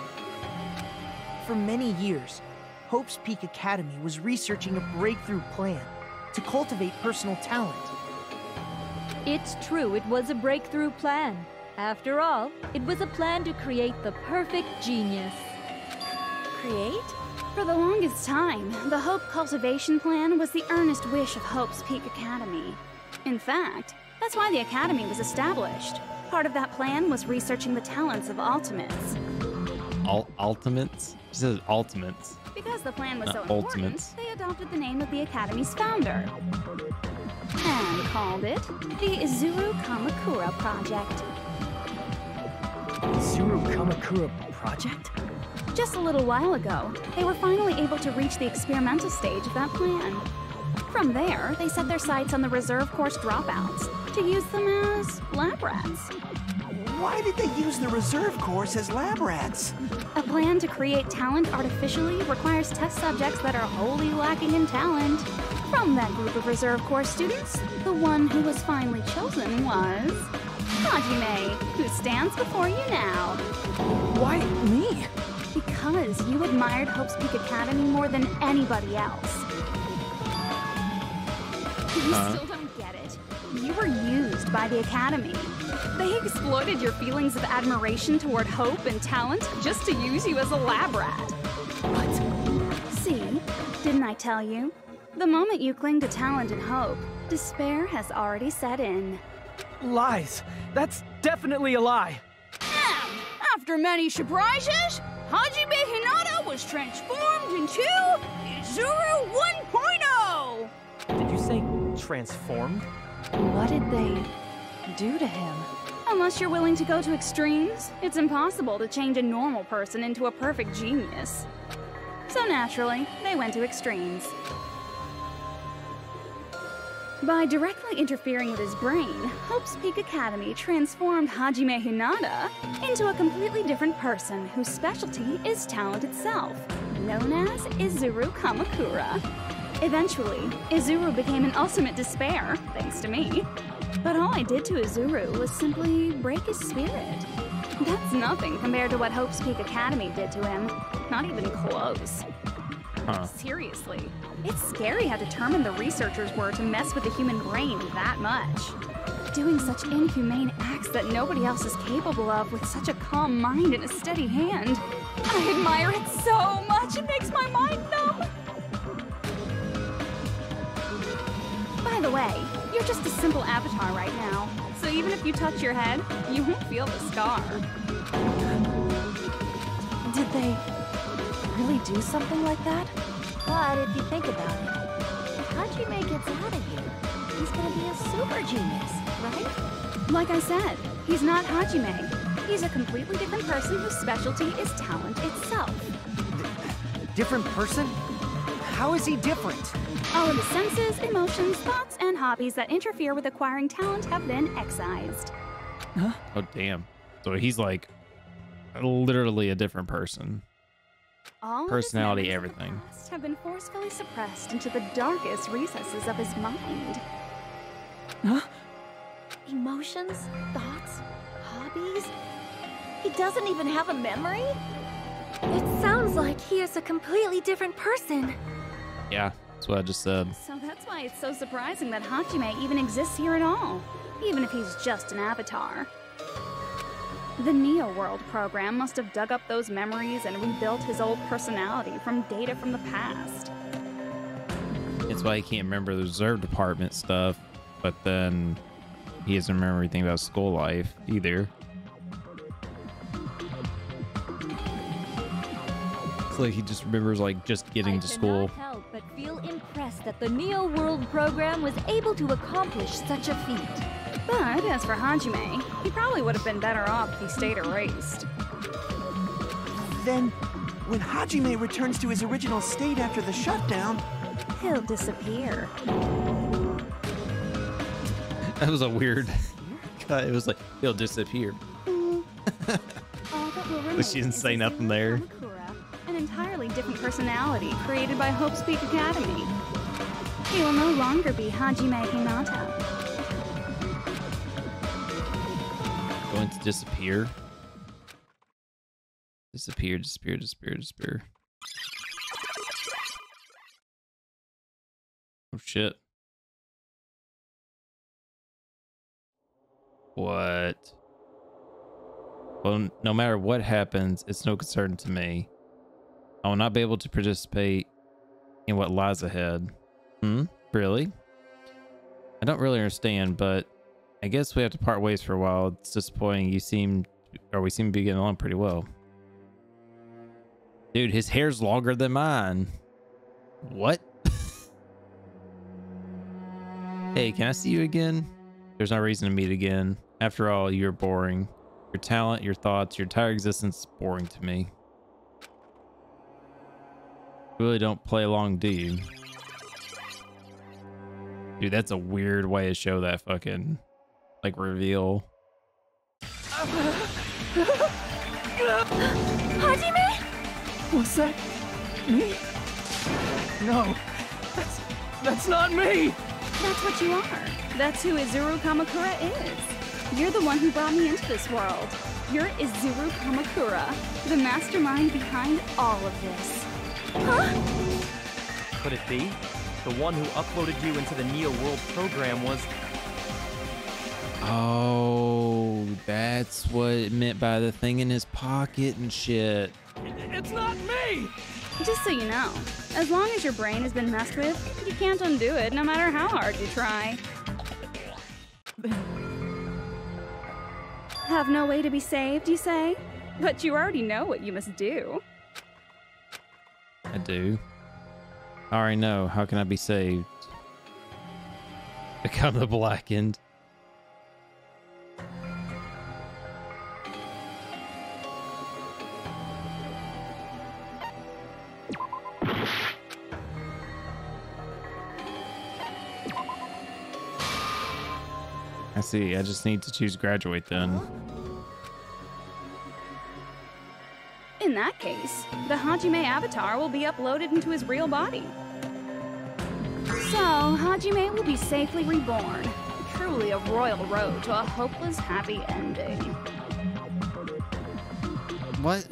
For many years, Hope's Peak Academy was researching a breakthrough plan to cultivate personal talent. It's true, it was a breakthrough plan. After all, it was a plan to create the perfect genius. Create? For the longest time, the Hope Cultivation Plan was the earnest wish of Hope's Peak Academy. In fact, That's why the Academy was established. Part of that plan was researching the talents of ultimates. Ultimates? She says ultimates. Because the plan was Not so important, ultimates. they adopted the name of the Academy's founder. And called it the Izuru Kamakura Project. Izuru Kamakura Project? Just a little while ago, they were finally able to reach the experimental stage of that plan. From there, they set their sights on the reserve course dropouts to use them as lab rats. Why did they use the reserve course as lab rats? A plan to create talent artificially requires test subjects that are wholly lacking in talent. From that group of reserve course students, the one who was finally chosen was Hajime, who stands before you now. Why me? Because you admired Hope's Peak Academy more than anybody else. You still don't get it. You were used by the Academy. They exploited your feelings of admiration toward hope and talent just to use you as a lab rat. What? See? Didn't I tell you? The moment you cling to talent and hope, despair has already set in. Lies. That's definitely a lie. And after many surprises, Hajime Hinata was transformed into Izuru 1.0! Did you say transformed? What did they do to him? Unless you're willing to go to extremes, it's impossible to change a normal person into a perfect genius. So naturally, they went to extremes. By directly interfering with his brain, Hope's Peak Academy transformed Hajime Hinata into a completely different person whose specialty is talent itself, known as Izuru Kamakura. Eventually, Izuru became an ultimate despair, thanks to me. But all I did to Izuru was simply break his spirit. That's nothing compared to what Hope's Peak Academy did to him. Not even close. Seriously, it's scary how determined the researchers were to mess with the human brain that much. Doing such inhumane acts that nobody else is capable of with such a calm mind and a steady hand. I admire it so much, it makes my mind numb. By the way, you're just a simple avatar right now, so even if you touch your head, you won't feel the scar. Did they really do something like that? But if you think about it, if Hajime gets out of here, he's gonna be a super genius, right? Like I said, he's not Hajime. He's a completely different person whose specialty is talent itself. Different person? How is he different? All of his senses, emotions, thoughts, and hobbies that interfere with acquiring talent have been excised. Huh? Oh, damn. So he's like literally a different person. All Personality, of his memories everything. of the past have been forcefully suppressed into the darkest recesses of his mind. Huh? Emotions, thoughts, hobbies? He doesn't even have a memory? It sounds like he is a completely different person. Yeah, that's what I just said. So that's why it's so surprising that Hajime even exists here at all, even if he's just an avatar. The Neo World program must have dug up those memories and rebuilt his old personality from data from the past. That's why he can't remember the reserve department stuff, but then he doesn't remember anything about school life either. It's like he just remembers like just getting to school. I cannot help but feel impressed that the Neo World program was able to accomplish such a feat. But as for Hajime, he probably would have been better off if he stayed erased. Then, when Hajime returns to his original state after the shutdown, he'll disappear. That was a weird cut. It was like, he'll disappear. All that will remain But she didn't is say nothing there. Kamakura, an entirely different personality created by Hope's Peak Academy. He will no longer be Hajime Hinata. Going to disappear. Disappear, disappear, disappear, disappear. Oh shit. What? Well, no matter what happens, it's no concern to me. I will not be able to participate in what lies ahead. Really? I don't really understand, but I guess we have to part ways for a while. It's disappointing. We seem to be getting along pretty well. Dude, his hair's longer than mine. What? Hey, can I see you again? There's no reason to meet again. After all, you're boring. Your talent, your thoughts, your entire existence is boring to me. You really don't play along, do you? Dude, that's a weird way to show that fucking, like, reveal. Hajime? Was that me? No, that's not me. That's what you are. That's who Izuru Kamakura is. You're the one who brought me into this world. You're Izuru Kamakura, the mastermind behind all of this. Huh? Could it be? The one who uploaded you into the Neo World program was... Oh, that's what it meant by the thing in his pocket and shit. It's not me! Just so you know, as long as your brain has been messed with, you can't undo it no matter how hard you try. Have no way to be saved, you say? But you already know what you must do. I do. I already know. How can I be saved? Become the Blackened. I see. I just need to choose graduate then. In that case, the Hajime avatar will be uploaded into his real body. So, Hajime will be safely reborn. Truly a royal road to a hopeless happy ending. What?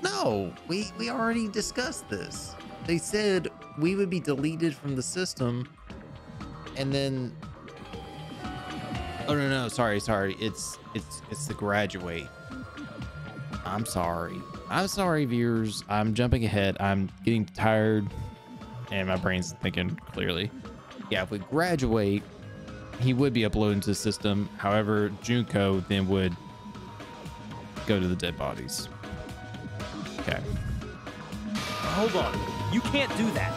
No. We already discussed this. They said we would be deleted from the system, and then... Oh no, sorry. It's the graduate. I'm sorry, viewers. I'm jumping ahead. I'm getting tired, and my brain's thinking clearly. Yeah, if we graduate, he would be uploaded into the system. However, Junko then would go to the dead bodies. Okay. Hold on. You can't do that.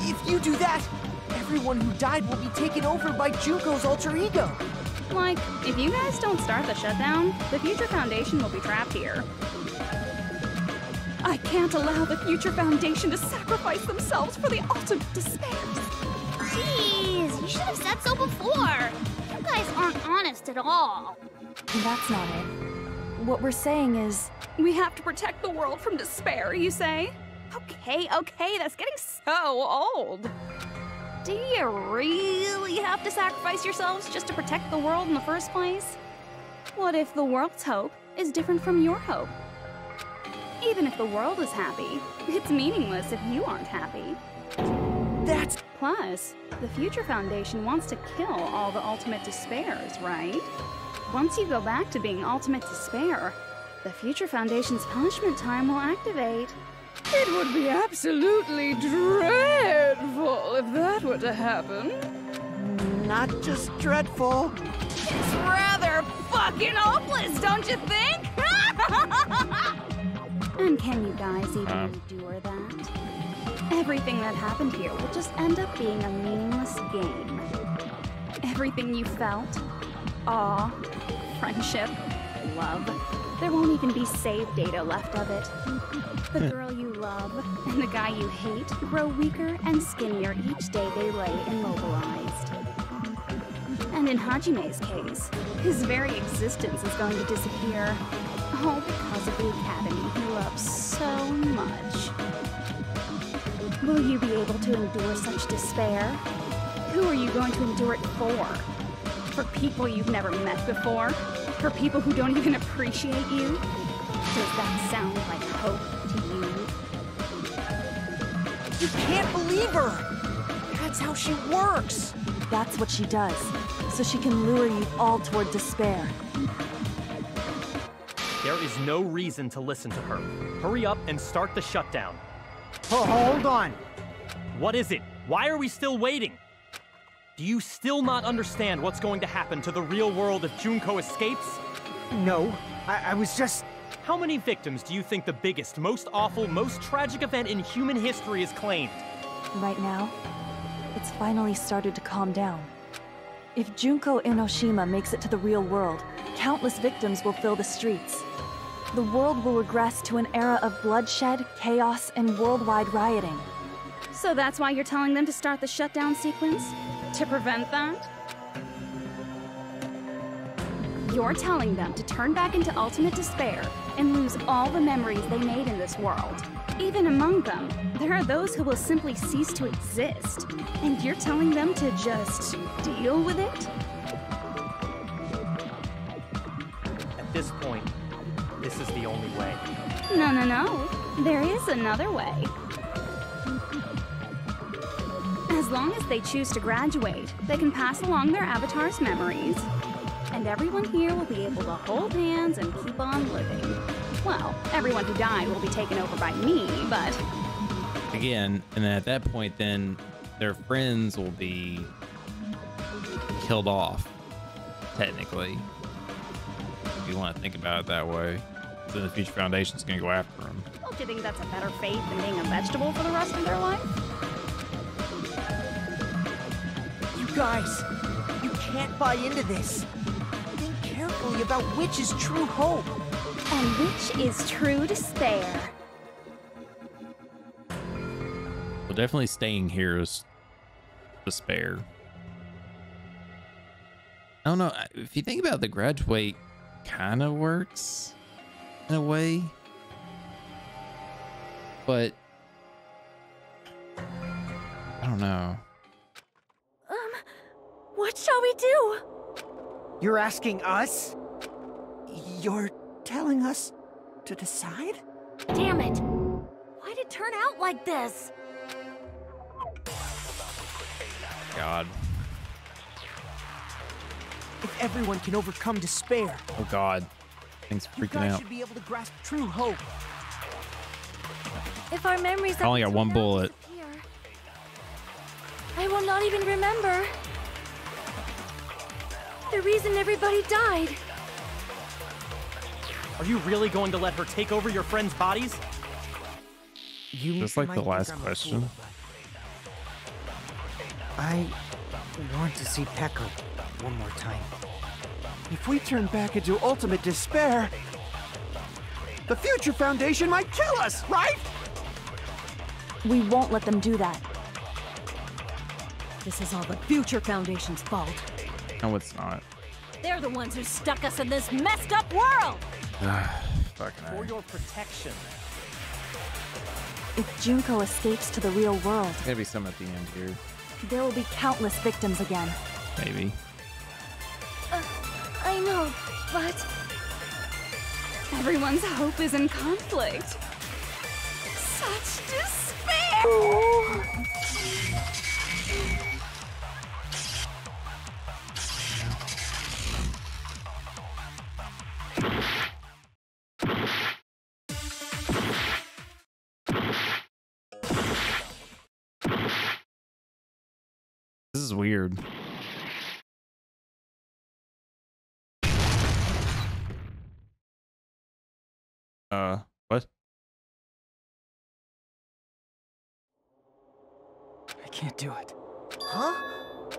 If you do that, everyone who died will be taken over by Junko's alter ego. Like, if you guys don't start the shutdown, the Future Foundation will be trapped here. I can't allow the Future Foundation to sacrifice themselves for the ultimate despair. Jeez, you should have said so before. You guys aren't honest at all. That's not it. What we're saying is... We have to protect the world from despair, you say? Okay, that's getting so old. Do you really have to sacrifice yourselves just to protect the world in the first place? What if the world's hope is different from your hope? Even if the world is happy, it's meaningless if you aren't happy. That's... Plus, the Future Foundation wants to kill all the ultimate despairs, right? Once you go back to being ultimate despair, the Future Foundation's punishment time will activate. It would be absolutely dreadful if that were to happen. Not just dreadful. It's rather fucking hopeless, don't you think? And can you guys even endure that? Everything that happened here will just end up being a meaningless game. Everything you felt, awe, friendship, love, there won't even be save data left of it. The girl you love and the guy you hate grow weaker and skinnier each day they lay immobilized. And in Hajime's case, his very existence is going to disappear. All because of the academy he loves so much. Will you be able to endure such despair? Who are you going to endure it for? For people you've never met before? For people who don't even appreciate you? Does that sound like hope to you? You can't believe her! That's how she works! That's what she does, so she can lure you all toward despair. There is no reason to listen to her. Hurry up and start the shutdown. Oh, hold on. What is it? Why are we still waiting? Do you still not understand what's going to happen to the real world if Junko escapes? No, I was just... How many victims do you think the biggest, most awful, most tragic event in human history has claimed? Right now, it's finally started to calm down. If Junko Enoshima makes it to the real world, countless victims will fill the streets. The world will regress to an era of bloodshed, chaos, and worldwide rioting. So that's why you're telling them to start the shutdown sequence? To prevent that? You're telling them to turn back into ultimate despair and lose all the memories they made in this world. Even among them, there are those who will simply cease to exist. And you're telling them to just deal with it? At this point, this is the only way. No. There is another way. As long as they choose to graduate, they can pass along their avatar's memories. And everyone here will be able to hold hands and keep on living. Well, everyone who died will be taken over by me, but... Again, and then at that point, then their friends will be killed off, technically. If you want to think about it that way. So the Future Foundation's going to go after them. Don't you think that's a better fate than being a vegetable for the rest of their life? You guys, you can't buy into this. Think carefully about which is true hope. And which is true despair. Well, definitely staying here is despair. I don't know. If you think about it, the graduate kind of works in a way. But I don't know. What shall we do? You're asking us? You're telling us to decide? Damn it! Why'd it turn out like this? God. If everyone can overcome despair, Oh God. Things you freaking guys out. should be able to grasp true hope. If our memories I only got one bullet. I will not even remember. The reason everybody died. Are you really going to let her take over your friends' bodies? Just like the last question. I want to see Pekka one more time. If we turn back into ultimate despair, the Future Foundation might kill us, right? We won't let them do that. This is all the Future Foundation's fault. No, it's not. They're the ones who stuck us in this messed up world! Fucking For your protection. If Junko escapes to the real world, There's gotta be some at the end here. there will be countless victims again. Maybe. I know, but... Everyone's hope is in conflict. Such despair! This is weird. What? I can't do it. Huh?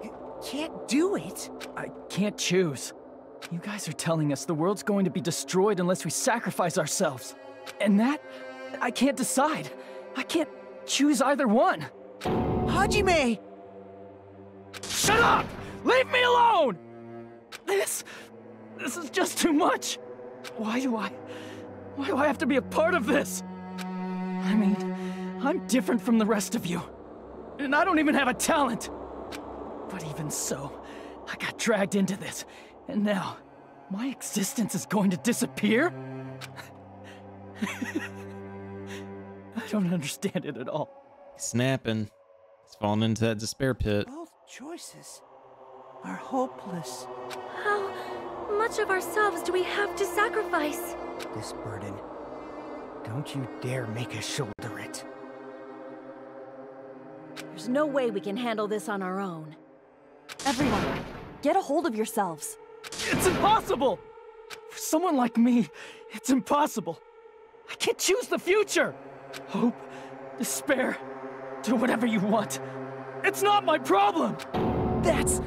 You can't do it? I can't choose. You guys are telling us the world's going to be destroyed unless we sacrifice ourselves. And that, I can't decide. I can't choose either one. Hajime! Shut up! Leave me alone! This is just too much. Why do I have to be a part of this? I mean, I'm different from the rest of you. And I don't even have a talent. But even so, I got dragged into this. And now, my existence is going to disappear? I don't understand it at all. Snapping. He's falling into that despair pit. Both choices are hopeless. How much of ourselves do we have to sacrifice? This burden. Don't you dare make us shoulder it. There's no way we can handle this on our own. Everyone, get a hold of yourselves. It's impossible! For someone like me, it's impossible. I can't choose the future. Hope, despair, do whatever you want. It's not my problem. That's...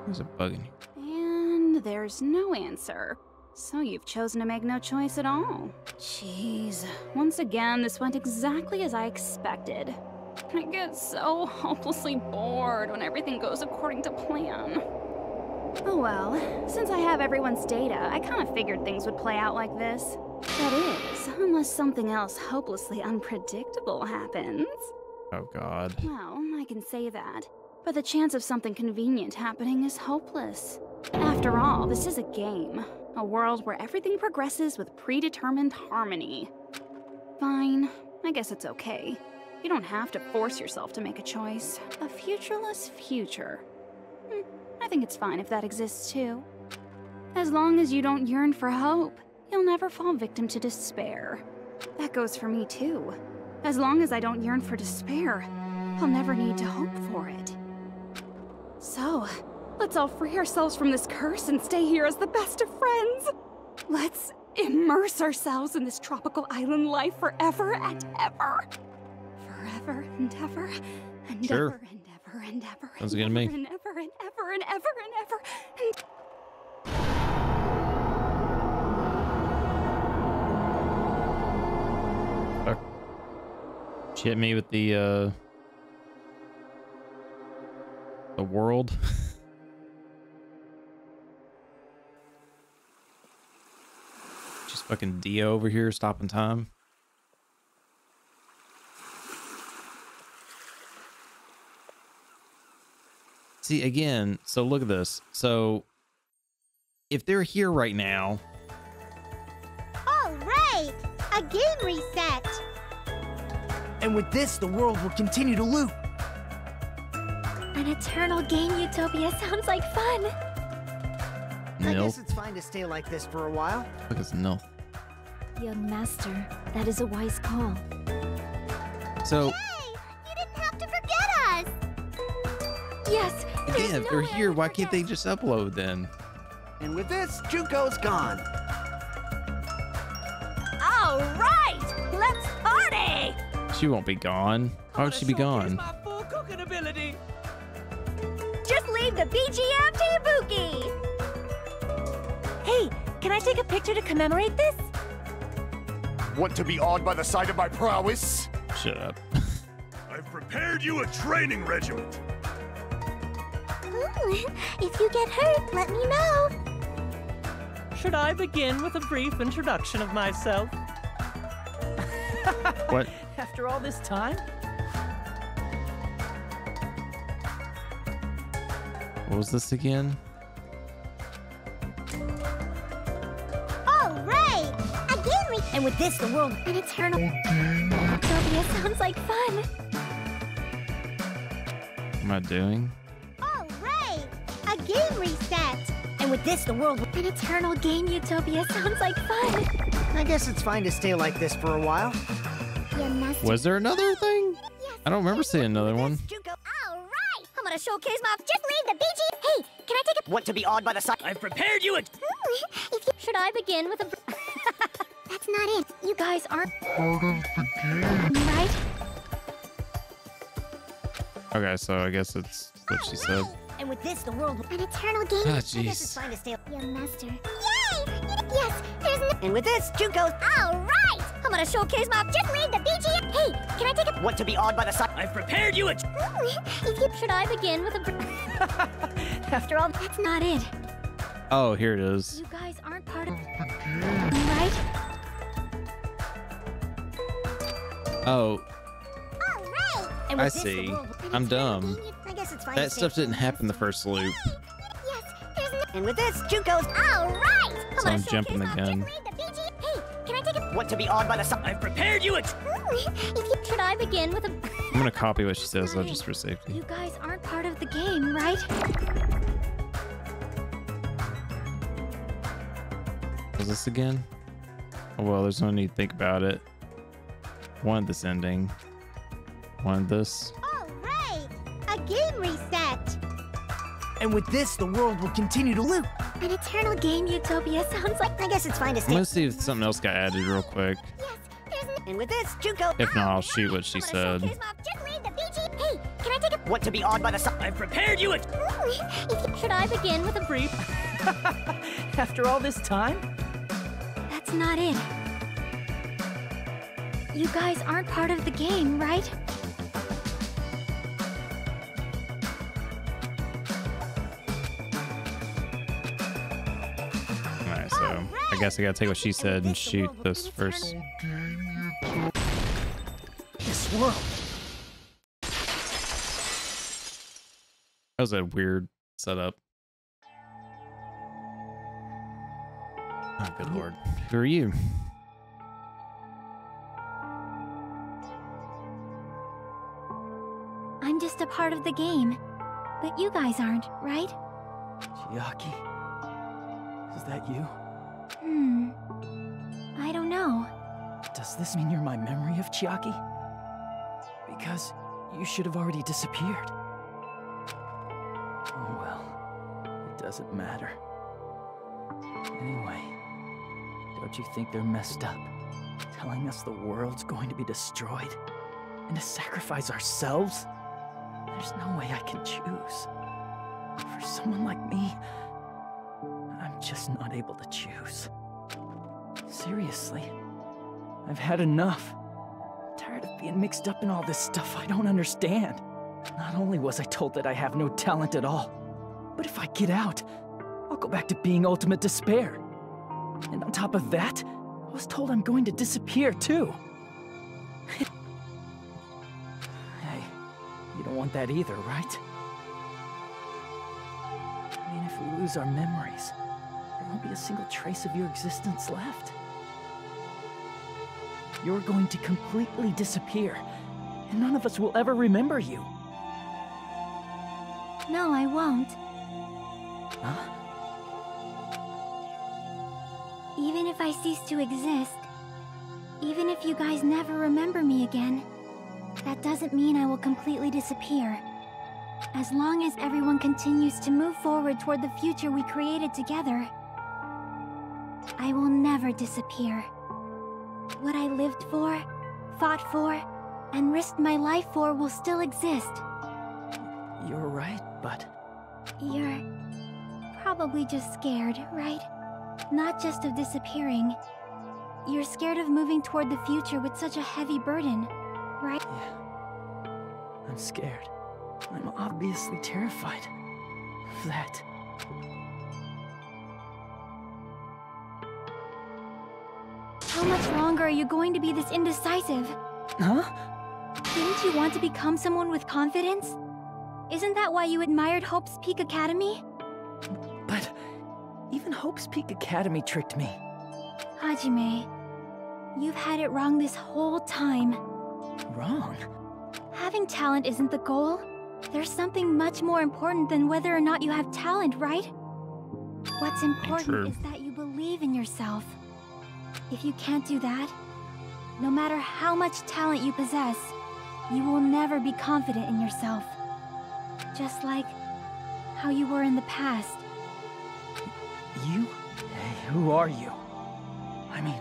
There's a bug in here. And there's no answer. So you've chosen to make no choice at all. Jeez. Once again, this went exactly as I expected. I get so hopelessly bored when everything goes according to plan. Oh well, since I have everyone's data, I kind of figured things would play out like this. That is, unless something else hopelessly unpredictable happens. Oh god. Well, I can say that, but the chance of something convenient happening is hopeless. After all, this is a game. A world where everything progresses with predetermined harmony. Fine, I guess it's okay. You don't have to force yourself to make a choice. A futureless future. I think it's fine if that exists too. As long as you don't yearn for hope, you'll never fall victim to despair. That goes for me too. As long as I don't yearn for despair, I'll never need to hope for it. So, let's all free ourselves from this curse and stay here as the best of friends. Let's immerse ourselves in this tropical island life forever and ever. Forever and ever and Sure. ever and ever and ever. Sounds good to me. And ever and ever and ever and ever and... She hit me with the world. Just fucking Dio over here stopping time. See, again, so look at this. So if they're here right now. All right, a game reset. And with this, the world will continue to loop. An eternal game utopia sounds like fun. I guess it's fine to stay like this for a while. Look, it's no. Young master, that is a wise call. So You didn't have to forget us. Yes, again, if they're here, why can't they just upload then? And with this, Junko's gone. All right, let's party! She won't be gone. Why would she be gone? Full cooking ability. Just leave the BGM to Ibuki! Hey, can I take a picture to commemorate this? Want to be awed by the sight of my prowess? Shut up. I've prepared you a training regiment. If you get hurt, let me know. Should I begin with a brief introduction of myself? What? After all this time? What was this again? All right, a game And with this, the world... An eternal utopia sounds like fun. What am I doing? All right, a game reset. And with this, the world... An eternal game utopia sounds like fun. I guess it's fine to stay like this for a while. Was there another thing? I don't remember seeing another one. All right, I'm gonna showcase my... Just leave the BG... Hey, can I take a... Want to be awed by the sight? I've prepared you a... Should I begin with a... That's not it. You guys aren't part of the game, right? Okay, so I guess it's what she said. And with this, the world... An eternal game. Ah, I guess it's jeez. fine to stay... Young master. Yay! Yes, there's no... And with this, Junko's... All right, I'm gonna showcase my... Just leave the BG... Hey, can I take a... Want to be awed by the sight? I've prepared you a... Should I begin with a... After all... That's not it. Oh, here it is. You guys aren't part of the game, right? Oh, All right. And I with this, the see. world... I'm dumb. I guess it's fine That to stay... stuff didn't happen the first loop. Yes, there's no... And with this, Junko's... All right, I'm So gonna I'm jumping the showcase my... gun. Just leave the BG... Hey, can I take a... Want to be awed by the sight? I've prepared you a... Should I begin with a... I'm gonna copy what she says though, just for safety. You guys aren't part of the game, right? Was this again? Oh well, there's no need to think about it. Wanted this ending. Wanted this. All right, a game reset. And with this, the world will continue to loop. An eternal game utopia sounds like... I guess it's fine to I'm say. gonna see if something else got added real quick. And with this, Junko... If not, I'll shoot what she said. Hey, can I take a... What to be awed by the sun? I've prepared you it! Should I begin with a brief? After all this time? That's not it. You guys aren't part of the game, right? Alright, so I guess I gotta take what she said and shoot this first. This world. That was a weird setup. Oh, good lord. Who are you? I'm just a part of the game. But you guys aren't, right? Chiaki? Is that you? I don't know. Does this mean you're my memory of Chiaki? Because you should have already disappeared. Oh well, it doesn't matter. Anyway, don't you think they're messed up? Telling us the world's going to be destroyed? And to sacrifice ourselves? There's no way I can choose. For someone like me, I'm just not able to choose. Seriously, I've had enough. I'm tired of being mixed up in all this stuff I don't understand. Not only was I told that I have no talent at all, but if I get out, I'll go back to being ultimate despair. And on top of that, I was told I'm going to disappear too. Hey, you don't want that either, right? I mean, if we lose our memories, there won't be a single trace of your existence left. You're going to completely disappear, and none of us will ever remember you. No, I won't. Huh? Even if I cease to exist, even if you guys never remember me again, that doesn't mean I will completely disappear. As long as everyone continues to move forward toward the future we created together, I will never disappear. What I lived for, fought for, and risked my life for will still exist. You're right, but... You're probably just scared, right? Not just of disappearing. You're scared of moving toward the future with such a heavy burden, right? Yeah. I'm scared. I'm obviously terrified of that. How much longer are you going to be this indecisive? Huh? Didn't you want to become someone with confidence? Isn't that why you admired Hope's Peak Academy? But even Hope's Peak Academy tricked me. Hajime, you've had it wrong this whole time. Wrong? Having talent isn't the goal. There's something much more important than whether or not you have talent, right? What's important is that you believe in yourself. If you can't do that, no matter how much talent you possess, you will never be confident in yourself. Just like how you were in the past. You? Hey, who are you? I mean,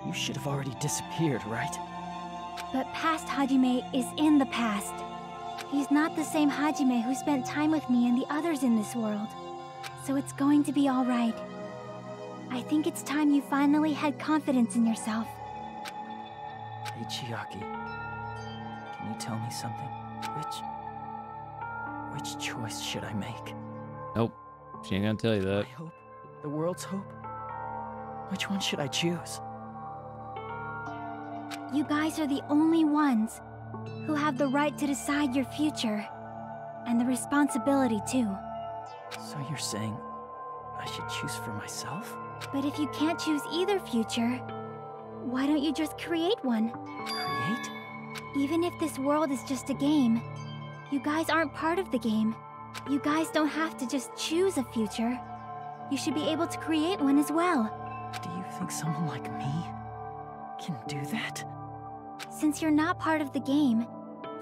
you should have already disappeared, right? But past Hajime is in the past. He's not the same Hajime who spent time with me and the others in this world. So it's going to be all right. I think it's time you finally had confidence in yourself. Hey, Chiaki. Can you tell me something? Which choice should I make? Nope. She ain't gonna tell you that. My hope? The world's hope? Which one should I choose? You guys are the only ones who have the right to decide your future. And the responsibility, too. So you're saying I should choose for myself? But if you can't choose either future, why don't you just create one? Create? Even if this world is just a game, you guys aren't part of the game. You guys don't have to just choose a future. You should be able to create one as well. Do you think someone like me can do that? Since you're not part of the game,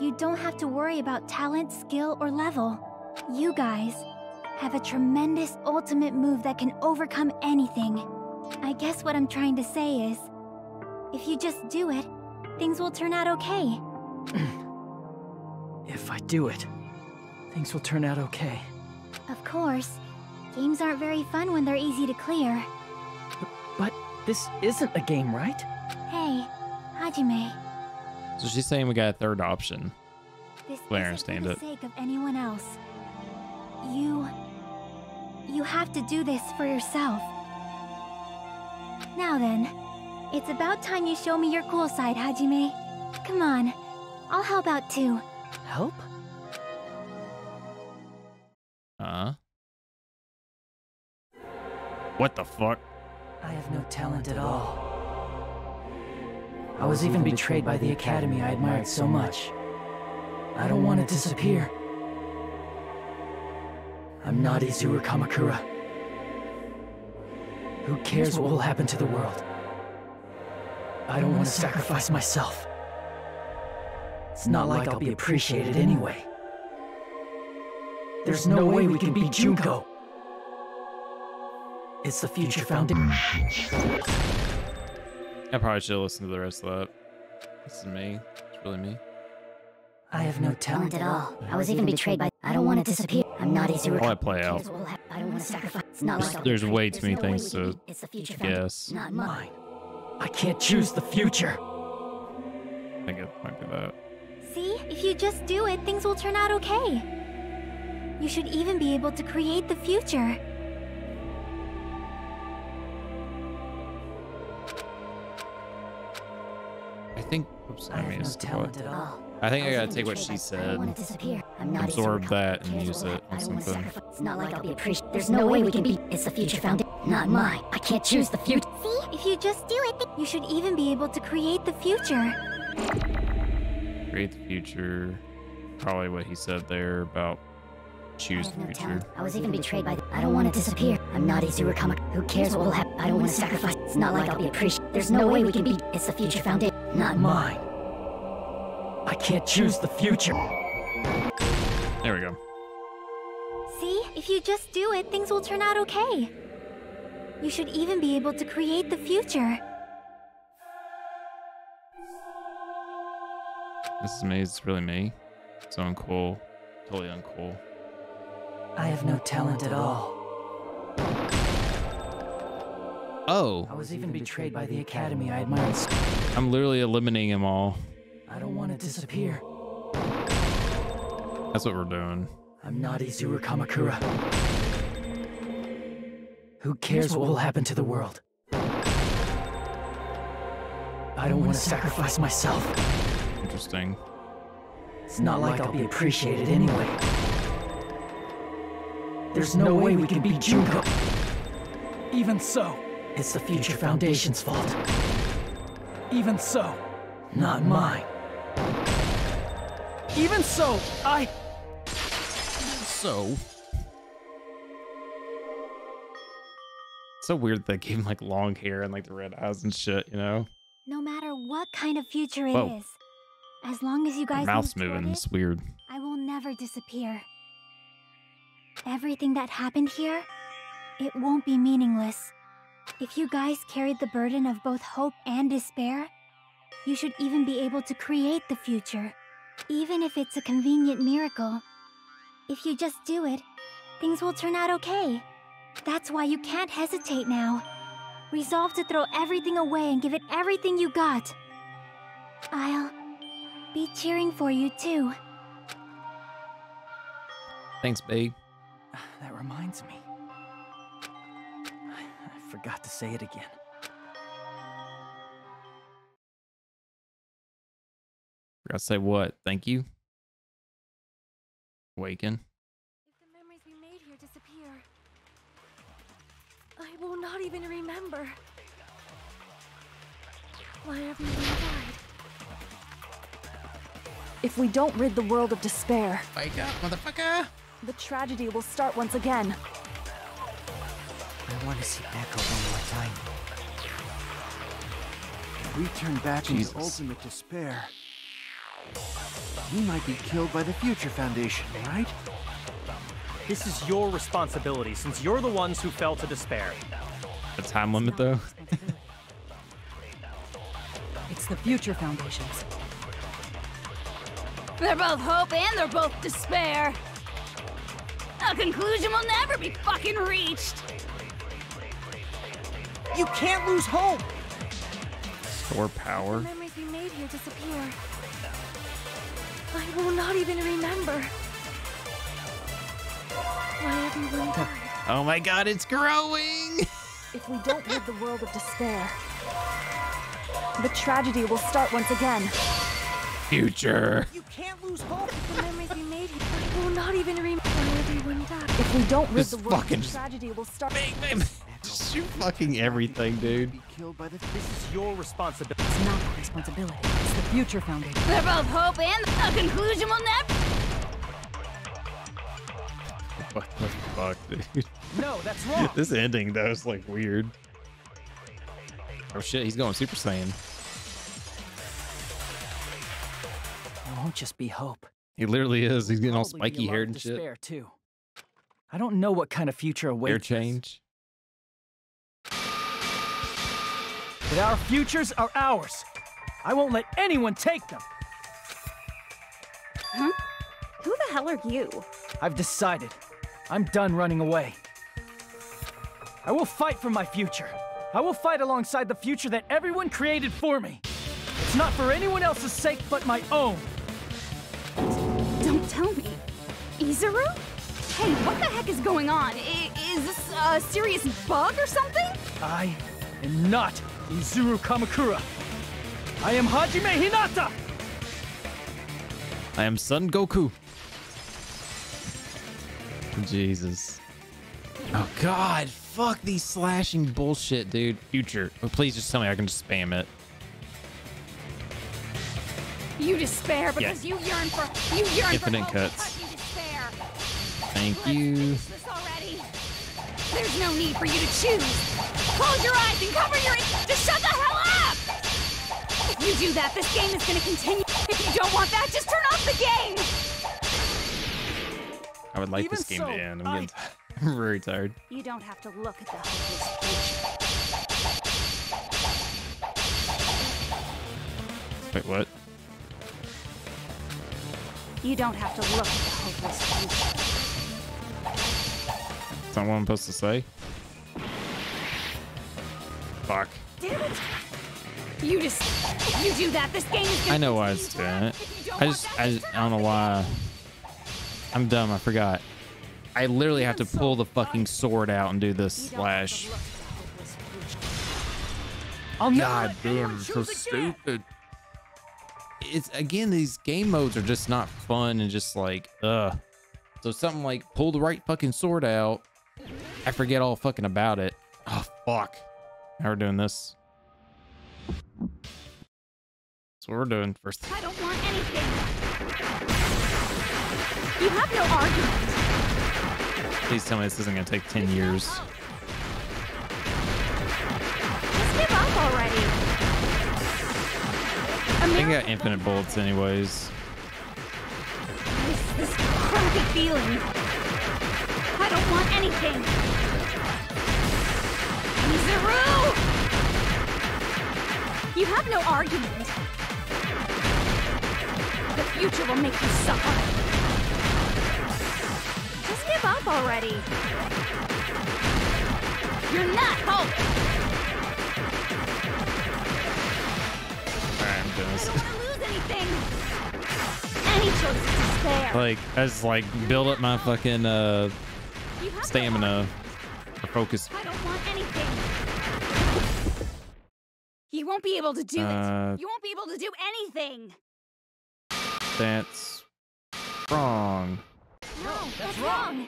you don't have to worry about talent, skill, or level. You guys, have a tremendous ultimate move that can overcome anything. I guess what I'm trying to say is, if you just do it, things will turn out okay. If I do it, things will turn out okay. Of course. Games aren't very fun when they're easy to clear. But this isn't a game, right? Hey, Hajime. So she's saying we got a third option. This I isn't understand for the it. sake of anyone else. You have to do this for yourself. Now then, it's about time you show me your cool side, Hajime. Come on, I'll help out too. Help? What the fuck? I have no talent at all. I was even betrayed by the academy I admired so much. I don't want to disappear. I'm not Izuru Kamakura. Who cares what will happen to the world? I don't want to sacrifice myself. It's not like I'll be appreciated anyway. There's no way we can beat Junko. It's the Future Foundation. I probably should listen to the rest of that. This is me. It's really me. I have no talent at all. I was even betrayed by. I don't want to disappear. I'm not Izuru. I'll let it play out. I don't want to sacrifice. It's not like There's way too many things to It's the Future guess. Not mine. I can't choose the future. I think it might be that. See, if you just do it, things will turn out okay. You should even be able to create the future. I think. Oops, I mean, it's talent at all. I think I gotta take what she said, absorb that, and use it on something. It's not like I'll be appreciated. There's no way we can beat. It's the Future Foundation. Not mine. I can't choose the future. See, if you just do it, you should even be able to create the future. Create the future. Probably what he said there about choose the future. I was even betrayed by. I don't want to disappear. I'm not Izuru Kamakura. Who cares what will happen? I don't want to sacrifice. It's not like I'll be appreciated. There's no way we can beat. It's the Future Foundation. Not mine. I can't choose the future. There we go. See, if you just do it, things will turn out okay. You should even be able to create the future. This is me. It's really me. So uncool. Totally uncool. I have no talent at all. Oh. I was even betrayed by the academy I admired. I'm literally eliminating them all. I don't want to disappear. That's what we're doing. I'm not Izuru Kamakura. Who cares what will happen to the world? I don't want to sacrifice myself. Interesting. It's not like I'll be appreciated anyway. There's no way we can beat Junko. Even so, it's the Future Foundation's fault. Even so, not mine. Even so, So weird they gave him like long hair and like the red eyes and shit, you know? No matter what kind of future it Whoa. is, as long as you guys Her mouth's move toward moving. it, It's weird. I will never disappear. Everything that happened here, it won't be meaningless. If you guys carried the burden of both hope and despair, you should even be able to create the future, even if it's a convenient miracle. If you just do it, things will turn out okay. That's why you can't hesitate now. Resolve to throw everything away and give it everything you got. I'll be cheering for you too. Thanks, babe. That reminds me. I forgot to say it again. Forgot to say what? Thank you? Awaken. If the memories we made here disappear, I will not even remember why everyone died. If we don't rid the world of despair, wake up, motherfucker! The tragedy will start once again. I want to see Echo one more time. If we turn back into ultimate despair, he might be killed by the Future Foundation, right? This is your responsibility, since you're the ones who fell to despair. A time limit, though? It's the Future Foundations. They're both hope and they're both despair. A conclusion will never be fucking reached. You can't lose hope. Store power. The memories we made here disappear. I will not even remember why everyone died. Oh my god, it's growing! If we don't rid the world of despair, the tragedy will start once again. Future. You can't lose hope. The memories we made here, I will not even remember why everyone died. If we don't rid Just the world fucking of tragedy will start. Shoot fucking everything, dude. This is your responsibility. It's not our responsibility. It's the Future Foundation. They're both hope and a conclusion will never. What the fuck, dude? No, that's wrong. This ending, though, is like weird. Oh shit, he's going Super Saiyan. It won't just be hope. He literally is. He's getting all Probably be a spiky lot haired of and shit. despair, too. I don't know what kind of future awaits Hair us. change. But our futures are ours. I won't let anyone take them. Huh? Who the hell are you? I've decided. I'm done running away. I will fight for my future. I will fight alongside the future that everyone created for me. It's not for anyone else's sake but my own. Don't tell me. Izuru? Hey, what the heck is going on? Is this a serious bug or something? I am not Izuru Kamakura. I am Hajime Hinata! I am Son Goku. Jesus. Oh god, fuck these slashing bullshit, dude. Future. Oh, please just tell me I can just spam it. You despair because you yearn for Infinite hope. cuts. You despair. Thank you. This already. There's no need for you to choose. Close your eyes and cover your ears. Just shut the hell up! If you do that, this game is going to continue. If you don't want that, just turn off the game. I would like Even this game so, to end. I'm getting I'm very tired. You don't have to look at the hopeless future. Wait, what? You don't have to look at the hopeless future. Is that what I'm supposed to say? Fuck. Damn it. If you do that, this game is going to I know why it's doing it. I don't know why. I'm dumb. I forgot. I literally have to pull the fucking sword out and do this slash. God damn, so stupid. It's again, these game modes are just not fun and just like, ugh. So something like pull the right fucking sword out. I forget all fucking about it. Oh fuck. Now we're doing this. That's what we're doing first. I don't want anything. You have no argument. Please tell me this isn't gonna take 10 years. Just give up already. I think I got infinite bullets anyways. This crappy feeling. I don't want anything. Izuru! You have no argument. The future will make you suffer. Just give up already. You're not hope. Alright, I'm doing this. I don't want to lose anything. Any choice is despair. Like, I just like build up my fucking stamina or focus. I don't want anything. You won't be able to do it. You won't be able to do anything. That's wrong. No, that's wrong.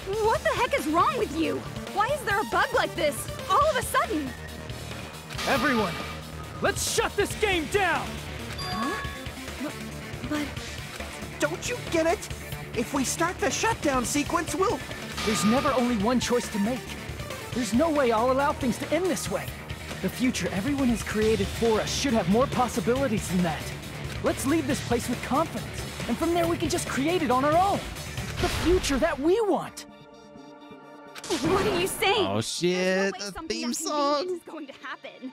What the heck is wrong with you? Why is there a bug like this all of a sudden? Everyone, let's shut this game down! Huh? But... Don't you get it? If we start the shutdown sequence, we'll... There's never only one choice to make. There's no way I'll allow things to end this way. The future everyone has created for us should have more possibilities than that. Let's leave this place with confidence, and from there we can just create it on our own. The future that we want. What are you saying? Oh shit, There's no way the something theme that song. convenient is going to happen.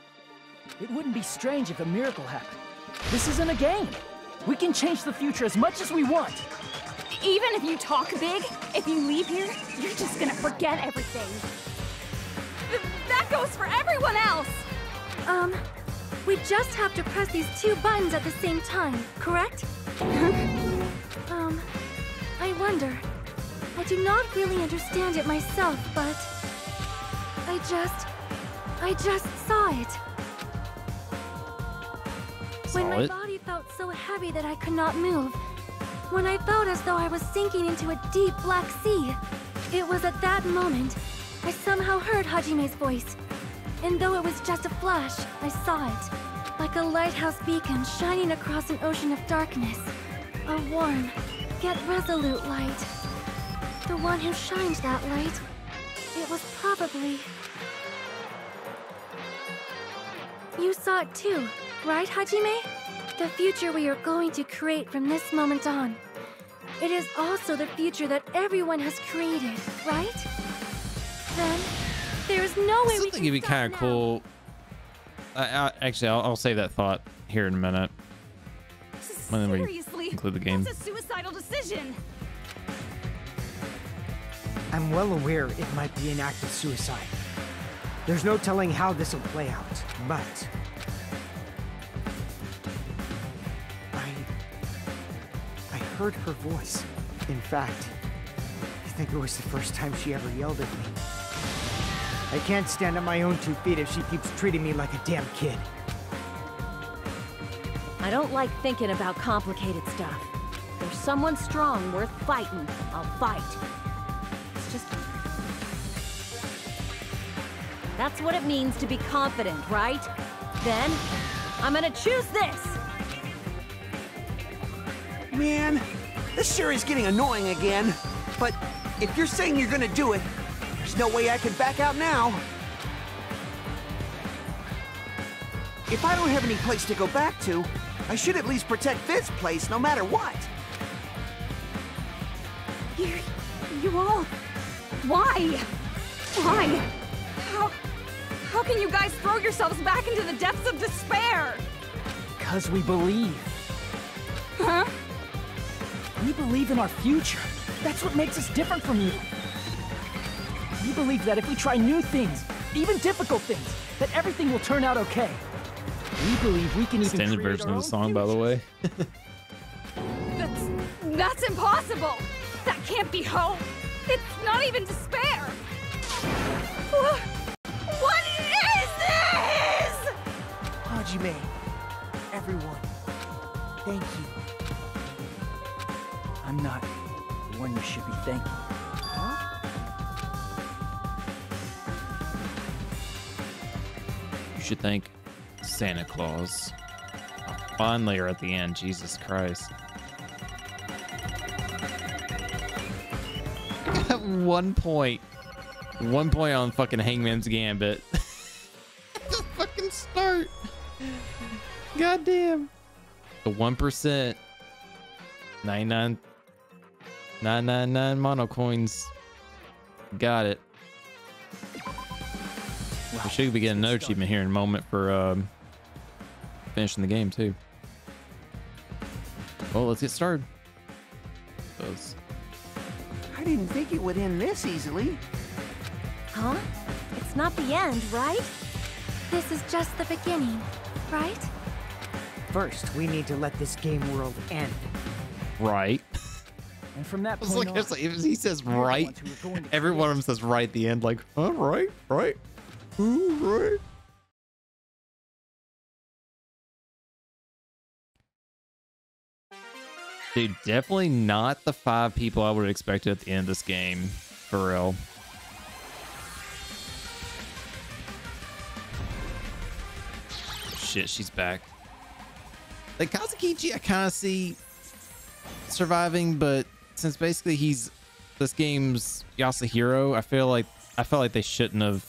It wouldn't be strange if a miracle happened. This isn't a game. We can change the future as much as we want. Even if you talk big, if you leave here, you're just gonna forget everything. That goes for everyone else! We just have to press these 2 buttons at the same time, correct? I wonder. I do not really understand it myself, but I just saw it. When my body felt so heavy that I could not move. When I felt as though I was sinking into a deep black sea. It was at that moment I somehow heard Hajime's voice. And though it was just a flash, I saw it. Like a lighthouse beacon shining across an ocean of darkness. A warm, yet resolute light. The one who shined that light, it was probably... You saw it too, right, Hajime? The future we are going to create from this moment on. It is also the future that everyone has created, right? Then, there is no way we can it'd be kind of cool. Actually, I'll save that thought here in a minute. When we Seriously, include the game. that's a suicidal decision. I'm well aware it might be an act of suicide. There's no telling how this will play out, but... I heard her voice. In fact, I think it was the first time she ever yelled at me. I can't stand on my own 2 feet if she keeps treating me like a damn kid. I don't like thinking about complicated stuff. If there's someone strong worth fighting, I'll fight. It's just... That's what it means to be confident, right? Then, I'm gonna choose this! Man, this sure is getting annoying again. But if you're saying you're gonna do it, there's no way I can back out now. If I don't have any place to go back to, I should at least protect this place no matter what. You all... Why? Why? How can you guys throw yourselves back into the depths of despair? Because we believe. Huh? We believe in our future. That's what makes us different from you. We believe that if we try new things, even difficult things, that everything will turn out okay. We believe we can even Extended create version our of the own song, by the way. That's impossible! That can't be hope! It's not even despair! What is this?! Hajime, everyone, thank you. I'm not the one you should be thanking. You should thank Santa Claus. Finally, or at the end, Jesus Christ. At 1 point. 1 point on fucking Hangman's Gambit. The fucking start. Goddamn. The 1%. 999 mono coins. Got it. We should be getting another achievement here in a moment for finishing the game too. Well, let's get started. I didn't think it would end this easily. Huh? It's not the end, right? This is just the beginning, right? First, we need to let this game world end. Right. And from that It's point like, on, it's like if he says we're the right, ones who are going to every one of them says right at the end, like, huh, right, right, ooh, right. Dude, definitely not the 5 people I would have expected at the end of this game, for real. Shit, she's back. Like, Kazukichi, I kind of see surviving, but since basically he's this game's Yasuhiro, I felt like they shouldn't have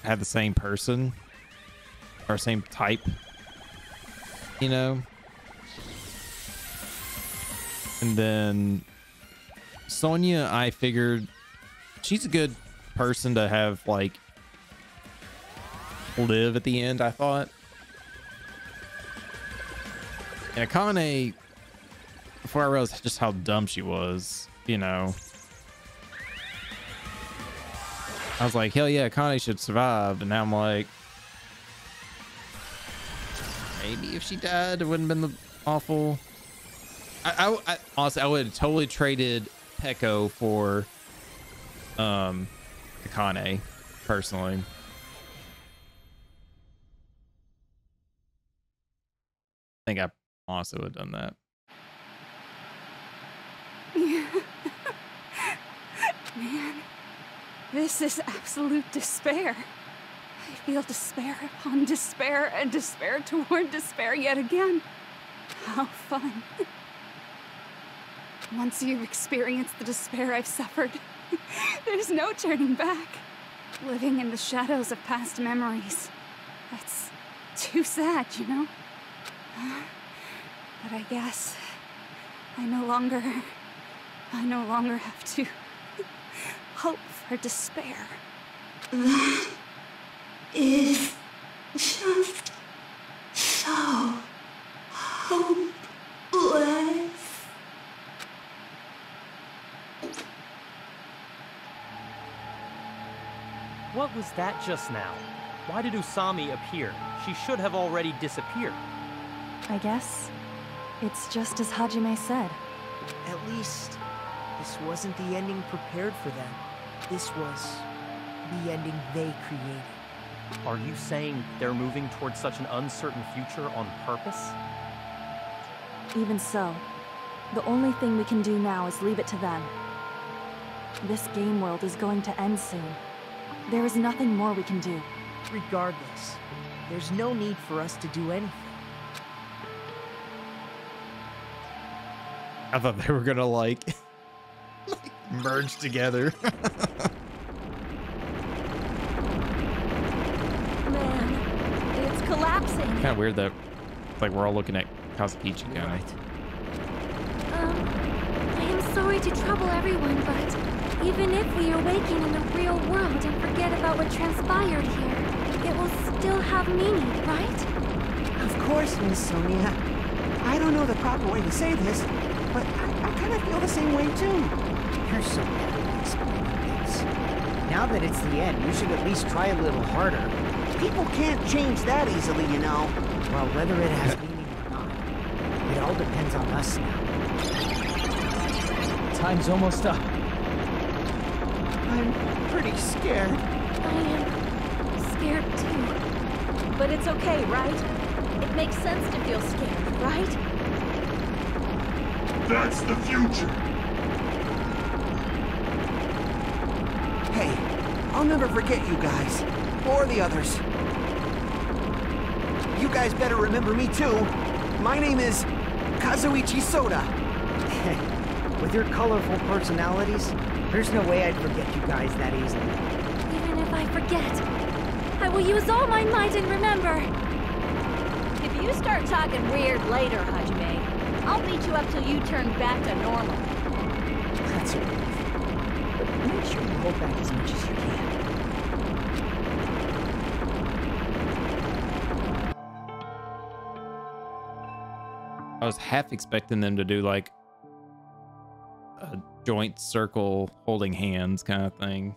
had the same person. our same type, you know? And then Sonia, I figured she's a good person to have like live at the end, I thought. And Akane, before I realized just how dumb she was, you know, I was like, hell yeah, Akane should survive. And now I'm like, maybe if she died, it wouldn't have been the awful. I honestly, I would have totally traded Peko for Akane, personally. I think I honestly would have done that. Man, this is absolute despair. I feel despair upon despair and despair toward despair yet again. How fun. Once you've experienced the despair I've suffered, there's no turning back. Living in the shadows of past memories. That's too sad, you know? But I guess I no longer have to hope for despair. That is just so hopeless. What was that just now? Why did Usami appear? She should have already disappeared. I guess it's just as Hajime said. At least, this wasn't the ending prepared for them. This was the ending they created. Are you saying they're moving towards such an uncertain future on purpose? Even so, the only thing we can do now is leave it to them. This game world is going to end soon. There is nothing more we can do. Regardless, there's no need for us to do anything. I thought they were gonna like merge together. Man, it's collapsing. Kind of weird that it's like we're all looking at Kazukichi kind of. I am sorry to trouble everyone, but even if we awaken in the real world and forget about what transpired here, it will still have meaning, right? Of course, Miss Sonia. I don't know the proper way to say this, but I kind of feel the same way too. You're so bad at explaining things. Now that it's the end, you should at least try a little harder. People can't change that easily, you know. Well, whether it has meaning or not, it all depends on us now. Time's almost up. I'm pretty scared. I am scared too. But it's okay, right? It makes sense to feel scared, right? That's the future. Hey, I'll never forget you guys, or the others. You guys better remember me too. My name is Kazuichi Soda. With your colorful personalities, there's no way I'd forget you guys that easily. Even if I forget, I will use all my might and remember. If you start talking weird later, Hajime, I'll beat you up till you turn back to normal. That's a relief. But make sure you hold back as much as you can. I was half expecting them to do like a joint circle holding hands kind of thing.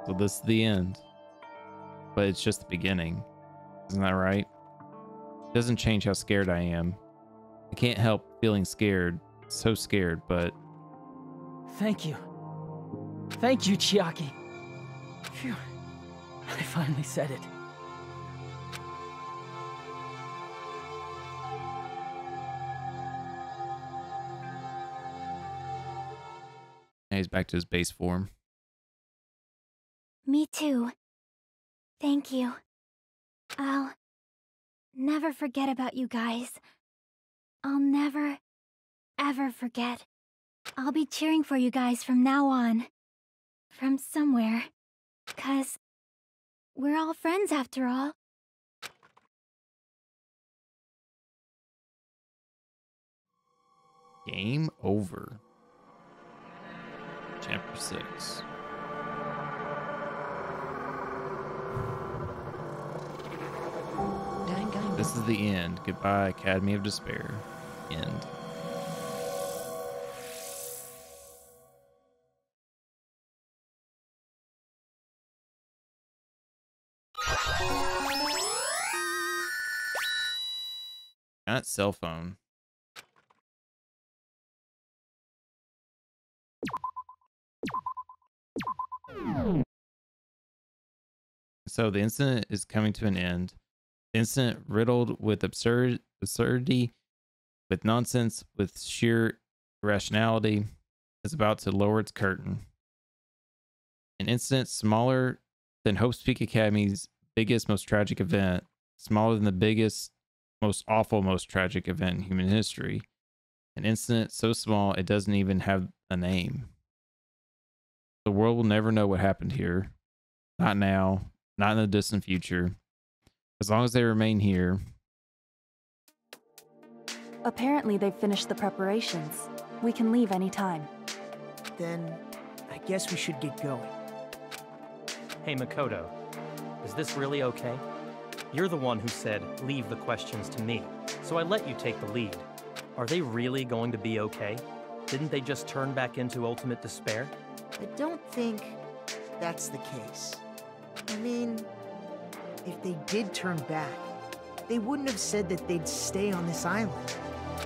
So this is the end. But it's just the beginning. Isn't that right? It doesn't change how scared I am. I can't help feeling scared. So scared, but... Thank you. Thank you, Chiaki. Phew. I finally said it. Now he's back to his base form. Me too. Thank you. I'll never forget about you guys. I'll never, ever forget. I'll be cheering for you guys from now on. From somewhere. 'Cause We're all friends after all. Game over. Chapter 6. This is the end. Goodbye, Academy of Despair. End. Got cell phone. So the incident is coming to an end. The incident riddled with absurdity, with nonsense, with sheer irrationality, is about to lower its curtain. An incident smaller than Hope's Peak Academy's biggest, most tragic event, smaller than the biggest, most awful, most tragic event in human history. An incident so small it doesn't even have a name. The world will never know what happened here. Not now, not in the distant future. As long as they remain here. Apparently they've finished the preparations. We can leave anytime. Then I guess we should get going. Hey, Makoto, is this really okay? You're the one who said, leave the questions to me, so I let you take the lead. Are they really going to be okay? Didn't they just turn back into ultimate despair? I don't think that's the case. I mean, if they did turn back, they wouldn't have said that they'd stay on this island.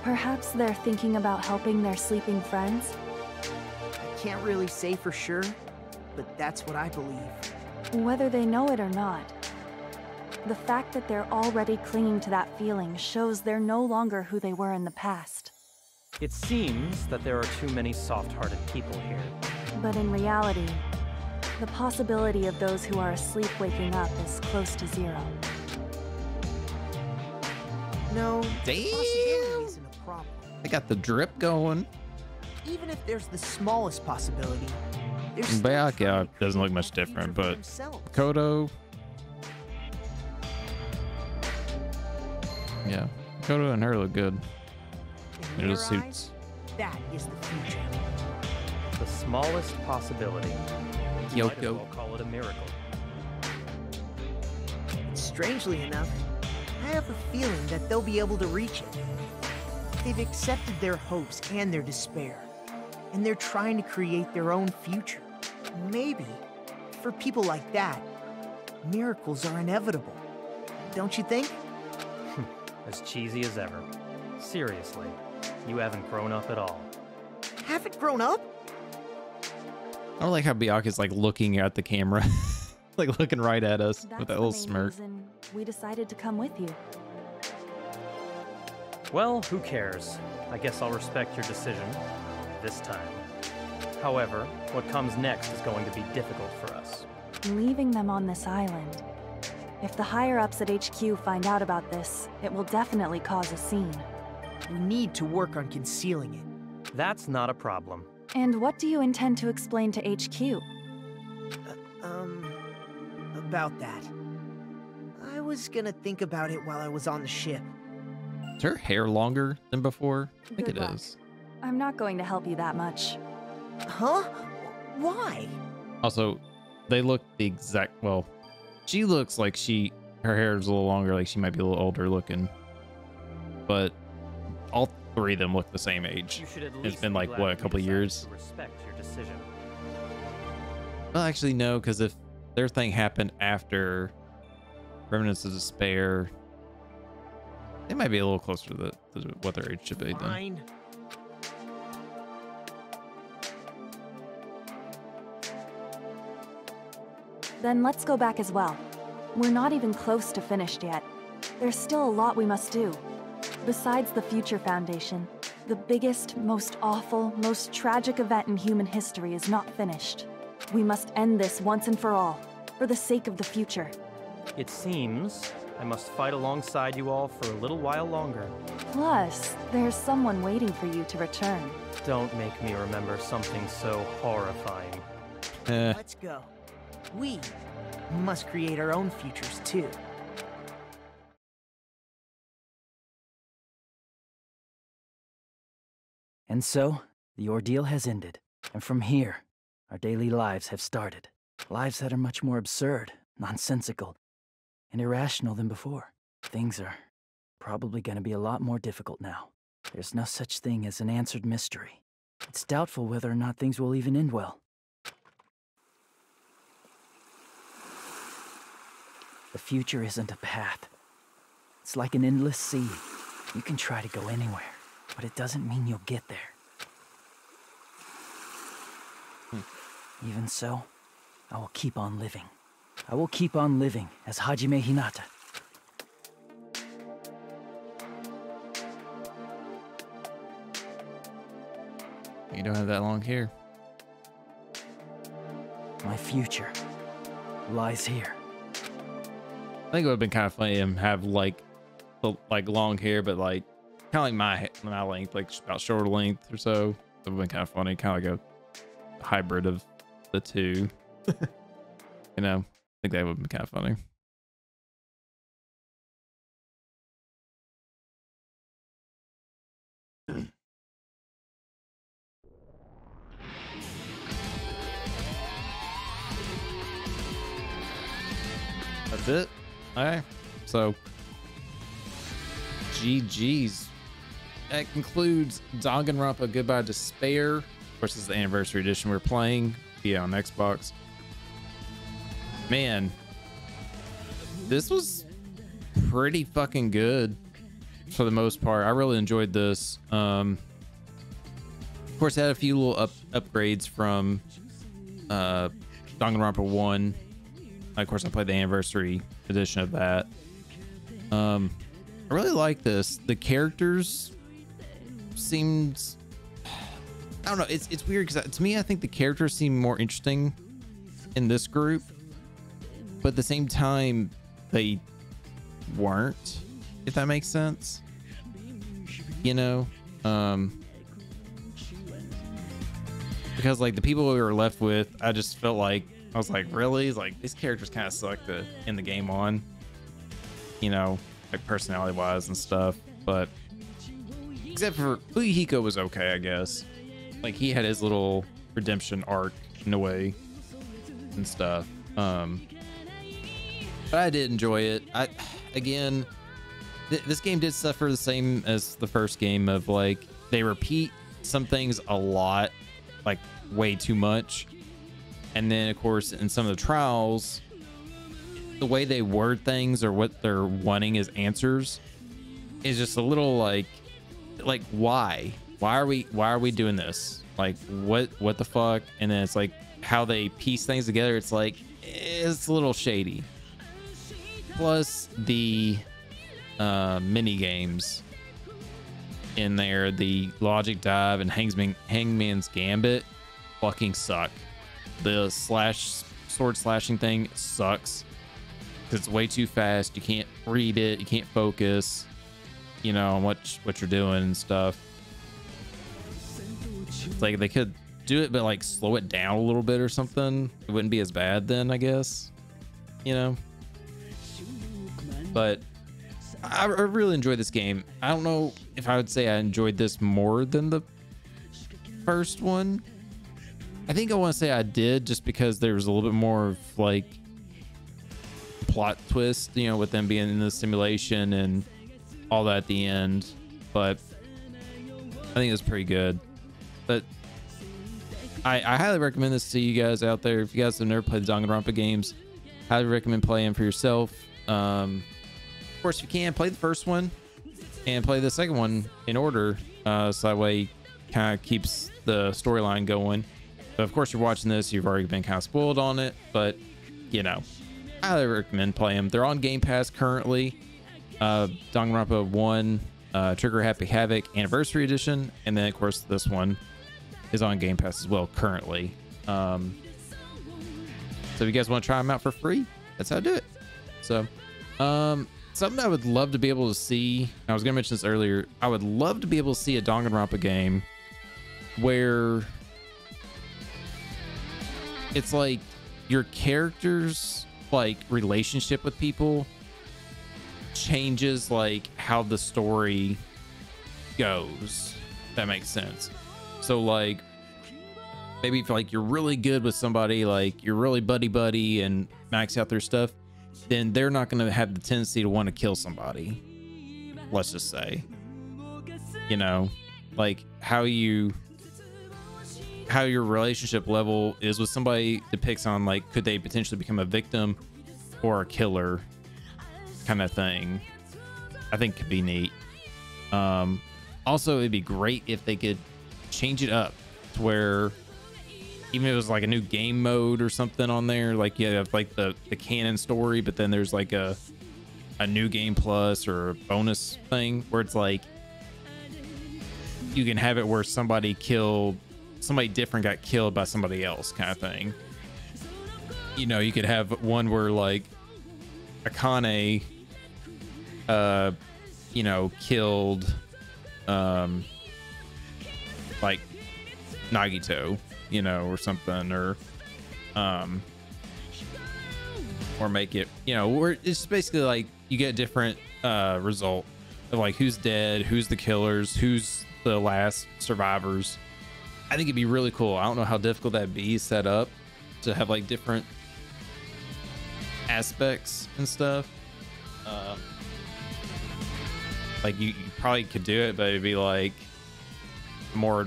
Perhaps they're thinking about helping their sleeping friends? I can't really say for sure, but that's what I believe. Whether they know it or not, the fact that they're already clinging to that feeling shows they're no longer who they were in the past. It seems that there are too many soft-hearted people here. But in reality, the possibility of those who are asleep waking up is close to zero. No, damn, possibility isn't a problem. They got the drip going. Even if there's the smallest possibility, there's Bayaka doesn't look much different, but Kodo. Yeah, Kodo and her look good. In They're their the suits. eyes, that is the future. The smallest possibility. You might as Yoko. well call it a miracle. Strangely enough, I have a feeling that they'll be able to reach it. They've accepted their hopes and their despair, and they're trying to create their own future. Maybe, for people like that, miracles are inevitable. Don't you think? As cheesy as ever. Seriously, you haven't grown up at all. Haven't grown up? I don't like how Byaku's like looking at the camera, like looking right at us That's with that the little main smirk. reason we decided to come with you. Well, who cares? I guess I'll respect your decision. This time. However, what comes next is going to be difficult for us. Leaving them on this island. If the higher-ups at HQ find out about this, it will definitely cause a scene. We need to work on concealing it. That's not a problem. And what do you intend to explain to HQ? About that. I was gonna think about it while I was on the ship. Is her hair longer than before? I think Good it luck. is. I'm not going to help you that much. Huh? Why? Also, they look the exact, well, she looks like her hair is a little longer, like she might be a little older looking. But all three of them look the same age. You should at It's least been be like, glad what, a you couple of decided years? to respect your decision. Well, actually, no, because if their thing happened after Remnants of Despair, they might be a little closer to what their age should be then. Fine. Then let's go back as well. We're not even close to finished yet. There's still a lot we must do. Besides the Future Foundation, the biggest, most awful, most tragic event in human history is not finished. We must end this once and for all, for the sake of the future. It seems I must fight alongside you all for a little while longer. Plus, there's someone waiting for you to return. Don't make me remember something so horrifying. Let's go. We must create our own futures too. And so, the ordeal has ended. And from here, our daily lives have started. Lives that are much more absurd, nonsensical, and irrational than before. Things are probably going to be a lot more difficult now. There's no such thing as an answered mystery. It's doubtful whether or not things will even end well. The future isn't a path. It's like an endless sea. You can try to go anywhere, but it doesn't mean you'll get there. Even so, I will keep on living. I will keep on living as Hajime Hinata. You don't have that long hair. My future lies here. I think it would have been kind of funny to have like long hair, but like kind of like my length, like about shoulder length or so. It would have been kind of funny, kind of like a hybrid of the two. You know, I think that would have been kind of funny. That's it. All right. So, GG's. That concludes Danganronpa Goodbye Despair. Of course, this is the anniversary edition we're playing via on Xbox. Man, this was pretty fucking good for the most part. I really enjoyed this. Of course, I had a few little upgrades from Danganronpa 1. Of course, I played the anniversary edition of that. I really like this. The characters seemed, I don't know, it's weird because to me, I think the characters seem more interesting in this group, but at the same time, they weren't, if that makes sense. You know, because like the people we were left with, I just felt like, I was like, really? Like, these characters kind of suck to end the game on, you know, like personality wise and stuff. But except for Uyuhiko was okay, I guess. Like, he had his little redemption arc in a way and stuff. But I did enjoy it. Again, this game did suffer the same as the first game of like, they repeat some things a lot, like way too much. And then, of course, in some of the trials, the way they word things or what they're wanting as answers is just a little like why are we doing this? Like, what the fuck? And then it's like how they piece things together. It's like, it's a little shady. Plus the mini games in there, the logic dive and Hangman's Gambit fucking suck. The sword slashing thing sucks because it's way too fast. You can't read it. You can't focus, you know, on what you're doing and stuff. It's like they could do it, but like slow it down a little bit or something. It wouldn't be as bad then, I guess, you know. But I really enjoyed this game. I don't know if I would say I enjoyed this more than the first one. I think I want to say I did, just because there was a little bit more of like plot twist, you know, with them being in the simulation and all that at the end. But I think it was pretty good. But I highly recommend this to you guys out there. If you guys have never played the Danganronpa games, highly recommend playing for yourself. Of course, if you can, play the first one and play the second one in order, so that way kind of keeps the storyline going. But of course, you're watching this, you've already been kind of spoiled on it, but you know, I highly recommend playing them. They're on Game Pass currently. Danganronpa 1, Trigger Happy Havoc Anniversary Edition, and then of course this one is on Game Pass as well currently. So if you guys want to try them out for free, that's how to do it. So something I would love to be able to see, I was gonna mention this earlier, I would love to be able to see a Danganronpa game where it's like your characters like relationship with people changes like how the story goes. If that makes sense. So like maybe if like you're really good with somebody, like you're really buddy and max out their stuff, then they're not going to have the tendency to want to kill somebody. Let's just say, you know, like how your relationship level is with somebody depicts on like, could they potentially become a victim or a killer kind of thing. I think could be neat. Also, it'd be great if they could change it up to where even if it was like a new game mode or something on there, like you have like the canon story, but then there's like a new game plus or a bonus thing where it's like you can have it where somebody different got killed by somebody else kind of thing. You know, you could have one where like Akane you know, killed like Nagito, you know, or something, or make it, you know, where it's basically like you get a different result of like who's dead, who's the killers, who's the last survivors. I think it'd be really cool. I don't know how difficult that'd be set up to have like different aspects and stuff. Like you probably could do it, but it'd be like a more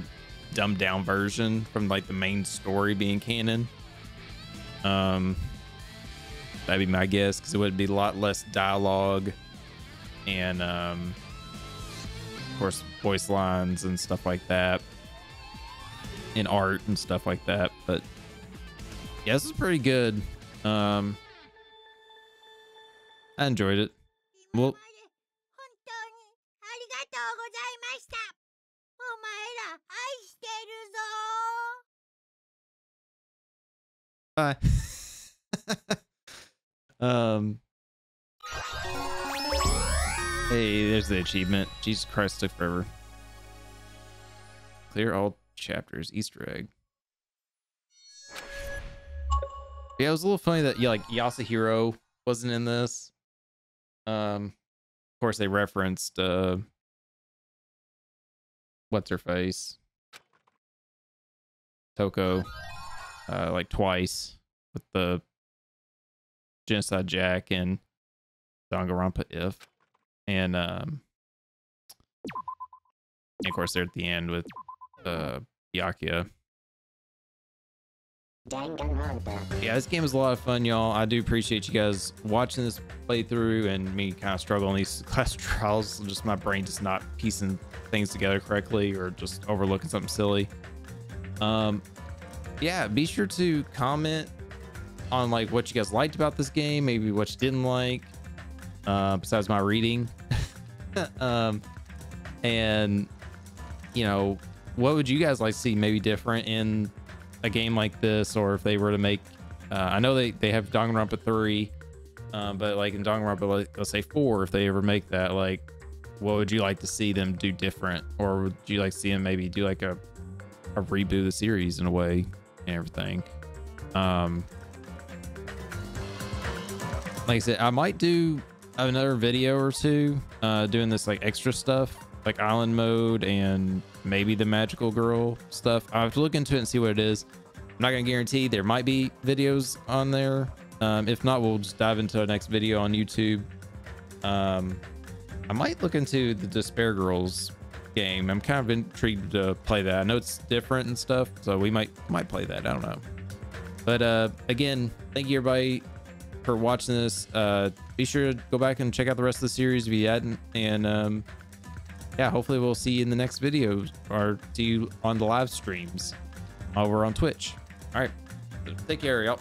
dumbed down version from like the main story being canon. That'd be my guess, because it would be a lot less dialogue and of course voice lines and stuff like that, and art and stuff like that. But yeah, this is pretty good. I enjoyed it. Well, bye. Hey, there's the achievement. Jesus Christ, took forever. Clear all chapters. Easter egg. Yeah, it was a little funny that like Yasuhiro wasn't in this. Of course they referenced what's her face, Toko, like twice with the Genocide Jack and Danganronpa if, and of course they're at the end with Byakuya. Yeah, this game was a lot of fun, y'all. I do appreciate you guys watching this playthrough and me kind of struggling these class trials. Just my brain just not piecing things together correctly or just overlooking something silly. Yeah, be sure to comment on like what you guys liked about this game, maybe what you didn't like, besides my reading. And you know, what would you guys like to see maybe different in a game like this, or if they were to make I know they have Danganronpa 3, but like in Danganronpa, like, let's say 4, if they ever make that, like what would you like to see them do different, or would you like to see them maybe do like a reboot of the series in a way and everything? Like I said, I might do another video or two doing this like extra stuff, like island mode and maybe the magical girl stuff. I have to look into it and see what it is. I'm not gonna guarantee. There might be videos on there. If not, we'll just dive into the next video on YouTube. I might look into the Despair Girls game. I'm kind of intrigued to play that. I know it's different and stuff, so we might play that. I don't know. But again, thank you everybody for watching this. Be sure to go back and check out the rest of the series if you hadn't, and yeah, hopefully we'll see you in the next video, or see you on the live streams over on Twitch. All right, take care, y'all.